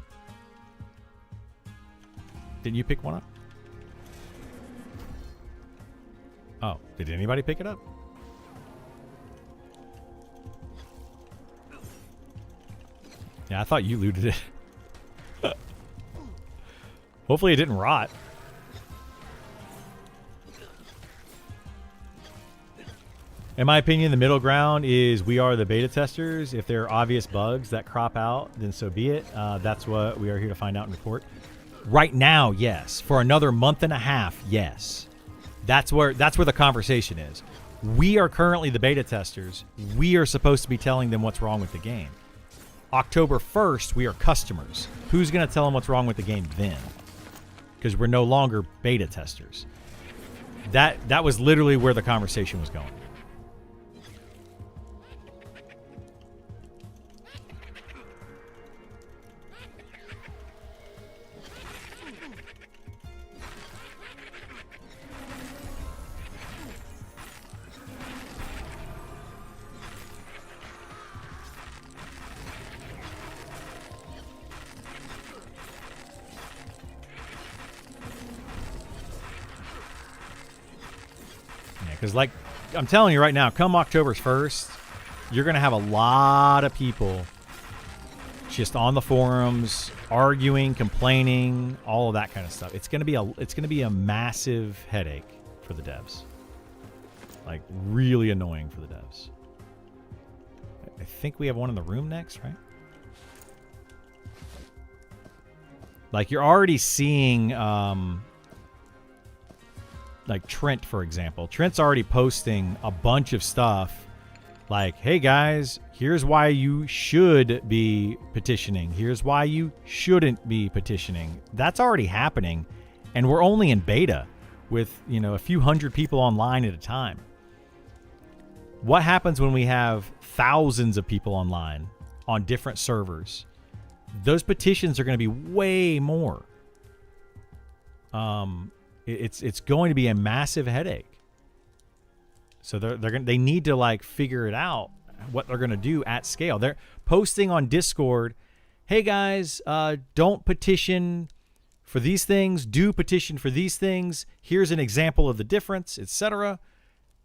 Didn't you pick one up? Oh, did anybody pick it up? Yeah, I thought you looted it. Hopefully it didn't rot. In my opinion, the middle ground is we are the beta testers. If there are obvious bugs that crop out, then so be it. That's what we are here to find out and report. Right now, yes. For another month and a half, yes. That's where the conversation is. We are currently the beta testers. We are supposed to be telling them what's wrong with the game. October 1st, we are customers. Who's going to tell them what's wrong with the game then? Because we're no longer beta testers. That was literally where the conversation was going. Because, like, I'm telling you right now, come October 1st, you're going to have a lot of people just on the forums, arguing, complaining, all of that kind of stuff. It's going to be a massive headache for the devs. Like, really annoying for the devs. I think we have one in the room next, right? Like, you're already seeing, like, Trent, for example. Trent's already posting a bunch of stuff like, hey, guys, here's why you should be petitioning. Here's why you shouldn't be petitioning. That's already happening, and we're only in beta with, you know, a few hundred people online at a time. What happens when we have thousands of people online on different servers? Those petitions are going to be way more. It's going to be a massive headache. So they need to, like, figure it out what they're going to do at scale. They're posting on Discord, hey guys, don't petition for these things, do petition for these things. Here's an example of the difference, etc.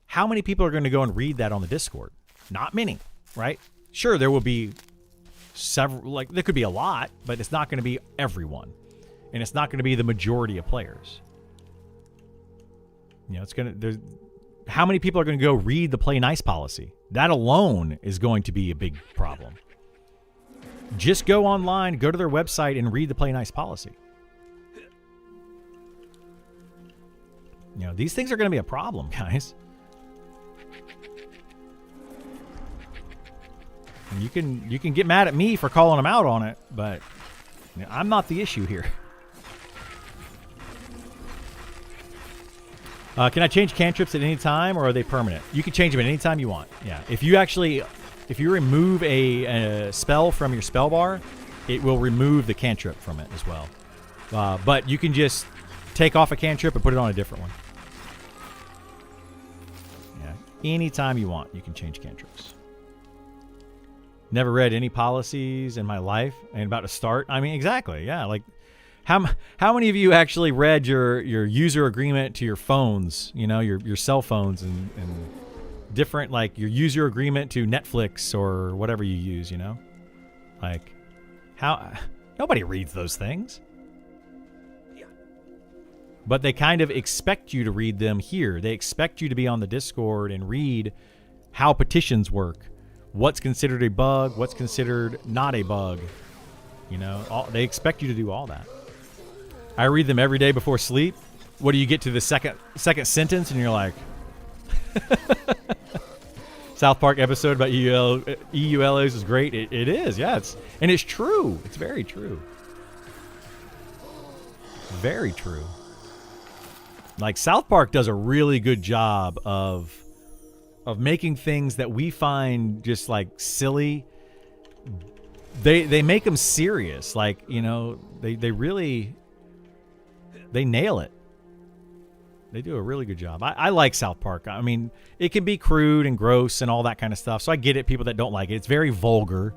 How many people are going to go and read that on the Discord? Not many, right? Sure, there will be several, like, there could be a lot, but it's not going to be everyone, and it's not going to be the majority of players. You know, it's going to, how many people are going to go read the play nice policy? That alone is going to be a big problem. Just go online, go to their website, and read the play nice policy. You know, these things are going to be a problem, guys. And you can get mad at me for calling them out on it, but, you know, I'm not the issue here. Can I change cantrips at any time, or are they permanent? You can change them at any time you want. Yeah. If you remove a spell from your spell bar, it will remove the cantrip from it as well. But you can just take off a cantrip and put it on a different one. Yeah. Anytime you want, you can change cantrips. Never read any policies in my life and about to start. I mean, exactly. Yeah. Like, how many of you actually read your user agreement to your phones, you know, your cell phones and different, like, your user agreement to Netflix or whatever you use, you know? Like, nobody reads those things. But they kind of expect you to read them here. They expect you to be on the Discord and read how petitions work. What's considered a bug, what's considered not a bug. You know, they expect you to do all that. I read them every day before sleep. What do you get to the second sentence and you're like, South Park episode about EULAs is great. It is, yeah. And it's true. It's very true. Very true. Like, South Park does a really good job of making things that we find just, like, silly. They make them serious. Like, you know, they really, they nail it. They do a really good job. I like South Park. I mean, it can be crude and gross and all that kind of stuff. So I get it, people that don't like it. It's very vulgar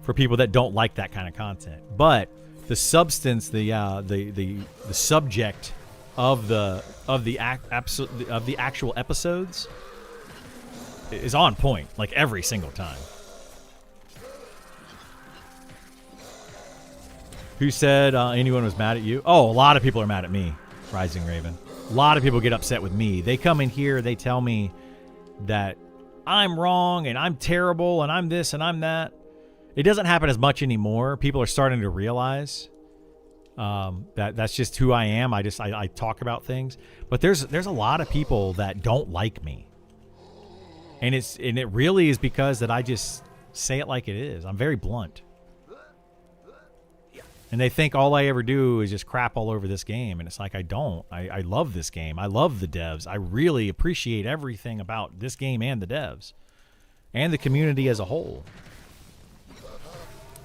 for people that don't like that kind of content. But the substance, the subject of the actual episodes is on point, like, every single time. Who said anyone was mad at you? Oh, a lot of people are mad at me, Rising Raven. A lot of people get upset with me. They come in here, they tell me that I'm wrong and I'm terrible and I'm this and I'm that. It doesn't happen as much anymore. People are starting to realize that's just who I am. I talk about things. But there's a lot of people that don't like me. And it really is because that I just say it like it is. I'm very blunt. And they think all I ever do is just crap all over this game. And it's like, I don't. I love this game. I love the devs. I really appreciate everything about this game and the devs. And the community as a whole.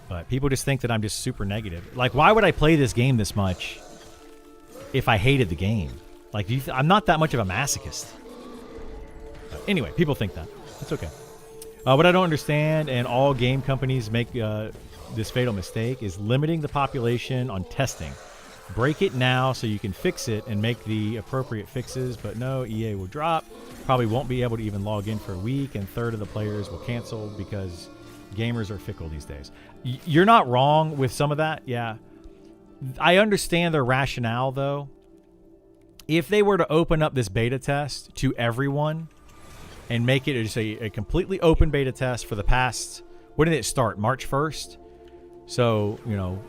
But people just think that I'm just super negative. Like, why would I play this game this much if I hated the game? Like, I'm not that much of a masochist. But anyway, people think that. It's okay. What I don't understand, and all game companies make this fatal mistake, is limiting the population on testing. Break it now so you can fix it and make the appropriate fixes. But no, EA will drop probably won't be able to even log in for a week, and a third of the players will cancel because gamers are fickle these days. You're not wrong with some of that, yeah. I understand their rationale, though. If they were to open up this beta test to everyone and make it just a completely open beta test for the past, when did it start? March 1st? So, you know,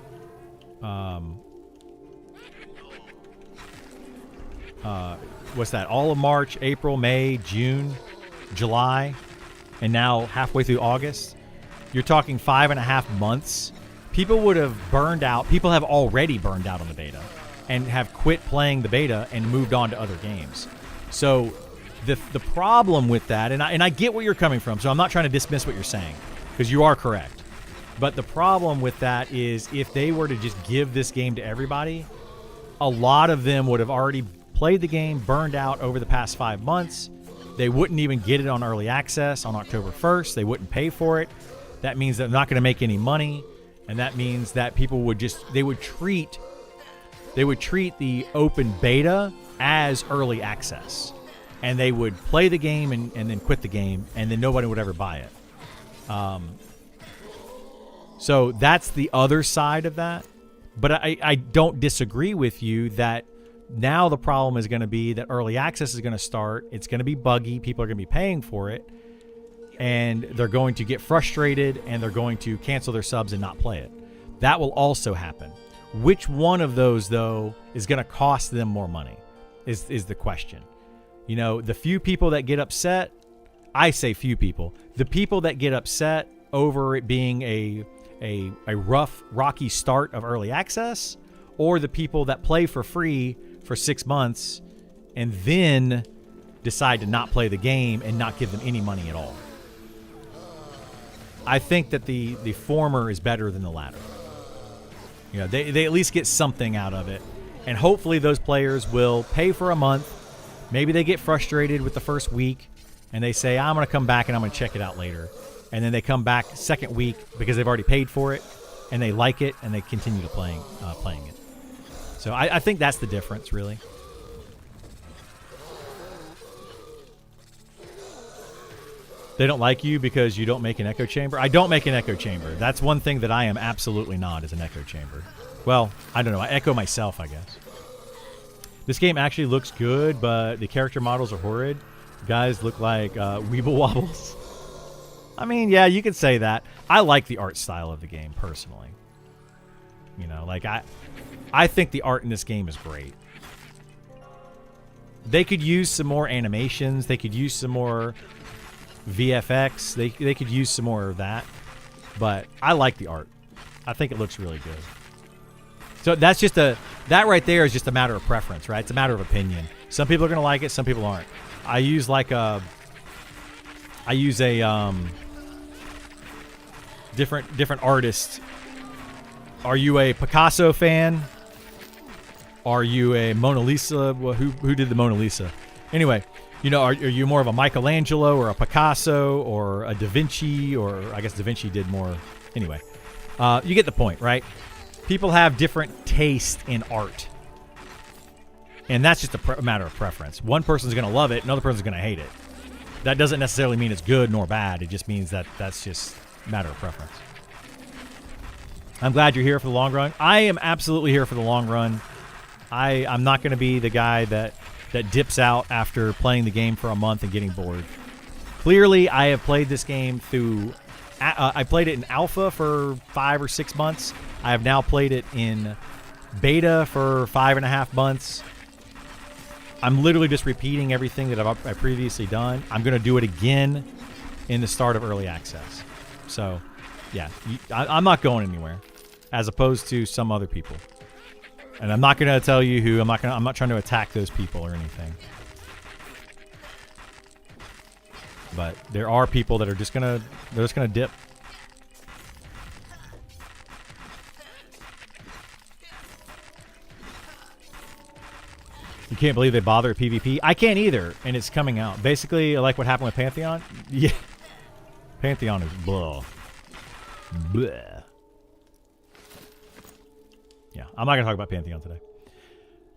what's that? All of March, April, May, June, July, and now halfway through August. You're talking 5.5 months. People would have burned out. People have already burned out on the beta and have quit playing the beta and moved on to other games. So the problem with that, and I get where you're coming from, so I'm not trying to dismiss what you're saying, because you are correct. But the problem with that is if they were to just give this game to everybody, a lot of them would have already played the game, burned out over the past 5 months. They wouldn't even get it on early access on October 1st. They wouldn't pay for it. That means they're not going to make any money, and that means that people would they would treat the open beta as early access, and they would play the game and then quit the game, and then nobody would ever buy it. So that's the other side of that. But I don't disagree with you that now the problem is going to be that early access is going to start. It's going to be buggy. People are going to be paying for it. And they're going to get frustrated, and they're going to cancel their subs and not play it. That will also happen. Which one of those, though, is going to cost them more money is the question. You know, the few people that get upset, I say few people, the people that get upset over it being a rough, rocky start of early access, or the people that play for free for 6 months and then decide to not play the game and not give them any money at all. I think that the former is better than the latter. You know, they at least get something out of it. And hopefully those players will pay for a month. Maybe they get frustrated with the first week and they say, I'm going to come back and I'm going to check it out later. And then they come back second week because they've already paid for it and they like it and they continue to playing it. So I think that's the difference, really. They don't like you because you don't make an echo chamber? I don't make an echo chamber. That's one thing that I am absolutely not, is an echo chamber. Well, I don't know. I echo myself, I guess. This game actually looks good, but the character models are horrid. Guys look like Weeble Wobbles. I mean, yeah, you could say that. I like the art style of the game, personally. You know, like, I think the art in this game is great. They could use some more animations. They could use some more VFX. They could use some more of that. But I like the art. I think it looks really good. So that's just that right there is just a matter of preference, right? It's a matter of opinion. Some people are going to like it, some people aren't. I use a different artist. Are you a Picasso fan? Are you a Mona Lisa? Well, who did the Mona Lisa? Anyway, you know, are you more of a Michelangelo or a Picasso or a Da Vinci? Or I guess Da Vinci did more. Anyway, you get the point, right? People have different taste in art. And that's just a matter of preference. One person's going to love it, another person's going to hate it. That doesn't necessarily mean it's good nor bad. It just means that that's just a matter of preference. I'm glad you're here for the long run. I am absolutely here for the long run. I'm not going to be the guy that dips out after playing the game for a month and getting bored. Clearly, I have played this game through... I played it in alpha for 5 or 6 months. I have now played it in beta for 5.5 months. I'm literally just repeating everything that I've previously done. I'm going to do it again in the start of early access. So, yeah, I'm not going anywhere, as opposed to some other people. And I'm not going to tell you who. I'm not trying to attack those people or anything. But there are people that are just gonna dip. You can't believe they bother at PvP. I can't either, and it's coming out. Basically, like what happened with Pantheon. Yeah, Pantheon is blah. Blah. Yeah, I'm not gonna talk about Pantheon today.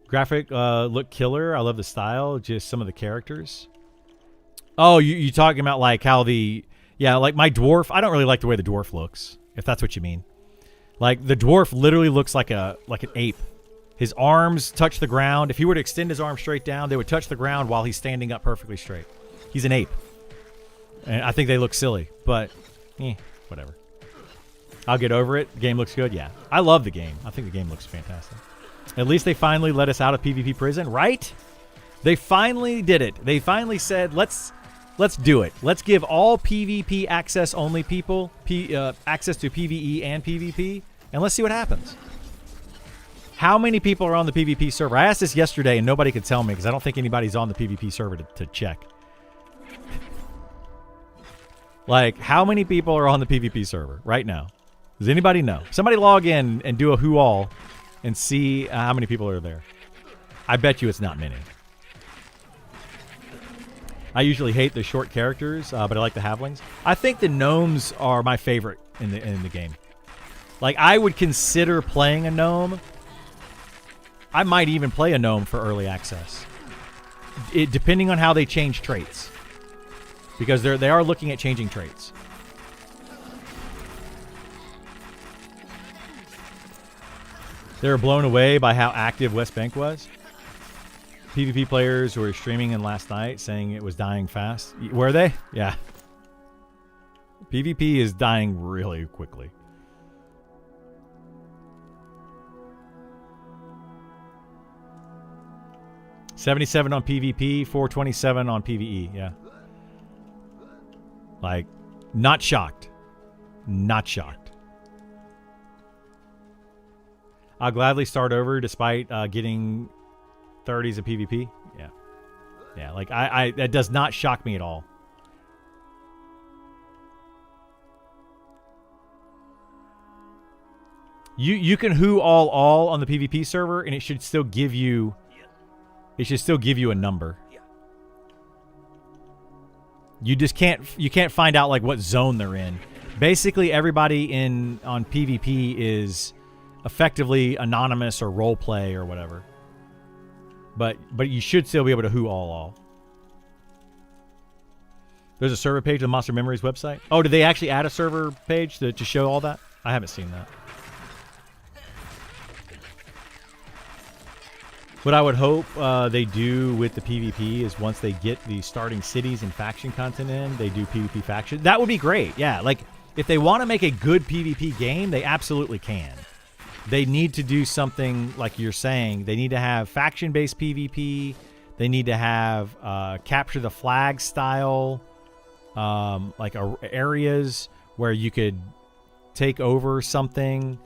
Graphic look killer. I love the style. Just some of the characters. Oh, you talking about like how like my dwarf, I don't really like the way the dwarf looks, if that's what you mean. Like the dwarf literally looks like an ape. His arms touch the ground. If he were to extend his arms straight down, they would touch the ground while he's standing up perfectly straight. He's an ape. And I think they look silly, but whatever. I'll get over it. The game looks good. Yeah. I love the game. I think the game looks fantastic. At least they finally let us out of PvP prison, right? They finally did it. They finally said, let's do it. Let's give all PvP access only people access to PvE and PvP, and let's see what happens. How many people are on the PvP server? I asked this yesterday, and nobody could tell me because I don't think anybody's on the PvP server to check. Like, how many people are on the PvP server right now? Does anybody know? Somebody log in and do a who all and see how many people are there. I bet you it's not many. I usually hate the short characters, but I like the halflings. I think the gnomes are my favorite in the game. Like, I would consider playing a gnome. I might even play a gnome for early access. Depending on how they change traits. Because they are looking at changing traits. They were blown away by how active West Bank was. PvP players who were streaming in last night saying it was dying fast. Were they? Yeah. PvP is dying really quickly. $77 on PvP, $427 on PvE. Yeah. Like, not shocked. Not shocked. I'll gladly start over despite getting 30s of PvP. Yeah. Yeah, like, that does not shock me at all. You can who all on the PvP server, and it should still give you a number. You just can't find out like what zone they're in. Basically, everybody on PvP is effectively anonymous or role play or whatever. But you should still be able to who all. There's a server page on Monster Memories website. Oh, did they actually add a server page to show all that? I haven't seen that. What I would hope they do with the PvP is once they get the starting cities and faction content in, they do PvP faction. That would be great. Yeah, like if they want to make a good PvP game, they absolutely can. They need to do something like you're saying. They need to have faction-based PvP. They need to have capture the flag style, like areas where you could take over something.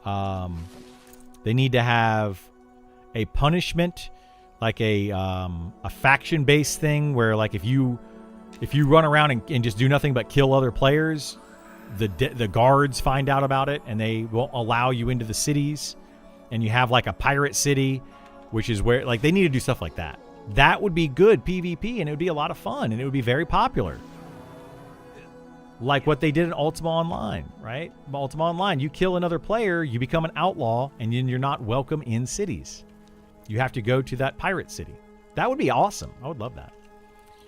They need to have a punishment, like a faction-based thing where, like, if you run around and just do nothing but kill other players, the guards find out about it and they won't allow you into the cities. And you have like a pirate city, which is where, like, they need to do stuff like that. That would be good PvP, and it would be a lot of fun, and it would be very popular. Like what they did in Ultima Online, right? Ultima Online, you kill another player, you become an outlaw, and then you're not welcome in cities. You have to go to that pirate city. That would be awesome. I would love that.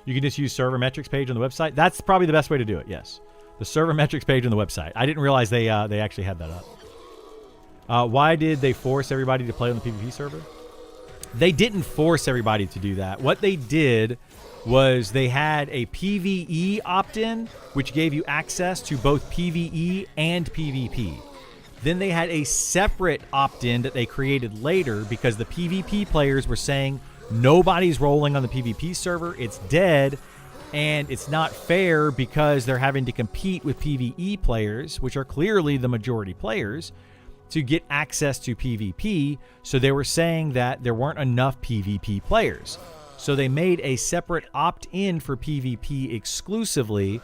You can just use server metrics page on the website. That's probably the best way to do it, yes. The server metrics page on the website. I didn't realize they actually had that up. Why did they force everybody to play on the PvP server? They didn't force everybody to do that. What they did was they had a PvE opt-in, which gave you access to both PvE and PvP. Then they had a separate opt-in that they created later because the PvP players were saying nobody's rolling on the PvP server. It's dead, and it's not fair because they're having to compete with PvE players, which are clearly the majority players, to get access to PvP. So they were saying that there weren't enough PvP players. So they made a separate opt-in for PvP exclusively.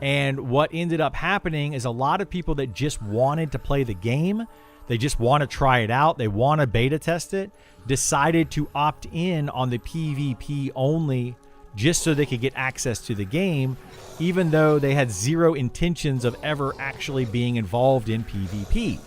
And what ended up happening is a lot of people that just wanted to play the game, they just want to try it out, they want to beta test it, decided to opt in on the PvP only just so they could get access to the game, even though they had zero intentions of ever actually being involved in PvP.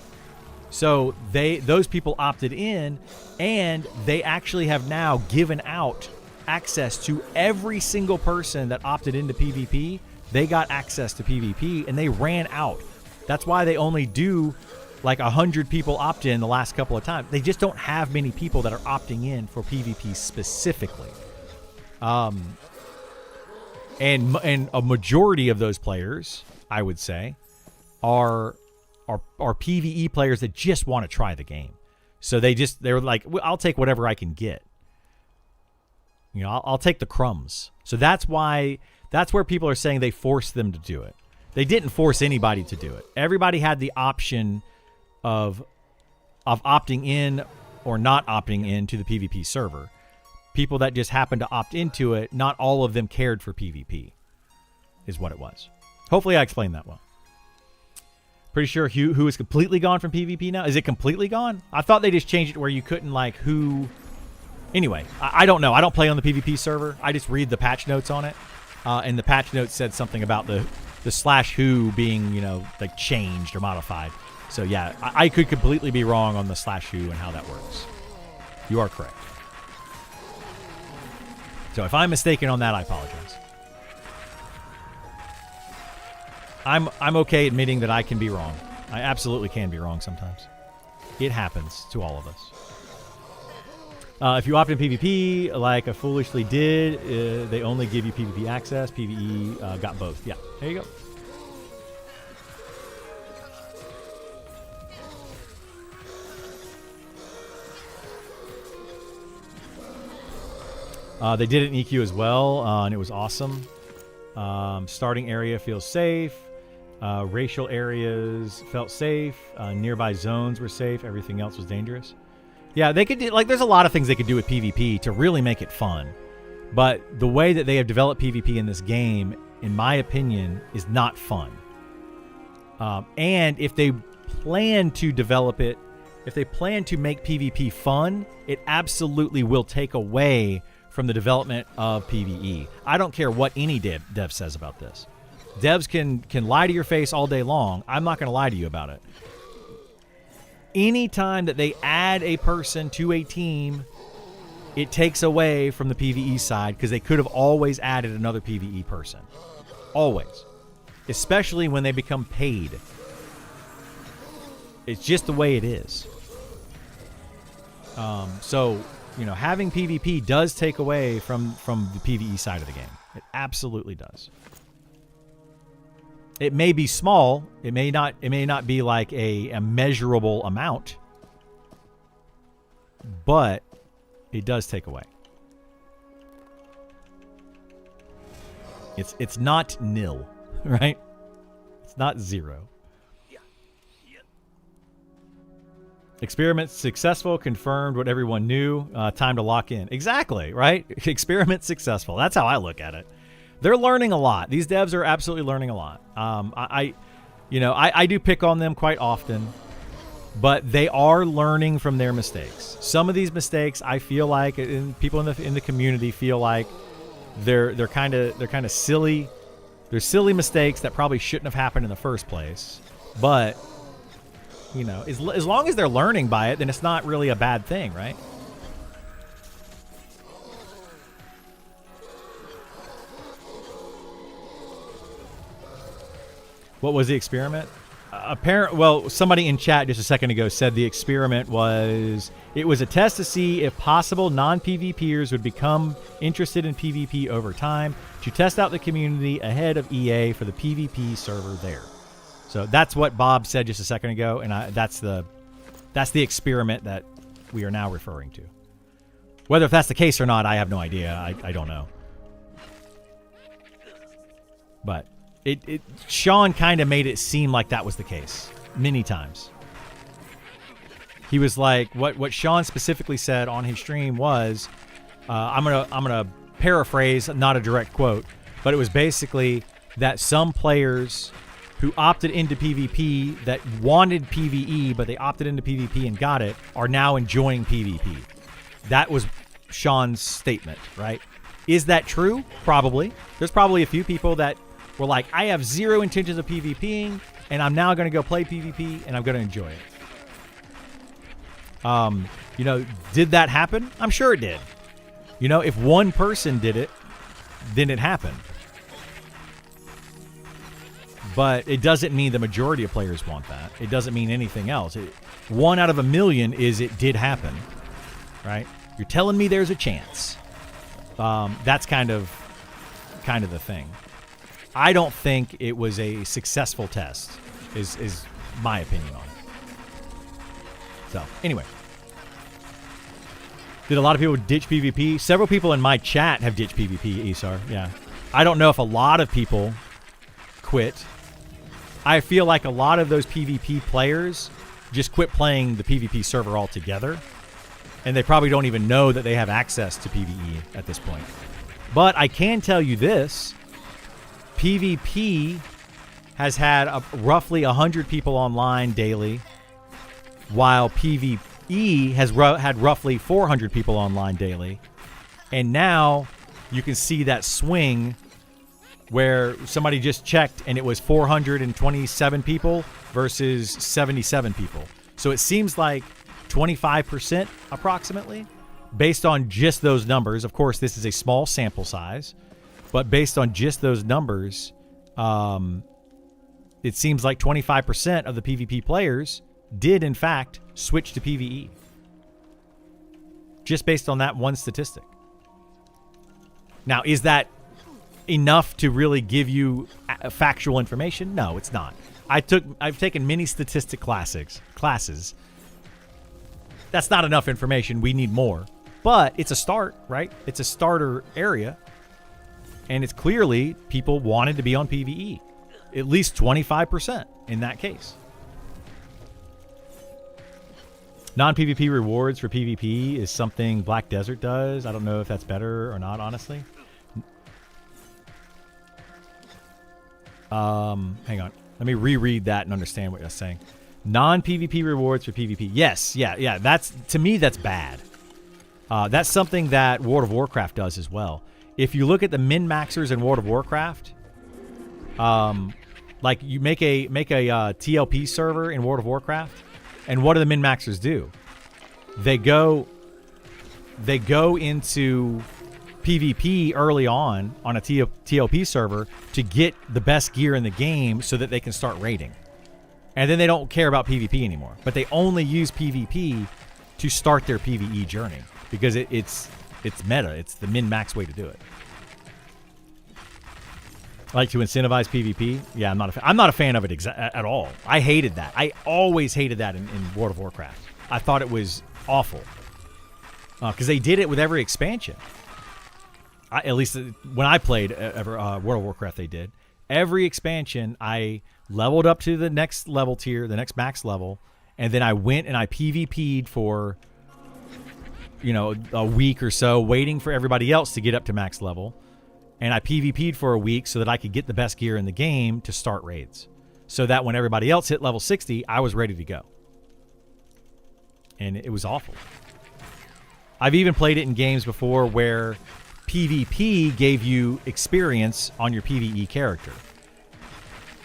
So those people opted in, and they actually have now given out access to every single person that opted into PvP. They got access to PvP and they ran out. That's why they only do like 100 people opt in the last couple of times. They just don't have many people that are opting in for PvP specifically. And a majority of those players, I would say, are PvE players that just want to try the game. So they're like, well, I'll take whatever I can get. You know, I'll take the crumbs. So that's where people are saying they forced them to do it. They didn't force anybody to do it. Everybody had the option of opting in or not opting in to the PvP server. People that just happened to opt into it, not all of them cared for PvP, is what it was. Hopefully I explained that well. Pretty sure who is completely gone from PvP now. Is it completely gone? I thought they just changed it where you couldn't like who. Anyway, I don't know. I don't play on the PvP server. I just read the patch notes on it. And the patch notes said something about the /who being, you know, like changed or modified. So yeah, I could completely be wrong on the /who and how that works. You are correct. So if I'm mistaken on that, I apologize. I'm okay admitting that I can be wrong. I absolutely can be wrong sometimes. It happens to all of us. If you opt in PvP, like I foolishly did, they only give you PvP access. PvE got both. Yeah, there you go. They did it in EQ as well, and it was awesome. Starting area feels safe. Racial areas felt safe. Nearby zones were safe. Everything else was dangerous. Yeah, they could do, like, there's a lot of things they could do with PvP to really make it fun. But the way that they have developed PvP in this game, in my opinion, is not fun. And if they plan to develop it, if they plan to make PvP fun, it absolutely will take away from the development of PvE. I don't care what any dev says about this. Devs can lie to your face all day long. I'm not going to lie to you about it. Anytime that they add a person to a team, it takes away from the PvE side because they could have always added another PvE person. Always. Especially when they become paid. It's just the way it is. So, you know, having PvP does take away from the PvE side of the game. It absolutely does. It may be small. It may not be like a measurable amount, but it does take away. It's not nil, right? It's not zero. Experiment successful, confirmed what everyone knew. Time to lock in. Exactly, right? Experiment successful. That's how I look at it. They're learning a lot. These devs are absolutely learning a lot. I do pick on them quite often, but they are learning from their mistakes. Some of these mistakes, I feel like, and people in the community feel like they're kind of silly. They're silly mistakes that probably shouldn't have happened in the first place. But you know, as long as they're learning by it, then it's not really a bad thing, right? What was the experiment? Well, somebody in chat just a second ago said the experiment was a test to see if possible non-PvPers would become interested in PvP over time to test out the community ahead of EA for the PvP server there. So that's what Bob said just a second ago, and that's the experiment that we are now referring to. Whether if that's the case or not, I have no idea. I don't know. But Sean kind of made it seem like that was the case many times. He was like, what Sean specifically said on his stream was, I'm gonna paraphrase, not a direct quote, but it was basically that some players who opted into PvP that wanted PvE, but they opted into PvP and got it, are now enjoying PvP. That was Sean's statement, right? Is that true? Probably. There's probably a few people that were like, I have zero intentions of PvPing, and I'm now going to go play PvP, and I'm going to enjoy it. Did that happen? I'm sure it did. You know, if one person did it, then it happened. But it doesn't mean the majority of players want that. It doesn't mean anything else. 1 out of 1,000,000 is it did happen, right? You're telling me there's a chance. That's kind of the thing. I don't think it was a successful test, is my opinion on it. So, anyway. Did a lot of people ditch PvP? Several people in my chat have ditched PvP, Isar. Yeah. I don't know if a lot of people quit. I feel like a lot of those PvP players just quit playing the PvP server altogether. And they probably don't even know that they have access to PvE at this point. But I can tell you this. PvP has had roughly 100 people online daily, while PvE has had roughly 400 people online daily. And now you can see that swing where somebody just checked and it was 427 people versus 77 people. So it seems like 25% approximately, based on just those numbers. Of course, this is a small sample size, but based on just those numbers, it seems like 25% of the PvP players did, in fact, switch to PvE. Just based on that one statistic. Now, is that enough to really give you factual information? No, it's not. I've taken many statistic classes. That's not enough information. We need more. But it's a start, right? It's a starter area. And it's clearly people wanted to be on PvE. At least 25% in that case. Non-PvP rewards for PvP is something Black Desert does. I don't know if that's better or not, honestly. Hang on. Let me reread that and understand what you're saying. Non-PvP rewards for PvP. Yes, yeah. To me, that's bad. That's something that World of Warcraft does as well. If you look at the min-maxers in World of Warcraft, like you make a TLP server in World of Warcraft, and what do the min-maxers do? They go into PvP early on a TLP server to get the best gear in the game so that they can start raiding. And then they don't care about PvP anymore. But they only use PvP to start their PvE journey because it's meta. It's the min-max way to do it. I like to incentivize PvP. Yeah, I'm not a fan of it at all. I hated that. I always hated that in World of Warcraft. I thought it was awful because they did it with every expansion. At least when I played World of Warcraft, they did. Every expansion, I leveled up to the next level tier, the next max level, and then I went and I PvP'd for, a week or so, waiting for everybody else to get up to max level. And I PvP'd for a week so that I could get the best gear in the game to start raids. So that when everybody else hit level 60, I was ready to go. And it was awful. I've even played it in games before where PvP gave you experience on your PvE character.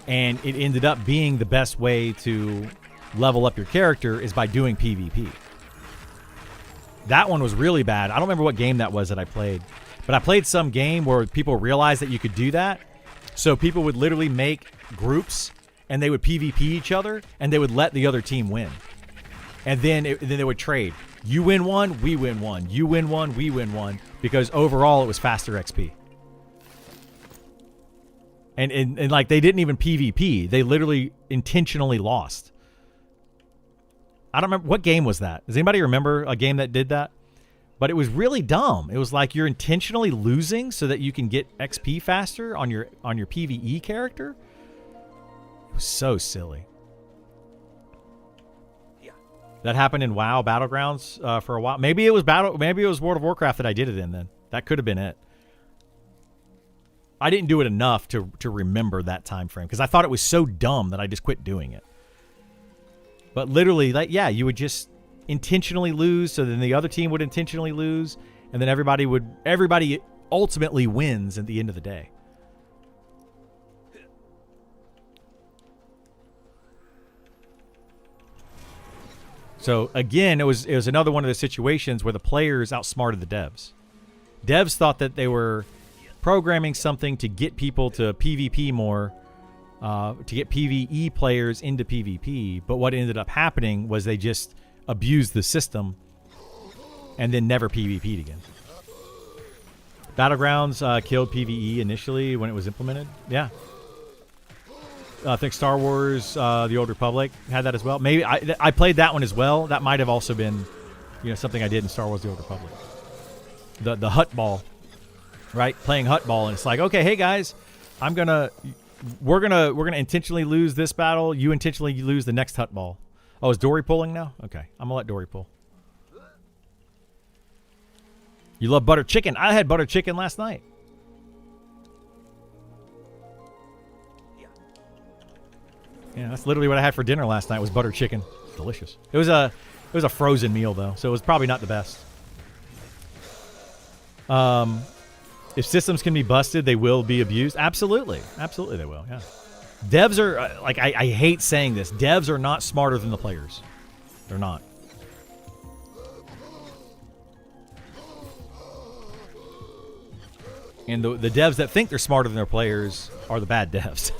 And it ended up being the best way to level up your character is by doing PvP. That one was really bad. I don't remember what game that was that I played. But I played some game where people realized that you could do that. So people would literally make groups and they would PvP each other and they would let the other team win. And then they would trade. You win one, we win one. You win one, we win one. Because overall it was faster XP. And like they didn't even PvP. They literally intentionally lost. I don't remember. What game was that? Does anybody remember a game that did that? But it was really dumb. It was like you're intentionally losing so that you can get XP faster on your PvE character. It was so silly. Yeah. That happened in WoW Battlegrounds for a while. Maybe it was World of Warcraft that I did it in then. That could have been it. I didn't do it enough to remember that time frame because I thought it was so dumb that I just quit doing it. But literally, you would just intentionally lose, so then the other team would intentionally lose, and then everybody ultimately wins at the end of the day. So again, it was another one of the situations where the players outsmarted the devs. Devs thought that they were programming something to get people to PvP more, to get PvE players into PvP. But what ended up happening was they just abused the system and then never PvP'd again. Battlegrounds killed PvE initially when it was implemented. Yeah. I think Star Wars, The Old Republic had that as well. Maybe I played that one as well. That might have also been, something I did in Star Wars, The Old Republic. The hut ball, right? Playing hut ball, and it's like, okay, hey guys, we're gonna intentionally lose this battle. You intentionally lose the next hut ball. Oh, is Dory pulling now? Okay, I'm gonna let Dory pull. You love butter chicken. I had butter chicken last night. Yeah, that's literally what I had for dinner last night was butter chicken. Delicious. It was a frozen meal though, so it was probably not the best. If systems can be busted, they will be abused. Absolutely. Absolutely they will, yeah. Devs are, I hate saying this. Devs are not smarter than the players. They're not. And the devs that think they're smarter than their players are the bad devs.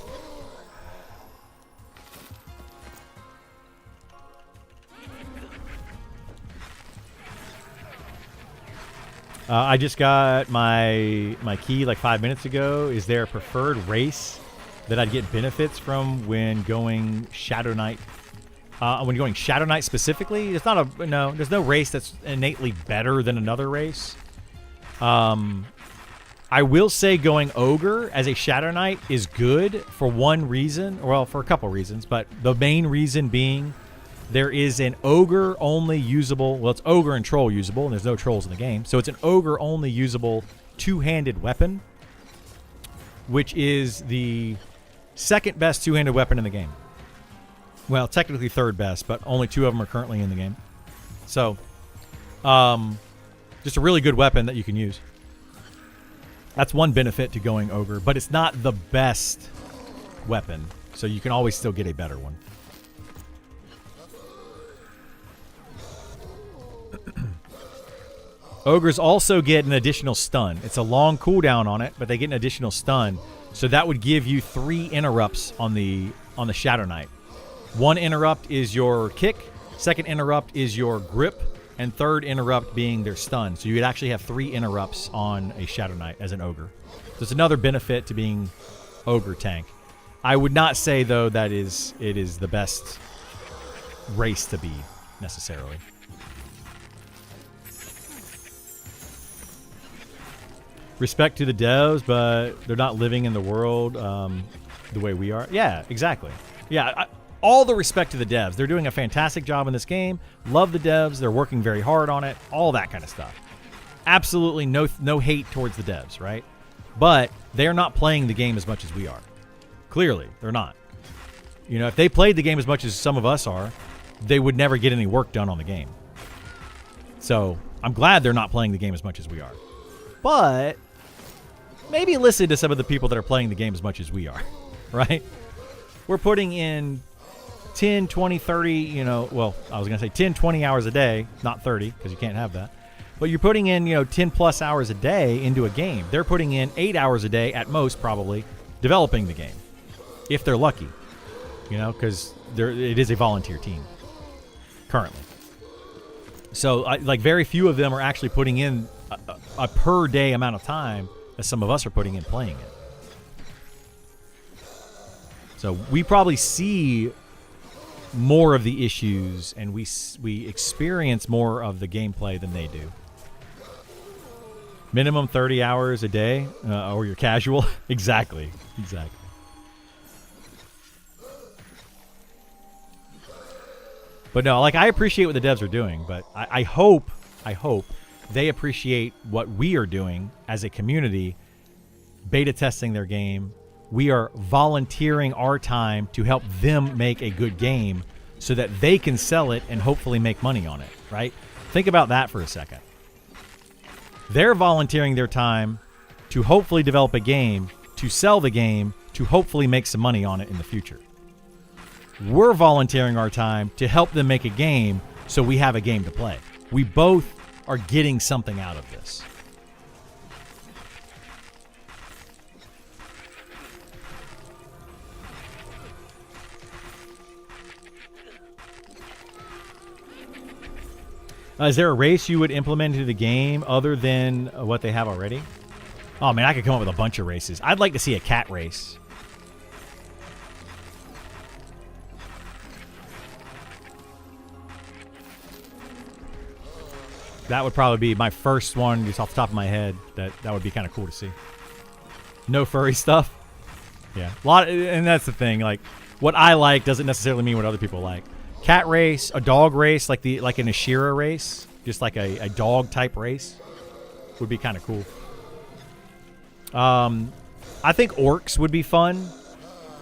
I just got my key like 5 minutes ago. Is there a preferred race that I'd get benefits from when going Shadow Knight? When going Shadow Knight specifically, it's not no. There's no race that's innately better than another race. I will say going Ogre as a Shadow Knight is good for one reason. Well, for a couple reasons, but the main reason being there is an Ogre-only usable... Well, it's Ogre and Troll usable, and there's no Trolls in the game. So it's an Ogre-only usable two-handed weapon, which is the second best two-handed weapon in the game. Well, technically third best, but only two of them are currently in the game. So, just a really good weapon that you can use. That's one benefit to going Ogre, but it's not the best weapon, so you can always still get a better one. Ogres also get an additional stun. It's a long cooldown on it, but they get an additional stun. So that would give you 3 interrupts on the Shadow Knight. One interrupt is your kick, second interrupt is your grip, and third interrupt being their stun. So you'd actually have 3 interrupts on a Shadow Knight as an Ogre. So it's another benefit to being Ogre tank. I would not say, though, that it is the best race to be, necessarily. Respect to the devs, but they're not living in the world the way we are. Yeah, exactly. Yeah, all the respect to the devs. They're doing a fantastic job in this game. Love the devs. They're working very hard on it. All that kind of stuff. Absolutely no hate towards the devs, right? But they're not playing the game as much as we are. Clearly, they're not. If they played the game as much as some of us are, they would never get any work done on the game. So I'm glad they're not playing the game as much as we are. But maybe listen to some of the people that are playing the game as much as we are, right? We're putting in 10, 20, 30, well, I was going to say 10, 20 hours a day, not 30, because you can't have that. But you're putting in, 10 plus hours a day into a game. They're putting in 8 hours a day at most, probably, developing the game. If they're lucky, because it is a volunteer team currently. So, very few of them are actually putting in a per day amount of time as some of us are putting in playing it. So we probably see more of the issues and we experience more of the gameplay than they do. Minimum 30 hours a day, or you're casual. Exactly. But no, I appreciate what the devs are doing, but I hope they appreciate what we are doing as a community, beta testing their game. We are volunteering our time to help them make a good game so that they can sell it and hopefully make money on it, right? Think about that for a second. They're volunteering their time to hopefully develop a game, to sell the game, to hopefully make some money on it in the future. We're volunteering our time to help them make a game so we have a game to play. We both are getting something out of this. Is there a race you would implement into the game other than what they have already? Oh man, I could come up with a bunch of races. I'd like to see a cat race. That would probably be my first one, just off the top of my head. That would be kind of cool to see. No furry stuff. Yeah, and that's the thing. Like, what I like doesn't necessarily mean what other people like. Cat race, a dog race, like an Ashira race, just like a dog type race, would be kind of cool. I think orcs would be fun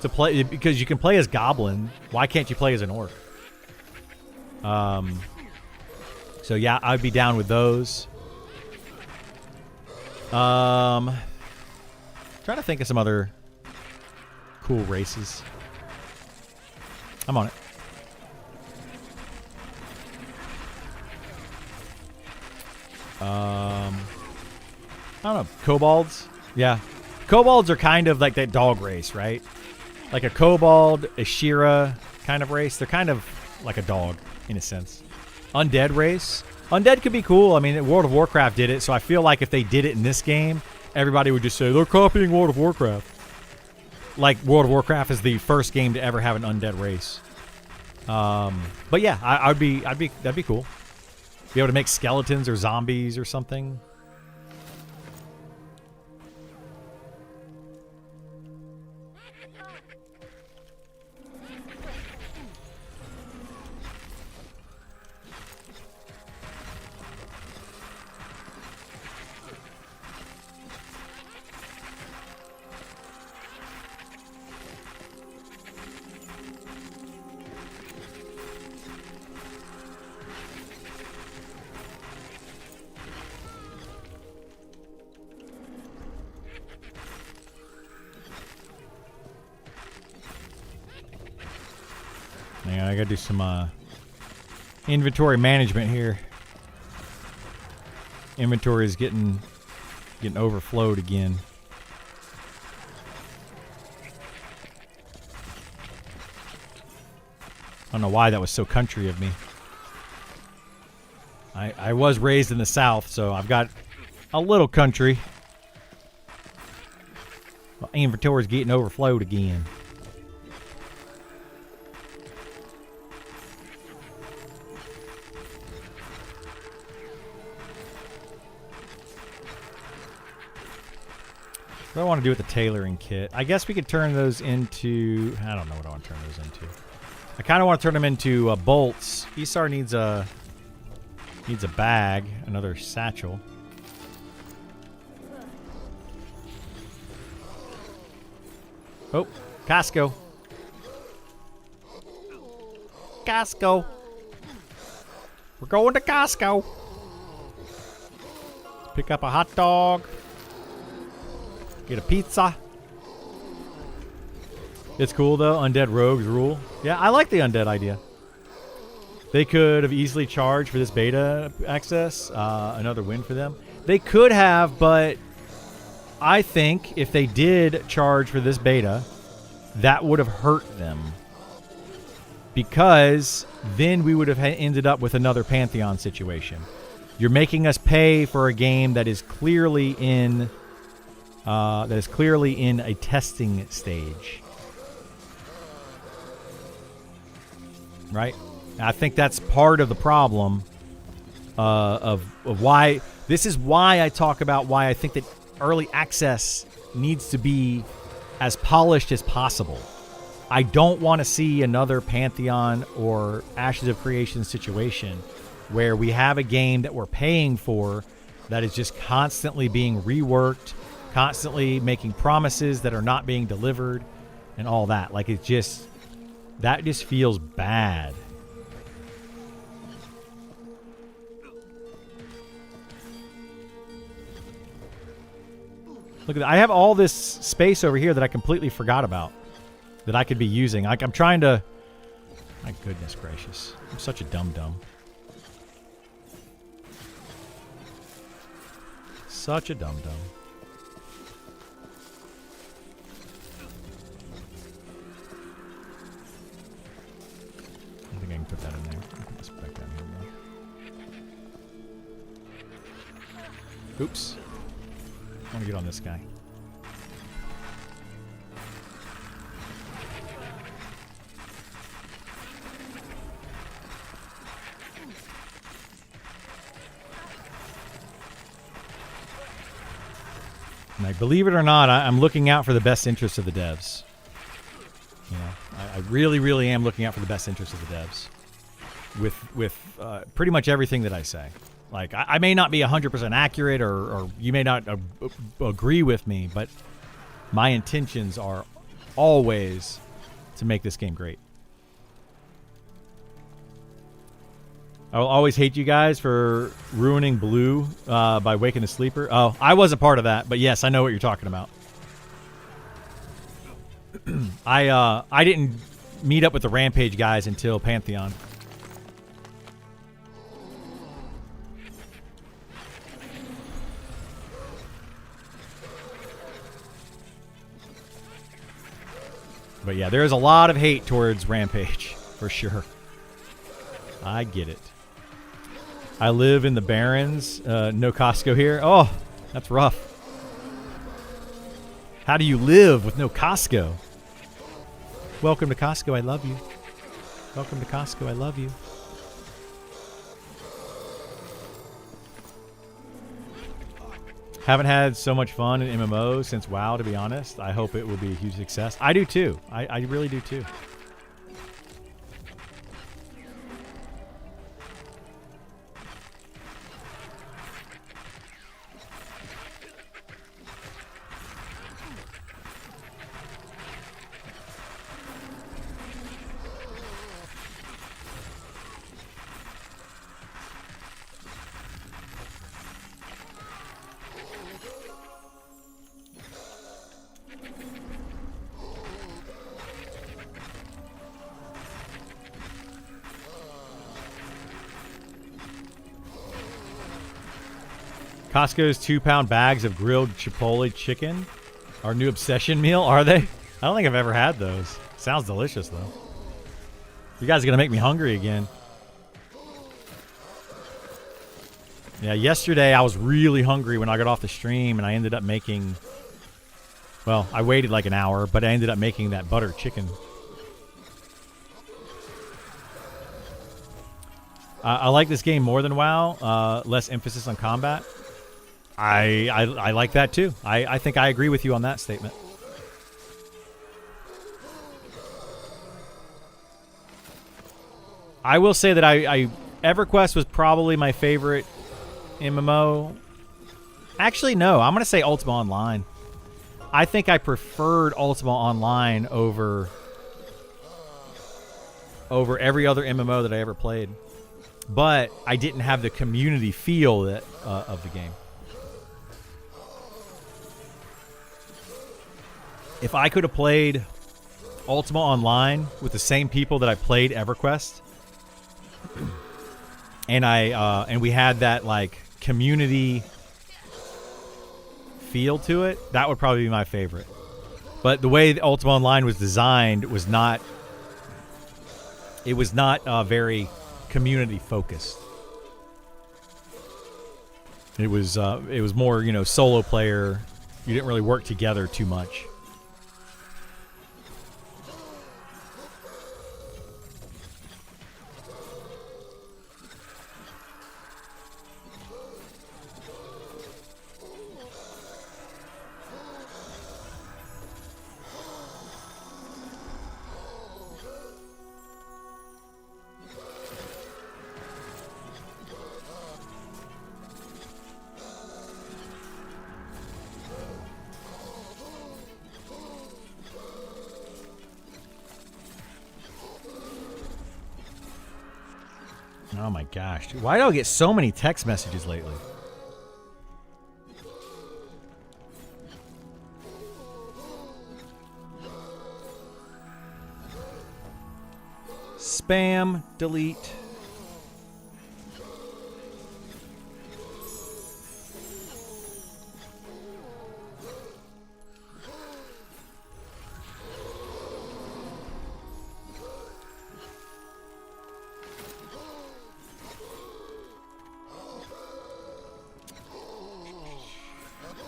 to play because you can play as goblin. Why can't you play as an orc? So yeah, I'd be down with those. Trying to think of some other cool races. I'm on it. I don't know. Kobolds? Yeah. Kobolds are kind of like that dog race, right? Like a kobold, a Shira kind of race. They're kind of like a dog, in a sense. Undead race. Undead could be cool. I mean, World of Warcraft did it, so I feel like if they did it in this game, everybody would just say, they're copying World of Warcraft. Like, World of Warcraft is the first game to ever have an undead race. But yeah, that'd be cool. Be able to make skeletons or zombies or something. I gotta do some inventory management here. Inventory is getting overflowed again. I don't know why that was so country of me. I was raised in the South, so I've got a little country. My inventory is getting overflowed again. What do I want to do with the tailoring kit? I guess we could turn those into... I don't know what I want to turn those into. I kind of want to turn them into bolts. Isar needs a bag, another satchel. Oh, Costco. Costco. We're going to Costco. Let's pick up a hot dog. Get a pizza. It's cool, though. Undead rogues rule. Yeah, I like the undead idea. They could have easily charged for this beta access. Another win for them. They could have, but I think if they did charge for this beta, that would have hurt them. Because then we would have ended up with another Pantheon situation. You're making us pay for a game that is clearly in... a testing stage. Right? I think that's part of the problem of why... This is why I talk about why I think that early access needs to be as polished as possible. I don't want to see another Pantheon or Ashes of Creation situation where we have a game that we're paying for that is just constantly being reworked, constantly making promises that are not being delivered, and all that. Like, it just... That just feels bad. Look at that. I have all this space over here that I completely forgot about. That I could be using. I'm trying to... My goodness gracious. I'm such a dum-dum. Such a dum-dum. I think I can put that in there. Put this back down here now. Oops. I want to get on this guy. Like, believe it or not, I'm looking out for the best interests of the devs. You know, I really, really am looking out for the best interests of the devs with pretty much everything that I say. Like, I may not be 100% accurate, or you may not agree with me, but my intentions are always to make this game great. I will always hate you guys for ruining Blue by waking the sleeper. Oh, I was a part of that, but yes, I know what you're talking about. I didn't meet up with the Rampage guys until Pantheon. But yeah, there is a lot of hate towards Rampage, for sure. I get it. I live in the Barrens. No Costco here. Oh, that's rough. How do you live with no Costco? Welcome to Costco. I love you. Welcome to Costco. I love you. Haven't had so much fun in MMO since WoW, to be honest. I hope it will be a huge success. I do too. I really do too. Costco's 2-pound bags of grilled Chipotle chicken. Our new obsession meal, are they? I don't think I've ever had those. Sounds delicious, though. You guys are going to make me hungry again. Yeah, yesterday I was really hungry when I got off the stream, and I ended up making... Well, I waited like an hour, but I ended up making that butter chicken. I like this game more than WoW. Less emphasis on combat. I like that too. I think I agree with you on that statement. I will say that EverQuest was probably my favorite MMO. Actually, no. I'm going to say Ultima Online. I think I preferred Ultima Online over every other MMO that I ever played. But I didn't have the community feel that of the game. If I could have played Ultima Online with the same people that I played EverQuest, and we had that like community feel to it, that would probably be my favorite. But the way Ultima Online was designed was not. It was not very community focused. It was more, you know, solo player. You didn't really work together too much. Oh my gosh. Dude, why do I get so many text messages lately? Spam, delete.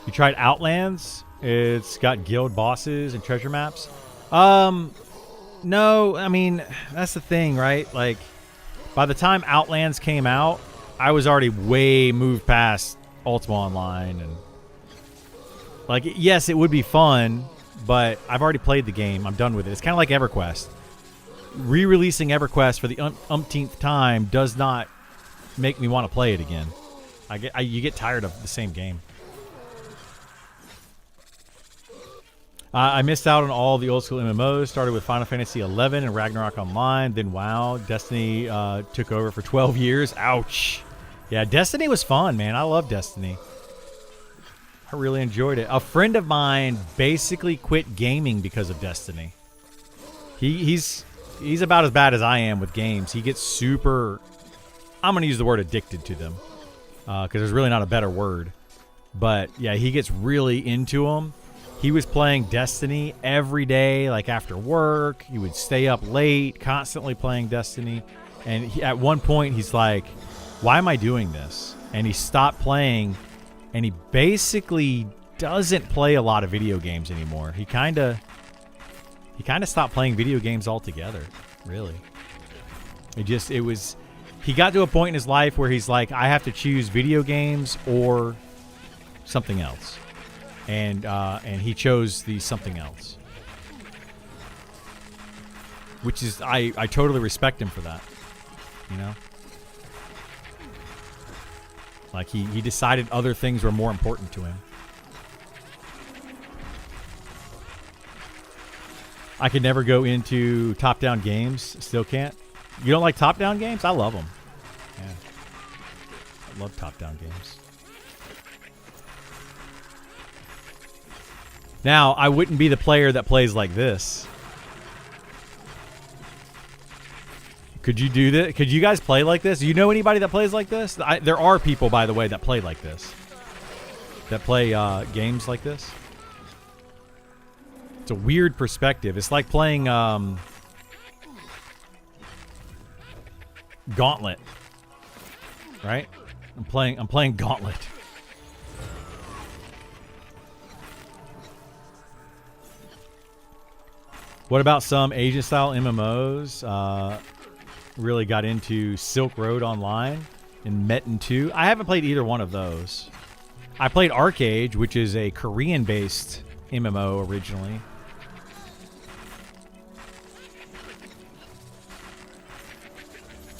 You tried Outlands? It's got guild bosses and treasure maps. No, I mean, that's the thing, right? Like, by the time Outlands came out, I was already way moved past Ultima Online. And, like, yes, it would be fun, but I've already played the game. I'm done with it. It's kind of like EverQuest. Re-releasing EverQuest for the umpteenth time does not make me want to play it again. You get tired of the same game. I missed out on all the old school MMOs. Started with Final Fantasy XI and Ragnarok Online. Then WoW. Destiny took over for 12 years. Ouch. Yeah, Destiny was fun, man. I love Destiny. I really enjoyed it. A friend of mine basically quit gaming because of Destiny. He's about as bad as I am with games. He gets super... I'm going to use the word addicted to them. Because there's really not a better word. But, yeah, he gets really into them. He was playing Destiny every day, like after work. He would stay up late, constantly playing Destiny. And at one point, he's like, why am I doing this? And he stopped playing, and he basically doesn't play a lot of video games anymore. He kind of stopped playing video games altogether, really. He got to a point in his life where he's like, I have to choose video games or something else. And he chose the something else. Which is, I totally respect him for that. You know? Like, he decided other things were more important to him. I could never go into top-down games. Still can't. You don't like top-down games? I love them. Yeah. I love top-down games. Now, I wouldn't be the player that plays like this. Could you do this? Could you guys play like this? Do you know anybody that plays like this? There are people, by the way, that play like this. That play games like this. It's a weird perspective. It's like playing Gauntlet. Right? I'm playing Gauntlet. What about some Asian-style MMOs? Really got into Silk Road Online and Metin 2. I haven't played either one of those. I played Arcade, which is a Korean-based MMO originally.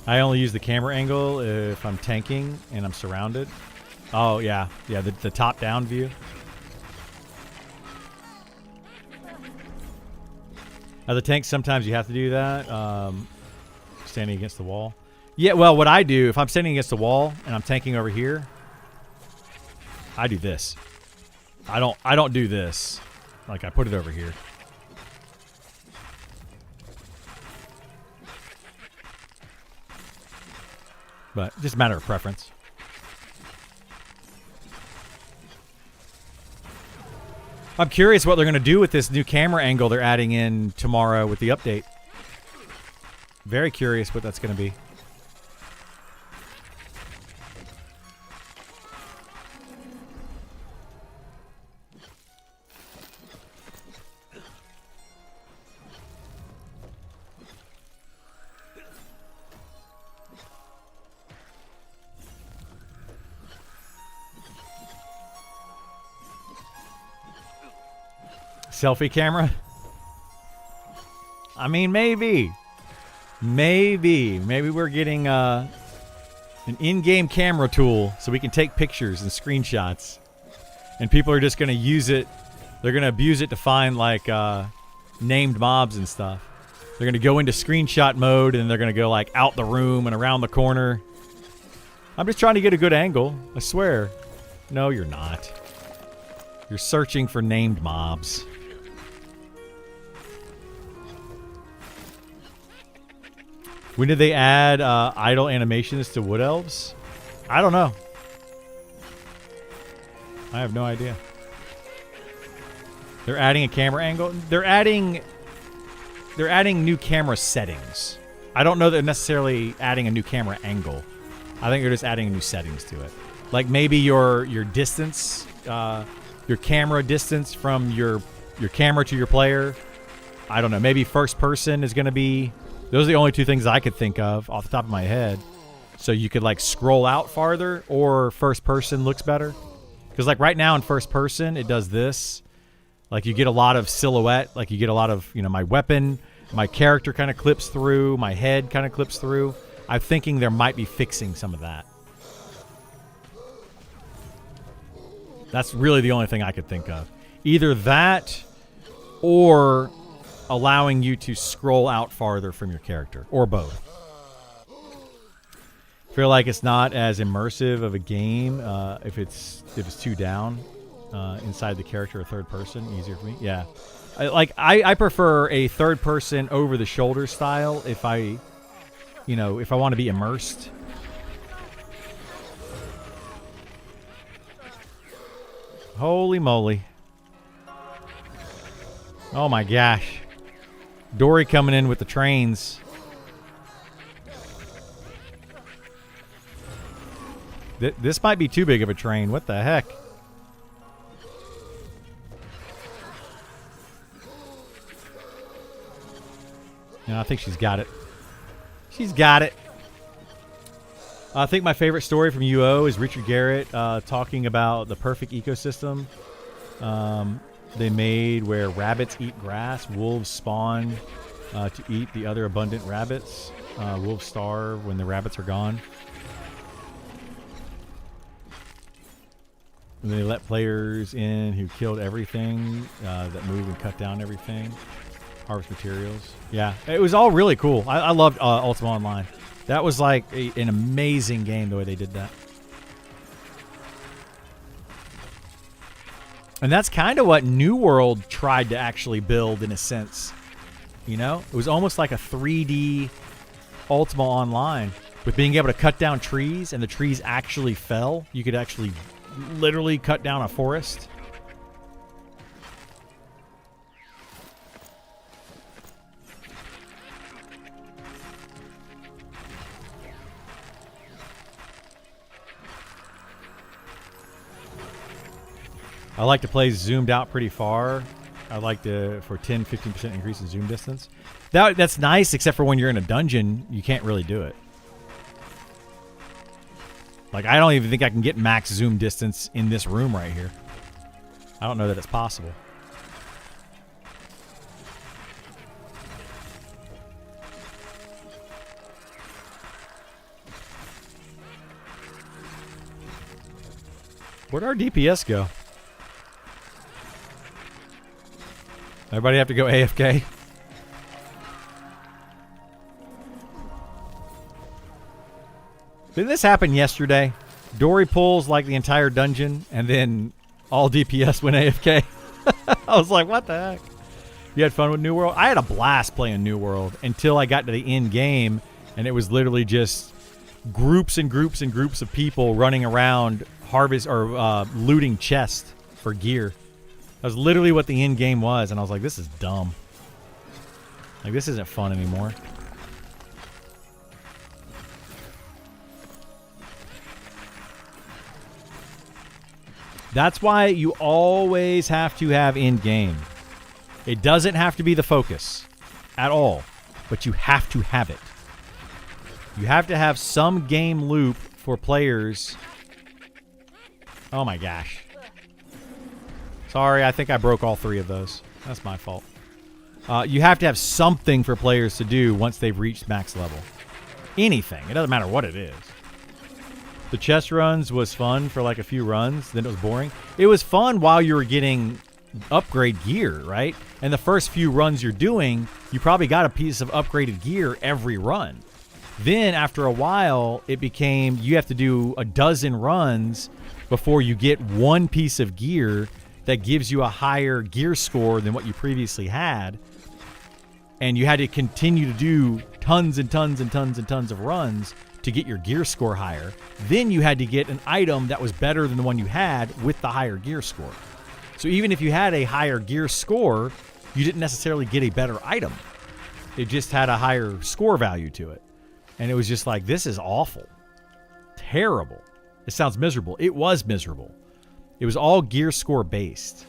I only use the camera angle if I'm tanking and I'm surrounded. Oh, yeah. Yeah, the top-down view. The tanks, sometimes you have to do that. Standing against the wall. Yeah, well, what I do, if I'm standing against the wall and I'm tanking over here, I do this. I don't do this. Like, I put it over here. But just a matter of preference. I'm curious what they're going to do with this new camera angle they're adding in tomorrow with the update. Very curious what that's going to be. Selfie camera? I mean, maybe. Maybe we're getting an in-game camera tool so we can take pictures and screenshots. And people are just going to use it. They're going to abuse it to find, like, named mobs and stuff. They're going to go into screenshot mode, and they're going to go, like, out the room and around the corner. I'm just trying to get a good angle. I swear. No, you're not. You're searching for named mobs. When did they add idle animations to Wood Elves? I don't know. I have no idea. They're adding a camera angle. They're adding new camera settings. I don't know that they're necessarily adding a new camera angle. I think they're just adding new settings to it. Like maybe your distance your camera distance from your camera to your player. I don't know. Maybe first person is going to be... Those are the only two things I could think of off the top of my head. So you could like scroll out farther, or first person looks better. Because like right now in first person, it does this. Like you get a lot of silhouette. Like you get a lot of, you know, my weapon, my character kind of clips through, my head kind of clips through. I'm thinking there might be fixing some of that. That's really the only thing I could think of. Either that or allowing you to scroll out farther from your character, or both. Feel like it's not as immersive of a game if it's two down inside the character or third person. Easier for me. Yeah, I prefer a third person over the shoulder style if I want to be immersed. Holy moly. Oh my gosh. Dory coming in with the trains. This might be too big of a train. What the heck? No, I think she's got it. She's got it. I think my favorite story from UO is Richard Garrett talking about the perfect ecosystem they made where rabbits eat grass, wolves spawn to eat the other abundant rabbits. Wolves starve when the rabbits are gone. And they let players in who killed everything that moved and cut down everything. Harvest materials. Yeah, it was all really cool. I loved Ultima Online. That was like an amazing game the way they did that. And that's kind of what New World tried to actually build in a sense. You know? It was almost like a 3D Ultima Online with being able to cut down trees, and the trees actually fell. You could actually literally cut down a forest. I like to play zoomed out pretty far. I like to for 10-15% increase in zoom distance. That's nice, except for when you're in a dungeon, you can't really do it. Like, I don't even think I can get max zoom distance in this room right here. I don't know that it's possible. Where'd our DPS go? Everybody have to go AFK? Did this happen yesterday? Dory pulls like the entire dungeon, and then all DPS went AFK. I was like, what the heck? You had fun with New World? I had a blast playing New World until I got to the end game, and it was literally just groups and groups and groups of people running around harvest or looting chests for gear. That was literally what the end game was, and I was like, this is dumb. Like, this isn't fun anymore. That's why you always have to have end game. It doesn't have to be the focus at all, but you have to have it. You have to have some game loop for players. Oh my gosh. Sorry, I think I broke all three of those. That's my fault. You have to have something for players to do once they've reached max level. Anything. It doesn't matter what it is. The chest runs was fun for like a few runs. Then it was boring. It was fun while you were getting upgrade gear, right? And the first few runs you're doing, you probably got a piece of upgraded gear every run. Then after a while, it became you have to do a dozen runs before you get one piece of gear that gives you a higher gear score than what you previously had. And you had to continue to do tons and tons and tons and tons of runs to get your gear score higher. Then you had to get an item that was better than the one you had with the higher gear score. So even if you had a higher gear score, you didn't necessarily get a better item. It just had a higher score value to it. And it was just like, this is awful. Terrible. It sounds miserable. It was miserable. It was all gear score based.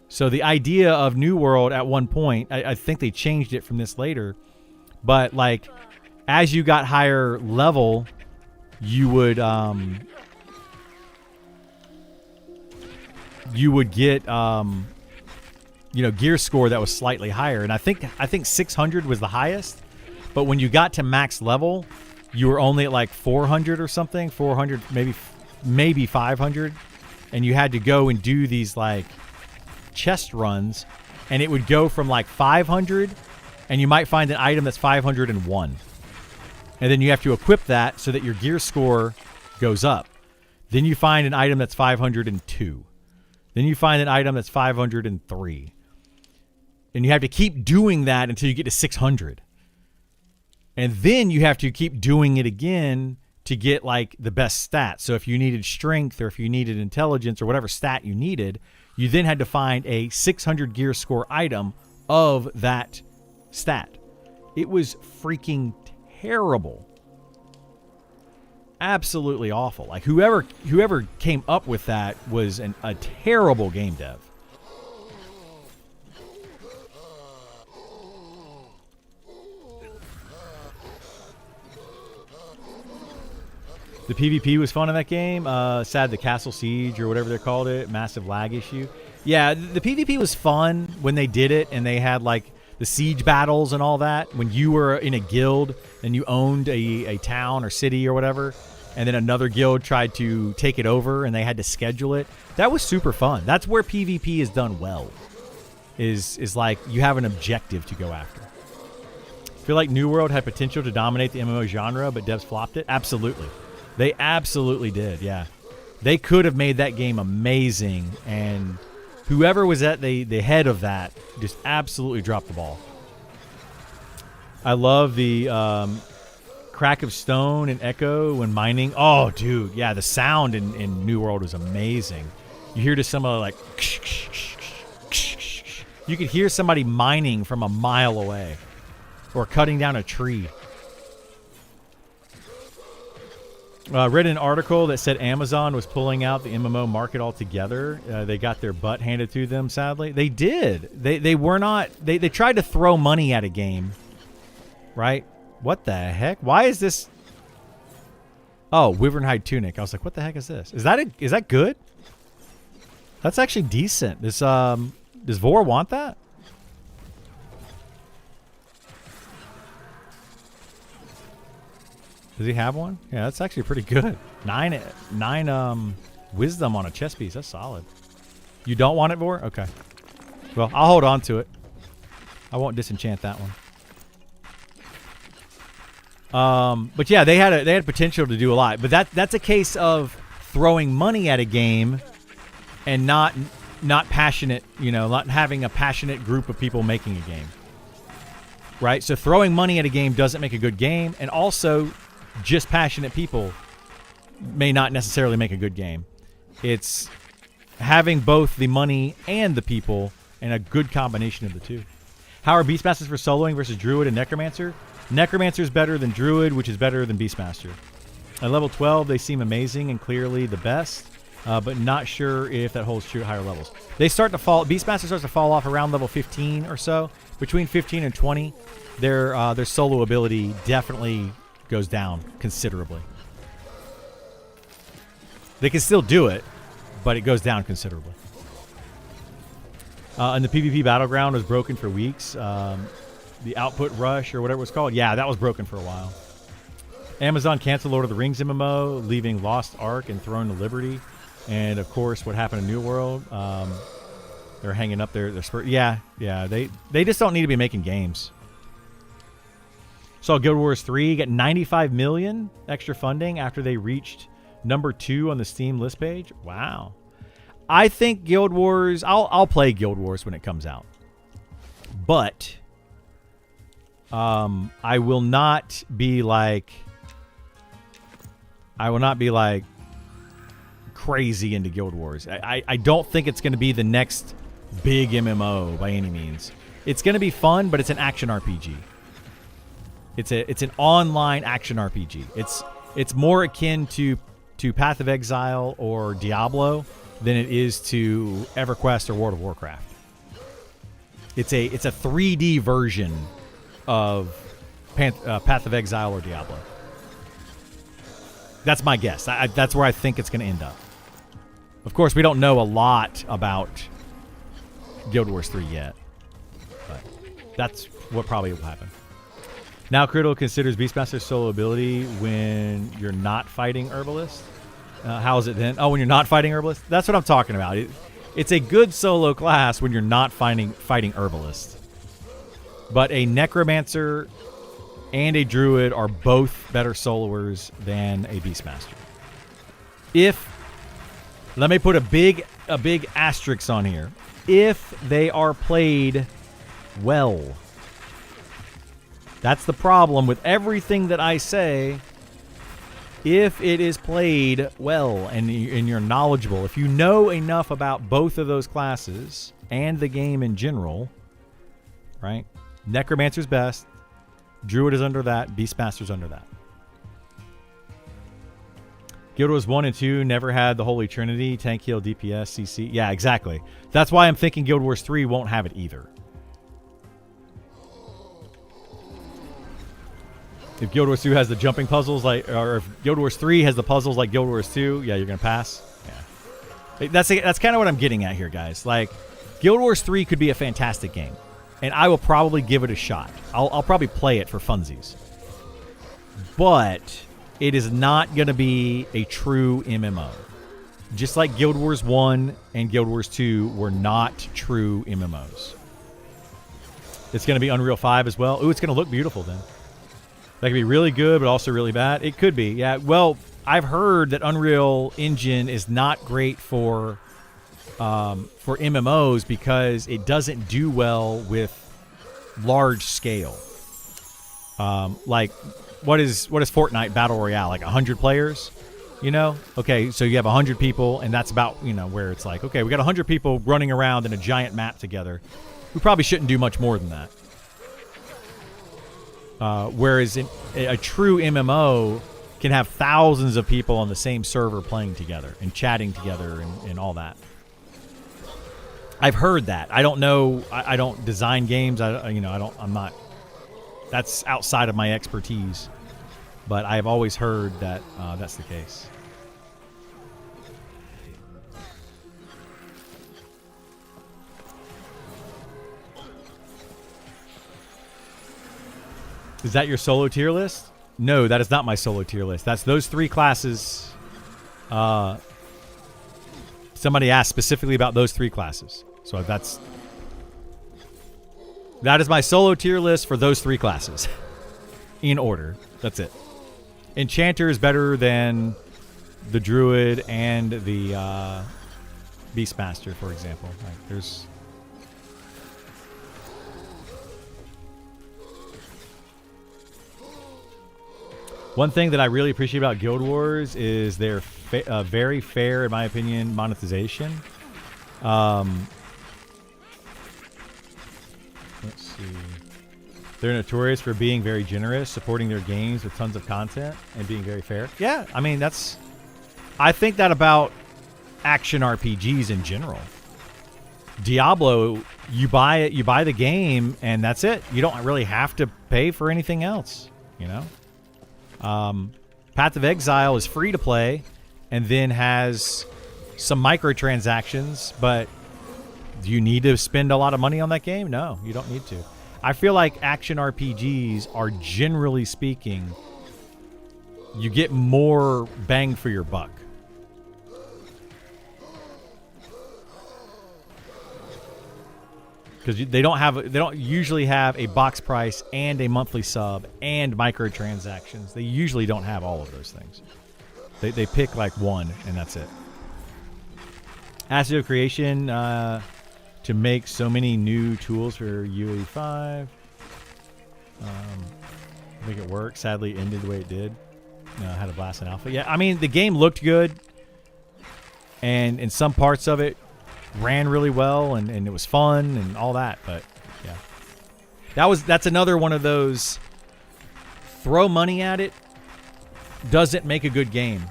So the idea of New World at one point, I think they changed it from this later, but like as you got higher level, you would get gear score that was slightly higher, and I think 600 was the highest, but when you got to max level, you were only at like 400 or something, 400 maybe 500, and you had to go and do these like chest runs, and it would go from like 500, and you might find an item that's 501, and then you have to equip that so that your gear score goes up. Then you find an item that's 502. Then you find an item that's 503. And you have to keep doing that until you get to 600. And then you have to keep doing it again to get like the best stats. So if you needed strength or if you needed intelligence or whatever stat you needed, you then had to find a 600 gear score item of that stat. It was freaking terrible. Absolutely awful. Like whoever came up with that was a terrible game dev. The PvP was fun in that game. Sad the Castle Siege or whatever they called it. Massive lag issue. Yeah, the PvP was fun when they did it and they had like the siege battles and all that. When you were in a guild and you owned a town or city or whatever, and then another guild tried to take it over and they had to schedule it. That was super fun. That's where PvP is done well. Is like you have an objective to go after. I feel like New World had potential to dominate the MMO genre, but devs flopped it. Absolutely. They absolutely did, yeah. They could have made that game amazing, and whoever was at the head of that just absolutely dropped the ball. I love the crack of stone and echo when mining. Oh, dude, yeah, the sound in New World was amazing. You hear just some of like... You could hear somebody mining from a mile away or cutting down a tree. Read an article that said Amazon was pulling out the MMO market altogether. They got their butt handed to them, sadly. They did. They were not... They tried to throw money at a game. Right? What the heck? Why is this... Oh, Wyvernhide Tunic. I was like, what the heck is this? Is that good? That's actually decent. Does Vor want that? Does he have one? Yeah, that's actually pretty good. Nine wisdom on a chess piece. That's solid. You don't want it, Vor? Okay. Well, I'll hold on to it. I won't disenchant that one. But yeah, they had potential to do a lot. But that's a case of throwing money at a game and not passionate, not having a passionate group of people making a game. Right? So throwing money at a game doesn't make a good game, and also just passionate people may not necessarily make a good game. It's having both the money and the people and a good combination of the two. How are Beastmasters for soloing versus Druid and Necromancer? Necromancer is better than Druid, which is better than Beastmaster. At level 12, they seem amazing and clearly the best, but not sure if that holds true at higher levels. They start to fall. Beastmaster starts to fall off around level 15 or so. Between 15 and 20, their solo ability definitely goes down considerably. They can still do it, but it goes down considerably. And the PvP battleground was broken for weeks. The output rush or whatever it was called. Yeah, that was broken for a while. Amazon canceled Lord of the Rings MMO, leaving Lost Ark and Throne of Liberty. And of course, what happened in New World? They're hanging up their spurt. Yeah. They just don't need to be making games. Saw Guild Wars 3 get 95 million extra funding after they reached number 2 on the Steam list page. Wow. I think Guild Wars, I'll play Guild Wars when it comes out. But I will not be like crazy into Guild Wars. I don't think it's going to be the next big MMO by any means. It's going to be fun, but it's an action RPG. It's an online action RPG. It's more akin to Path of Exile or Diablo than it is to EverQuest or World of Warcraft. It's a 3D version of Path of Exile or Diablo. That's my guess. That's where I think it's going to end up. Of course, we don't know a lot about Guild Wars 3 yet, but that's what probably will happen. Now Criddle considers Beastmaster solo ability when you're not fighting Herbalist. How is it then? Oh, when you're not fighting Herbalist? That's what I'm talking about. It's a good solo class when you're not fighting Herbalist. But a Necromancer and a Druid are both better soloers than a Beastmaster. Let me put a big asterisk on here. If they are played well. That's the problem with everything that I say. If it is played well and you're knowledgeable, if you know enough about both of those classes and the game in general, right? Necromancer's best. Druid is under that. Beastmaster's under that. Guild Wars 1 and 2 never had the Holy Trinity, tank, heal, DPS, CC. Yeah, exactly. That's why I'm thinking Guild Wars 3 won't have it either. If Guild Wars 2 has the jumping puzzles, or if Guild Wars 3 has the puzzles like Guild Wars 2, yeah, you're going to pass. Yeah. That's kind of what I'm getting at here, guys. Like, Guild Wars 3 could be a fantastic game, and I will probably give it a shot. I'll probably play it for funsies. But it is not going to be a true MMO. Just like Guild Wars 1 and Guild Wars 2 were not true MMOs. It's going to be Unreal 5 as well. Ooh, it's going to look beautiful then. That could be really good, but also really bad. It could be, yeah. Well, I've heard that Unreal Engine is not great for MMOs because it doesn't do well with large scale. Like, what is Fortnite Battle Royale? Like 100 players? You know? Okay, so you have 100 people, and that's about, where it's like, okay, we got 100 people running around in a giant map together. We probably shouldn't do much more than that. Whereas a true MMO can have thousands of people on the same server playing together and chatting together and all that. I've heard that. I don't know. I don't design games. I'm not. That's outside of my expertise. But I've always heard that that's the case. Is that your solo tier list? No, that is not my solo tier list. That's those three classes. Somebody asked specifically about those three classes. So that is my solo tier list for those three classes. In order. That's it. Enchanter is better than the Druid and the Beastmaster, for example. Like, there's... One thing that I really appreciate about Guild Wars is their very fair, in my opinion, monetization. Let's see. They're notorious for being very generous, supporting their games with tons of content, and being very fair. Yeah, I mean, I think that about action RPGs in general. Diablo, you buy it, you buy the game, and that's it. You don't really have to pay for anything else, Path of Exile is free to play and then has some microtransactions, but do you need to spend a lot of money on that game? No, you don't need to. I feel like action RPGs are, generally speaking, you get more bang for your buck. Because they don't usually have a box price and a monthly sub and microtransactions. They usually don't have all of those things. They pick like one, and that's it. Acid of Creation to make so many new tools for UE5. Make it work. Sadly, ended the way it did. Had a blast in alpha. Yeah, I mean, the game looked good, and in some parts of it, ran really well and it was fun and all that, but yeah, that's another one of those throw money at it doesn't make a good game.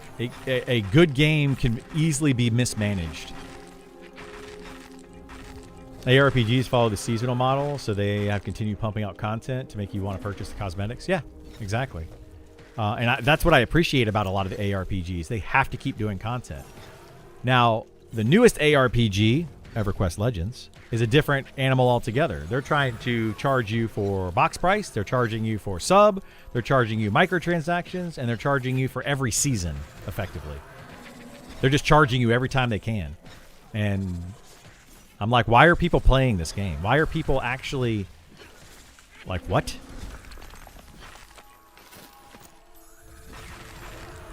A good game can easily be mismanaged. ARPGs follow the seasonal model, so they have continued pumping out content to make you want to purchase the cosmetics. Yeah, exactly. That's what I appreciate about a lot of the ARPGs. They have to keep doing content. Now, the newest ARPG, EverQuest Legends, is a different animal altogether. They're trying to charge you for box price. They're charging you for sub. They're charging you microtransactions, and they're charging you for every season, effectively. They're just charging you every time they can. And I'm like, why are people playing this game? Why are people actually like, what?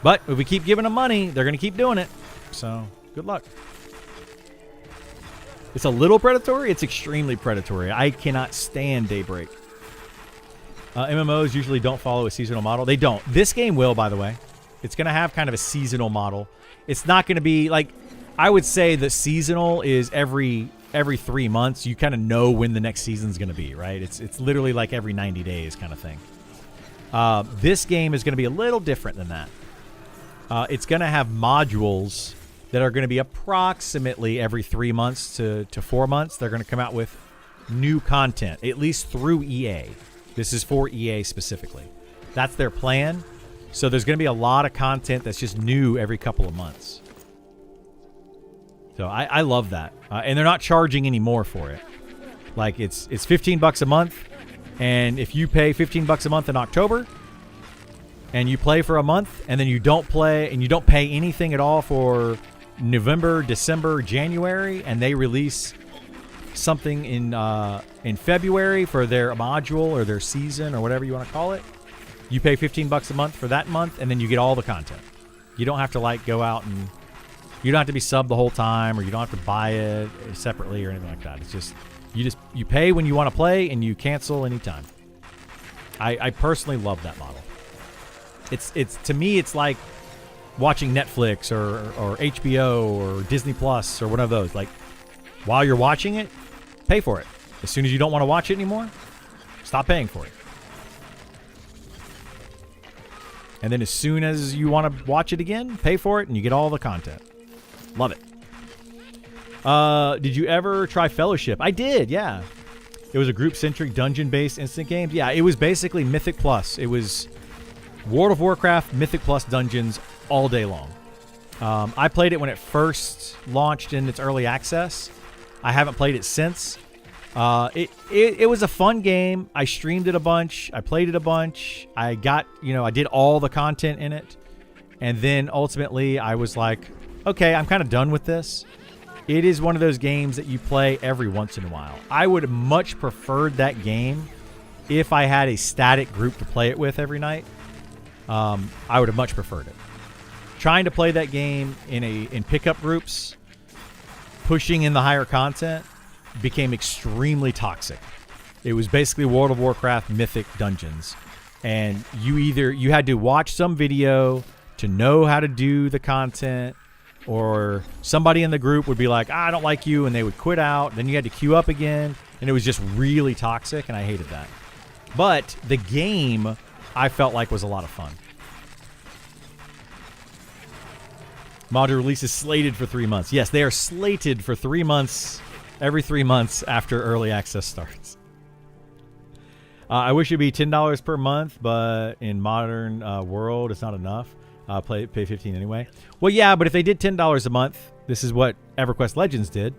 But if we keep giving them money, they're going to keep doing it. So good luck. It's a little predatory. It's extremely predatory. I cannot stand Daybreak. MMOs usually don't follow a seasonal model. They don't. This game will, by the way. It's going to have kind of a seasonal model. It's not going to be like, I would say the seasonal is every 3 months. You kind of know when the next season's going to be, right? It's literally like every 90 days kind of thing. This game is going to be a little different than that. It's going to have modules that are going to be approximately every 3 months to 4 months. They're going to come out with new content, at least through EA. This is for EA specifically. That's their plan. So there's going to be a lot of content that's just new every couple of months. So I love that. And they're not charging any more for it. Like it's $15 a month. And if you pay $15 a month in October and you play for a month and then you don't play and you don't pay anything at all for November, December, January, and they release something in February for their module or their season or whatever you want to call it, you pay $15 a month for that month, and then you get all the content. You don't have to like go out and you don't have to be subbed the whole time, or you don't have to buy it separately or anything like that. It's just you pay when you want to play and you cancel anytime. I personally love that model. It's to me it's like watching Netflix or HBO or Disney Plus or one of those. Like, while you're watching it, pay for it. As soon as you don't want to watch it anymore, stop paying for it. And then as soon as you want to watch it again, pay for it and you get all the content. Love it. Did you ever try Fellowship? I did, yeah. It was a group-centric, dungeon-based instant game. Yeah, it was basically Mythic Plus. It was World of Warcraft, Mythic Plus dungeons all day long. I played it when it first launched in its early access. I haven't played it since. It was a fun game. I streamed it a bunch. I played it a bunch. I did all the content in it. And then ultimately I was like, okay, I'm kind of done with this. It is one of those games that you play every once in a while. I would have much preferred that game if I had a static group to play it with every night. I would have much preferred it. Trying to play that game in pickup groups, pushing in the higher content, became extremely toxic. It was basically World of Warcraft Mythic Dungeons. And you had to watch some video to know how to do the content, or somebody in the group would be like, I don't like you, and they would quit out. Then you had to queue up again, and it was just really toxic, and I hated that. But the game, I felt like, was a lot of fun. Module release is slated for 3 months. Yes, they are slated for 3 months, every 3 months after early access starts. I wish it'd be $10 per month, but in modern world, it's not enough. Pay $15 anyway. Well, yeah, but if they did $10 a month, this is what EverQuest Legends did.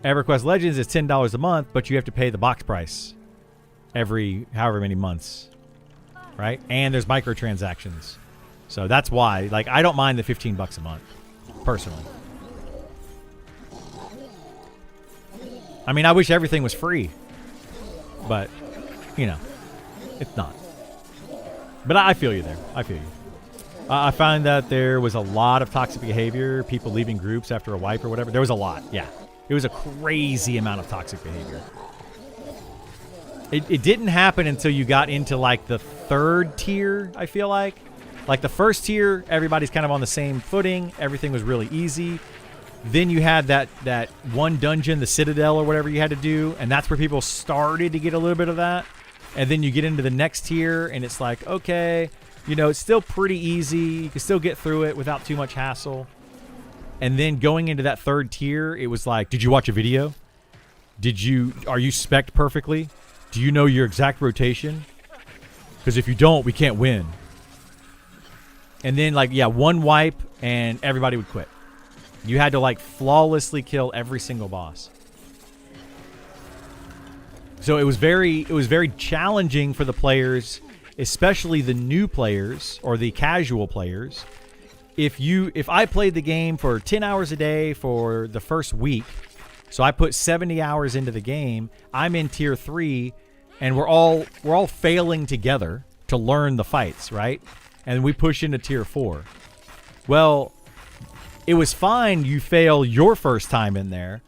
EverQuest Legends is $10 a month, but you have to pay the box price every however many months, right? And there's microtransactions. So that's why, like, I don't mind the $15 a month, personally. I mean, I wish everything was free, but, you know, it's not. But I feel you there. I feel you. I found that there was a lot of toxic behavior, people leaving groups after a wipe or whatever. There was a lot, yeah. It was a crazy amount of toxic behavior. It didn't happen until you got into, like, the third tier, I feel like. Like, the first tier, everybody's kind of on the same footing. Everything was really easy. Then you had that one dungeon, the Citadel or whatever you had to do, and that's where people started to get a little bit of that. And then you get into the next tier, and it's like, okay, You know, it's still pretty easy. You can still get through it without too much hassle. And then going into that third tier, it was like, did you watch a video? Are you spec'd perfectly? Do you know your exact rotation? Because if you don't, we can't win. And then, like, yeah, one wipe and everybody would quit. You had to, like, flawlessly kill every single boss. So it was very challenging for the players, especially the new players or the casual players. If I played the game for 10 hours a day for the first week, so I put 70 hours into the game, I'm in tier 3, and we're all failing together to learn the fights, right? And we push into tier 4. Well, it was fine you fail your first time in there,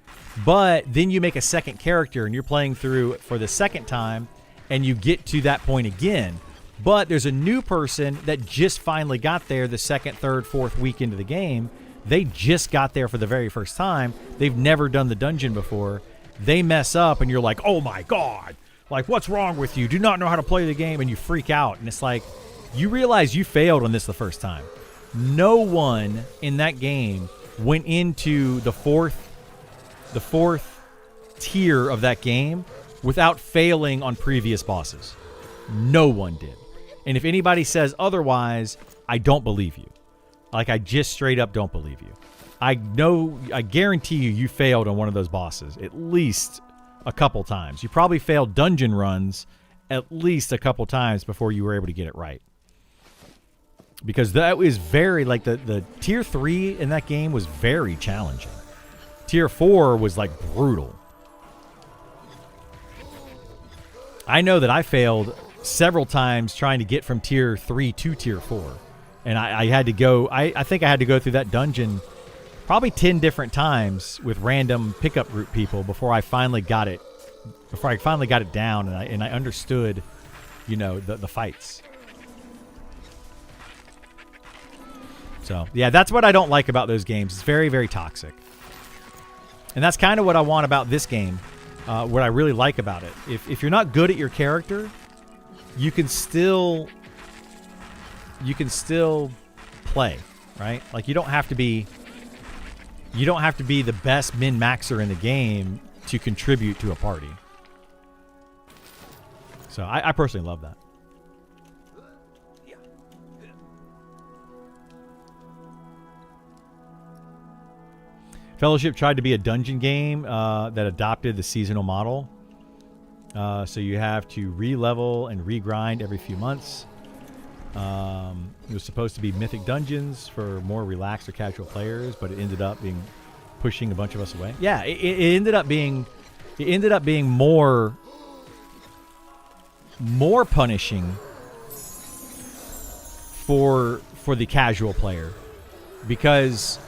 but then you make a second character and you're playing through for the second time and you get to that point again. But there's a new person that just finally got there the second, third, fourth week into the game. They just got there for the very first time. They've never done the dungeon before. They mess up and you're like, oh my God, like, what's wrong with you? Do not know how to play the game, and you freak out. And it's like, you realize you failed on this the first time. No one in that game went into the fourth tier of that game without failing on previous bosses. No one did. And if anybody says otherwise, I don't believe you. Like, I just straight up don't believe you. I guarantee you failed on one of those bosses at least a couple times. You probably failed dungeon runs at least a couple times before you were able to get it right. Because that was very, like, the tier 3 in that game was very challenging. Tier 4 was, like, brutal. I know that I failed several times trying to get from tier 3 to tier 4. And I had to go, I think I had to go through that dungeon probably 10 different times with random pickup group people before I finally got it down and I understood, you know, the fights. So, yeah, that's what I don't like about those games. It's very, very toxic. And that's kind of what I want about this game, what I really like about it. If you're not good at your character, you can still play, right? Like, you don't have to be the best min-maxer in the game to contribute to a party. So I personally love that. Fellowship tried to be a dungeon game that adopted the seasonal model. So you have to re-level and re-grind every few months. It was supposed to be mythic dungeons for more relaxed or casual players, but it ended up being pushing a bunch of us away. Yeah, it ended up being more punishing for the casual player, because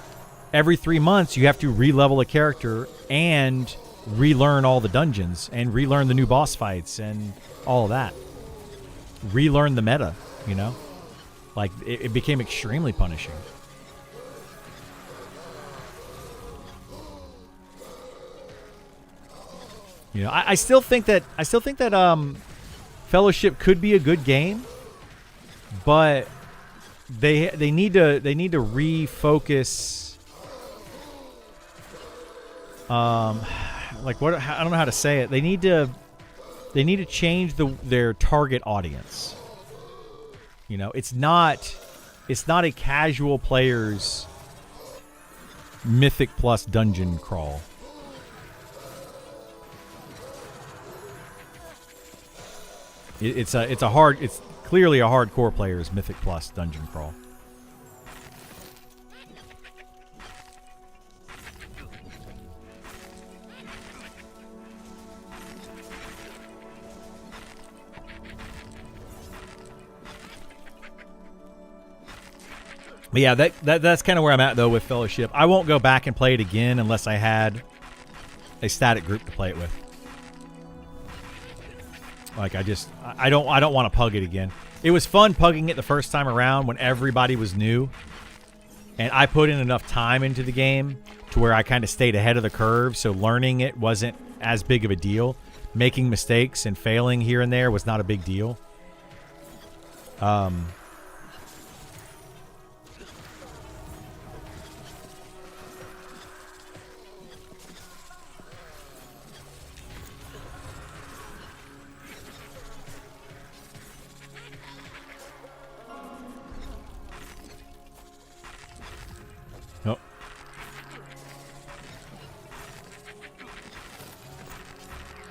every 3 months you have to re-level a character and relearn all the dungeons and relearn the new boss fights and all of that. Relearn the meta, you know? Like, it became extremely punishing. You know, I still think that Fellowship could be a good game, but they need to refocus. Like, what, I don't know how to say it. They need to change their target audience. You know, it's not a casual player's Mythic Plus dungeon crawl. It's clearly a hardcore player's Mythic Plus dungeon crawl. But yeah, that's kind of where I'm at, though, with Fellowship. I won't go back and play it again unless I had a static group to play it with. Like, I don't want to pug it again. It was fun pugging it the first time around when everybody was new, and I put in enough time into the game to where I kind of stayed ahead of the curve, so learning it wasn't as big of a deal. Making mistakes and failing here and there was not a big deal.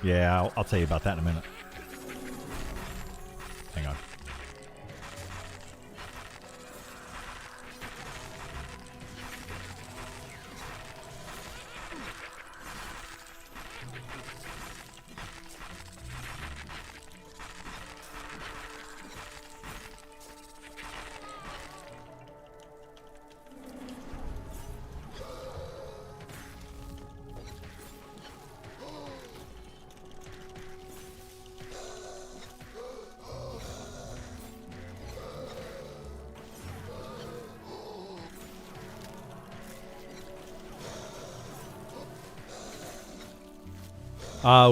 Yeah, I'll tell you about that in a minute. Hang on.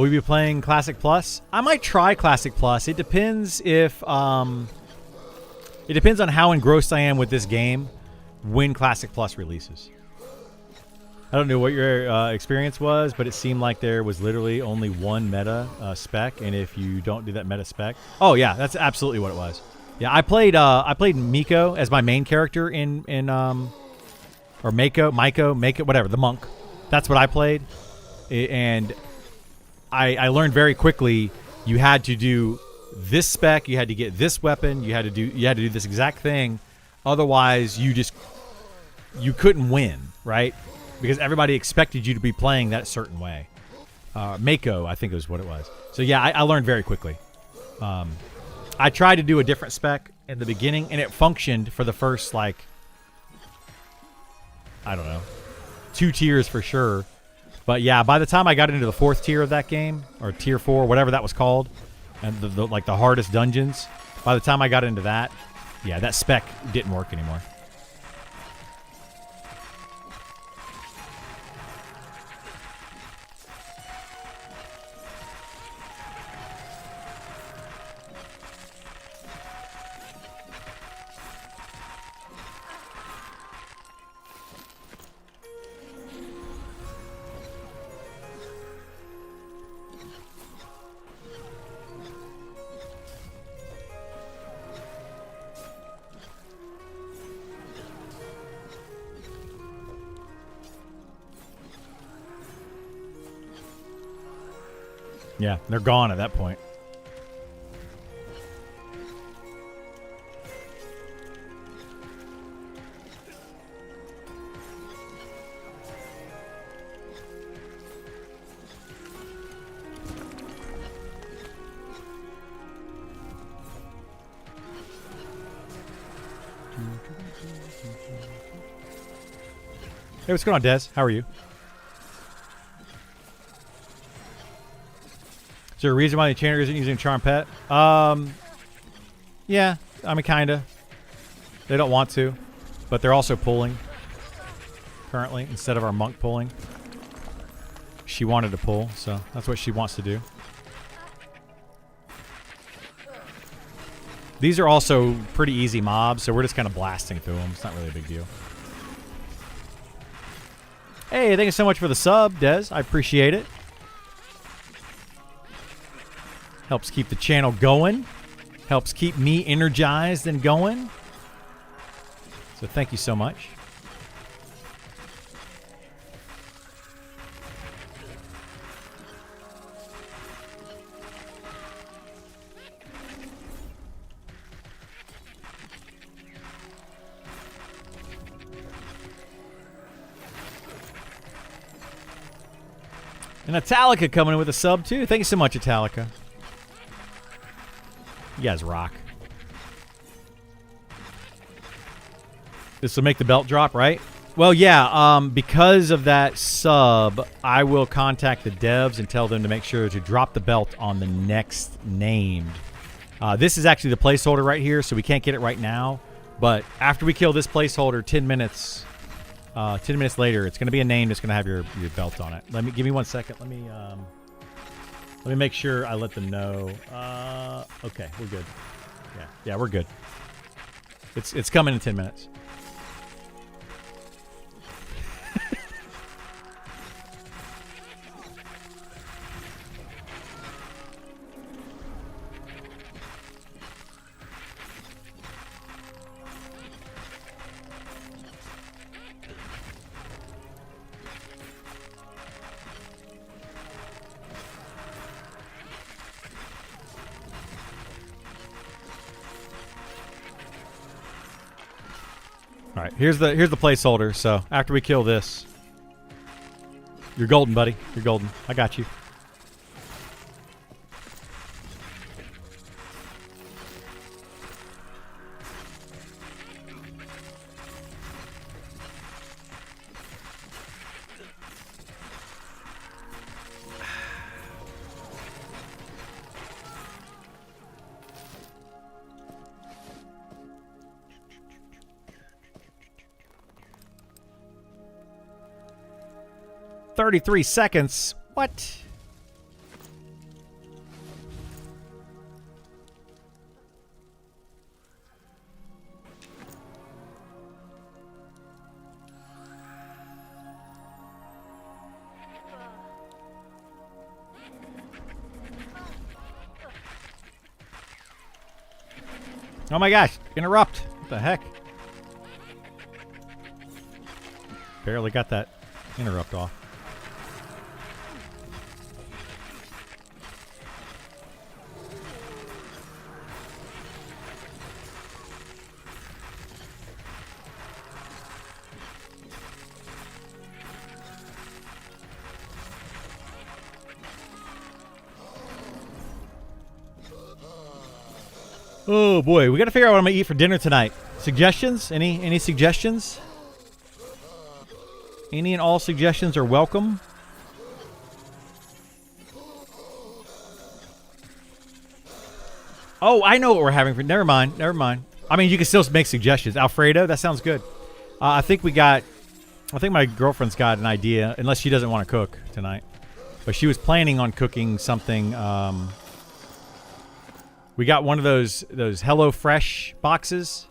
We'll be playing Classic Plus. I might try Classic Plus. It depends if it depends on how engrossed I am with this game when Classic Plus releases. I don't know what your experience was, but it seemed like there was literally only one meta spec, and if you don't do that meta spec, oh yeah, that's absolutely what it was. Yeah, I played Miko as my main character in or Mako, whatever, the monk. That's what I played, and I learned very quickly you had to do this spec, you had to get this weapon, you had to do this exact thing, otherwise you couldn't win, right? Because everybody expected you to be playing that certain way. Mako, I think was what it was. So yeah, I learned very quickly. I tried to do a different spec in the beginning, and it functioned for the first, like, I don't know, 2 tiers for sure. But yeah, by the time I got into the 4th tier of that game, or tier 4, whatever that was called, and like the hardest dungeons, by the time I got into that, yeah, that spec didn't work anymore. Yeah, they're gone at that point. Hey, what's going on, Des? How are you? Is there a reason why the Enchanter isn't using Charm Pet? Yeah, I mean, kinda. They don't want to, but they're also pulling currently instead of our monk pulling. She wanted to pull, so that's what she wants to do. These are also pretty easy mobs, so we're just kind of blasting through them. It's not really a big deal. Hey, thank you so much for the sub, Des. I appreciate it. Helps keep the channel going. Helps keep me energized and going. So thank you so much. And Italica coming in with a sub too. Thank you so much, Italica. You guys rock. This will make the belt drop, right? Well, yeah, because of that sub, I will contact the devs and tell them to make sure to drop the belt on the next named. This is actually the placeholder right here, so we can't get it right now. But after we kill this placeholder, 10 minutes later, it's going to be a name that's going to have your belt on it. Give me 1 second. Let me make sure I let them know. Okay, we're good. Yeah, we're good. It's coming in 10 minutes. All right, here's the placeholder. So after we kill this, you're golden, buddy. You're golden. I got you. "33 seconds. What? Oh my gosh, interrupt. What the heck? Barely got that interrupt off. Oh boy, we got to figure out what I'm gonna eat for dinner tonight. Suggestions? Any suggestions? Any and all suggestions are welcome. Oh, I know what we're having for. Never mind. I mean, you can still make suggestions. Alfredo, that sounds good. I think my girlfriend's got an idea, unless she doesn't want to cook tonight. But she was planning on cooking something. We got one of those HelloFresh boxes.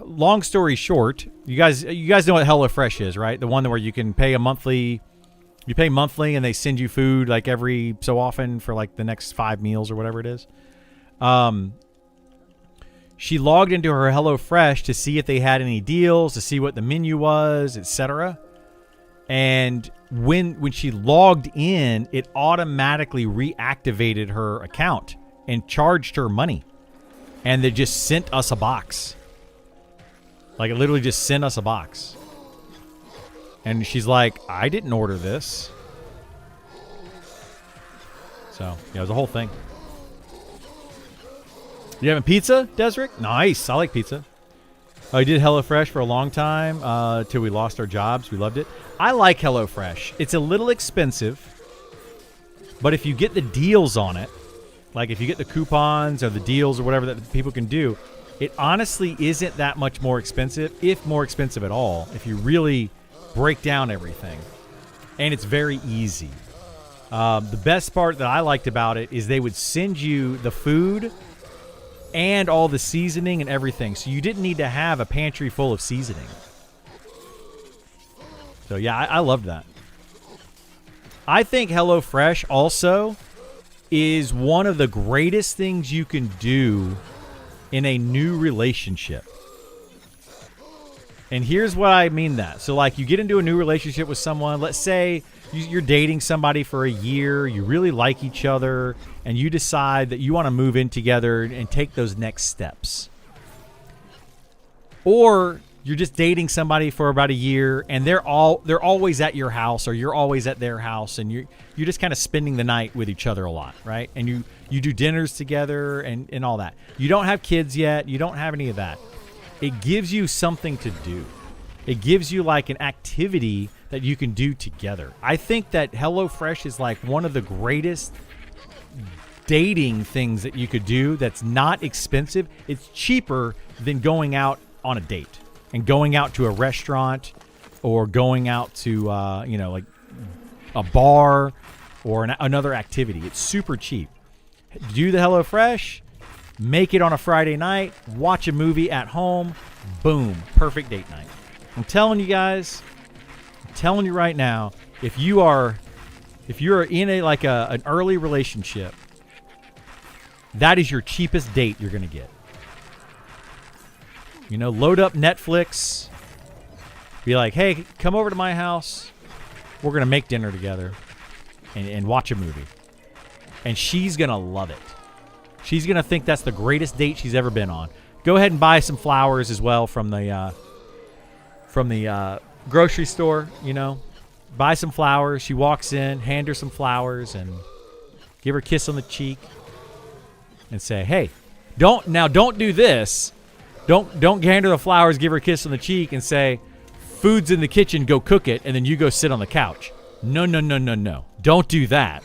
Long story short, you guys know what HelloFresh is, right? The one where you can pay monthly and they send you food like every so often for like the next 5 meals or whatever it is. She logged into her HelloFresh to see if they had any deals, to see what the menu was, etc. And when she logged in, it automatically reactivated her account and charged her money. And they just sent us a box. Like, it literally just sent us a box. And she's like, I didn't order this. So, yeah, it was a whole thing. You having pizza, Desric? Nice. I like pizza. I did HelloFresh for a long time till we lost our jobs. We loved it. I like HelloFresh. It's a little expensive, but if you get the deals on it, like if you get the coupons or the deals or whatever that people can do, it honestly isn't that much more expensive, if more expensive at all, if you really break down everything. And it's very easy. The best part that I liked about it is they would send you the food and all the seasoning and everything. So you didn't need to have a pantry full of seasoning. So yeah, I loved that. I think HelloFresh also is one of the greatest things you can do in a new relationship. And here's what I mean that. So like you get into a new relationship with someone, let's say you're dating somebody for a year, you really like each other, and you decide that you want to move in together and take those next steps. Or you're just dating somebody for about a year and they're always at your house or you're always at their house and you're just kind of spending the night with each other a lot, right? And you do dinners together and all that. You don't have kids yet. You don't have any of that. It gives you something to do. It gives you like an activity that you can do together. I think that HelloFresh is like one of the greatest dating things that you could do that's not expensive. It's cheaper than going out on a date and going out to a restaurant or going out to, like a bar or another activity. It's super cheap. Do the HelloFresh, make it on a Friday night, watch a movie at home, boom, perfect date night. I'm telling you guys, I'm telling you right now, if you're in an early relationship, that is your cheapest date you're going to get. Load up Netflix. Be like, hey, come over to my house. We're going to make dinner together and watch a movie. And she's going to love it. She's going to think that's the greatest date she's ever been on. Go ahead and buy some flowers as well from the grocery store. You know, buy some flowers. She walks in, hand her some flowers, and give her a kiss on the cheek, and say, "Hey, don't do this. Don't hand her the flowers, give her a kiss on the cheek, and say, food's in the kitchen, go cook it, and then you go sit on the couch. No. Don't do that.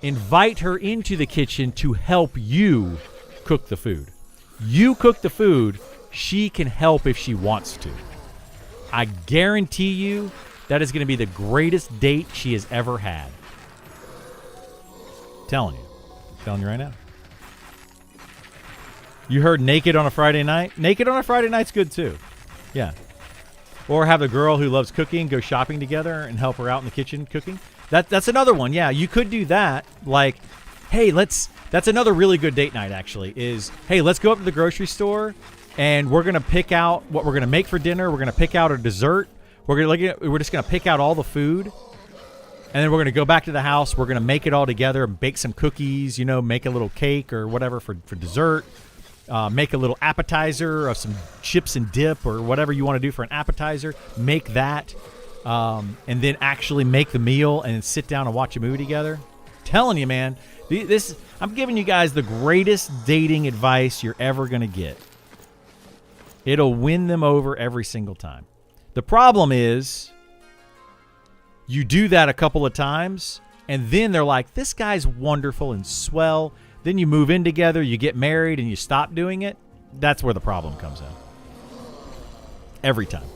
Invite her into the kitchen to help you cook the food. You cook the food, she can help if she wants to. I guarantee you that is going to be the greatest date she has ever had. Telling you right now. You heard naked on a Friday night? Naked on a Friday night's good too. Yeah. Or have a girl who loves cooking go shopping together and help her out in the kitchen cooking. That's another one. Yeah, you could do that. Like, hey, that's another really good date night actually is, hey, let's go up to the grocery store and we're going to pick out what we're going to make for dinner. We're going to pick out a dessert. We're just going to pick out all the food. And then we're going to go back to the house. We're going to make it all together and bake some cookies, you know, make a little cake or whatever for dessert. Make a little appetizer of some chips and dip or whatever you want to do for an appetizer. Make that. And then actually make the meal and sit down and watch a movie together. Telling you, man, I'm giving you guys the greatest dating advice you're ever going to get. It'll win them over every single time. The problem is you do that a couple of times and then they're like, this guy's wonderful and swell. Then you move in together, you get married, and you stop doing it. That's where the problem comes in. Every time.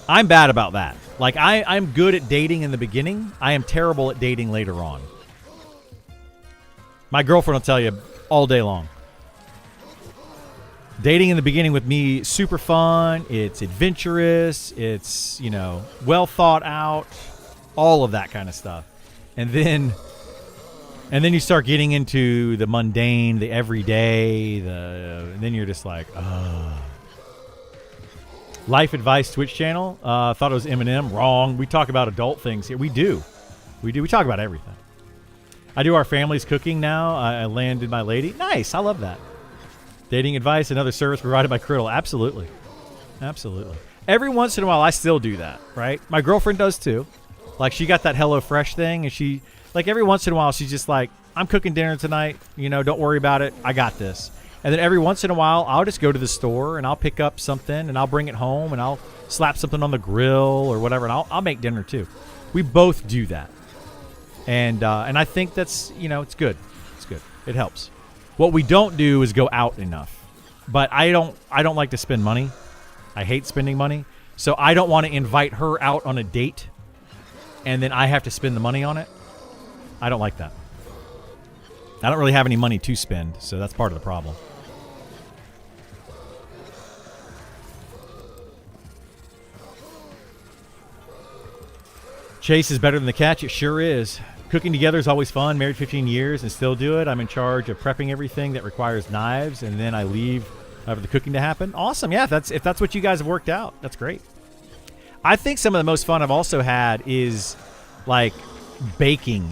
I'm bad about that. Like, I'm good at dating in the beginning. I am terrible at dating later on. My girlfriend will tell you all day long. Dating in the beginning with me, super fun. It's adventurous. It's, you know, well thought out. All of that kind of stuff. And then you start getting into the mundane, the everyday, and then you're just like, Life Advice Twitch channel. Thought it was Eminem. Wrong. We talk about adult things here. We do. We talk about everything. I do our family's cooking now. I landed my lady. Nice. I love that. Dating advice, another service provided by Criddle. Absolutely. Absolutely. Every once in a while, I still do that, right? My girlfriend does too. Like, she got that HelloFresh thing, and she... Like, every once in a while, she's just like, I'm cooking dinner tonight. You know, don't worry about it. I got this. And then every once in a while, I'll just go to the store, and I'll pick up something, and I'll bring it home, and I'll slap something on the grill or whatever, and I'll make dinner, too. We both do that. And I think that's, you know, it's good. It's good. It helps. What we don't do is go out enough. But I don't like to spend money. I hate spending money. So I don't want to invite her out on a date, and then I have to spend the money on it. I don't like that. I don't really have any money to spend, so that's part of the problem. Chase is better than the catch. It sure is. Cooking together is always fun. Married 15 years and still do it. I'm in charge of prepping everything that requires knives, and then I leave for the cooking to happen. Awesome. Yeah, if that's what you guys have worked out, that's great. I think some of the most fun I've also had is like baking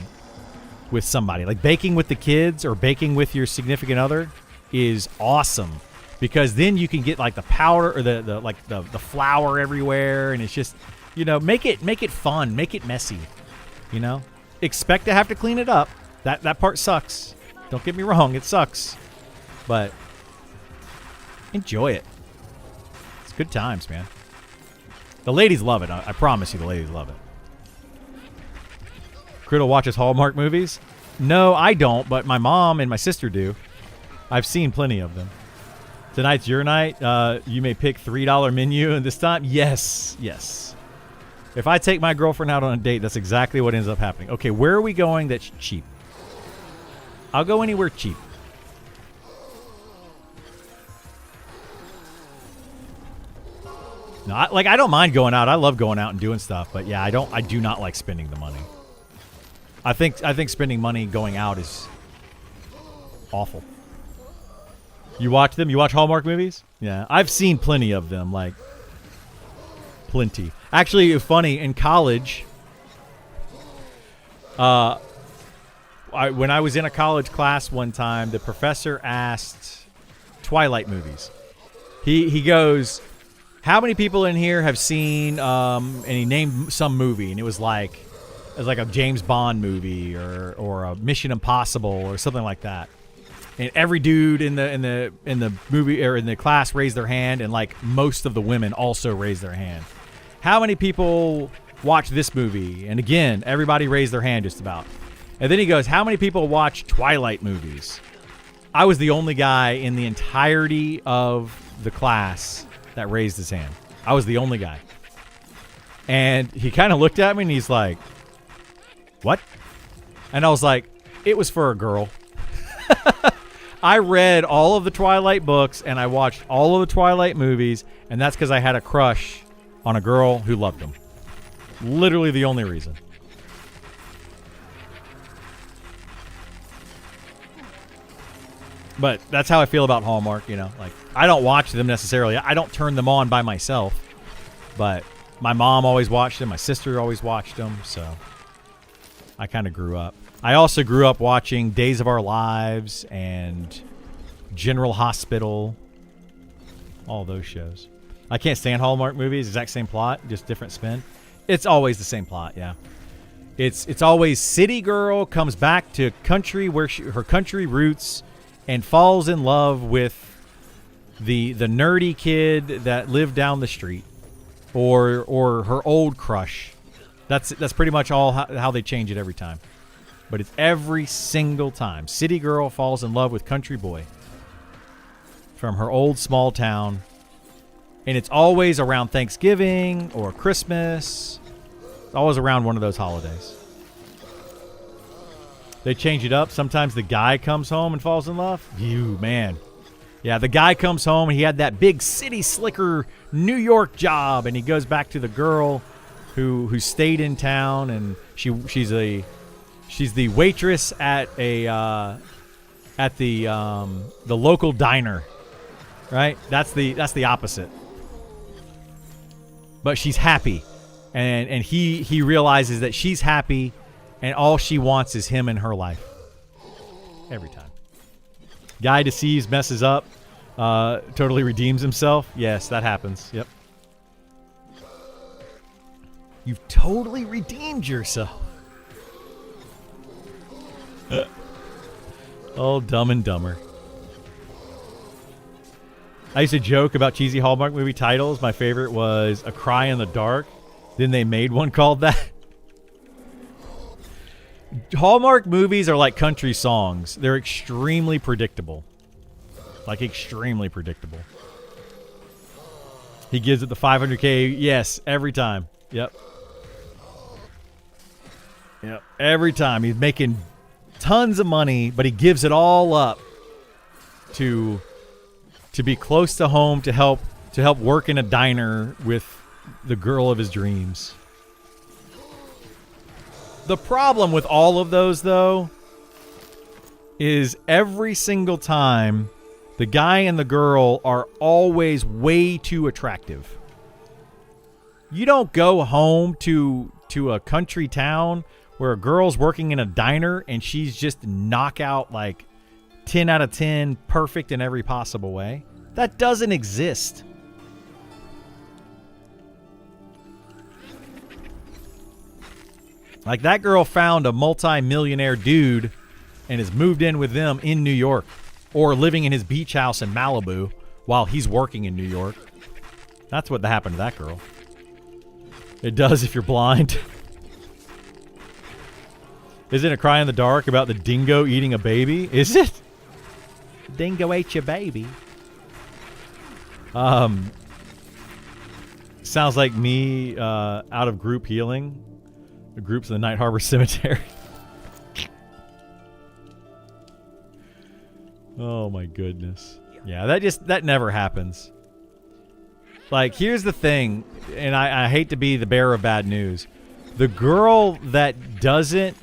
with somebody. Like baking with the kids or baking with your significant other is awesome, because then you can get like the powder or the flour everywhere, and it's just, you know, make it fun, make it messy, you know. Expect to have to clean it up. That part sucks. Don't get me wrong, it sucks. But enjoy it. It's good times, man. The ladies love it. I promise you the ladies love it. Criddle watches Hallmark movies? No, I don't, but my mom and my sister do. I've seen plenty of them. Tonight's your night. You may pick $3 menu, and this time, yes. If I take my girlfriend out on a date, that's exactly what ends up happening. Okay, where are we going that's cheap? I'll go anywhere cheap. No, I don't mind going out. I love going out and doing stuff, but yeah, I do not like spending the money. I think spending money going out is awful. You watch them? You watch Hallmark movies? Yeah, I've seen plenty of them, like plenty. Actually, funny, in college, I when I was in a college class one time, the professor asked Twilight movies. He goes, how many people in here have seen, and he named some movie, and it was like a James Bond movie or a Mission Impossible or something like that. And every dude in the movie or in the class raised their hand, and like most of the women also raised their hand. How many people watch this movie? And again, everybody raised their hand just about. And then he goes, how many people watch Twilight movies? I was the only guy in the entirety of the class that raised his hand. I was the only guy. And he kind of looked at me and he's like, what? And I was like, it was for a girl. I read all of the Twilight books and I watched all of the Twilight movies, and that's because I had a crush on a girl who loved them. Literally the only reason. But that's how I feel about Hallmark, you know. Like, I don't watch them necessarily. I don't turn them on by myself. But my mom always watched them. My sister always watched them. So I kind of grew up. I also grew up watching Days of Our Lives and General Hospital. All those shows. I can't stand Hallmark movies. Exact same plot, just different spin. It's always the same plot, yeah. It's always city girl comes back to country where her country roots and falls in love with the nerdy kid that lived down the street, or her old crush. That's pretty much all how they change it every time. But it's every single time. City girl falls in love with country boy from her old small town. And it's always around Thanksgiving or Christmas. It's always around one of those holidays. They change it up. Sometimes the guy comes home and falls in love. Man. Yeah, the guy comes home and he had that big city slicker New York job, and he goes back to the girl who stayed in town, and she's the waitress at the local diner. Right? That's the opposite. But she's happy, and he realizes that she's happy, and all she wants is him in her life. Every time. Guy deceives, messes up, totally redeems himself. Yes, that happens. Yep. You've totally redeemed yourself. Oh, Dumb and Dumber. I used to joke about cheesy Hallmark movie titles. My favorite was A Cry in the Dark. Then they made one called that. Hallmark movies are like country songs. They're extremely predictable. Like, extremely predictable. He gives it the $500K. Yes, every time. Yep. Every time. He's making tons of money, but he gives it all up to be close to home, to help work in a diner with the girl of his dreams. The problem with all of those, though, is every single time the guy and the girl are always way too attractive. You don't go home to a country town where a girl's working in a diner and she's just knockout, like 10 out of 10, perfect in every possible way. That doesn't exist. Like, that girl found a multi-millionaire dude and has moved in with them in New York, or living in his beach house in Malibu while he's working in New York. That's what happened to that girl. It does if you're blind. Isn't A Cry in the Dark about the dingo eating a baby? Is it? Dingo ate your baby. Sounds like me out of group healing. The group's in the Night Harbor Cemetery. Oh my goodness. Yeah, that never happens. Like, here's the thing, and I hate to be the bearer of bad news. The girl that doesn't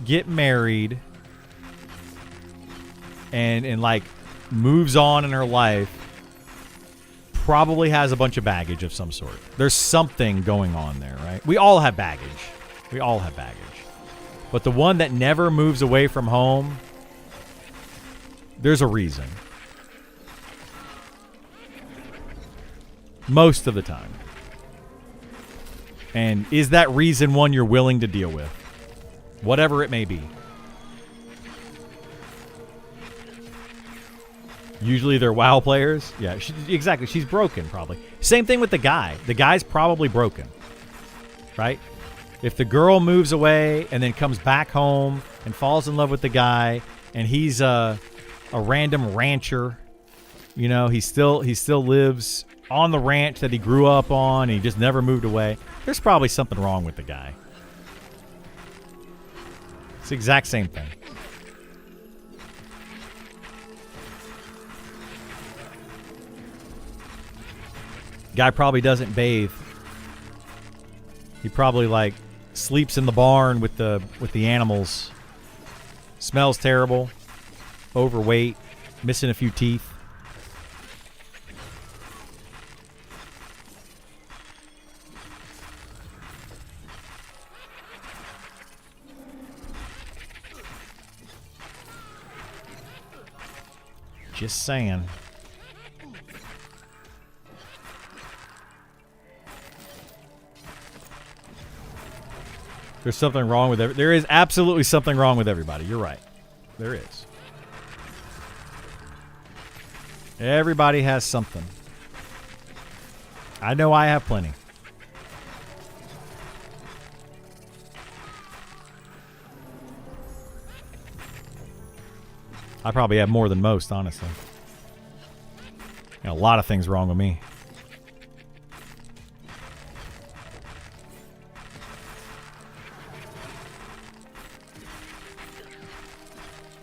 get married and like moves on in her life probably has a bunch of baggage of some sort. There's something going on there, right? We all have baggage. But the one that never moves away from home, there's a reason. Most of the time. And is that reason one you're willing to deal with? Whatever it may be. Usually they're WoW players. Yeah, exactly. She's broken, probably. Same thing with the guy. The guy's probably broken. Right? If the girl moves away and then comes back home and falls in love with the guy, and he's a random rancher, you know, he still lives on the ranch that he grew up on, and he just never moved away, there's probably something wrong with the guy. It's the exact same thing. Guy probably doesn't bathe. He probably like sleeps in the barn with the animals. Smells terrible. Overweight. Missing a few teeth. Just saying. There's something wrong with there is absolutely something wrong with everybody. You're right. There is. Everybody has something. I know I have plenty. I probably have more than most, honestly. Got a lot of things wrong with me.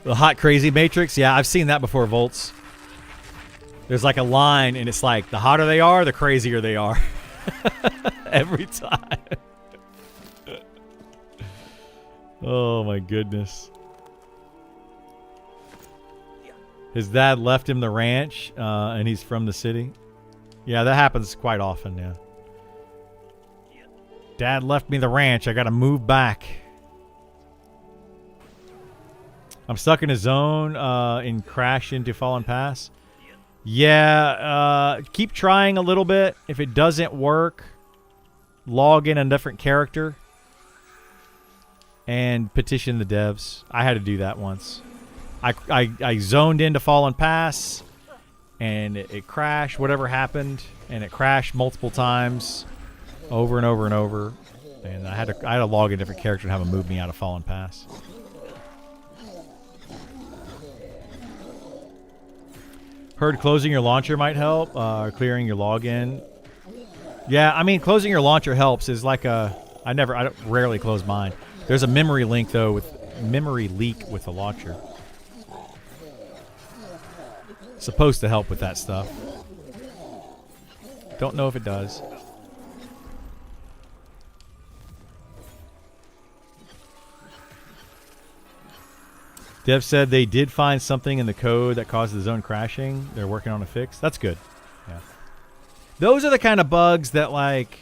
The hot crazy matrix? Yeah, I've seen that before, Volts. There's like a line, and it's like, the hotter they are, the crazier they are. Every time. Oh, my goodness. His dad left him the ranch, and he's from the city. Yeah, that happens quite often, yeah. Dad left me the ranch. I gotta move back. I'm stuck in a zone in Crash into Fallen Pass. Yeah, keep trying a little bit. If it doesn't work, log in a different character and petition the devs. I had to do that once. I zoned into Fallen Pass, and it crashed, whatever happened, and it crashed multiple times, over and over and over, and I had to log in a different character and have them move me out of Fallen Pass. Heard closing your launcher might help, clearing your login. Yeah, I mean, closing your launcher helps. Is like I rarely close mine. There's a memory leak with the launcher. Supposed to help with that stuff. Don't know if it does. Dev said they did find something in the code that caused the zone crashing. They're working on a fix. That's good. Yeah. Those are the kind of bugs that, like,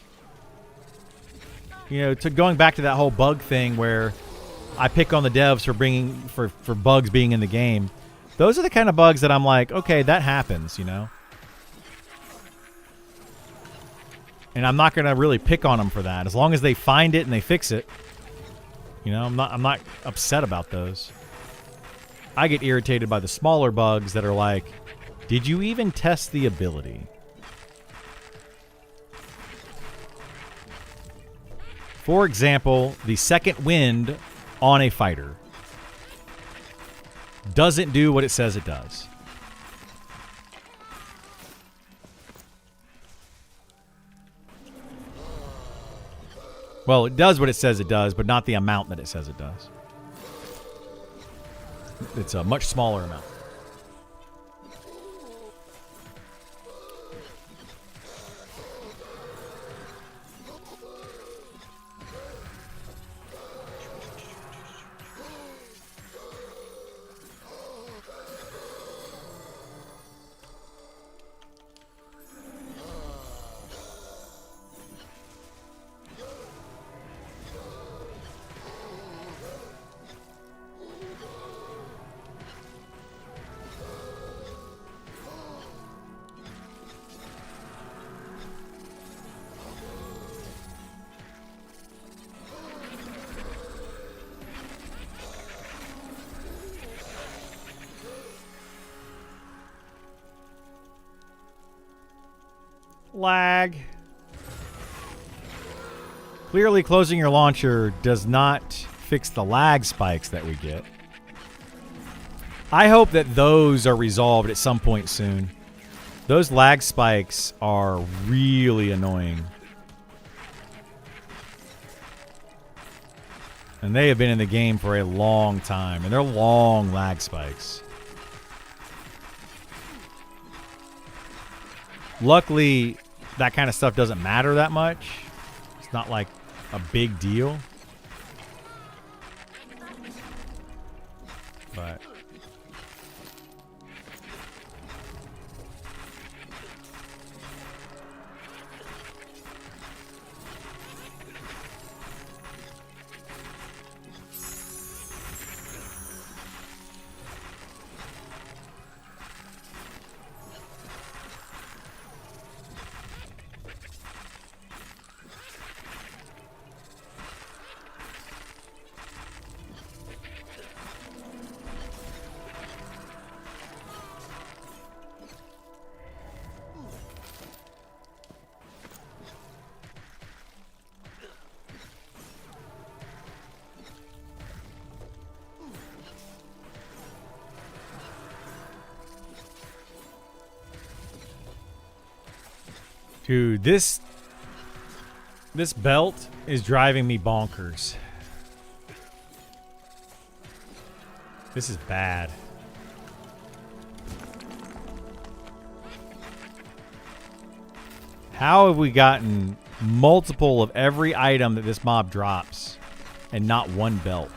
you know, going back to that whole bug thing where I pick on the devs for bugs being in the game. Those are the kind of bugs that I'm like, okay, that happens, you know? And I'm not going to really pick on them for that. As long as they find it and they fix it. You know, I'm not upset about those. I get irritated by the smaller bugs that are like, did you even test the ability? For example, the second wind on a fighter doesn't do what it says it does. Well, it does what it says it does, but not the amount that it says it does. It's a much smaller amount. Lag. Clearly, closing your launcher does not fix the lag spikes that we get. I hope that those are resolved at some point soon. Those lag spikes are really annoying. And they have been in the game for a long time. And they're long lag spikes. Luckily, that kind of stuff doesn't matter that much. It's not like a big deal. But dude, this belt is driving me bonkers. This is bad. How have we gotten multiple of every item that this mob drops and not one belt?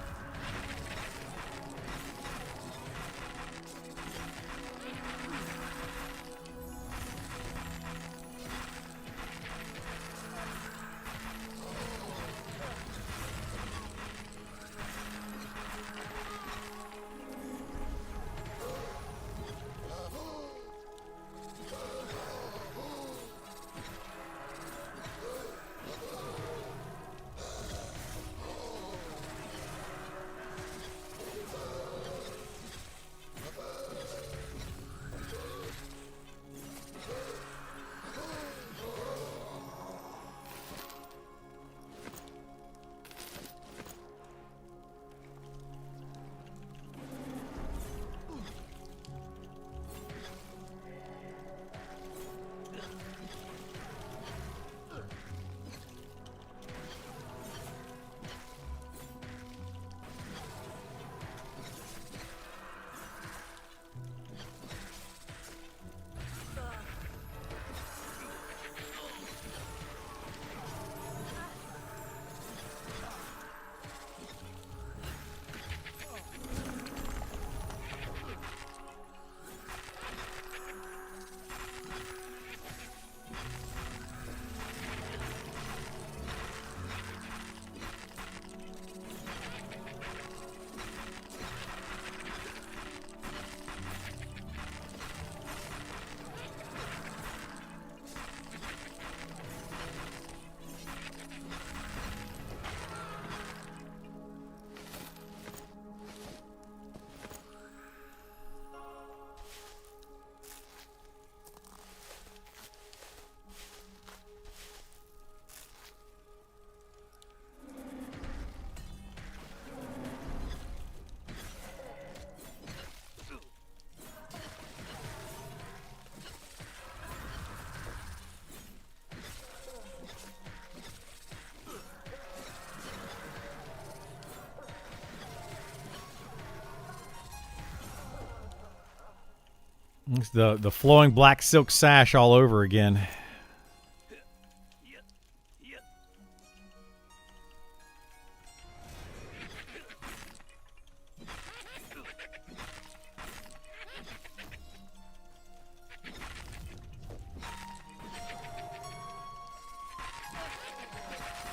It's the flowing black silk sash all over again.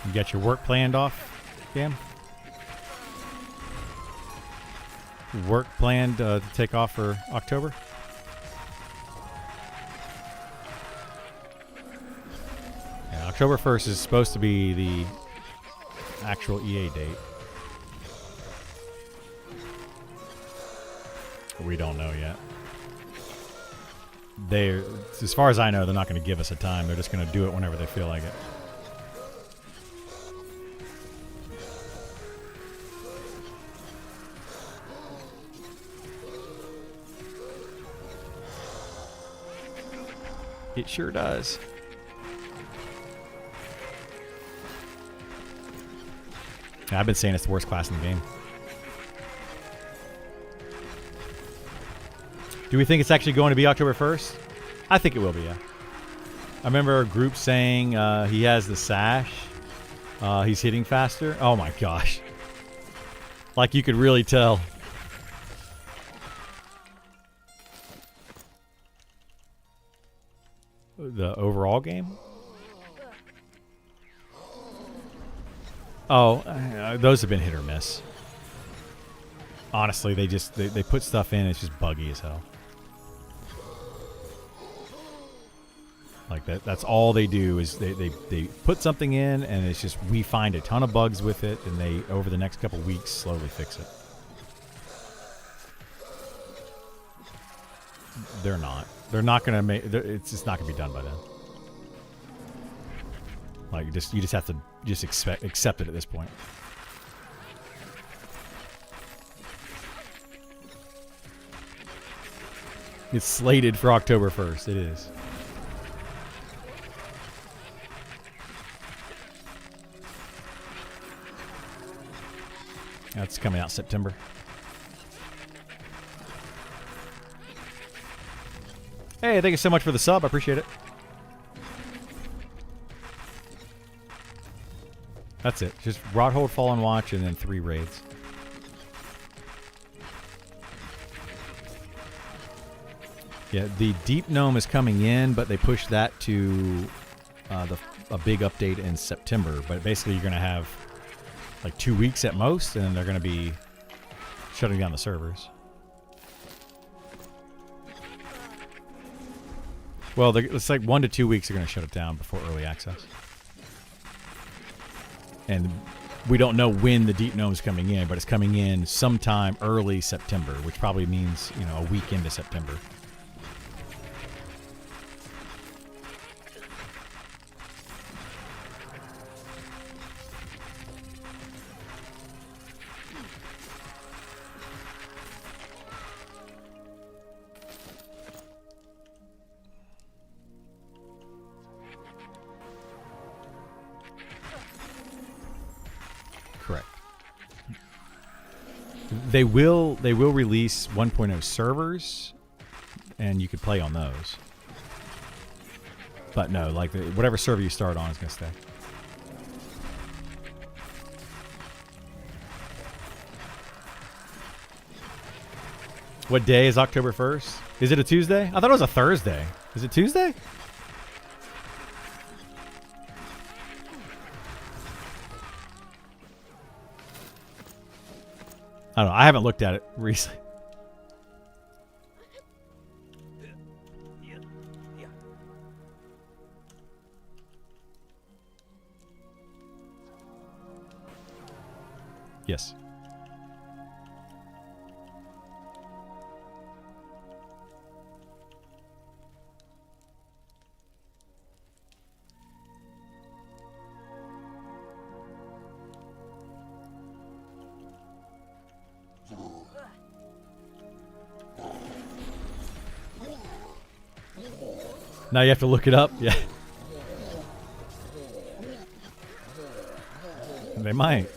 You got your work planned off, Cam? Work planned to take off for October? Yeah, October 1st is supposed to be the actual EA date. We don't know yet. they, as far as I know, they're not going to give us a time. They're just going to do it whenever they feel like it. It sure does. Yeah, I've been saying it's the worst class in the game. Do we think it's actually going to be October 1st? I think it will be, yeah. I remember a group saying he has the sash. He's hitting faster. Oh my gosh. Like you could really tell. The overall game? Oh, those have been hit or miss. Honestly, they put stuff in, it's just buggy as hell. Like that's all they do is they put something in and it's just we find a ton of bugs with it and they over the next couple weeks slowly fix it. They're not. They're not gonna make. It's just not gonna be done by then. Like you just have to just accept it at this point. It's slated for October 1st. It is. That's coming out September. Hey, thank you so much for the sub. I appreciate it. That's it. Just Rot Hold, Fall and Watch, and then 3 raids. Yeah, the Deep Gnome is coming in, but they pushed that to a big update in September. But basically, you're going to have like 2 weeks at most, and then they're going to be shutting down the servers. Well, it's like 1 to 2 weeks they're going to shut it down before early access. And we don't know when the Deep Gnome's coming in, but it's coming in sometime early September, which probably means, you know, a week into September. They will release 1.0 servers, and you could play on those. But no, like whatever server you start on is going to stay. What day is October 1st? Is it a Tuesday? I thought it was a Thursday. Is it Tuesday? I don't know. I haven't looked at it recently. Yes. Now you have to look it up? Yeah. They might.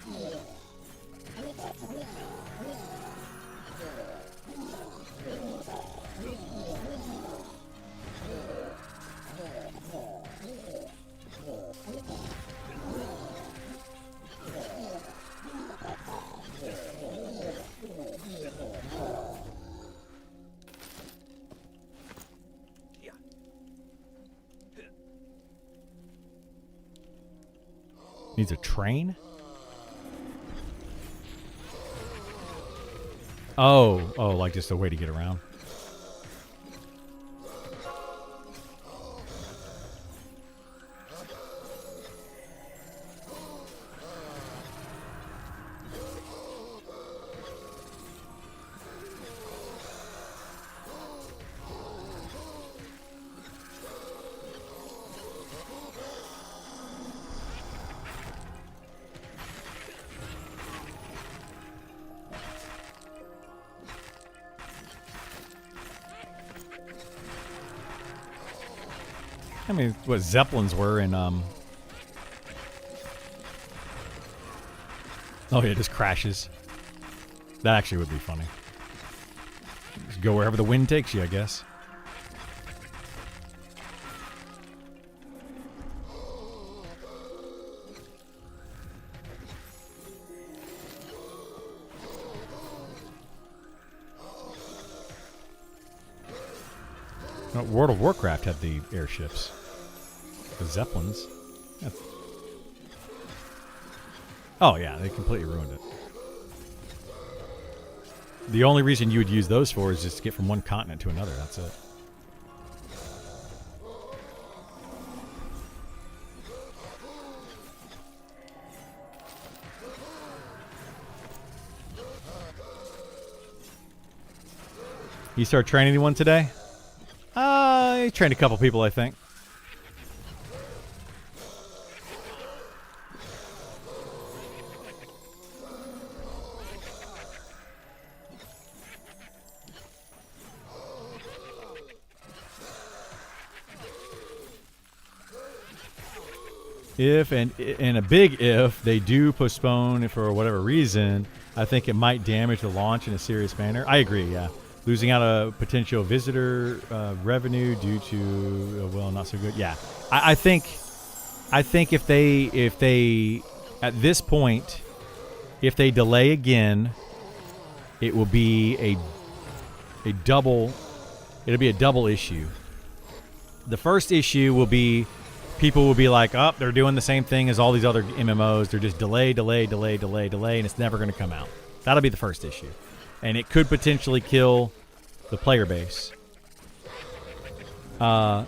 Needs a train? Oh, like just a way to get around. I mean, what Zeppelins were in, Oh, yeah, it just crashes. That actually would be funny. Just go wherever the wind takes you, I guess. World of Warcraft had the airships. The Zeppelins. Yeah. Oh, yeah, they completely ruined it. The only reason you would use those for is just to get from one continent to another. That's it. You start training anyone today? I trained a couple people, I think. If and a big if they do postpone it for whatever reason, I think it might damage the launch in a serious manner. I agree, yeah. Losing out a potential visitor revenue due to well, not so good. Yeah, I think if they at this point, if they delay again, it will be a double. It'll be a double issue. The first issue will be people will be like, oh, they're doing the same thing as all these other MMOs. They're just delay, and it's never going to come out. That'll be the first issue. And it could potentially kill the player base. The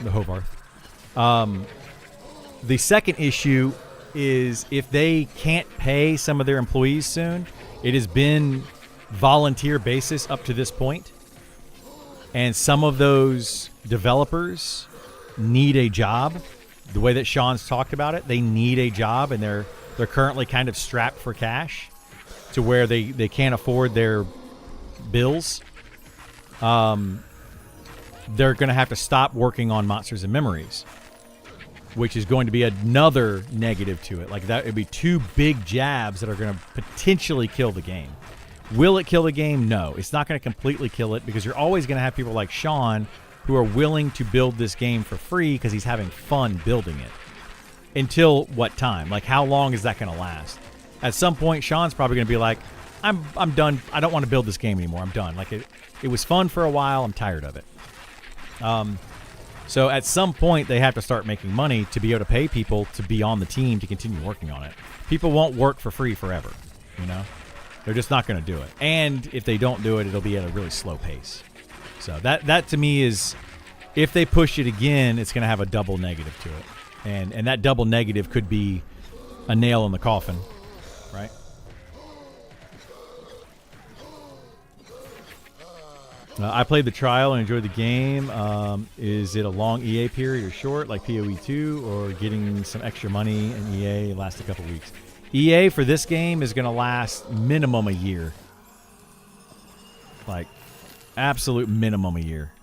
Hovarth. The second issue is if they can't pay some of their employees soon. It has been volunteer basis up to this point. And some of those developers need a job. The way that Sean's talked about it, they need a job, and they're currently kind of strapped for cash to where they can't afford their bills. They're going to have to stop working on Monsters and Memories, which is going to be another negative to it. Like, that would be two big jabs that are going to potentially kill the game. Will it kill the game? No. It's not going to completely kill it, because you're always going to have people like Sean who are willing to build this game for free because he's having fun building it. Until what time? Like, how long is that going to last? At some point, Sean's probably going to be like, I'm done. I don't want to build this game anymore. I'm done. Like, it was fun for a while. I'm tired of it. So at some point, they have to start making money to be able to pay people to be on the team to continue working on it. People won't work for free forever, you know? They're just not going to do it. And if they don't do it, it'll be at a really slow pace. So that to me is, if they push it again, it's going to have a double negative to it. And that double negative could be a nail in the coffin, right? I played the trial and enjoyed the game. Is it a long EA period or short, like PoE 2, or getting some extra money in EA last a couple weeks? EA for this game is going to last minimum a year. Like, absolute minimum a year.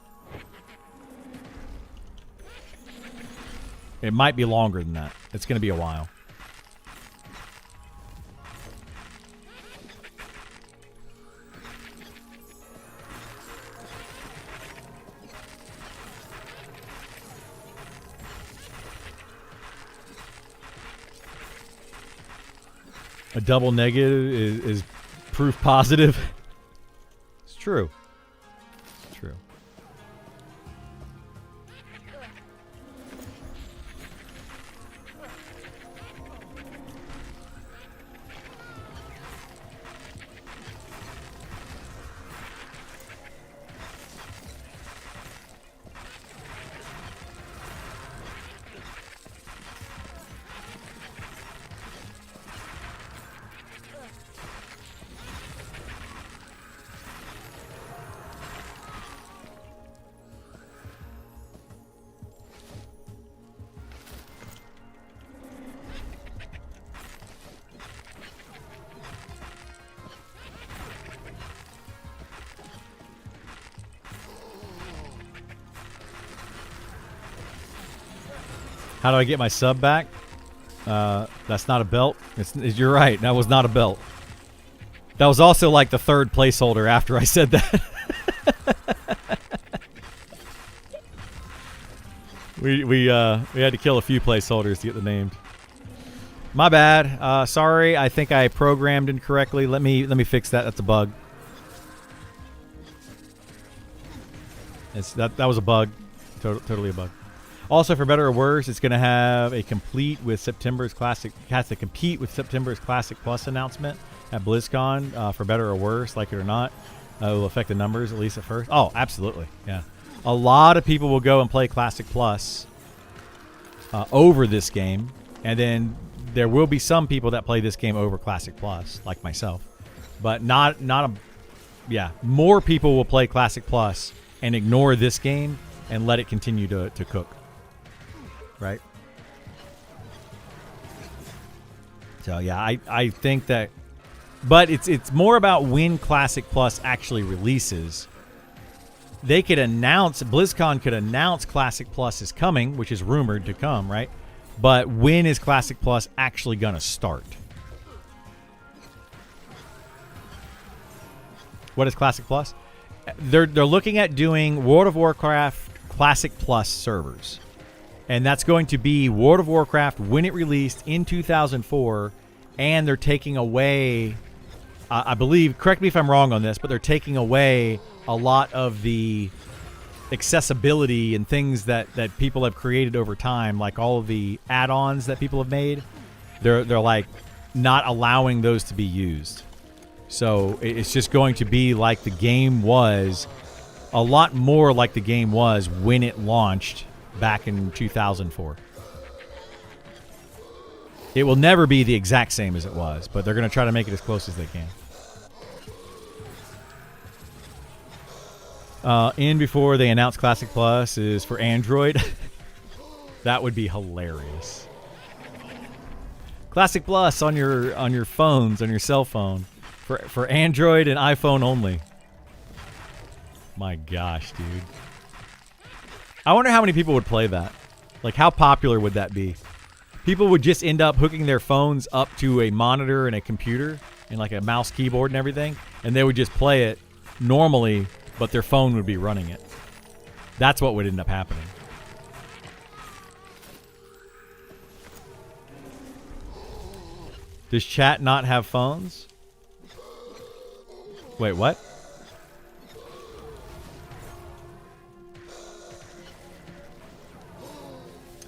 It might be longer than that. It's going to be a while. A double negative is proof positive. It's true. It's true. How do I get my sub back? That's not a belt. You're right. That was not a belt. That was also like the third placeholder after I said that. we had to kill a few placeholders to get the names. My bad. Sorry. I think I programmed incorrectly. Let me fix that. That's a bug. That was a bug. Totally a bug. Also, for better or worse, it's going to have a complete with September's Classic. It has to compete with September's Classic Plus announcement at BlizzCon. For better or worse, like it or not, it will affect the numbers at least at first. Oh, absolutely, yeah. A lot of people will go and play Classic Plus over this game, and then there will be some people that play this game over Classic Plus, like myself. But more people will play Classic Plus and ignore this game and let it continue to cook. Right? So yeah, I think that, but it's more about when Classic Plus actually releases. They could announce, BlizzCon could announce Classic Plus is coming, which is rumored to come, right? But when is Classic Plus actually gonna start? What is Classic Plus? They're looking at doing World of Warcraft Classic Plus servers. And that's going to be World of Warcraft when it released in 2004. And they're taking away, I believe, correct me if I'm wrong on this, but they're taking away a lot of the accessibility and things that people have created over time, like all of the add-ons that people have made. They're like not allowing those to be used. So it's just going to be like the game was, a lot more like the game was when it launched back in 2004. It will never be the exact same as it was, but they're going to try to make it as close as they can. In before they announce Classic Plus is for Android. That would be hilarious. Classic Plus on your phones, on your cell phone, for Android and iPhone only. My gosh, dude. I wonder how many people would play that. Like, how popular would that be? People would just end up hooking their phones up to a monitor and a computer and like a mouse, keyboard, and everything, and they would just play it normally, but their phone would be running it. That's what would end up happening. Does chat not have phones? Wait, what?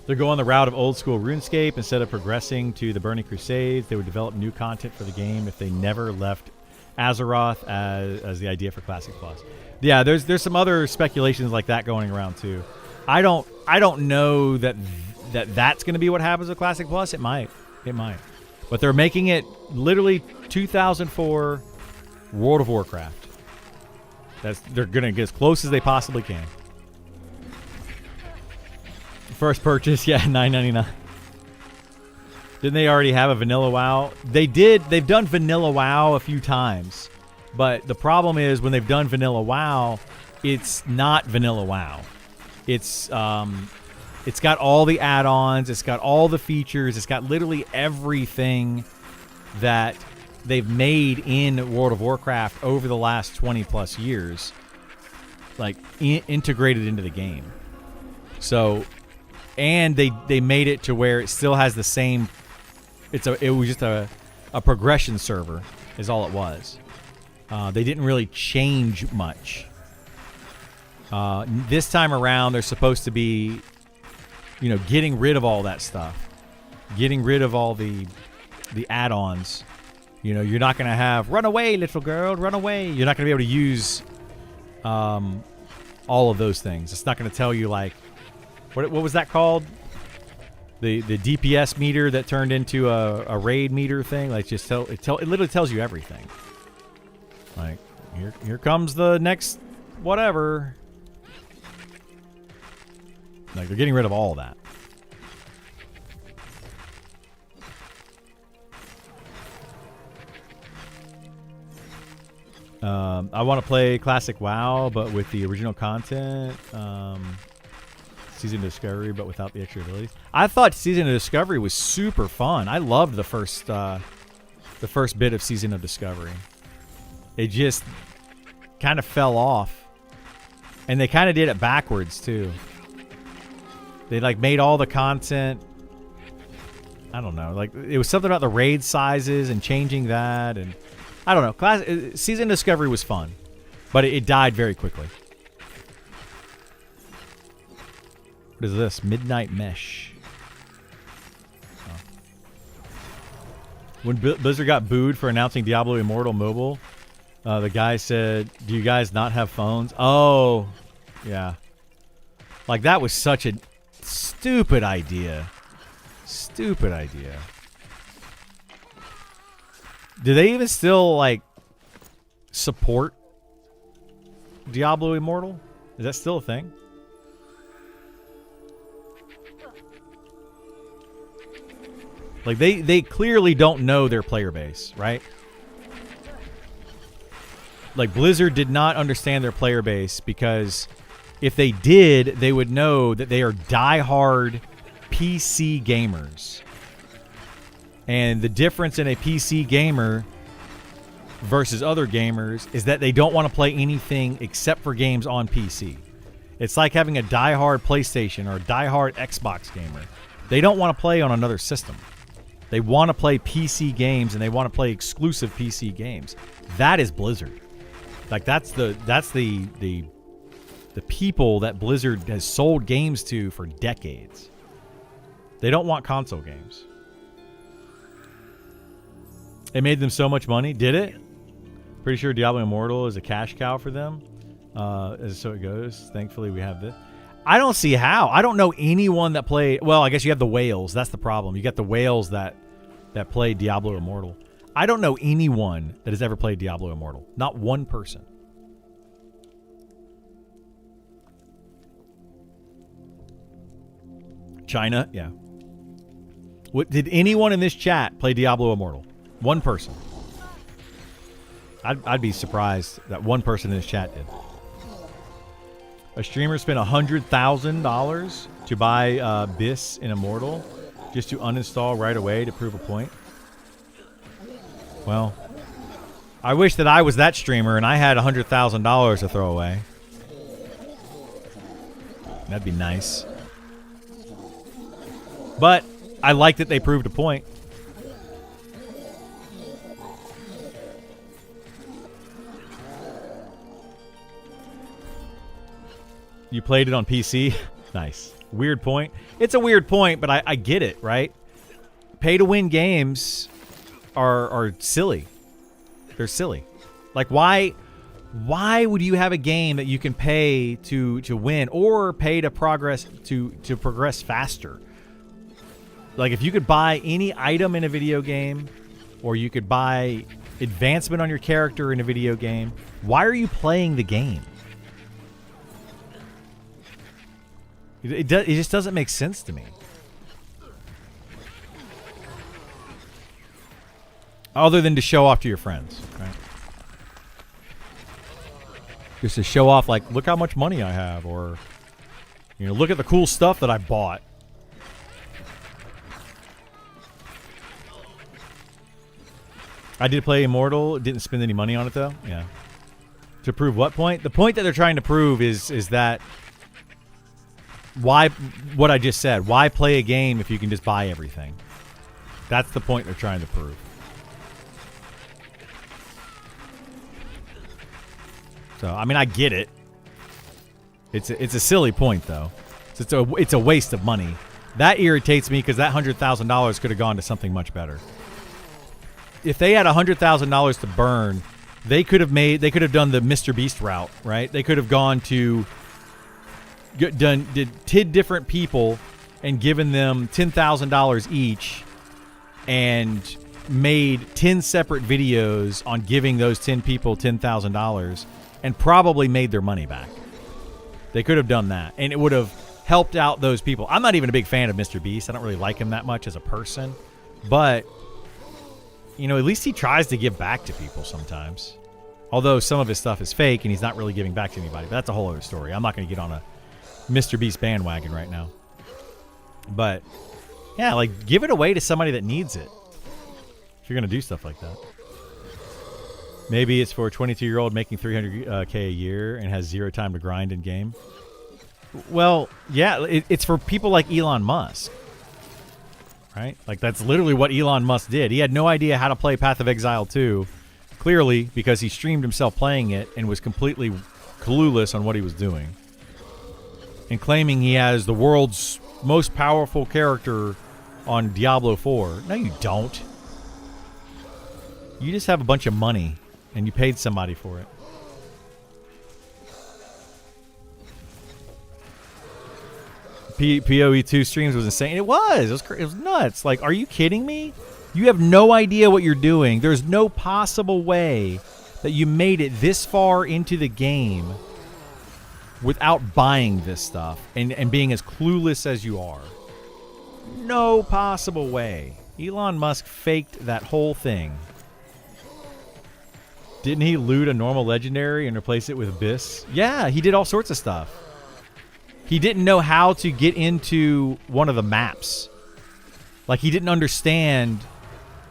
They're going the route of old school RuneScape. Instead of progressing to the Burning Crusades, they would develop new content for the game if they never left Azeroth as the idea for Classic Plus. Yeah, there's some other speculations like that going around too. I don't know that's going to be what happens with Classic Plus. It might. But they're making it literally 2004 World of Warcraft. They're going to get as close as they possibly can. First purchase, yeah, $9.99. Didn't they already have a Vanilla WoW? They did. They've done Vanilla WoW a few times. But the problem is when they've done Vanilla WoW, it's not Vanilla WoW. It's got all the add-ons. It's got all the features. It's got literally everything that they've made in World of Warcraft over the last 20 plus years, like integrated into the game. So, and they made it to where it still has the same. It was just a progression server is all it was. They didn't really change much. This time around, they're supposed to be, getting rid of all that stuff, getting rid of all the add-ons. You're not going to have "Run away, little girl, run away." You're not going to be able to use all of those things. It's not going to tell you like what was that called? The DPS meter that turned into a raid meter thing. Like it literally tells you everything. Like here comes the next whatever. Like they're getting rid of all that. I want to play Classic WoW, but with the original content. Season of Discovery, but without the extra abilities. I thought Season of Discovery was super fun. I loved the first bit of Season of Discovery. It just kind of fell off. And they kind of did it backwards, too. They, like, made all the content... I don't know. Like, it was something about the raid sizes and changing that. And I don't know. Season of Discovery was fun. But it died very quickly. What is this? Midnight Mesh. Oh. When Blizzard got booed for announcing Diablo Immortal Mobile... the guy said, do you guys not have phones? Oh, yeah. Like, that was such a stupid idea. Stupid idea. Do they even still, like, support Diablo Immortal? Is that still a thing? Like, they clearly don't know their player base, right? Like, Blizzard did not understand their player base, because if they did, they would know that they are diehard PC gamers. And the difference in a PC gamer versus other gamers is that they don't want to play anything except for games on PC. It's like having a diehard PlayStation or a diehard Xbox gamer. They don't want to play on another system. They want to play PC games, and they want to play exclusive PC games. That is Blizzard. Like, that's the people that Blizzard has sold games to for decades. They don't want console games. It made them so much money. Did it? Pretty sure Diablo Immortal is a cash cow for them. So it goes. Thankfully, we have this. I don't see how. I don't know anyone that played... Well, I guess you have the whales. That's the problem. You got the whales that play Diablo Immortal. I don't know anyone that has ever played Diablo Immortal. Not one person. China? Yeah. Did anyone in this chat play Diablo Immortal? One person. I'd be surprised that one person in this chat did. A streamer spent $100,000 to buy BIS in Immortal just to uninstall right away to prove a point. Well, I wish that I was that streamer and I had $100,000 to throw away. That'd be nice. But I like that they proved a point. You played it on PC? Nice. Weird point. It's a weird point, but I get it, right? Pay-to-win games are silly. They're silly. Like, why would you have a game that you can pay to win, or pay to progress to progress faster? Like, if you could buy any item in a video game, or you could buy advancement on your character in a video game, why are you playing the game? It just doesn't make sense to me. Other than to show off to your friends, right? Just to show off, like, look how much money I have, or, you know, look at the cool stuff that I bought. I did play Immortal. Didn't spend any money on it, though. Yeah. To prove what point? The point that they're trying to prove is that why, what I just said, why play a game if you can just buy everything? That's the point they're trying to prove. So, I mean, I get it. It's a silly point, though. It's a waste of money. That irritates me because that $100,000 could have gone to something much better. If they had $100,000 to burn, they could have done the Mr. Beast route, right? They could have gone to did 10 different people and given them $10,000 each, and made 10 separate videos on giving those 10 people $10,000, and probably made their money back. They could have done that, and it would have helped out those people. I'm not even a big fan of Mr. Beast. I don't really like him that much as a person, but you know, at least he tries to give back to people sometimes. Although some of his stuff is fake and he's not really giving back to anybody. But that's a whole other story. I'm not going to get on Mr. Beast bandwagon right now. But yeah, like give it away to somebody that needs it. If you're gonna do stuff like that. Maybe it's for a 22-year-old making $300K a year and has zero time to grind in game. Well, yeah, it's for people like Elon Musk, right? Like that's literally what Elon Musk did. He had no idea how to play Path of Exile 2, clearly because he streamed himself playing it and was completely clueless on what he was doing. And claiming he has the world's most powerful character on Diablo 4. No, you don't. You just have a bunch of money. And you paid somebody for it. PoE2 streams was insane. It was. It was nuts. Like, are you kidding me? You have no idea what you're doing. There's no possible way that you made it this far into the game without buying this stuff and being as clueless as you are. No possible way. Elon Musk faked that whole thing. Didn't he loot a normal legendary and replace it with Abyss? Yeah, he did all sorts of stuff. He didn't know how to get into one of the maps. Like, he didn't understand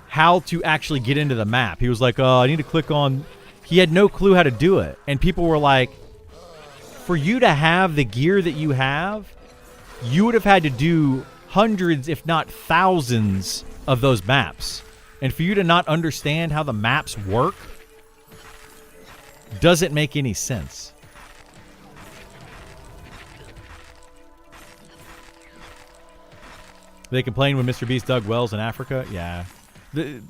how to actually get into the map. He was like, oh, I need to click on... He had no clue how to do it. And people were like, for you to have the gear that you have, you would have had to do hundreds, if not thousands, of those maps. And for you to not understand how the maps work doesn't make any sense. They complain when Mr. Beast dug wells in Africa. Yeah. The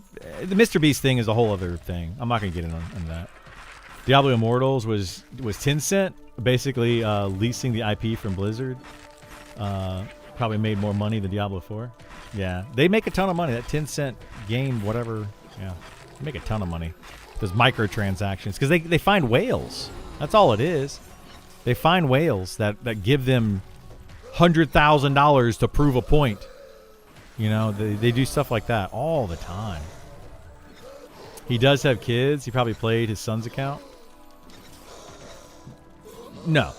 Mr. Beast thing is a whole other thing. I'm not going to get into that. Diablo Immortals was Tencent basically leasing the IP from Blizzard. Probably made more money than Diablo 4. Yeah. They make a ton of money. That Tencent game, whatever. Yeah. They make a ton of money. Those microtransactions, because they find whales. That's all it is. They find whales that give them $100,000 to prove a point. You know, they do stuff like that all the time. He does have kids. He probably played his son's account. No.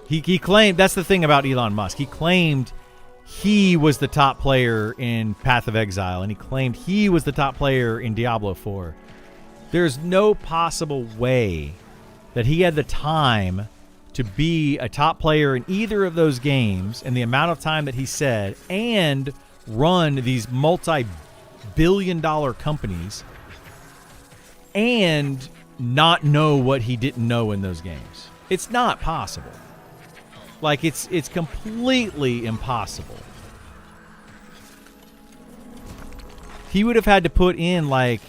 He claimed, that's the thing about Elon Musk. He claimed he was the top player in Path of Exile, and he claimed he was the top player in Diablo 4. There's no possible way that he had the time to be a top player in either of those games in the amount of time that he said and run these multi-billion-dollar companies and not know what he didn't know in those games. It's not possible. Like, it's completely impossible. He would have had to put in, like,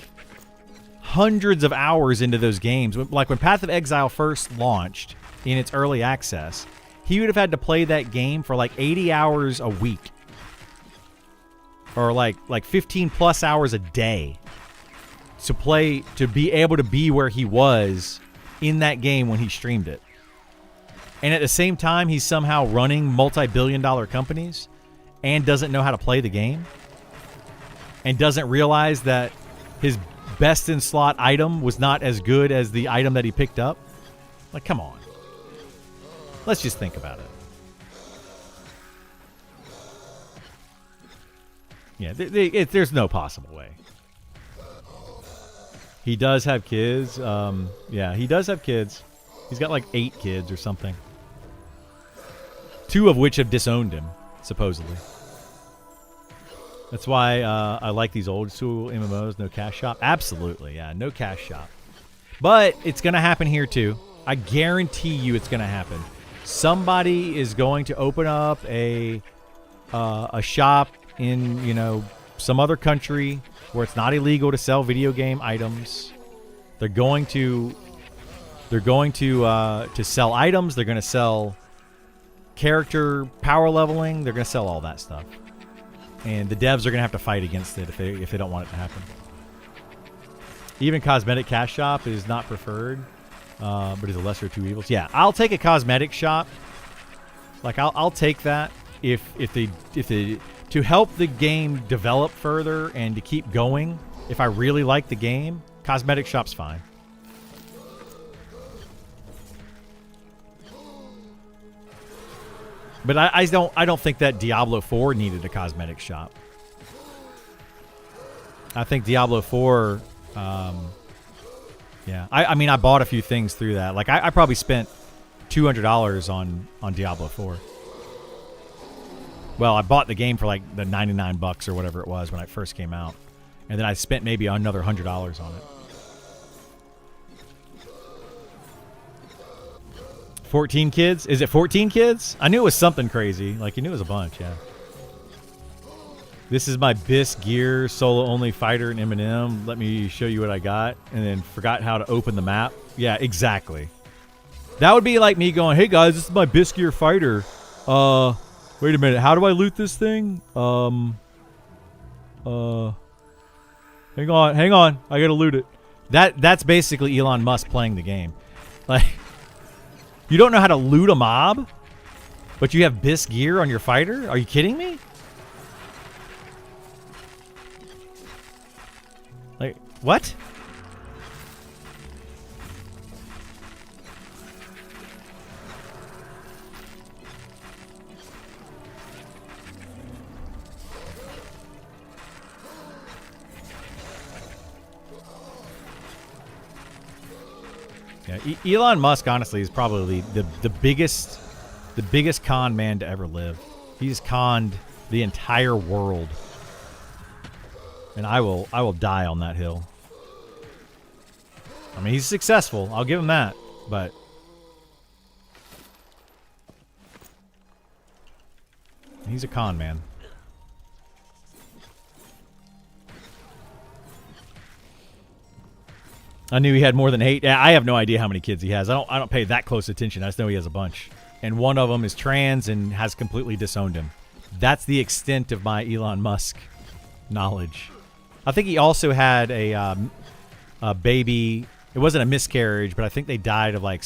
hundreds of hours into those games. Like, when Path of Exile first launched in its early access, he would have had to play that game for, like, 80 hours a week. Or, like 15-plus hours a day to be able to be where he was in that game when he streamed it. And at the same time, he's somehow running multi-billion-dollar companies and doesn't know how to play the game and doesn't realize that his best-in-slot item was not as good as the item that he picked up. Like, come on. Let's just think about it. Yeah, there's no possible way. He does have kids. Yeah, he does have kids. He's got like 8 kids or something. 2 of which have disowned him, supposedly. That's why I like these old school MMOs, no cash shop. Absolutely, yeah, no cash shop. But it's going to happen here too. I guarantee you it's going to happen. Somebody is going to open up a shop in, you know, some other country where it's not illegal to sell video game items. They're going to sell items. They're going to sell character power leveling. They're going to sell all that stuff. And the devs are going to have to fight against it if they don't want it to happen. Even cosmetic cash shop is not preferred, but is a lesser of two evils. Yeah, I'll take a cosmetic shop. Like I'll take that if they to help the game develop further and to keep going. If I really like the game, cosmetic shop's fine. But I don't think that Diablo 4 needed a cosmetic shop. I think Diablo 4, yeah. I mean, I bought a few things through that. Like, I probably spent $200 on Diablo 4. Well, I bought the game for like the 99 bucks or whatever it was when it first came out. And then I spent maybe another $100 on it. 14 kids? Is it 14 kids? I knew it was something crazy. Like, you knew it was a bunch, yeah. This is my BIS gear solo only fighter in M&M. Let me show you what I got. And then forgot how to open the map. Yeah, exactly. That would be like me going, hey guys, this is my BIS gear fighter. Wait a minute. How do I loot this thing? Hang on. I gotta loot it. That's basically Elon Musk playing the game. Like, you don't know how to loot a mob, but you have BIS gear on your fighter? Are you kidding me? Like, what? Yeah, Elon Musk, honestly, is probably the biggest con man to ever live. He's conned the entire world. And I will die on that hill. I mean, he's successful. I'll give him that. But he's a con man. I knew he had more than 8. I have no idea how many kids he has. I don't pay that close attention. I just know he has a bunch. And one of them is trans and has completely disowned him. That's the extent of my Elon Musk knowledge. I think he also had a baby. It wasn't a miscarriage, but I think they died of like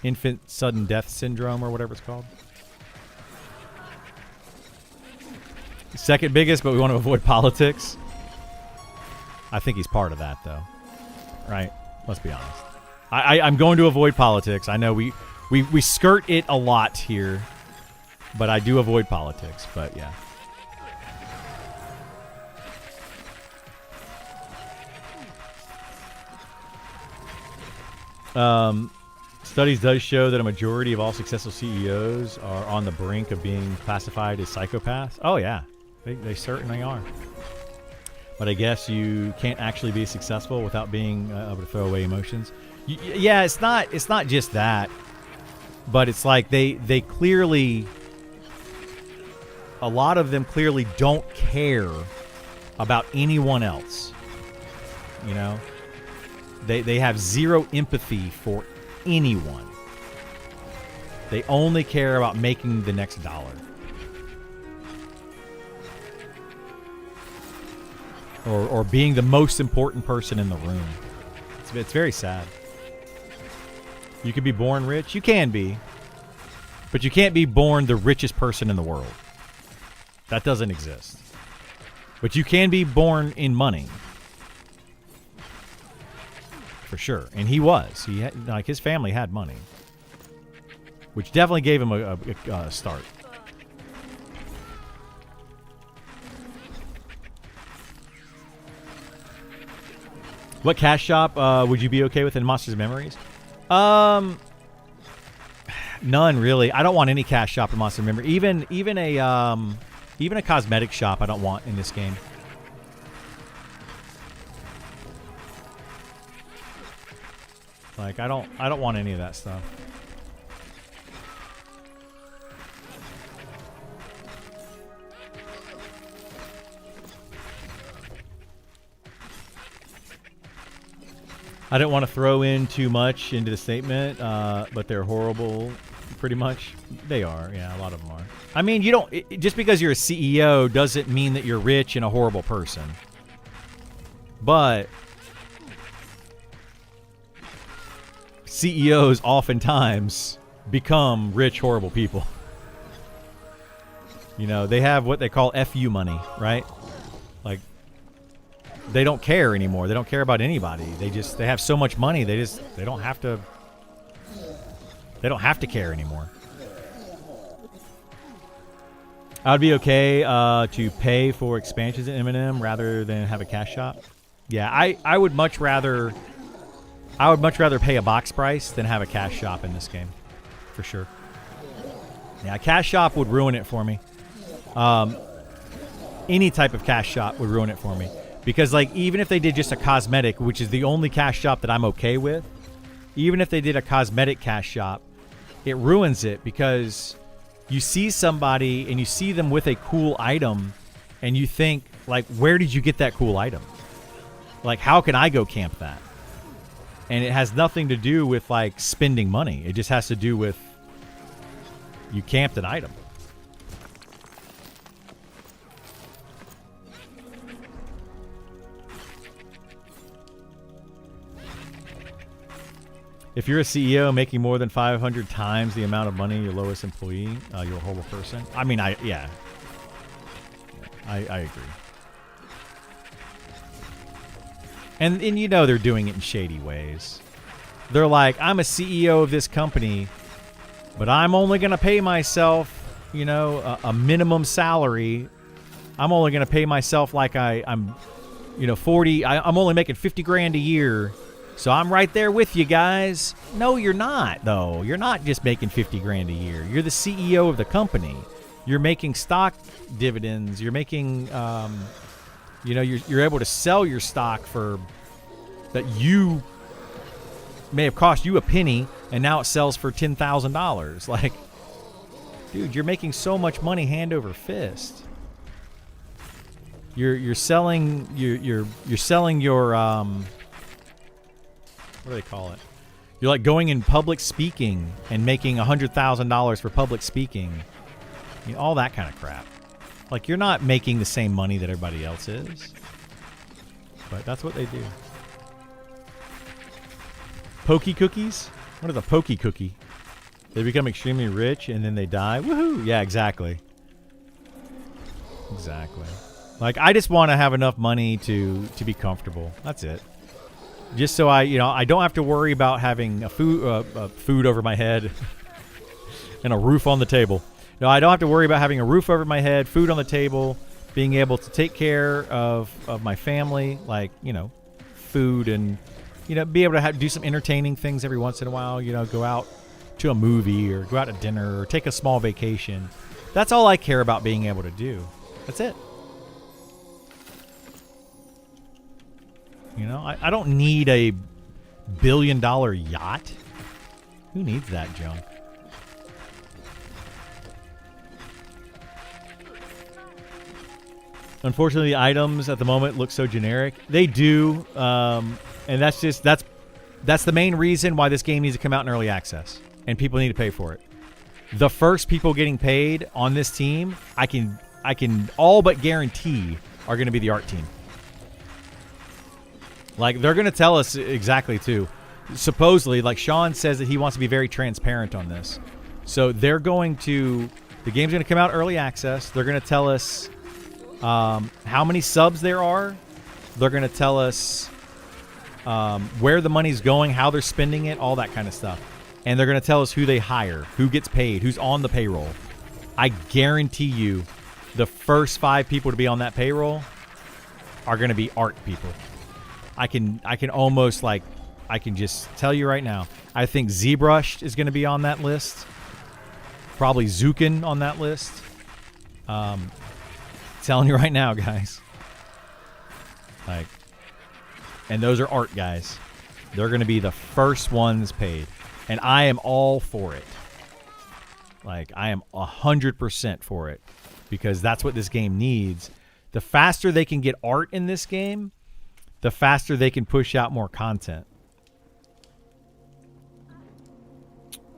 infant sudden death syndrome or whatever it's called. Second biggest, but we want to avoid politics. I think he's part of that, though. Right? Let's be honest. I'm going to avoid politics. I know we skirt it a lot here, but I do avoid politics. But yeah. Studies does show that a majority of all successful CEOs are on the brink of being classified as psychopaths. Oh yeah, they certainly are. But I guess you can't actually be successful without being able to throw away emotions. Yeah, it's not just that, but it's like they clearly, a lot of them clearly don't care about anyone else. You know, they have zero empathy for anyone. They only care about making the next dollar. Or being the most important person in the room. It's very sad. You can be born rich. You can be. But you can't be born the richest person in the world. That doesn't exist. But you can be born in money. For sure. And he was. He had, like, his family had money. Which definitely gave him a start. What cash shop would you be okay with in Monsters Memories? None really. I don't want any cash shop in Monster Memory. Even a cosmetic shop I don't want in this game. Like I don't want any of that stuff. I didn't want to throw in too much into the statement, but they're horrible, pretty much. They are, yeah, a lot of them are. I mean, you don't just because you're a CEO doesn't mean that you're rich and a horrible person. But CEOs oftentimes become rich, horrible people. You know, they have what they call FU money, right? Like, they don't care anymore. They don't care about anybody. They have so much money. They don't have to care anymore. I would be okay to pay for expansions in M&M rather than have a cash shop. Yeah, I would much rather pay a box price than have a cash shop in this game, for sure. Yeah, a cash shop would ruin it for me. Any type of cash shop would ruin it for me, because like even if they did just a cosmetic, which is the only cash shop that I'm okay with, even if they did a cosmetic cash shop, it ruins it because you see somebody and you see them with a cool item and you think, like, where did you get that cool item? Like, how can I go camp that? And it has nothing to do with, like, spending money. It just has to do with you camped an item. If you're a CEO making more than 500 times the amount of money your lowest employee, you're a horrible person. I mean, I agree. And you know they're doing it in shady ways. They're like, I'm a CEO of this company, but I'm only going to pay myself, you know, a minimum salary. I'm only going to pay myself like I'm, you know, 40. I'm only making 50 grand a year. So I'm right there with you guys. No, you're not, though. You're not just making 50 grand a year. You're the CEO of the company. You're making stock dividends. You're making, you know, you're able to sell your stock for that you may have cost you a penny, and now it sells for $10,000. Like, dude, you're making so much money hand over fist. You're selling you're selling your what do they call it? You're like going in public speaking and making $100,000 for public speaking. You know, all that kind of crap. Like, you're not making the same money that everybody else is. But that's what they do. Pokey cookies? What is a pokey cookie? They become extremely rich and then they die? Woohoo! Yeah, exactly. Exactly. Like, I just want to have enough money to be comfortable. That's it. Just so I don't have to worry about having a food over my head and a roof on the table. No, I don't have to worry about having a roof over my head, food on the table, being able to take care of my family, like, you know, food, and, you know, be able to do some entertaining things every once in a while, you know, go out to a movie or go out to dinner or take a small vacation. That's all I care about being able to do. That's it. You know, I don't need a $1 billion yacht. Who needs that junk? Unfortunately, the items at the moment look so generic. They do, and that's the main reason why this game needs to come out in early access, and people need to pay for it. The first people getting paid on this team, I can all but guarantee are going to be the art team. Like, they're going to tell us exactly, too. Supposedly, like, Sean says that he wants to be very transparent on this. So the game's going to come out early access. They're going to tell us how many subs there are. They're going to tell us where the money's going, how they're spending it, all that kind of stuff. And they're going to tell us who they hire, who gets paid, who's on the payroll. I guarantee you the first 5 people to be on that payroll are going to be art people. I can almost, like, I can just tell you right now. I think ZBrush is going to be on that list. Probably Zukin on that list. Telling you right now, guys. Like, and those are art guys. They're going to be the first ones paid. And I am all for it. Like, I am 100% for it. Because that's what this game needs. The faster they can get art in this game, the faster they can push out more content.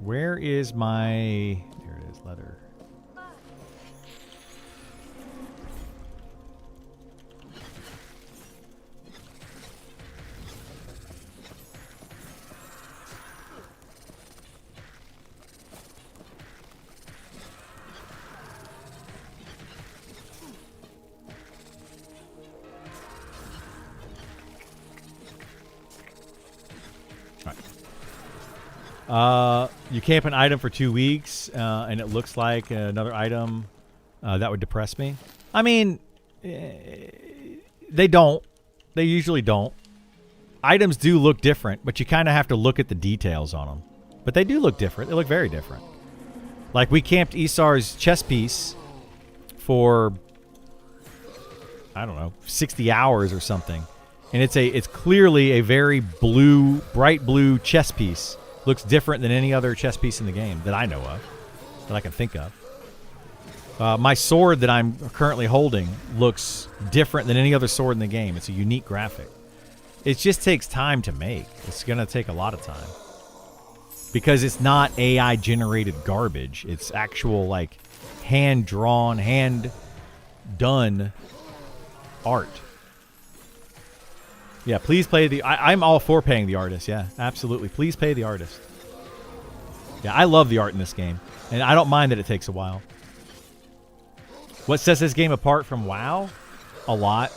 Where is my... There it is, leather. You camp an item for 2 weeks, and it looks like another item that would depress me. I mean, they don't. They usually don't. Items do look different, but you kind of have to look at the details on them. But they do look different. They look very different. Like, we camped Isar's chess piece for, I don't know, 60 hours or something. And it's clearly a very bright blue chess piece. Looks different than any other chess piece in the game that I know of, that I can think of. My sword that I'm currently holding looks different than any other sword in the game. It's a unique graphic. It just takes time to make. It's going to take a lot of time. Because it's not AI-generated garbage. It's actual, like, hand-drawn, hand-done art. Yeah, please pay the... I'm all for paying the artist, yeah. Absolutely. Please pay the artist. Yeah, I love the art in this game. And I don't mind that it takes a while. What sets this game apart from WoW? A lot.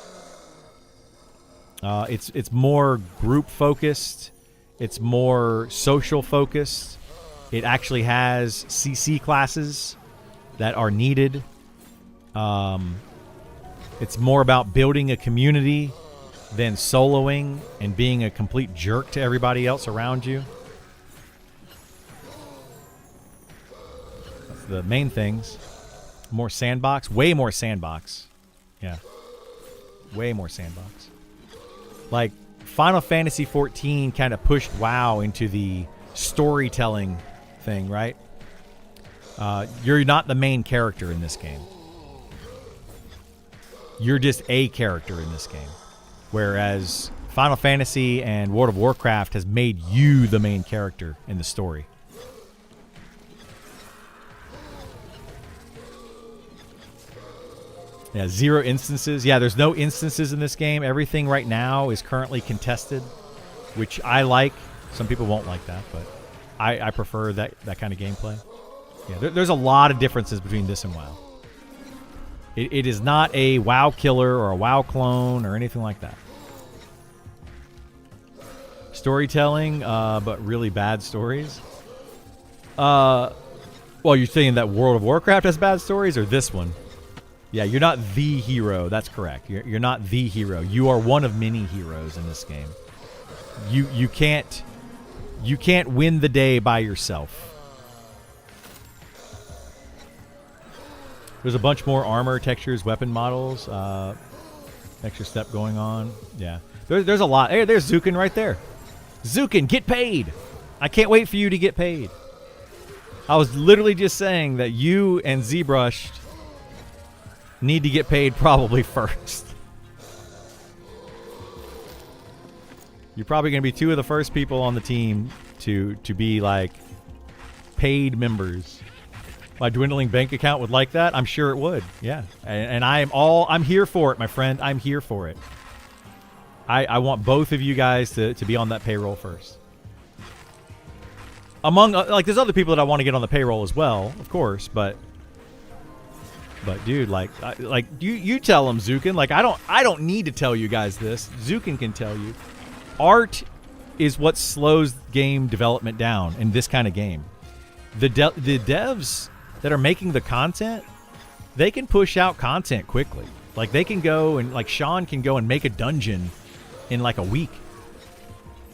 It's more group-focused. It's more social-focused. It actually has CC classes that are needed. It's more about building a community than soloing and being a complete jerk to everybody else around you. That's the main things. More sandbox. Way more sandbox. Yeah. Way more sandbox. Like, Final Fantasy XIV kind of pushed WoW into the storytelling thing, right? You're not the main character in this game. You're just a character in this game. Whereas Final Fantasy and World of Warcraft has made you the main character in the story. Yeah, 0 instances. Yeah, there's no instances in this game. Everything right now is currently contested, which I like. Some people won't like that, but I prefer that kind of gameplay. Yeah, there's a lot of differences between this and WoW. It is not a WoW killer or a WoW clone or anything like that. Storytelling, but really bad stories. Well, you're saying that World of Warcraft has bad stories, or this one? Yeah, you're not the hero. That's correct. You're not the hero. You are one of many heroes in this game. You can't win the day by yourself. There's a bunch more armor, textures, weapon models. Extra step going on. Yeah, there's a lot. Hey, there's Zukin right there. Zukin, get paid. I can't wait for you to get paid. I was literally just saying that you and ZBrush need to get paid probably first. You're probably going to be 2 of the first people on the team to be like paid members. My dwindling bank account would like that. I'm sure it would. Yeah. And I'm here for it, my friend. I'm here for it. I want both of you guys to be on that payroll first. Among like, there's other people that I want to get on the payroll as well, of course, but dude, like you tell them, Zukin. Like, I don't need to tell you guys this. Zukin can tell you. Art is what slows game development down in this kind of game. The devs that are making the content, they can push out content quickly. Like, they can go and, like, Sean can go and make a dungeon in like a week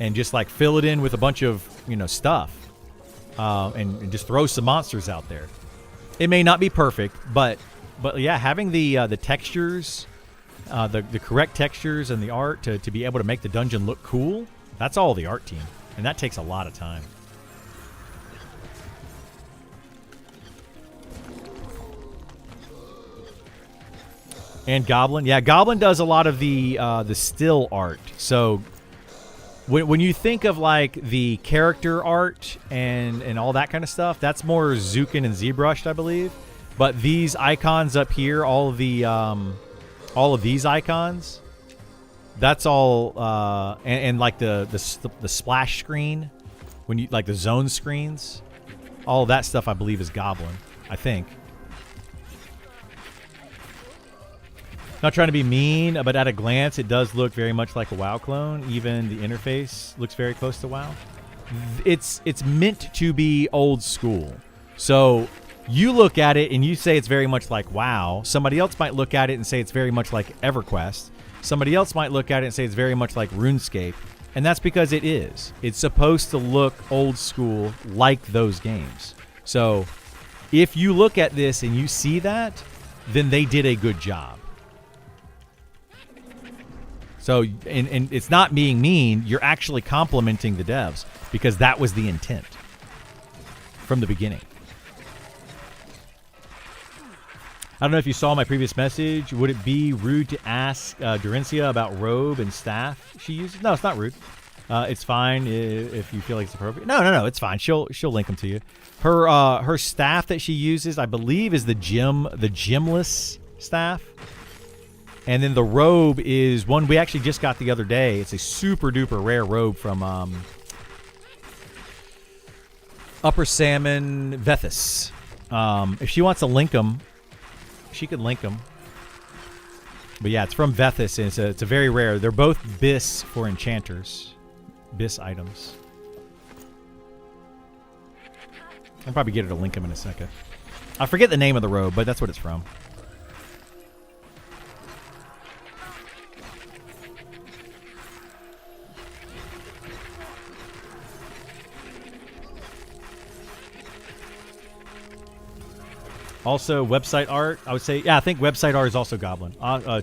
and just like fill it in with a bunch of, you know, stuff, and just throw some monsters out there. It may not be perfect, but yeah, having the textures, the correct textures and the art to be able to make the dungeon look cool, that's all the art team, and that takes a lot of time. And Goblin. Yeah, Goblin does a lot of the still art. So when you think of like the character art and all that kind of stuff, that's more Zukin and ZBrush, I believe. But these icons up here, all of these icons, that's all and like the splash screen, when you like the zone screens, all of that stuff I believe is Goblin, I think. Not trying to be mean, but at a glance, it does look very much like a WoW clone. Even the interface looks very close to WoW. It's meant to be old school. So You look at it and you say it's very much like WoW. Somebody else might look at it and say it's very much like EverQuest. Somebody else might look at it and say it's very much like RuneScape. And that's because it is. It's supposed to look old school like those games. So if you look at this and you see that, then they did a good job. So, and it's not being mean. You're actually complimenting the devs because that was the intent from the beginning. I don't know if you saw my previous message. Would it be rude to ask Dorencia about robe and staff she uses? No, it's not rude. It's fine if you feel like it's appropriate. No, it's fine. She'll link them to you. Her staff that she uses, I believe, is the gemless staff. And then the robe is one we actually just got the other day. It's a super duper rare robe from Upper Salmon Vethis. If she wants to link them, she could link them. But yeah, it's from Vethis, and it's a very rare. They're both bis for enchanters. Bis items. I'll probably get her to link them in a second. I forget the name of the robe, but that's what it's from. Also, website art, I would say, yeah, I think website art is also Goblin.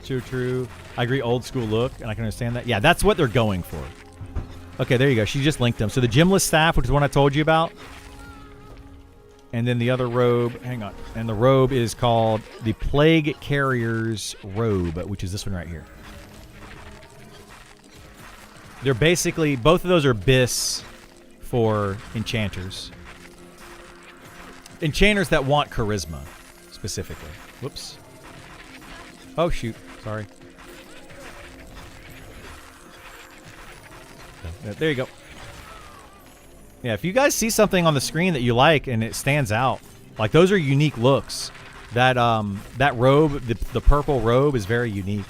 True. I agree, old school look, and I can understand that. Yeah, that's what they're going for. Okay, there you go. She just linked them. So the gemless staff, which is one I told you about. And then the other robe, hang on. And the robe is called the Plague Carrier's Robe, which is this one right here. They're basically, both of those are bis for enchanters. Enchanters that want charisma, specifically. Whoops. Oh, shoot. Sorry. There you go. Yeah, if you guys see something on the screen that you like and it stands out, like those are unique looks. That robe, the purple robe, is very unique.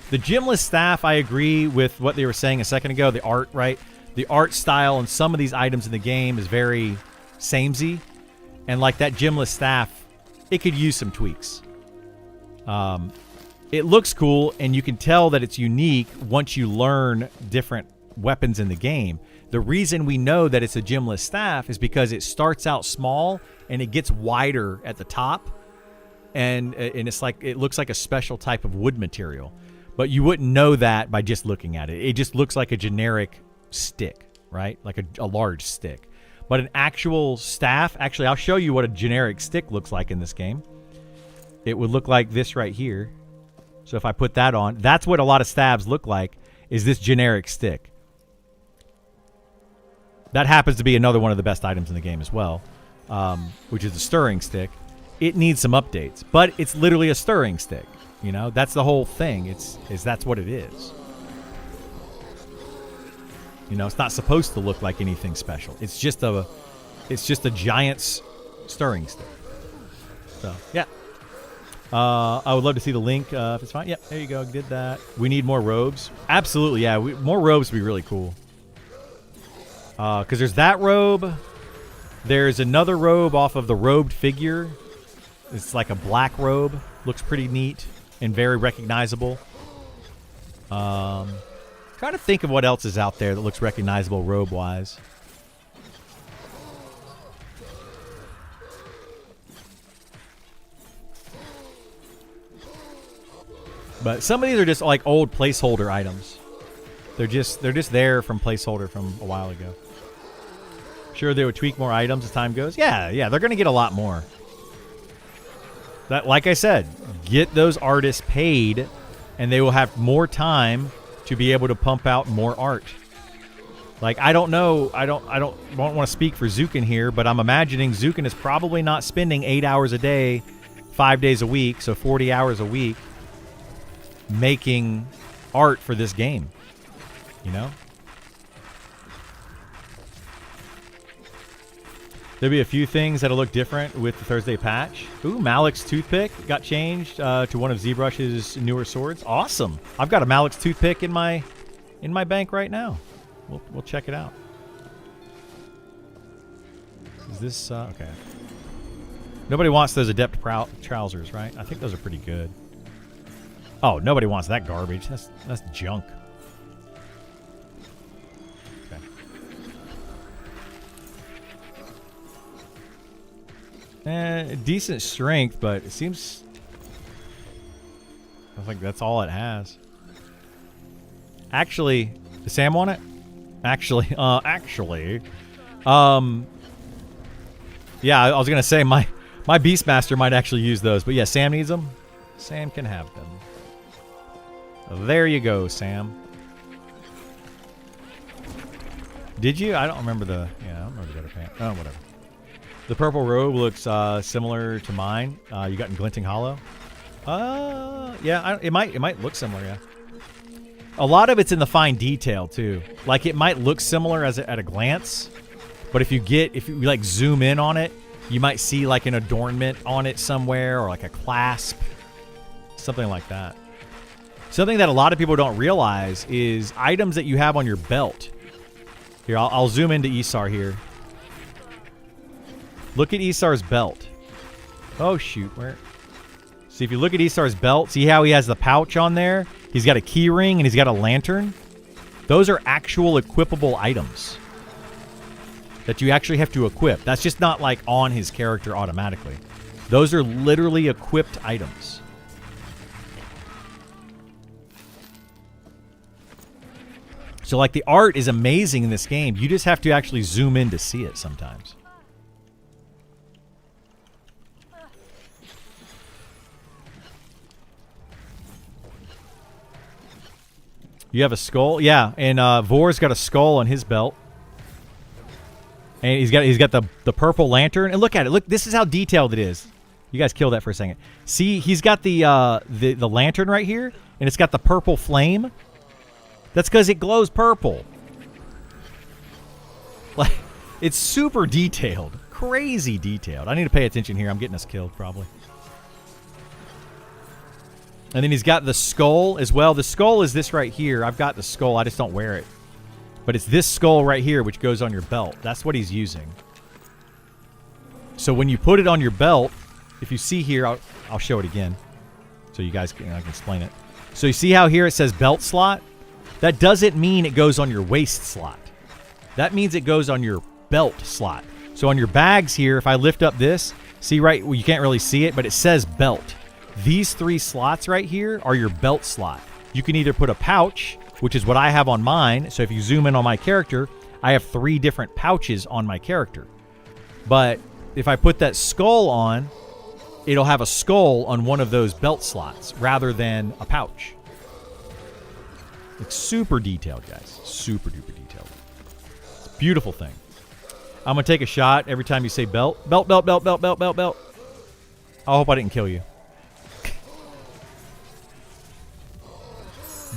The gemless staff, I agree with what they were saying a second ago. The art, right? The art style and some of these items in the game is very samey. And like that gemless staff, it could use some tweaks. It looks cool, and you can tell that it's unique once you learn different weapons in the game. The reason we know that it's a gemless staff is because it starts out small and it gets wider at the top, and it's like it looks like a special type of wood material. But you wouldn't know that by just looking at it. It just looks like a generic stick, right? Like a large stick. But an actual staff, actually, I'll show you what a generic stick looks like in this game. It would look like this right here. So if I put that on, that's what a lot of staves look like, is this generic stick. That happens to be another one of the best items in the game as well, which is the stirring stick. It needs some updates, but it's literally a stirring stick. You know, that's the whole thing. That's what it is. You know, it's not supposed to look like anything special. It's just a giant stirring stick. So, yeah. I would love to see the link if it's fine. Yep, there you go. Did that. We need more robes. Absolutely, yeah. More robes would be really cool. Because there's that robe. There's another robe off of the robed figure. It's like a black robe. Looks pretty neat and very recognizable. Trying to think of what else is out there that looks recognizable robe-wise. But some of these are just like old placeholder items. They're just there from placeholder from a while ago. Sure, they would tweak more items as time goes. Yeah, they're going to get a lot more. That, like I said, get those artists paid, and they will have more time to be able to pump out more art. Like, I don't know, I don't want to speak for Zukin here, but I'm imagining Zukin is probably not spending 8 hours a day, 5 days a week, so 40 hours a week, making art for this game. You know? There'll be a few things that'll look different with the Thursday patch. Ooh, Malik's toothpick got changed to one of ZBrush's newer swords. Awesome. I've got a Malik's toothpick in my bank right now. We'll check it out. Is this okay? Nobody wants those adept trousers, right? I think those are pretty good. Oh, nobody wants that garbage. That's junk. Okay. Decent strength, but it seems like that's all it has. Actually, does Sam want it? Actually, yeah, I was gonna say my Beastmaster might actually use those, but yeah, Sam needs them. Sam can have them. There you go, Sam. Did you? I don't remember the. Yeah, I don't remember the other pants. Oh, whatever. The purple robe looks similar to mine. You got in Glinting Hollow. Yeah, it might look similar. Yeah. A lot of it's in the fine detail too. Like it might look similar at a glance, but if you like zoom in on it, you might see like an adornment on it somewhere or like a clasp, something like that. Something that a lot of people don't realize is items that you have on your belt. Here, I'll zoom into Isar here. Look at Isar's belt. Oh shoot, where? See, if you look at Isar's belt, see how he has the pouch on there? He's got a key ring and he's got a lantern. Those are actual equipable items that you actually have to equip. That's just not like on his character automatically. Those are literally equipped items. So like the art is amazing in this game. You just have to actually zoom in to see it sometimes. You have a skull? Yeah, and Vor's got a skull on his belt. And he's got the purple lantern. And look at it. Look, this is how detailed it is. You guys kill that for a second. See, he's got the lantern right here, and it's got the purple flame. That's because it glows purple. Like, it's super detailed. Crazy detailed. I need to pay attention here. I'm getting us killed, probably. And then he's got the skull as well. The skull is this right here. I've got the skull. I just don't wear it. But it's this skull right here, which goes on your belt. That's what he's using. So when you put it on your belt, if you see here, I'll show it again so you guys can explain it. So you see how here it says belt slot? That doesn't mean it goes on your waist slot. That means it goes on your belt slot. So on your bags here, if I lift up this, see right, well, you can't really see it, but it says belt. These three slots right here are your belt slot. You can either put a pouch, which is what I have on mine. So if you zoom in on my character, I have 3 different pouches on my character. But if I put that skull on, it'll have a skull on one of those belt slots rather than a pouch. It's super detailed, guys. Super duper detailed. It's a beautiful thing. I'm going to take a shot every time you say belt. Belt, belt, belt, belt, belt, belt, belt. I hope I didn't kill you.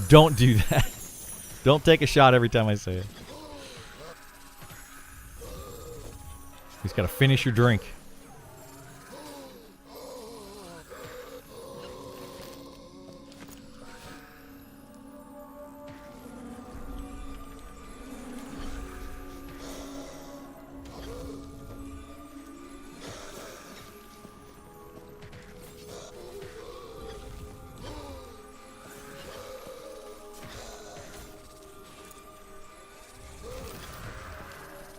Don't do that. Don't take a shot every time I say it. He's got to finish your drink.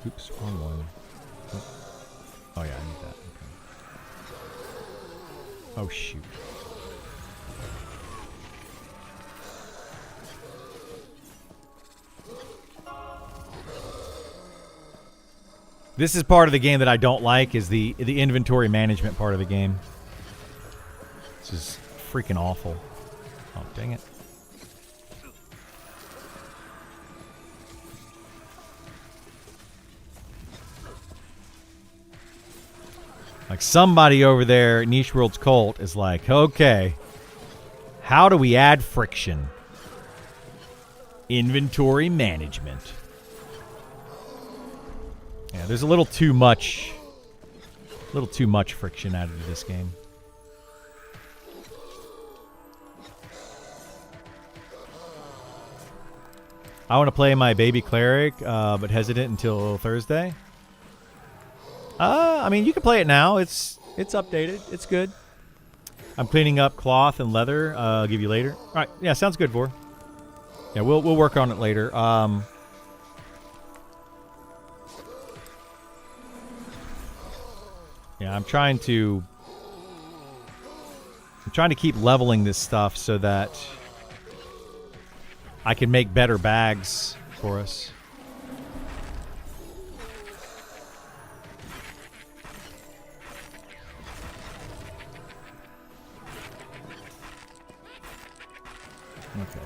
Oops, wrong one. Oh yeah, I need that. Okay. Oh shoot. This is part of the game that I don't like, is the inventory management part of the game. This is freaking awful. Oh, dang it. Like somebody over there at Niche World's Cult is like, okay, how do we add friction? Inventory management. Yeah, there's a little too much friction added to this game. I want to play my baby cleric, but hesitant until Thursday. I mean, you can play it now. It's It's updated. It's good. I'm cleaning up cloth and leather. I'll give you later. All right. Yeah, sounds good, Vor. Yeah, we'll work on it later. Yeah, I'm trying to keep leveling this stuff so that I can make better bags for us. Okay.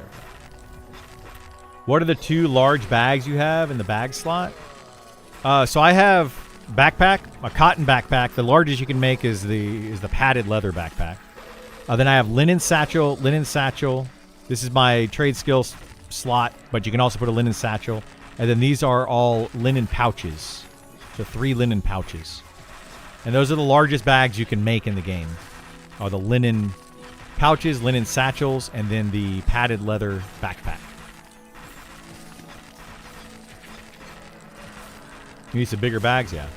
What are the 2 large bags you have in the bag slot? So I have backpack, a cotton backpack. The largest you can make is the padded leather backpack. Then I have linen satchel. This is my trade skills slot, but you can also put a linen satchel. And then these are all linen pouches. So 3 linen pouches. And those are the largest bags you can make in the game. Are the linen pouches, linen satchels, and then the padded leather backpack. You need some bigger bags, yeah.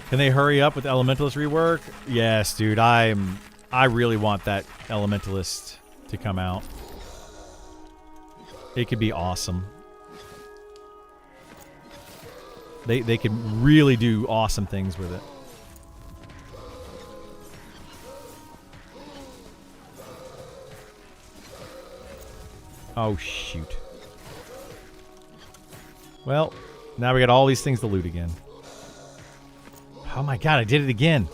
Can they hurry up with Elementalist rework? Yes, dude. I really want that Elementalist to come out. It could be awesome. They could really do awesome things with it. Oh, shoot. Well, now we got all these things to loot again. Oh my god, I did it again.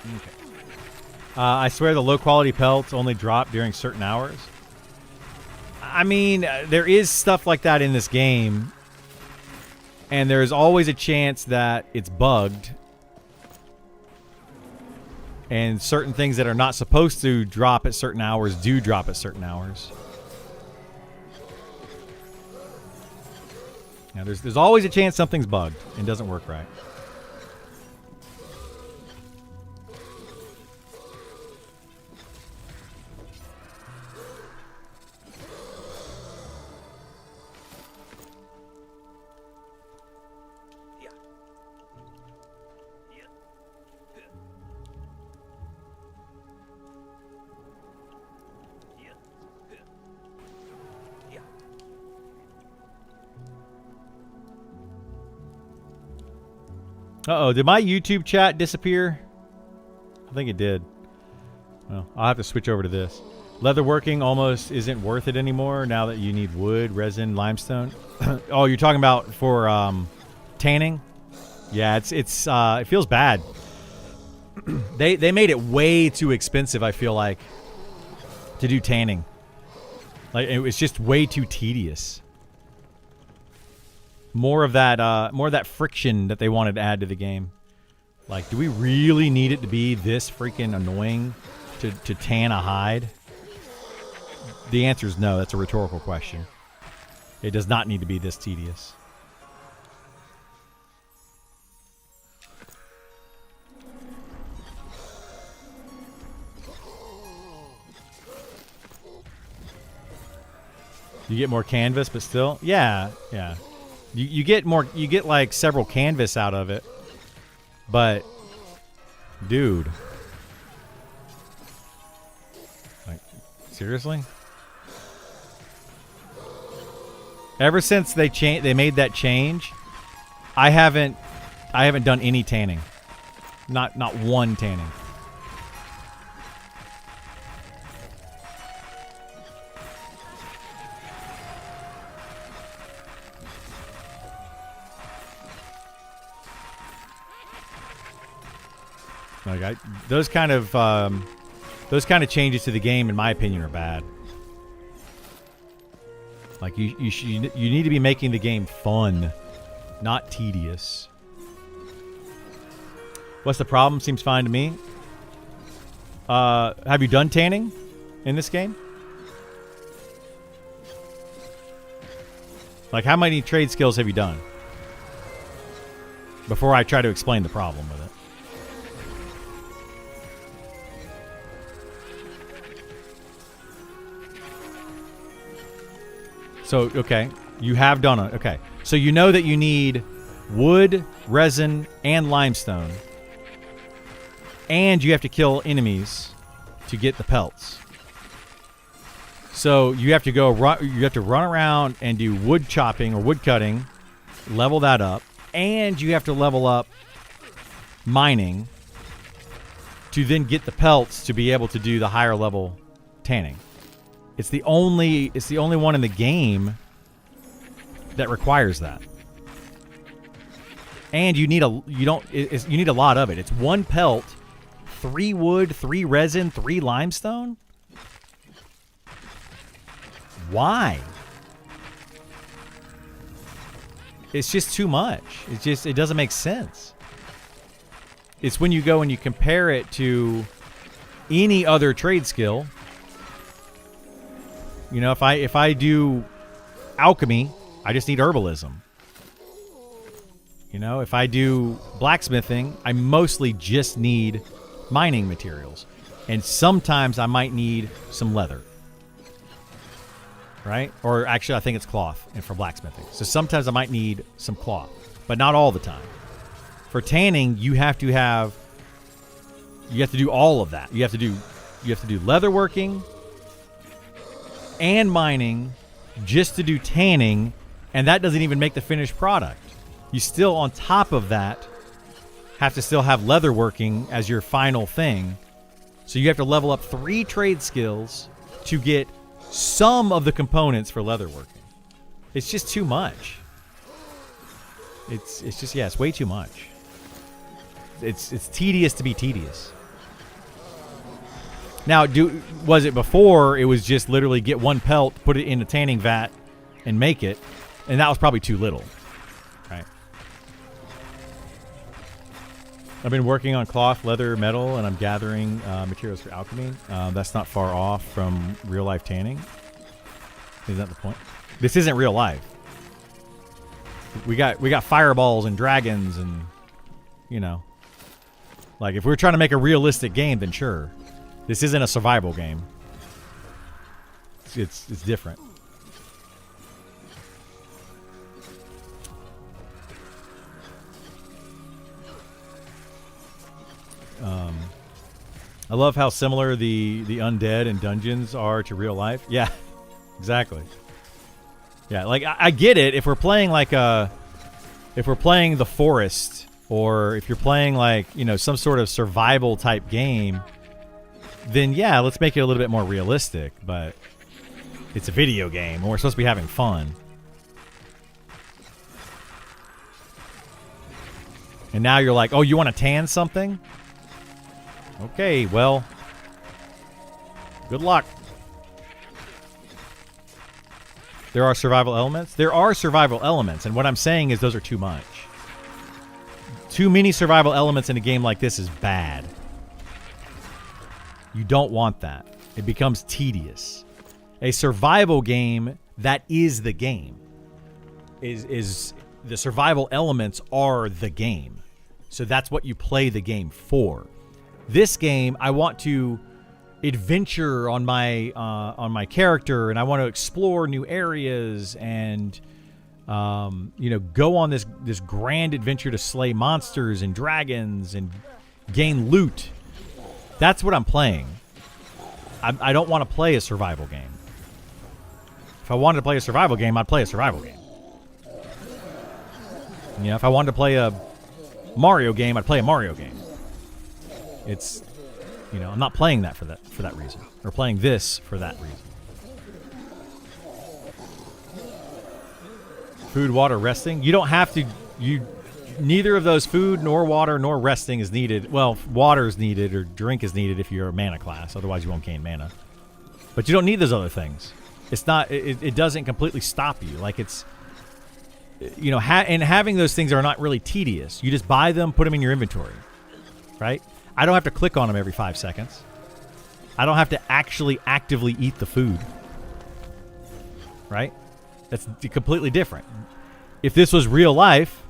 Okay. I swear the low-quality pelts only drop during certain hours. I mean, there is stuff like that in this game. And there's always a chance that it's bugged. And certain things that are not supposed to drop at certain hours do drop at certain hours. Now, there's always a chance something's bugged and doesn't work right. Uh-oh, did my YouTube chat disappear? I think it did. Well, I'll have to switch over to this. Leatherworking almost isn't worth it anymore now that you need wood, resin, limestone. Oh, you're talking about for tanning? Yeah, it feels bad. They made it way too expensive, I feel like, to do tanning. Like, it was just way too tedious. More of that friction that they wanted to add to the game. Like, do we really need it to be this freaking annoying to tan a hide? The answer is no. That's a rhetorical question. It does not need to be this tedious. You get more canvas, but still, yeah. You get more. You get like several canvas out of it, but dude, like seriously. Ever since they made that change, I haven't done any tanning. Not one tanning. Like those kind of changes to the game, in my opinion, are bad. Like you need to be making the game fun, not tedious. What's the problem? Seems fine to me. Have you done tanning in this game? Like, how many trade skills have you done? Before I try to explain the problem with it. So, okay, you have done it. Okay, so you know that you need wood, resin, and limestone. And you have to kill enemies to get the pelts. So you have to run around and do wood chopping or wood cutting, level that up, and you have to level up mining to then get the pelts to be able to do the higher level tanning. It's the only one in the game that requires that. And you need a lot of it. It's 1 pelt, 3 wood, 3 resin, 3 limestone. Why? It's just too much. It doesn't make sense. It's when you go and you compare it to any other trade skill. You know, if I do alchemy, I just need herbalism. You know, if I do blacksmithing, I mostly just need mining materials. And sometimes I might need some leather. Right? Or actually, I think it's cloth and for blacksmithing. So sometimes I might need some cloth, but not all the time. For tanning, you have to do all of that. You have to do leatherworking and mining just to do tanning, and that doesn't even make the finished product. You still, on top of that, have to still have leatherworking as your final thing. So you have to level up 3 trade skills to get some of the components for leatherworking. It's just too much. It's just, yeah, it's way too much. It's tedious to be tedious. Now, was it before? It was just literally get 1 pelt, put it in a tanning vat, and make it, and that was probably too little, right? I've been working on cloth, leather, metal, and I'm gathering materials for alchemy. That's not far off from real life tanning. Is that the point? This isn't real life. We got fireballs and dragons and, you know, like if we're trying to make a realistic game, then sure. This isn't a survival game. It's different. I love how similar the undead and dungeons are to real life. Yeah, exactly. Yeah, like I get it if we're playing if we're playing The Forest, or if you're playing like, you know, some sort of survival type game, then yeah, let's make it a little bit more realistic, but it's a video game and we're supposed to be having fun. And now you're like, oh, you want to tan something? Okay, well, good luck. There are survival elements? There are survival elements, and what I'm saying is those are too much. Too many survival elements in a game like this is bad. You don't want that. It becomes tedious. A survival game that is the game. Is the survival elements are the game. So that's what you play the game for. This game, I want to adventure on my character, and I want to explore new areas and go on this grand adventure to slay monsters and dragons and gain loot. That's what I'm playing. I don't want to play a survival game. If I wanted to play a survival game, I'd play a survival game. If I wanted to play a Mario game, I'd play a Mario game. It's, I'm not playing that for that reason. Or playing this for that reason. Food, water, resting. You don't have to. Neither of those, food nor water nor resting, is needed. Well, water is needed or drink is needed if you're a mana class. Otherwise, you won't gain mana. But you don't need those other things. It's not. It doesn't completely stop you. Like it's. And having those things are not really tedious. You just buy them, put them in your inventory, right? I don't have to click on them every 5 seconds. I don't have to actually actively eat the food, right? That's completely different. If this was real life,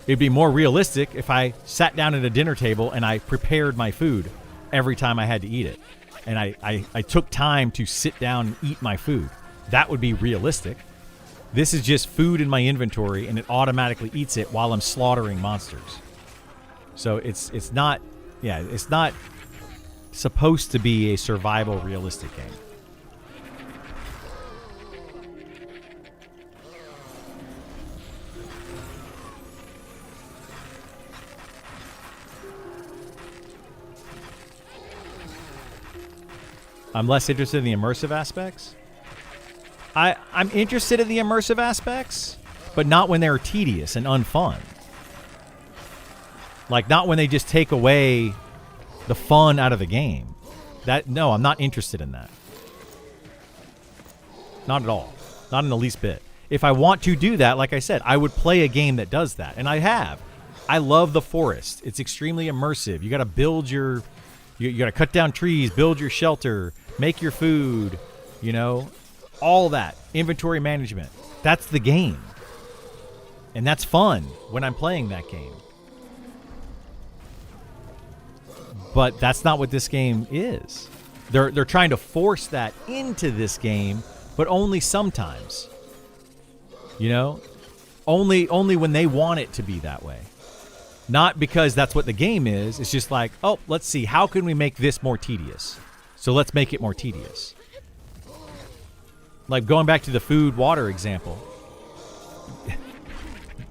it'd be more realistic if I sat down at a dinner table and I prepared my food every time I had to eat it. And I took time to sit down and eat my food. That would be realistic. This is just food in my inventory, and it automatically eats it while I'm slaughtering monsters. So it's not supposed to be a survival realistic game. I'm less interested in the immersive aspects. I'm interested in the immersive aspects, but not when they're tedious and unfun. Like, not when they just take away the fun out of the game. No, I'm not interested in that. Not at all. Not in the least bit. If I want to do that, like I said, I would play a game that does that. And I have. I love the forest. It's extremely immersive. You got to build you got to cut down trees, build your shelter, make your food, all that. Inventory management. That's the game. And that's fun when I'm playing that game. But that's not what this game is. They're trying to force that into this game, but only sometimes. Only when they want it to be that way. Not because that's what the game is. It's just like, oh, let's see, how can we make this more tedious? So let's make it more tedious. Like going back to the food, water example.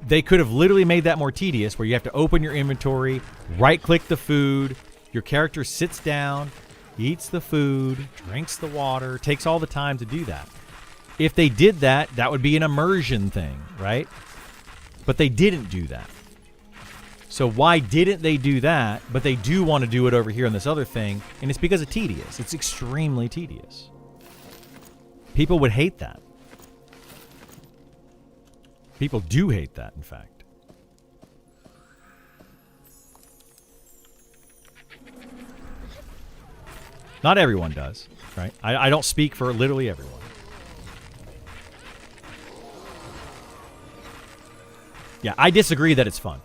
They could have literally made that more tedious, where you have to open your inventory, right-click the food, your character sits down, eats the food, drinks the water, takes all the time to do that. If they did that, that would be an immersion thing, right? But they didn't do that. So why didn't they do that, but they do want to do it over here on this other thing? And it's because it's tedious. It's extremely tedious. People would hate that. People do hate that, in fact. Not everyone does, right? I don't speak for literally everyone. Yeah, I disagree that it's fun.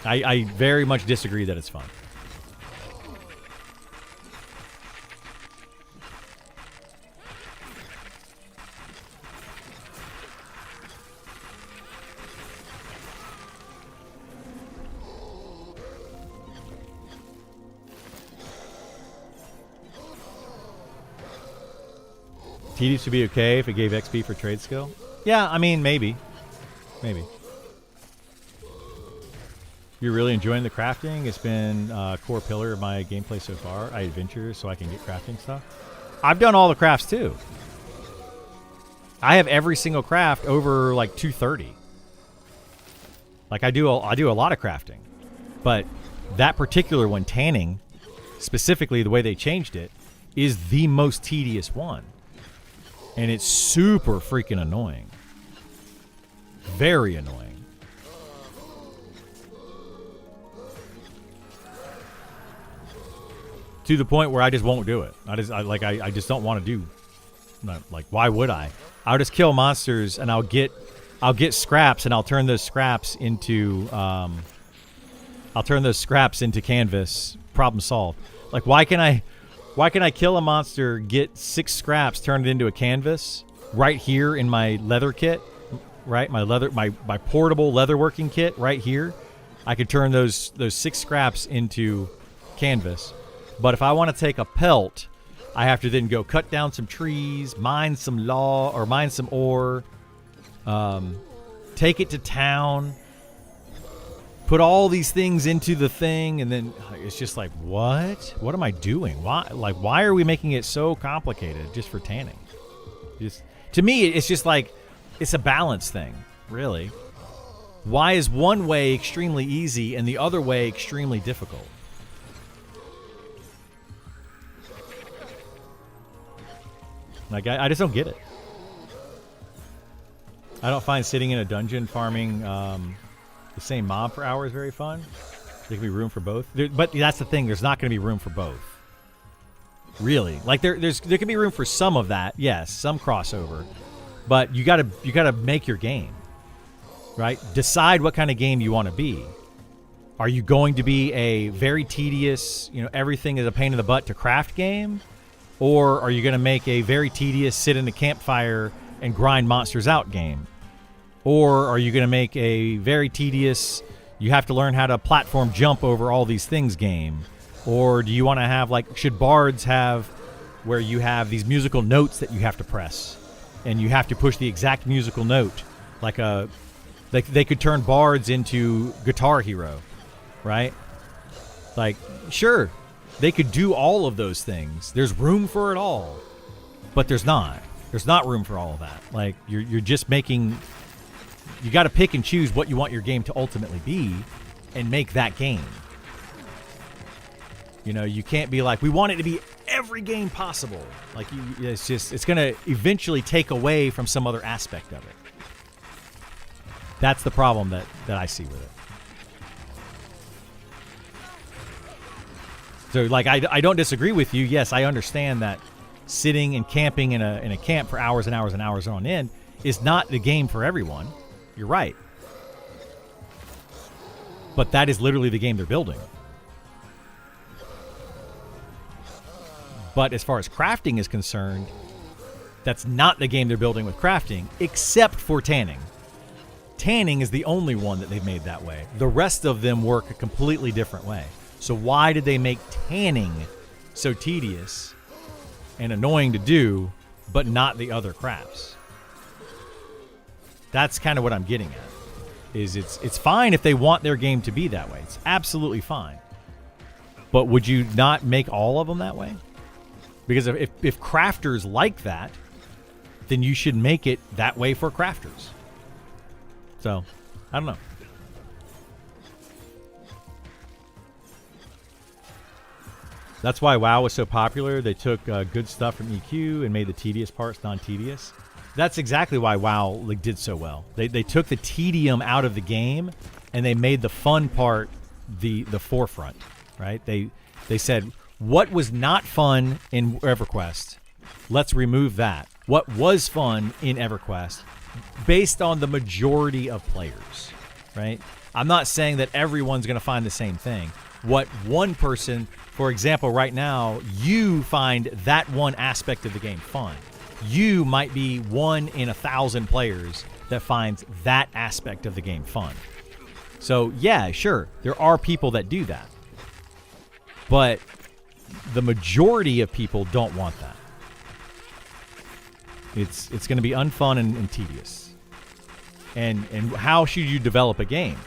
I very much disagree that it's fun. Tedious would be okay if it gave XP for trade skill? Yeah, I mean, maybe. Maybe. You're really enjoying the crafting? It's been a core pillar of my gameplay so far. I adventure so I can get crafting stuff. I've done all the crafts too. I have every single craft over like 230. Like I do a lot of crafting. But that particular one, tanning, specifically the way they changed it, is the most tedious one. And it's super freaking annoying. Very annoying. To the point where I just won't do it. I just don't want to do. Like, why would I? I'll just kill monsters and I'll get scraps and I'll turn those scraps into canvas. Problem solved. Like, why can I kill a monster, get 6 scraps, turn it into a canvas right here in my leather kit, right? My portable leatherworking kit right here. I could turn those 6 scraps into canvas. But if I want to take a pelt, I have to then go cut down some trees, mine some ore, take it to town, put all these things into the thing, and then it's just like, what am I doing? Why are we making it so complicated just for tanning? To me, it's just like, it's a balance thing, really. Why is one way extremely easy and the other way extremely difficult? Like, I just don't get it. I don't find sitting in a dungeon farming the same mob for hours very fun. There can be room for both. But that's the thing. There's not going to be room for both. Really. Like, there can be room for some of that. Yes, some crossover. But you gotta make your game. Right? Decide what kind of game you want to be. Are you going to be a very tedious, everything is a pain in the butt to craft game? Or are you going to make a very tedious sit in the campfire and grind monsters out game? Or are you going to make a very tedious, you have to learn how to platform jump over all these things game? Or do you want to have, like, should bards have where you have these musical notes that you have to press and you have to push the exact musical note? Like they could turn bards into Guitar Hero, right? Like, sure, they could do all of those things. There's room for it all, but there's not. There's not room for all of that. Like, you're just making. You got to pick and choose what you want your game to ultimately be, and make that game. You can't be like, we want it to be every game possible. Like, it's going to eventually take away from some other aspect of it. That's the problem that I see with it. So, like, I don't disagree with you. Yes, I understand that sitting and camping in a camp for hours and hours and hours on end is not the game for everyone. You're right. But that is literally the game they're building. But as far as crafting is concerned, that's not the game they're building with crafting, except for tanning. Tanning is the only one that they've made that way. The rest of them work a completely different way. So why did they make tanning so tedious and annoying to do, but not the other crafts? That's kind of what I'm getting at. Is it's fine if they want their game to be that way. It's absolutely fine. But would you not make all of them that way? Because if crafters like that, then you should make it that way for crafters. So, I don't know. That's why WoW was so popular. They took good stuff from EQ and made the tedious parts non-tedious. That's exactly why WoW did so well. They took the tedium out of the game and they made the fun part the forefront, right? They said, what was not fun in EverQuest? Let's remove that. What was fun in EverQuest? Based on the majority of players, right? I'm not saying that everyone's going to find the same thing. What one person, for example, right now, you find that one aspect of the game fun. You might be 1 in 1,000 players that finds that aspect of the game fun. So, yeah, sure, there are people that do that. But the majority of people don't want that. It's going to be unfun and tedious. And how should you develop a game?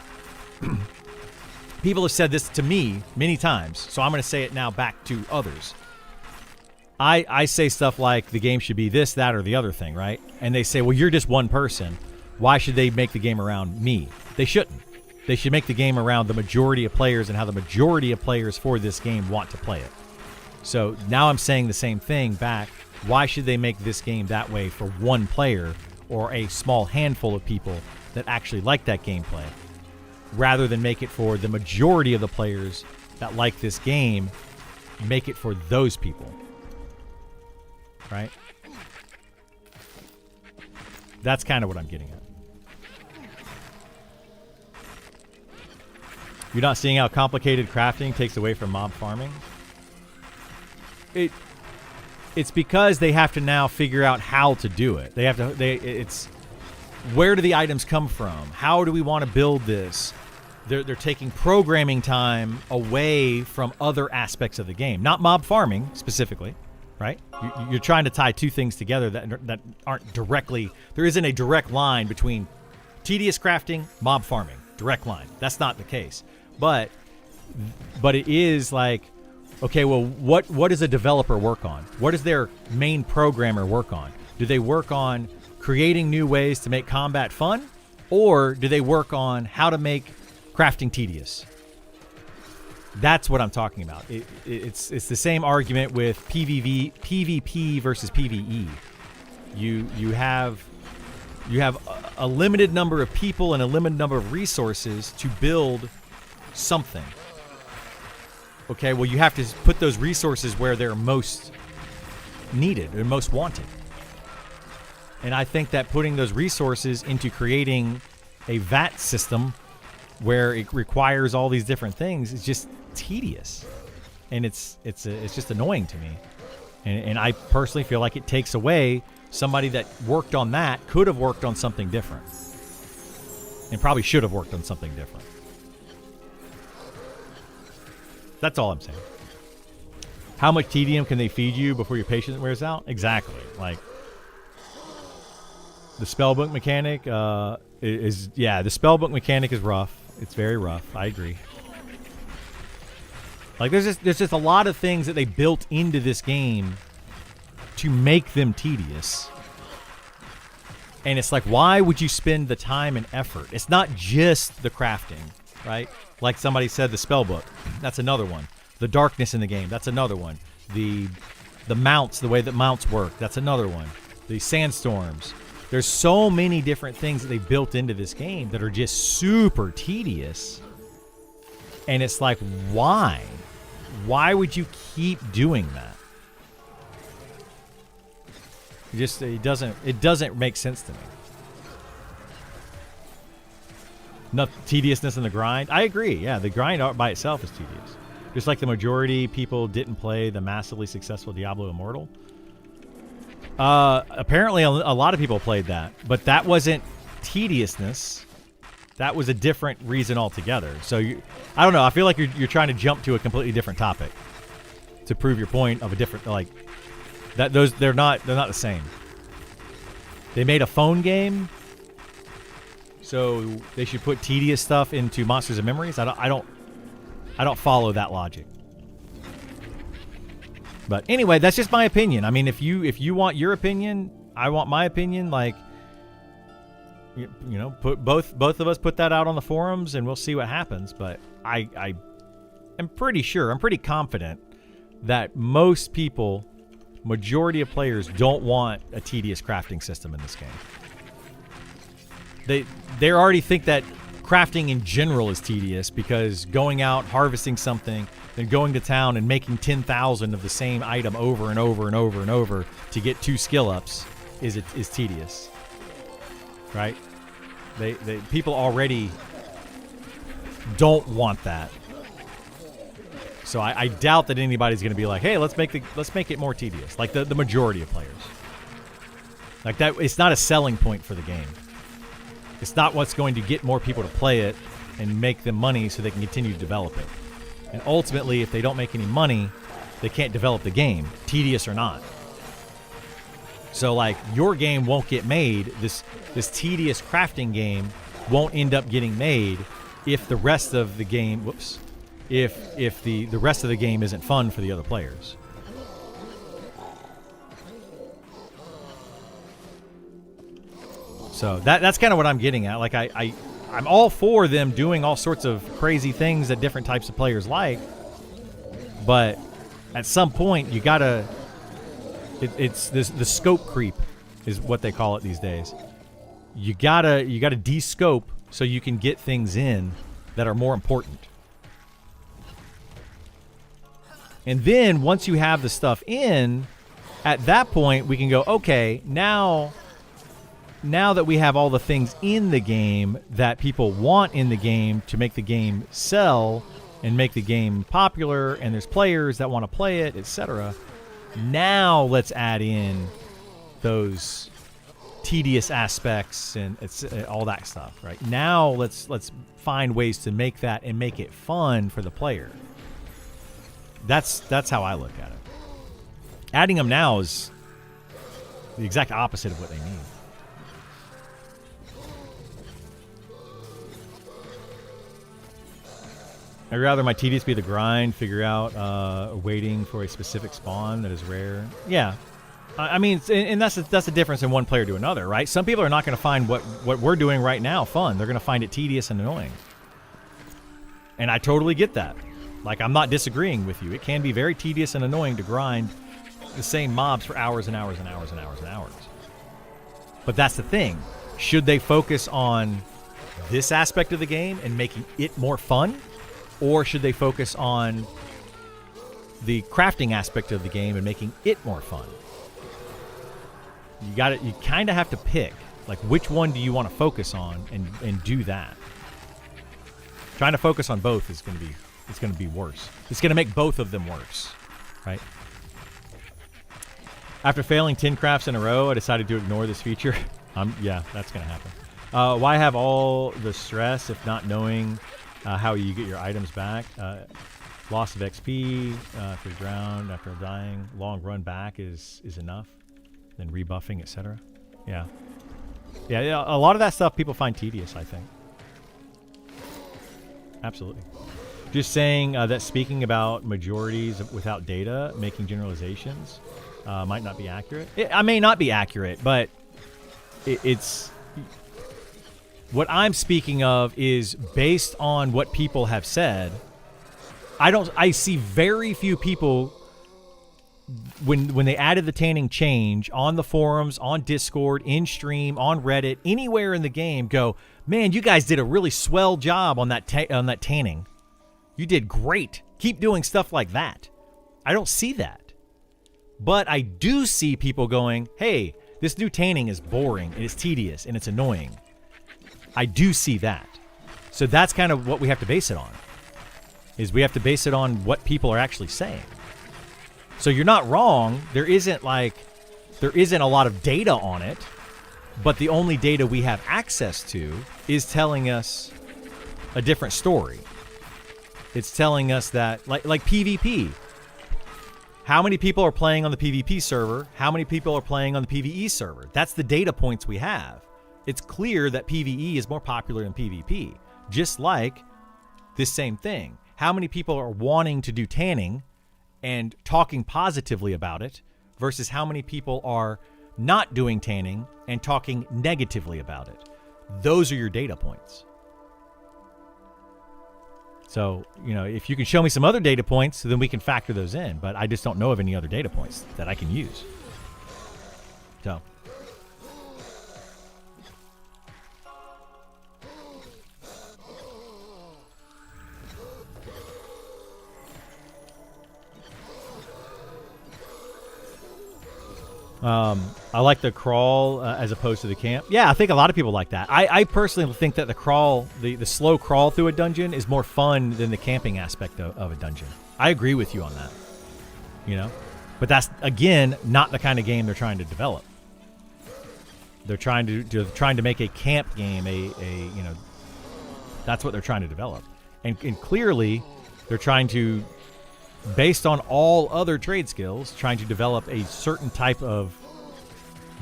People have said this to me many times, so I'm going to say it now back to others. I say stuff like the game should be this, that, or the other thing, right? And they say, well, you're just one person. Why should they make the game around me? They shouldn't. They should make the game around the majority of players and how the majority of players for this game want to play it. So now I'm saying the same thing back. Why should they make this game that way for one player or a small handful of people that actually like that gameplay, rather than make it for the majority of the players that like this game, make it for those people, right? That's kind of what I'm getting at. You're not seeing how complicated crafting takes away from mob farming? it's because they have to now figure out how to do it. It's where do the items come from? How do we want to build this? They're taking programming time away from other aspects of the game, not mob farming specifically, right? You're trying to tie two things together that aren't directly. There isn't a direct line between tedious crafting, mob farming. Direct line. That's not the case. But it is like, okay, well, what does a developer work on? What does their main programmer work on? Do they work on creating new ways to make combat fun? Or do they work on how to make crafting tedious? That's what I'm talking about. It's the same argument with PvP versus PvE. You have a limited number of people and a limited number of resources to build something. Okay, well, you have to put those resources where they're most needed or most wanted. And I think that putting those resources into creating a VAT system where it requires all these different things is just tedious. And it's just annoying to me. And I personally feel like it takes away somebody that worked on that, could have worked on something different. And probably should have worked on something different. That's all I'm saying. How much tedium can they feed you before your patience wears out? Exactly. Like, the spellbook mechanic the spellbook mechanic is rough. It's very rough. I agree. Like, there's just a lot of things that they built into this game to make them tedious. And it's like, why would you spend the time and effort? It's not just the crafting, right? Like somebody said, the spellbook. That's another one. The darkness in the game. That's another one. The mounts, the way that mounts work. That's another one. The sandstorms. There's so many different things that they built into this game that are just super tedious. And it's like, why? Why would you keep doing that? It doesn't make sense to me. Not tediousness in the grind. I agree. Yeah, the grind by itself is tedious. Just like the majority people didn't play the massively successful Diablo Immortal. Apparently a lot of people played that, but that wasn't tediousness. That was a different reason altogether. So I don't know. I feel like you're trying to jump to a completely different topic to prove your point of a different, like, that they're not the same. They made a phone game, so they should put tedious stuff into Monsters and Memories. I don't follow that logic. But anyway, that's just my opinion. I mean, if you want your opinion, I want my opinion. Like, you know, put both of us put that out on the forums, and we'll see what happens. But I am pretty sure, I'm pretty confident that most people, majority of players, don't want a tedious crafting system in this game. They already think that crafting in general is tedious because going out, harvesting something, then going to town and making 10,000 of the same item over and over and over and over to get 2 skill ups is tedious, right? People already don't want that. So I doubt that anybody's going to be like, hey, let's make it more tedious. Like the majority of players. Like that, it's not a selling point for the game. It's not what's going to get more people to play it and make them money so they can continue to develop it. And ultimately, if they don't make any money, they can't develop the game, tedious or not. So, like, your game won't get made. This tedious crafting game won't end up getting made if the rest of the game, if the rest of the game isn't fun for the other players. So that's kind of what I'm getting at. Like, I'm all for them doing all sorts of crazy things that different types of players like, but at some point you gotta. It's this, the scope creep is what they call it these days. You gotta de-scope so you can get things in that are more important. And then once you have the stuff in, at that point we can go, okay, now that we have all the things in the game that people want in the game to make the game sell and make the game popular, and there's players that want to play it, etc., Now let's add in those tedious aspects and it's all that stuff, right? Now let's find ways to make that and make it fun for the player. That's how I look at it. Adding them now is the exact opposite of what they need. I'd rather my tedious be the grind, figure out waiting for a specific spawn that is rare. Yeah. I mean, and that's the difference in one player to another, right? Some people are not going to find what we're doing right now fun. They're going to find it tedious and annoying. And I totally get that. Like, I'm not disagreeing with you. It can be very tedious and annoying to grind the same mobs for hours and hours and hours and hours and hours. But that's the thing. Should they focus on this aspect of the game and making it more fun? Or should they focus on the crafting aspect of the game and making it more fun? You kind of have to pick, like, which one do you want to focus on and do that. Trying to focus on both is going to be worse. It's going to make both of them worse, right? After failing 10 crafts in a row, I decided to ignore this feature. Yeah, that's going to happen. Why have all the stress if not knowing how you get your items back? Loss of XP if you're drowned after dying. Long run back is enough. Then rebuffing, etc. Yeah. Yeah, a lot of that stuff people find tedious, I think. Absolutely. Just saying that speaking about majorities without data, making generalizations, might not be accurate. I may not be accurate, but it's... What I'm speaking of is based on what people have said. I see very few people when they added the tanning change on the forums, on Discord, in stream, on Reddit, anywhere in the game, go, man, you guys did a really swell job on that tanning. You did great. Keep doing stuff like that. I don't see that. But I do see people going, hey, this new tanning is boring, and it's tedious, and it's annoying. I do see that. So that's kind of what we have to base it on. Is we have to base it on what people are actually saying. So you're not wrong. There isn't a lot of data on it, but the only data we have access to is telling us a different story. It's telling us that, like PvP. How many people are playing on the PvP server? How many people are playing on the PvE server? That's the data points we have. It's clear that PvE is more popular than PvP. Just like this same thing. How many people are wanting to do tanning and talking positively about it versus how many people are not doing tanning and talking negatively about it? Those are your data points. So, if you can show me some other data points, then we can factor those in. But I just don't know of any other data points that I can use. So. I like the crawl as opposed to the camp. Yeah, I think a lot of people like that. I personally think that the crawl, the slow crawl through a dungeon is more fun than the camping aspect of a dungeon. I agree with you on that. But that's, again, not the kind of game they're trying to develop. They're trying to make a camp game, that's what they're trying to develop. And clearly, they're trying to, based on all other trade skills, trying to develop a certain type of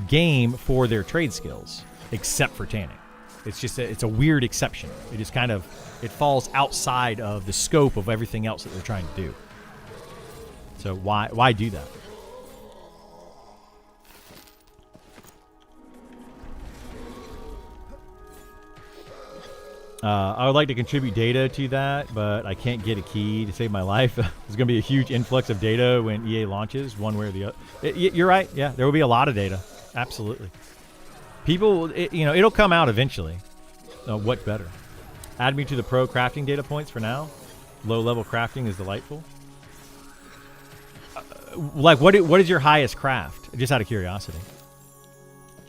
game for their trade skills, except for tanning. It's just it's a weird exception. It is it falls outside of the scope of everything else that they're trying to do. So why do that? I would like to contribute data to that, but I can't get a key to save my life. There's going to be a huge influx of data when EA launches, one way or the other. You're right. Yeah, there will be a lot of data. Absolutely. People, it'll come out eventually. What better? Add me to the pro crafting data points for now. Low-level crafting is delightful. What is your highest craft? Just out of curiosity.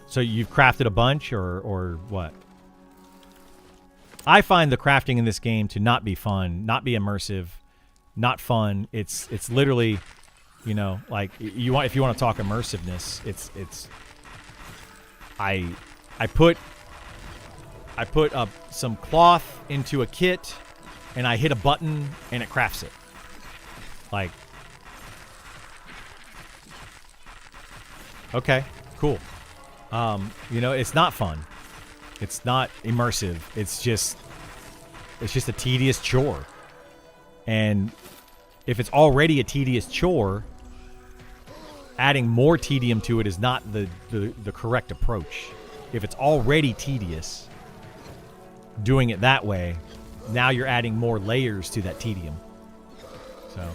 So you've crafted a bunch, or what? I find the crafting in this game to not be fun, not be immersive, not fun. It's literally You know, like you want, if you want to talk immersiveness, I put up some cloth into a kit and I hit a button and it crafts it. Like, okay, cool. You know, it's not fun. It's not immersive. It's just a tedious chore. And if it's already a tedious chore, adding more tedium to it is not the correct approach. If it's already tedious, doing it that way, now you're adding more layers to that tedium. So,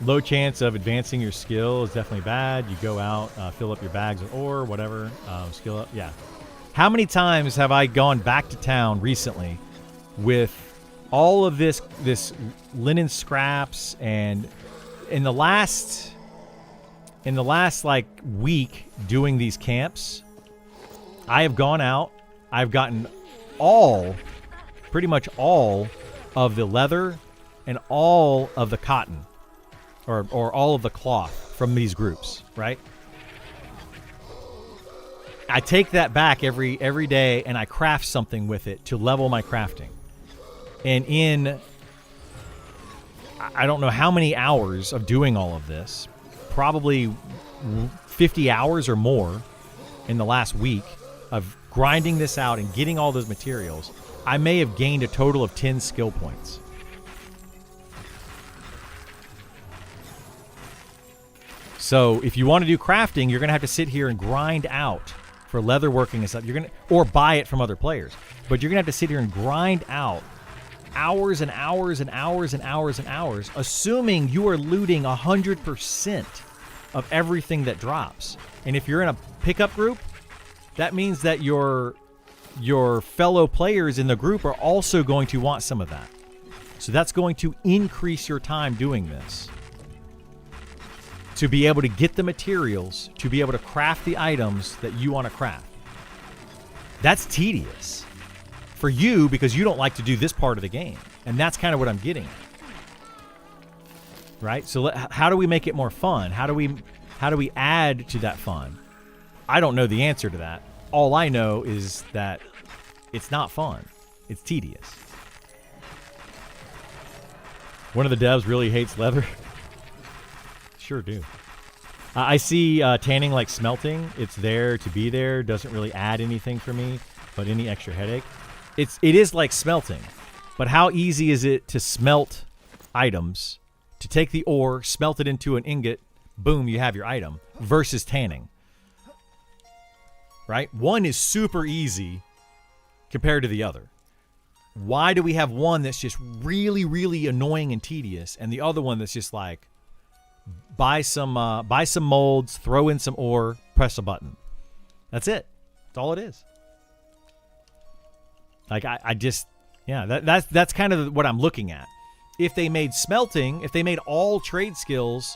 low chance of advancing your skill is definitely bad. You go out, fill up your bags with ore, whatever, skill up. Yeah. How many times have I gone back to town recently with all of this linen scraps, and in the last like week doing these camps, I have gone out, I've gotten pretty much all of the leather and all of the cotton or all of the cloth from these groups, right? I take that back every day and I craft something with it to level my crafting. And in, I don't know how many hours of doing all of this, probably 50 hours or more in the last week of grinding this out and getting all those materials, I may have gained a total of 10 skill points. So if you want to do crafting, you're going to have to sit here and grind out for leatherworking and stuff. Or buy it from other players. But you're going to have to sit here and grind out hours and hours and hours and hours and hours, assuming you are looting 100% of everything that drops. And if you're in a pickup group, that means that your fellow players in the group are also going to want some of that. So that's going to increase your time doing this. To be able to get the materials, to be able to craft the items that you want to craft. That's tedious for you because you don't like to do this part of the game. And that's kind of what I'm getting at. Right? So how do we make it more fun? How do we add to that fun? I don't know the answer to that. All I know is that it's not fun. It's tedious. One of the devs really hates leather. Sure do. I see tanning like smelting. It's there to be there. Doesn't really add anything for me, but any extra headache. It is like smelting. But how easy is it to smelt items, to take the ore, smelt it into an ingot, boom, you have your item, versus tanning. Right? One is super easy compared to the other. Why do we have one that's just really, really annoying and tedious, and the other one that's just like, buy some molds, throw in some ore, press a button. That's it. That's all it is. Like I just, yeah, that's kind of what I'm looking at. If they made smelting, if they made all trade skills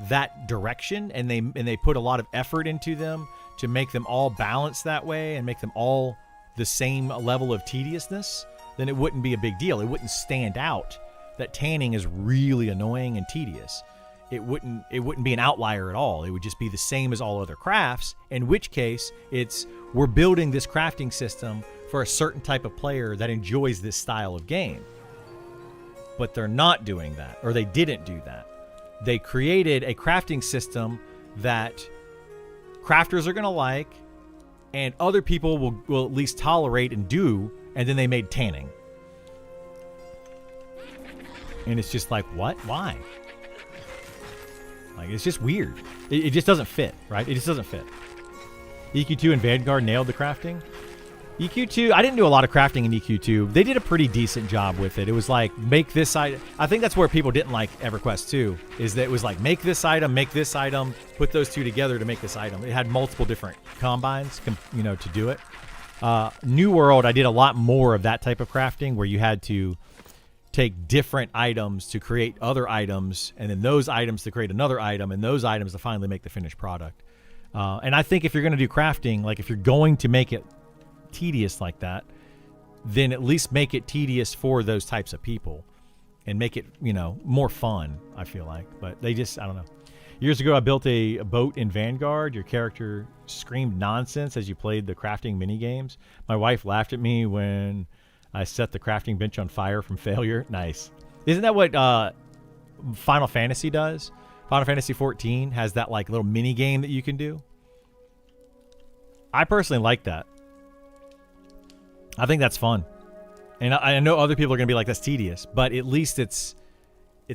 that direction, and they put a lot of effort into them to make them all balanced that way and make them all the same level of tediousness, then it wouldn't be a big deal. It wouldn't stand out that tanning is really annoying and tedious. It wouldn't be an outlier at all. It would just be the same as all other crafts, in which case we're building this crafting system for a certain type of player that enjoys this style of game. But they're not doing that, or they didn't do that. They created a crafting system that crafters are going to like and other people will at least tolerate and do, and then they made tanning. And it's just like, what? Why? Like, it's just weird. It just doesn't fit, right? It just doesn't fit. EQ2 and Vanguard nailed the crafting. EQ2, I didn't do a lot of crafting in EQ2. They did a pretty decent job with it. It was like, make this item. I think that's where people didn't like EverQuest 2, is that it was like, make this item, put those two together to make this item. It had multiple different combines, to do it. New World, I did a lot more of that type of crafting, where you had to take different items to create other items, and then those items to create another item, and those items to finally make the finished product. And I think if you're going to do crafting, like if you're going to make it tedious like that, then at least make it tedious for those types of people. and make it, more fun, I feel like. But they just, I don't know. Years ago, I built a boat in Vanguard. Your character screamed nonsense as you played the crafting mini games. My wife laughed at me when I set the crafting bench on fire from failure. Nice. Isn't that what Final Fantasy does? Final Fantasy 14 has that like little mini game that you can do. I personally like that. I think that's fun. And I know other people are going to be like, that's tedious, but at least it's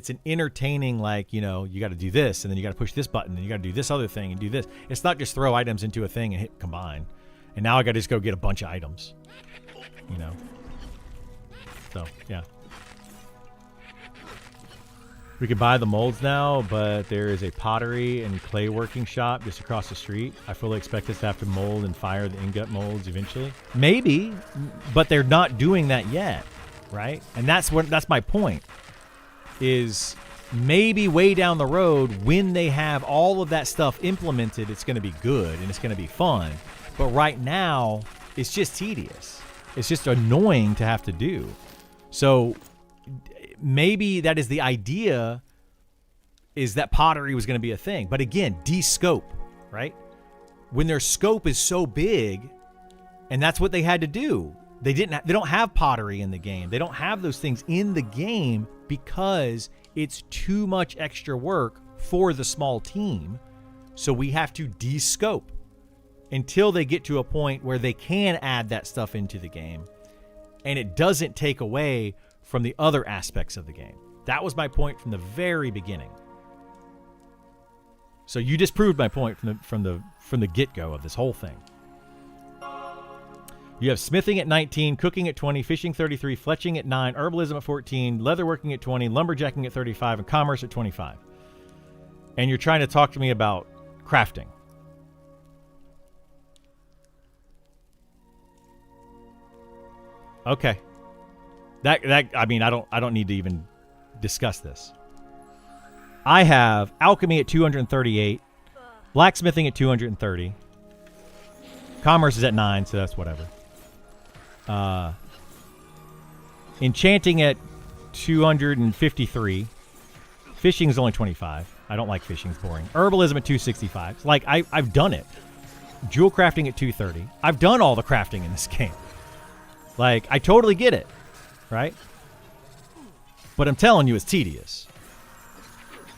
an entertaining, like, you got to do this, and then you got to push this button, and you got to do this other thing and do this. It's not just throw items into a thing and hit combine. And now I got to just go get a bunch of items, So, yeah. We can buy the molds now, but there is a pottery and clay working shop just across the street. I fully expect us to have to mold and fire the ingot molds eventually. Maybe, but they're not doing that yet, right? And that's my point. Is maybe way down the road when they have all of that stuff implemented, it's going to be good and it's going to be fun. But right now, it's just tedious. It's just annoying to have to do. So maybe that is the idea, is that pottery was going to be a thing. But again, de-scope, right? When their scope is so big, and that's what they had to do. They don't have pottery in the game. They don't have those things in the game because it's too much extra work for the small team. So we have to de-scope until they get to a point where they can add that stuff into the game. And it doesn't take away from the other aspects of the game. That was my point from the very beginning. So you just proved my point from the get-go of this whole thing. You have smithing at 19, cooking at 20, fishing 33, fletching at 9, herbalism at 14, leatherworking at 20, lumberjacking at 35, and commerce at 25. And you're trying to talk to me about crafting. Okay. I mean, I don't need to even discuss this. I have alchemy at 238, blacksmithing at 230. Commerce is at 9, so that's whatever. Enchanting at 253. Fishing is only 25. I don't like fishing. It's boring. Herbalism at 265. Like, I've done it. Jewel crafting at 230. I've done all the crafting in this game. Like, I totally get it. Right? But I'm telling you, it's tedious.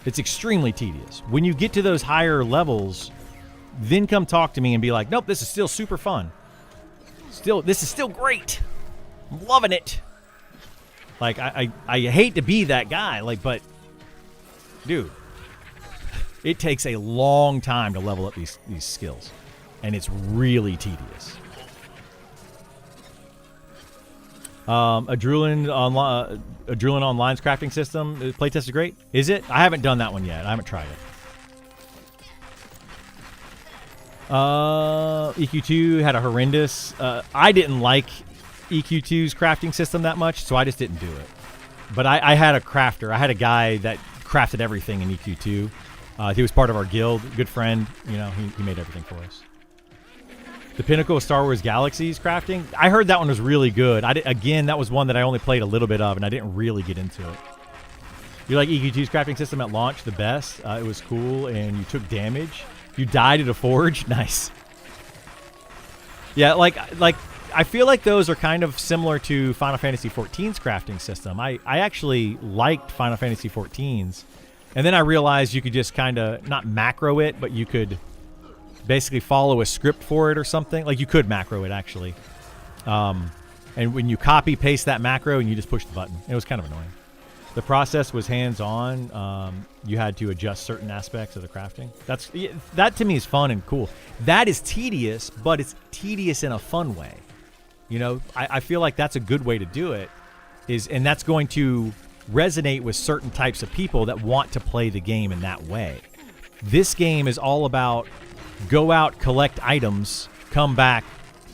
It's extremely tedious. When you get to those higher levels, then come talk to me and be like, nope, this is still super fun. This is still great. I'm loving it. Like, I hate to be that guy, like, but dude, it takes a long time to level up these skills, and it's really tedious. Adrulan Online's crafting system playtest is great. Is it? I haven't done that one yet. I haven't tried it. EQ2 had a horrendous. I didn't like EQ2's crafting system that much, so I just didn't do it. But I had a crafter. I had a guy that crafted everything in EQ2. He was part of our guild. Good friend. You know, he made everything for us. The Pinnacle of Star Wars Galaxies crafting. I heard that one was really good. Again, that was one that I only played a little bit of, and I didn't really get into it. You like EQ2's crafting system at launch? The best. It was cool, and you took damage. You died at a forge. Nice. Yeah, like I feel like those are kind of similar to Final Fantasy XIV's crafting system. I actually liked Final Fantasy XIV's, and then I realized you could just kind of not macro it, but you could basically follow a script for it or something. Like, you could macro it, actually. And when you copy paste that macro and you just push the button, it was kind of annoying. The process was hands-on. You had to adjust certain aspects of the crafting. That to me is fun and cool. That is tedious, but it's tedious in a fun way. You know, I feel like that's a good way to do it, and that's going to resonate with certain types of people that want to play the game in that way. This game is all about go out, collect items, come back,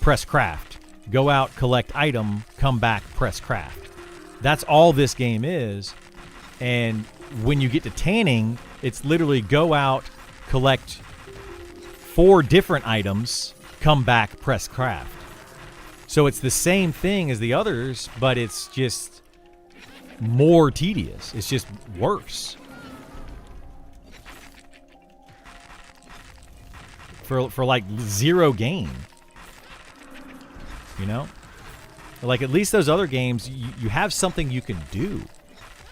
press craft. Go out, collect item, come back, press craft. That's all this game is. And when you get to tanning, it's literally go out, collect 4 different items, come back, press craft. So it's the same thing as the others, but it's just more tedious. It's just worse. For like zero gain. You know? Like at least those other games, you have something you can do.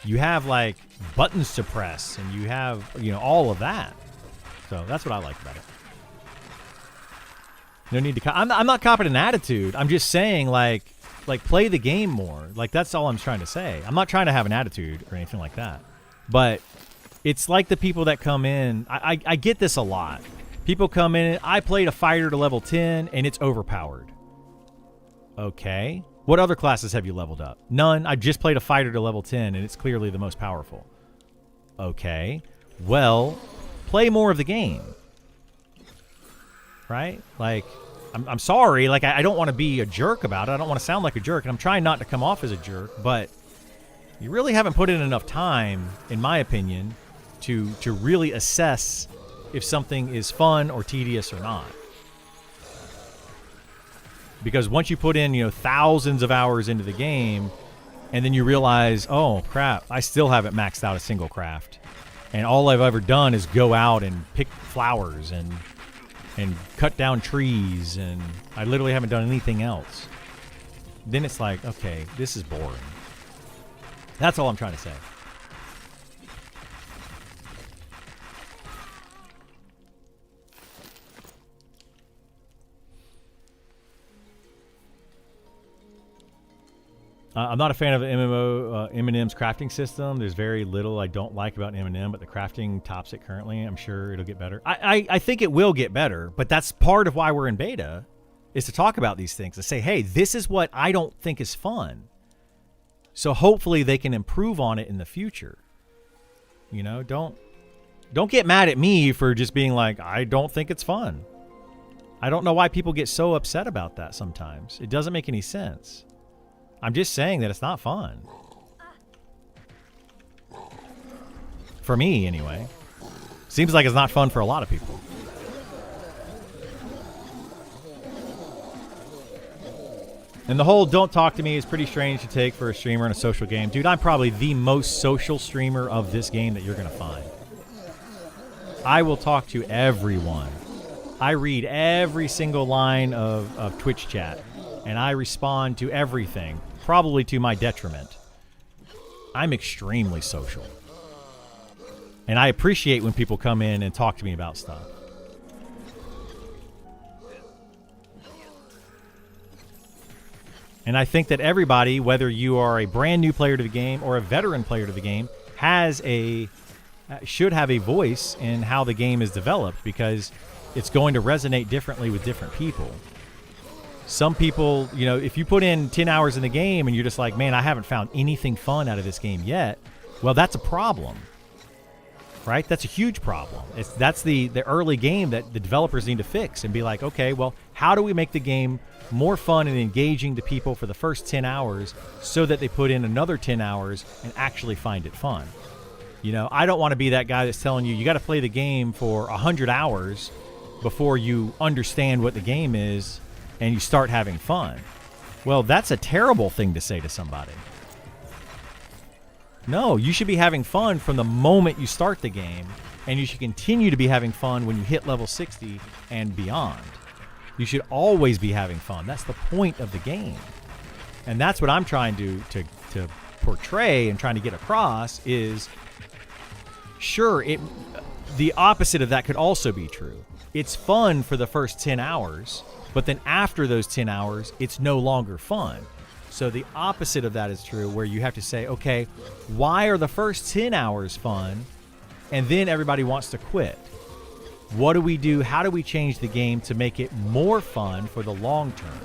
You have like buttons to press and you have, you know, all of that. So that's what I like about it. No need to, I'm not copping an attitude. I'm just saying like play the game more. Like that's all I'm trying to say. I'm not trying to have an attitude or anything like that. But it's like the people that come in, I get this a lot. People come in, I played a fighter to level 10 and it's overpowered. Okay. What other classes have you leveled up? None. I just played a fighter to level 10 and it's clearly the most powerful. Okay. Well, play more of the game. Right? Like, I'm sorry. Like, I don't want to be a jerk about it. I don't want to sound like a jerk. And I'm trying not to come off as a jerk. But you really haven't put in enough time, in my opinion, to really assess if something is fun or tedious or not. Because once you put in, you know, thousands of hours into the game, and then you realize, oh, crap, I still haven't maxed out a single craft. And all I've ever done is go out and pick flowers and cut down trees, and I literally haven't done anything else. Then it's like, okay, this is boring. That's all I'm trying to say. I'm not a fan of MMO Eminem's crafting system. There's very little I don't like about Eminem, but the crafting tops it currently. I'm sure it'll get better. I think it will get better, but that's part of why we're in beta, is to talk about these things, to say, hey, this is what I don't think is fun. So hopefully they can improve on it in the future. You know, don't get mad at me for just being like, I don't think it's fun. I don't know why people get so upset about that sometimes. It doesn't make any sense. I'm just saying that it's not fun. For me, anyway. Seems like it's not fun for a lot of people. And the whole don't talk to me is pretty strange to take for a streamer in a social game. Dude, I'm probably the most social streamer of this game that you're going to find. I will talk to everyone. I read every single line of Twitch chat. And I respond to everything, probably to my detriment. I'm extremely social. And I appreciate when people come in and talk to me about stuff. And I think that everybody, whether you are a brand new player to the game or a veteran player to the game, should have a voice in how the game is developed, because it's going to resonate differently with different people. Some people, you know, if you put in 10 hours in the game and you're just like, man, I haven't found anything fun out of this game yet, well, that's a problem, right? That's a huge problem. That's the early game that the developers need to fix and be like, okay, well, how do we make the game more fun and engaging to people for the first 10 hours so that they put in another 10 hours and actually find it fun? You know, I don't want to be that guy that's telling you, you got to play the game for 100 hours before you understand what the game is and you start having fun. Well, that's a terrible thing to say to somebody. No, you should be having fun from the moment you start the game, and you should continue to be having fun when you hit level 60 and beyond. You should always be having fun. That's the point of the game. And that's what I'm trying to portray and trying to get across is, sure, the opposite of that could also be true. It's fun for the first 10 hours, but then after those 10 hours, it's no longer fun. So the opposite of that is true, where you have to say, okay, why are the first 10 hours fun, and then everybody wants to quit? What do we do? How do we change the game to make it more fun for the long term?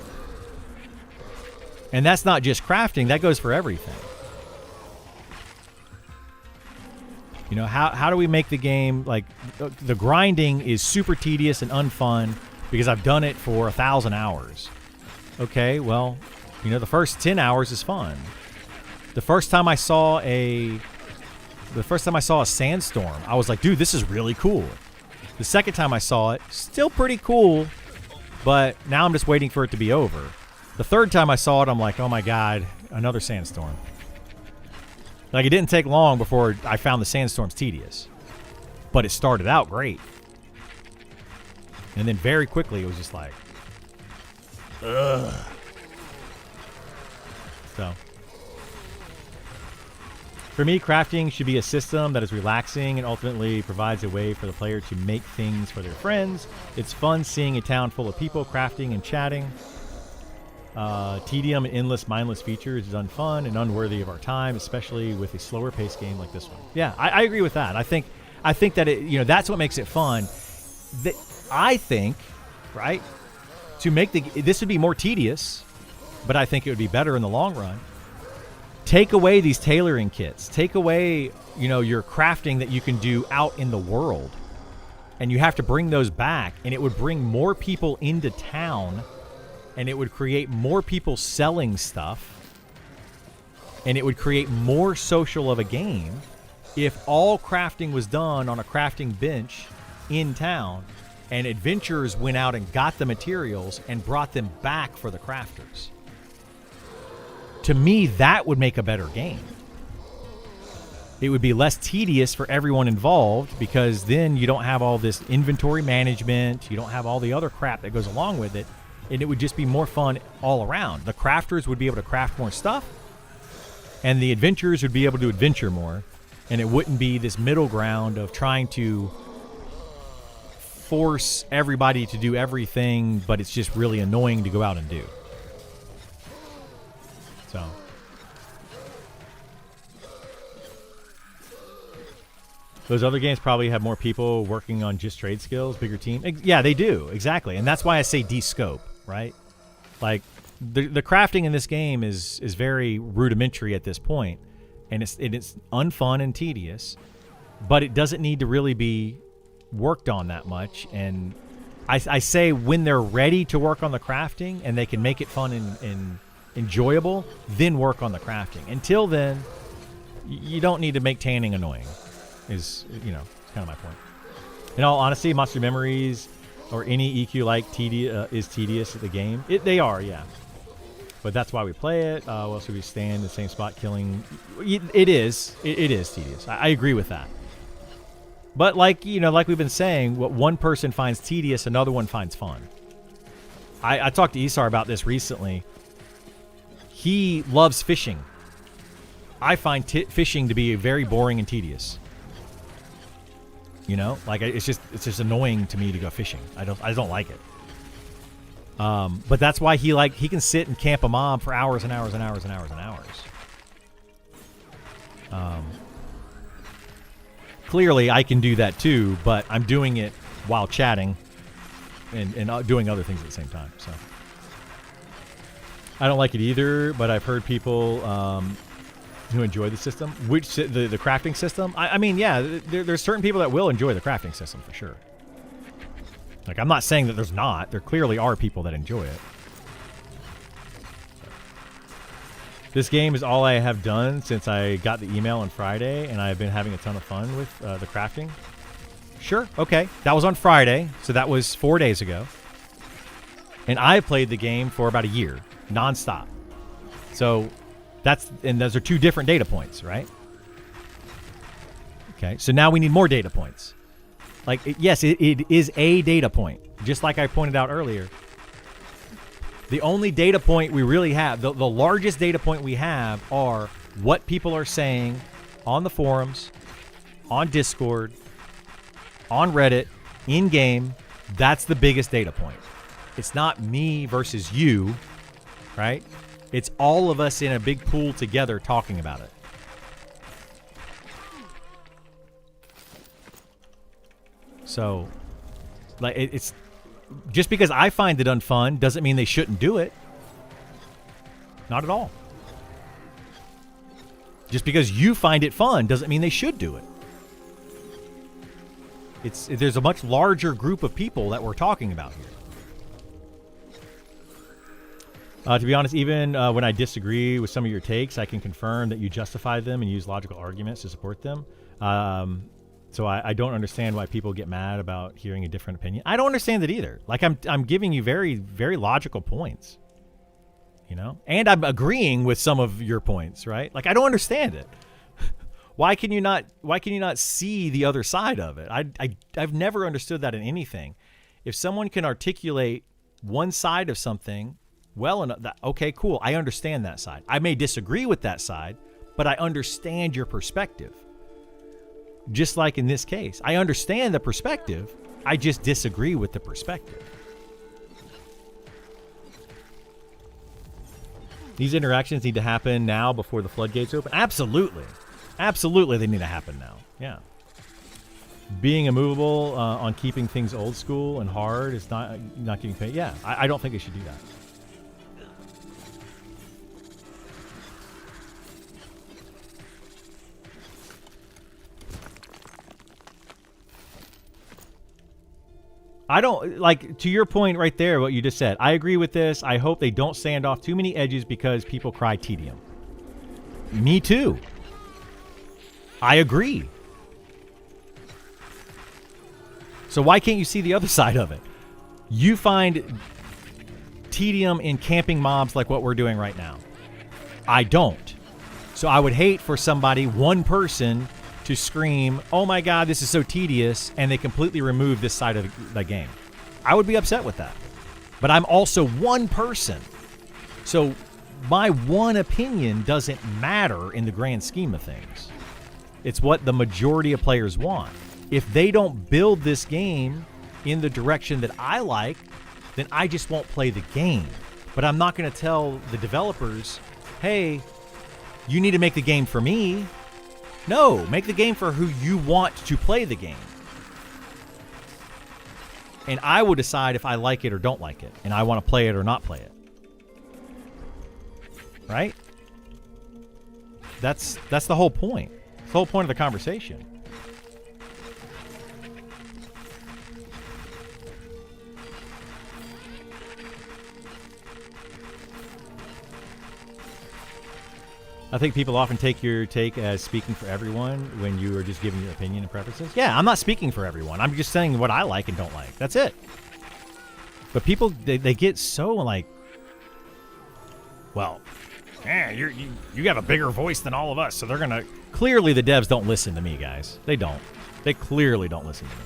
And that's not just crafting, that goes for everything. You know, how do we make the game, like, the grinding is super tedious and unfun because I've done it for 1,000 hours. Okay, well, you know, the first 10 hours is fun. The first time I saw a sandstorm, I was like, dude, this is really cool. The second time I saw it, still pretty cool, but now I'm just waiting for it to be over. The third time I saw it, I'm like, oh my God, another sandstorm. Like, it didn't take long before I found the sandstorms tedious. But it started out great. And then very quickly it was just like, ugh. So, for me, crafting should be a system that is relaxing and ultimately provides a way for the player to make things for their friends. It's fun seeing a town full of people crafting and chatting. Tedium and endless, mindless features is unfun and unworthy of our time, especially with a slower paced game like this one. Yeah, I agree with that. I think that it, that's what makes it fun. I think, right, to make this would be more tedious, but I think it would be better in the long run. Take away these tailoring kits. Take away, your crafting that you can do out in the world. And you have to bring those back. And it would bring more people into town. And it would create more people selling stuff. And it would create more social of a game if all crafting was done on a crafting bench in town. And adventurers went out and got the materials and brought them back for the crafters. To me, that would make a better game. It would be less tedious for everyone involved because then you don't have all this inventory management. You don't have all the other crap that goes along with it. And it would just be more fun all around. The crafters would be able to craft more stuff. And the adventurers would be able to adventure more. And it wouldn't be this middle ground of trying to force everybody to do everything, but it's just really annoying to go out and do. So, those other games probably have more people working on just trade skills, bigger team. Yeah, they do, exactly, and that's why I say de-scope, right? Like the crafting in this game is very rudimentary at this point, and it's unfun and tedious, but it doesn't need to really be worked on that much. And I say when they're ready to work on the crafting and they can make it fun and enjoyable, then work on the crafting. Until then, you don't need to make tanning annoying. Is it's kind of my point. In all honesty, Monster Memories or any EQ like is tedious at the game. They are, yeah. But that's why we play it. Else should we stand in the same spot killing? It is tedious. I agree with that. But like we've been saying, what one person finds tedious, another one finds fun. I talked to Isar about this recently. He loves fishing. I find fishing to be very boring and tedious. It's just annoying to me to go fishing. I don't like it. But that's why he can sit and camp a mob for hours and hours and hours and hours and hours. Clearly, I can do that too, but I'm doing it while chatting and doing other things at the same time. So. I don't like it either, but I've heard people who enjoy the system, the crafting system. I mean, yeah, there's certain people that will enjoy the crafting system for sure. Like, I'm not saying that there's not. There clearly are people that enjoy it. This game is all I have done since I got the email on Friday, and I've been having a ton of fun with the crafting. Sure, okay. That was on Friday, so that was 4 days ago. And I played the game for about a year. Non-stop. So those are two different data points, right? Okay, so now we need more data points. Like, yes, it is a data point, just like I pointed out earlier. The only data point we really have, the largest data point we have, are what people are saying on the forums, on Discord, on Reddit, in-game. That's the biggest data point. It's not me versus you, right? It's all of us in a big pool together talking about it. So, like, it's just because I find it unfun doesn't mean they shouldn't do it. Not at all. Just because you find it fun doesn't mean they should do it. There's a much larger group of people that we're talking about here. To be honest, even when I disagree with some of your takes, I can confirm that you justify them and use logical arguments to support them. So I don't understand why people get mad about hearing a different opinion. I don't understand it either. Like, I'm giving you very, very logical points, and I'm agreeing with some of your points, right? Like, I don't understand it. Why can you not see the other side of it? I've never understood that in anything. If someone can articulate one side of something well enough, okay, cool. I understand that side. I may disagree with that side, but I understand your perspective. Just like in this case, I understand the perspective. I just disagree with the perspective. These interactions need to happen now before the floodgates open. Absolutely. Absolutely, they need to happen now. Yeah. Being immovable on keeping things old school and hard is not getting paid. Yeah, I don't think they should do that. I don't, like, to your point right there, what you just said, I agree with this. I hope they don't sand off too many edges because people cry tedium. Me too. I agree. So why can't you see the other side of it? You find tedium in camping mobs like what we're doing right now. I don't. So I would hate for somebody, one person, to scream, oh my God, this is so tedious, and they completely remove this side of the game. I would be upset with that. But I'm also one person. So my one opinion doesn't matter in the grand scheme of things. It's what the majority of players want. If they don't build this game in the direction that I like, then I just won't play the game. But I'm not going to tell the developers, hey, you need to make the game for me. No, make the game for who you want to play the game. And I will decide if I like it or don't like it, and I want to play it or not play it. Right? That's the whole point. It's the whole point of the conversation. I think people often take your take as speaking for everyone when you are just giving your opinion and preferences. Yeah, I'm not speaking for everyone. I'm just saying what I like and don't like. That's it. But people, they get so like, well, you have a bigger voice than all of us, so they're going to... Clearly, the devs don't listen to me, guys. They don't. They clearly don't listen to me.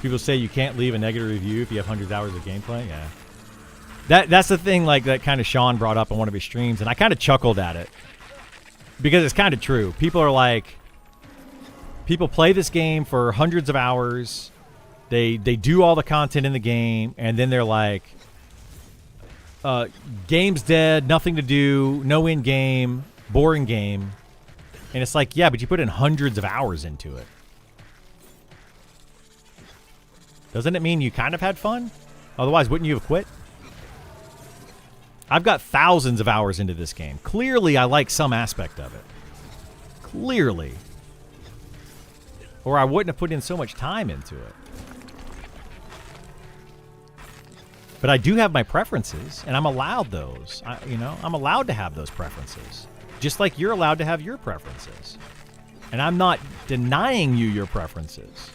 People say you can't leave a negative review if you have hundreds of hours of gameplay. Yeah. That's the thing, like, that kind of Sean brought up on one of his streams, and I kind of chuckled at it. Because it's kind of true. People are like... People play this game for hundreds of hours. They do all the content in the game, and then they're like... game's dead, nothing to do, no in-game, boring game. And it's like, yeah, but you put in hundreds of hours into it. Doesn't it mean you kind of had fun? Otherwise, wouldn't you have quit? I've got thousands of hours into this game. Clearly, I like some aspect of it. Clearly. Or I wouldn't have put in so much time into it. But I do have my preferences, and I'm allowed those. I'm allowed to have those preferences. Just like you're allowed to have your preferences. And I'm not denying you your preferences.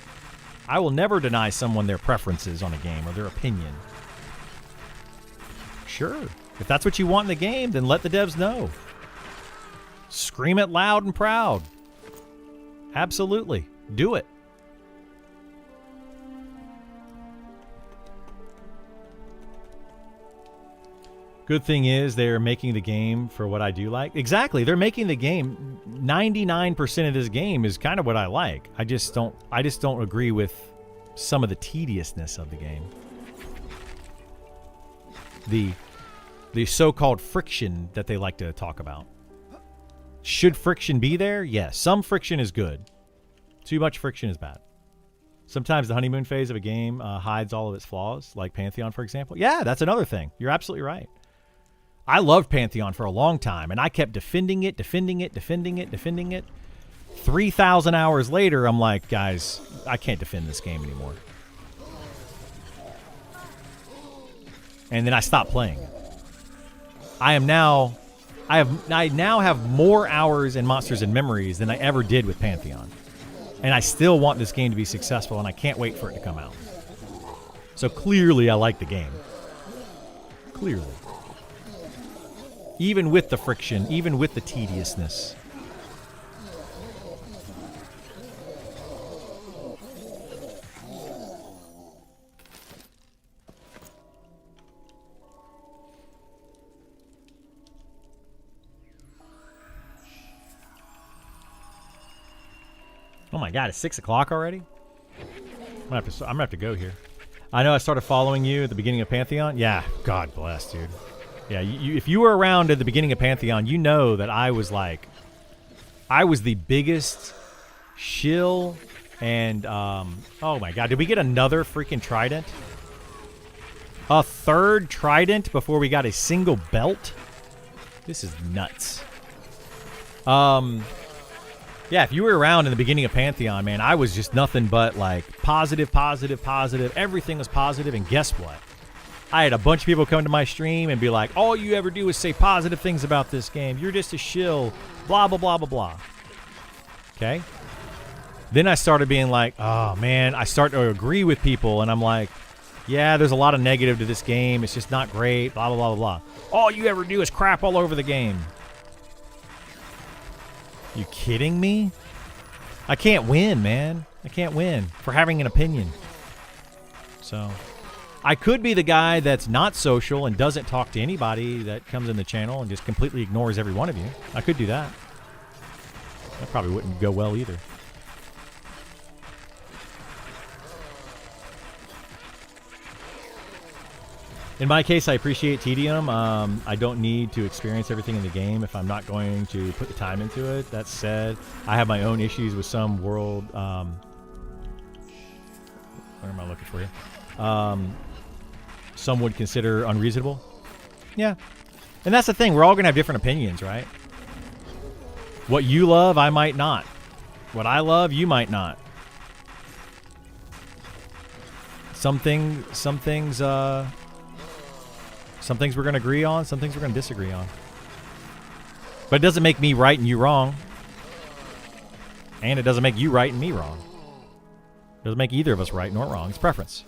I will never deny someone their preferences on a game or their opinion. Sure. If that's what you want in the game, then let the devs know. Scream it loud and proud. Absolutely. Do it. Good thing is they're making the game for what I do like. Exactly. They're making the game. 99% of this game is kind of what I like. I just don't agree with some of the tediousness of the game. The so-called friction that they like to talk about. Should friction be there? Yes. Some friction is good. Too much friction is bad. Sometimes the honeymoon phase of a game hides all of its flaws, like Pantheon, for example. Yeah, that's another thing. You're absolutely right. I loved Pantheon for a long time, and I kept defending it. 3,000 hours later, I'm like, guys, I can't defend this game anymore. And then I stopped playing it. I now have more hours in Monsters and Memories than I ever did with Pantheon. And I still want this game to be successful, and I can't wait for it to come out. So clearly I like the game. Clearly. Even with the friction, even with the tediousness. Oh my God, it's 6 o'clock already? I'm gonna have to go here. I know I started following you at the beginning of Pantheon. Yeah, God bless, dude. Yeah, if you were around at the beginning of Pantheon, you know that I was the biggest shill and, oh my God, did we get another freaking trident? A third trident before we got a single belt? This is nuts. Yeah, if you were around in the beginning of Pantheon, man, I was just nothing but like positive, positive, positive. Everything was positive, and guess what? I had a bunch of people come to my stream and be like, all you ever do is say positive things about this game. You're just a shill, blah, blah, blah, blah, blah. Okay? Then I started being like, oh, man, I start to agree with people, and I'm like, yeah, there's a lot of negative to this game. It's just not great, blah, blah, blah, blah, blah. All you ever do is crap all over the game. You kidding me? I can't win, man. I can't win for having an opinion. So, I could be the guy that's not social and doesn't talk to anybody that comes in the channel and just completely ignores every one of you. I could do that. That probably wouldn't go well either. In my case, I appreciate tedium. I don't need to experience everything in the game if I'm not going to put the time into it. That said, I have my own issues with some world... what am I looking for here? Some would consider unreasonable. Yeah. And that's the thing. We're all going to have different opinions, right? What you love, I might not. What I love, you might not. Some things we're going to agree on, some things we're going to disagree on. But it doesn't make me right and you wrong. And it doesn't make you right and me wrong. It doesn't make either of us right nor wrong. It's preference.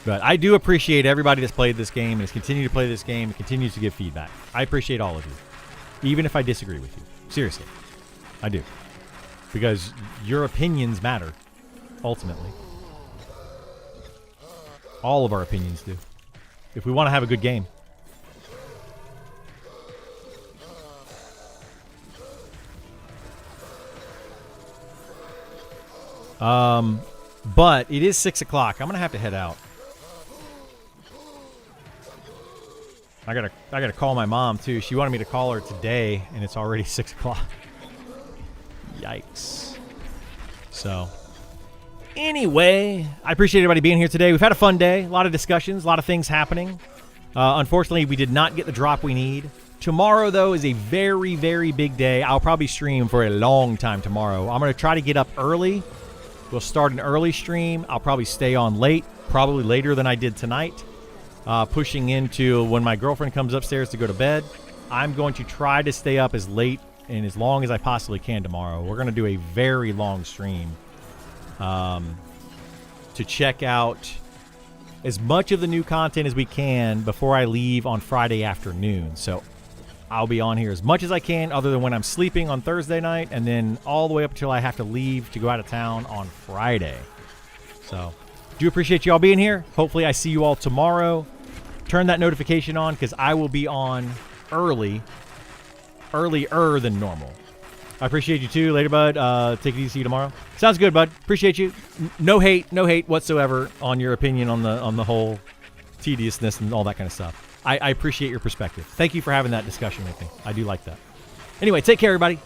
But I do appreciate everybody that's played this game and has continued to play this game and continues to give feedback. I appreciate all of you, even if I disagree with you. Seriously, I do. Because your opinions matter, ultimately. All of our opinions do. If we want to have a good game. But it is 6 o'clock. I'm going to have to head out. I gotta call my mom too. She wanted me to call her today, and it's already 6 o'clock. Yikes. So, anyway, I appreciate everybody being here today. We've had a fun day, a lot of discussions, a lot of things happening. Unfortunately, we did not get the drop we need. Tomorrow, though, is a very, very big day. I'll probably stream for a long time tomorrow. I'm gonna try to get up early. We'll start an early stream. I'll probably stay on late, probably later than I did tonight. Pushing into when my girlfriend comes upstairs to go to bed. I'm going to try to stay up as late and as long as I possibly can tomorrow. We're going to do a very long stream to check out as much of the new content as we can before I leave on Friday afternoon. So I'll be on here as much as I can other than when I'm sleeping on Thursday night, and then all the way up until I have to leave to go out of town on Friday. So do appreciate you all being here. Hopefully I see you all tomorrow. Turn that notification on because I will be on earlier than normal. I appreciate you too. Later, bud. Take it easy. See you tomorrow. Sounds good, bud. Appreciate you. No hate whatsoever on your opinion on the whole tediousness and all that kind of stuff. I appreciate your perspective. Thank you for having that discussion with me. I do like that. Anyway, take care, everybody.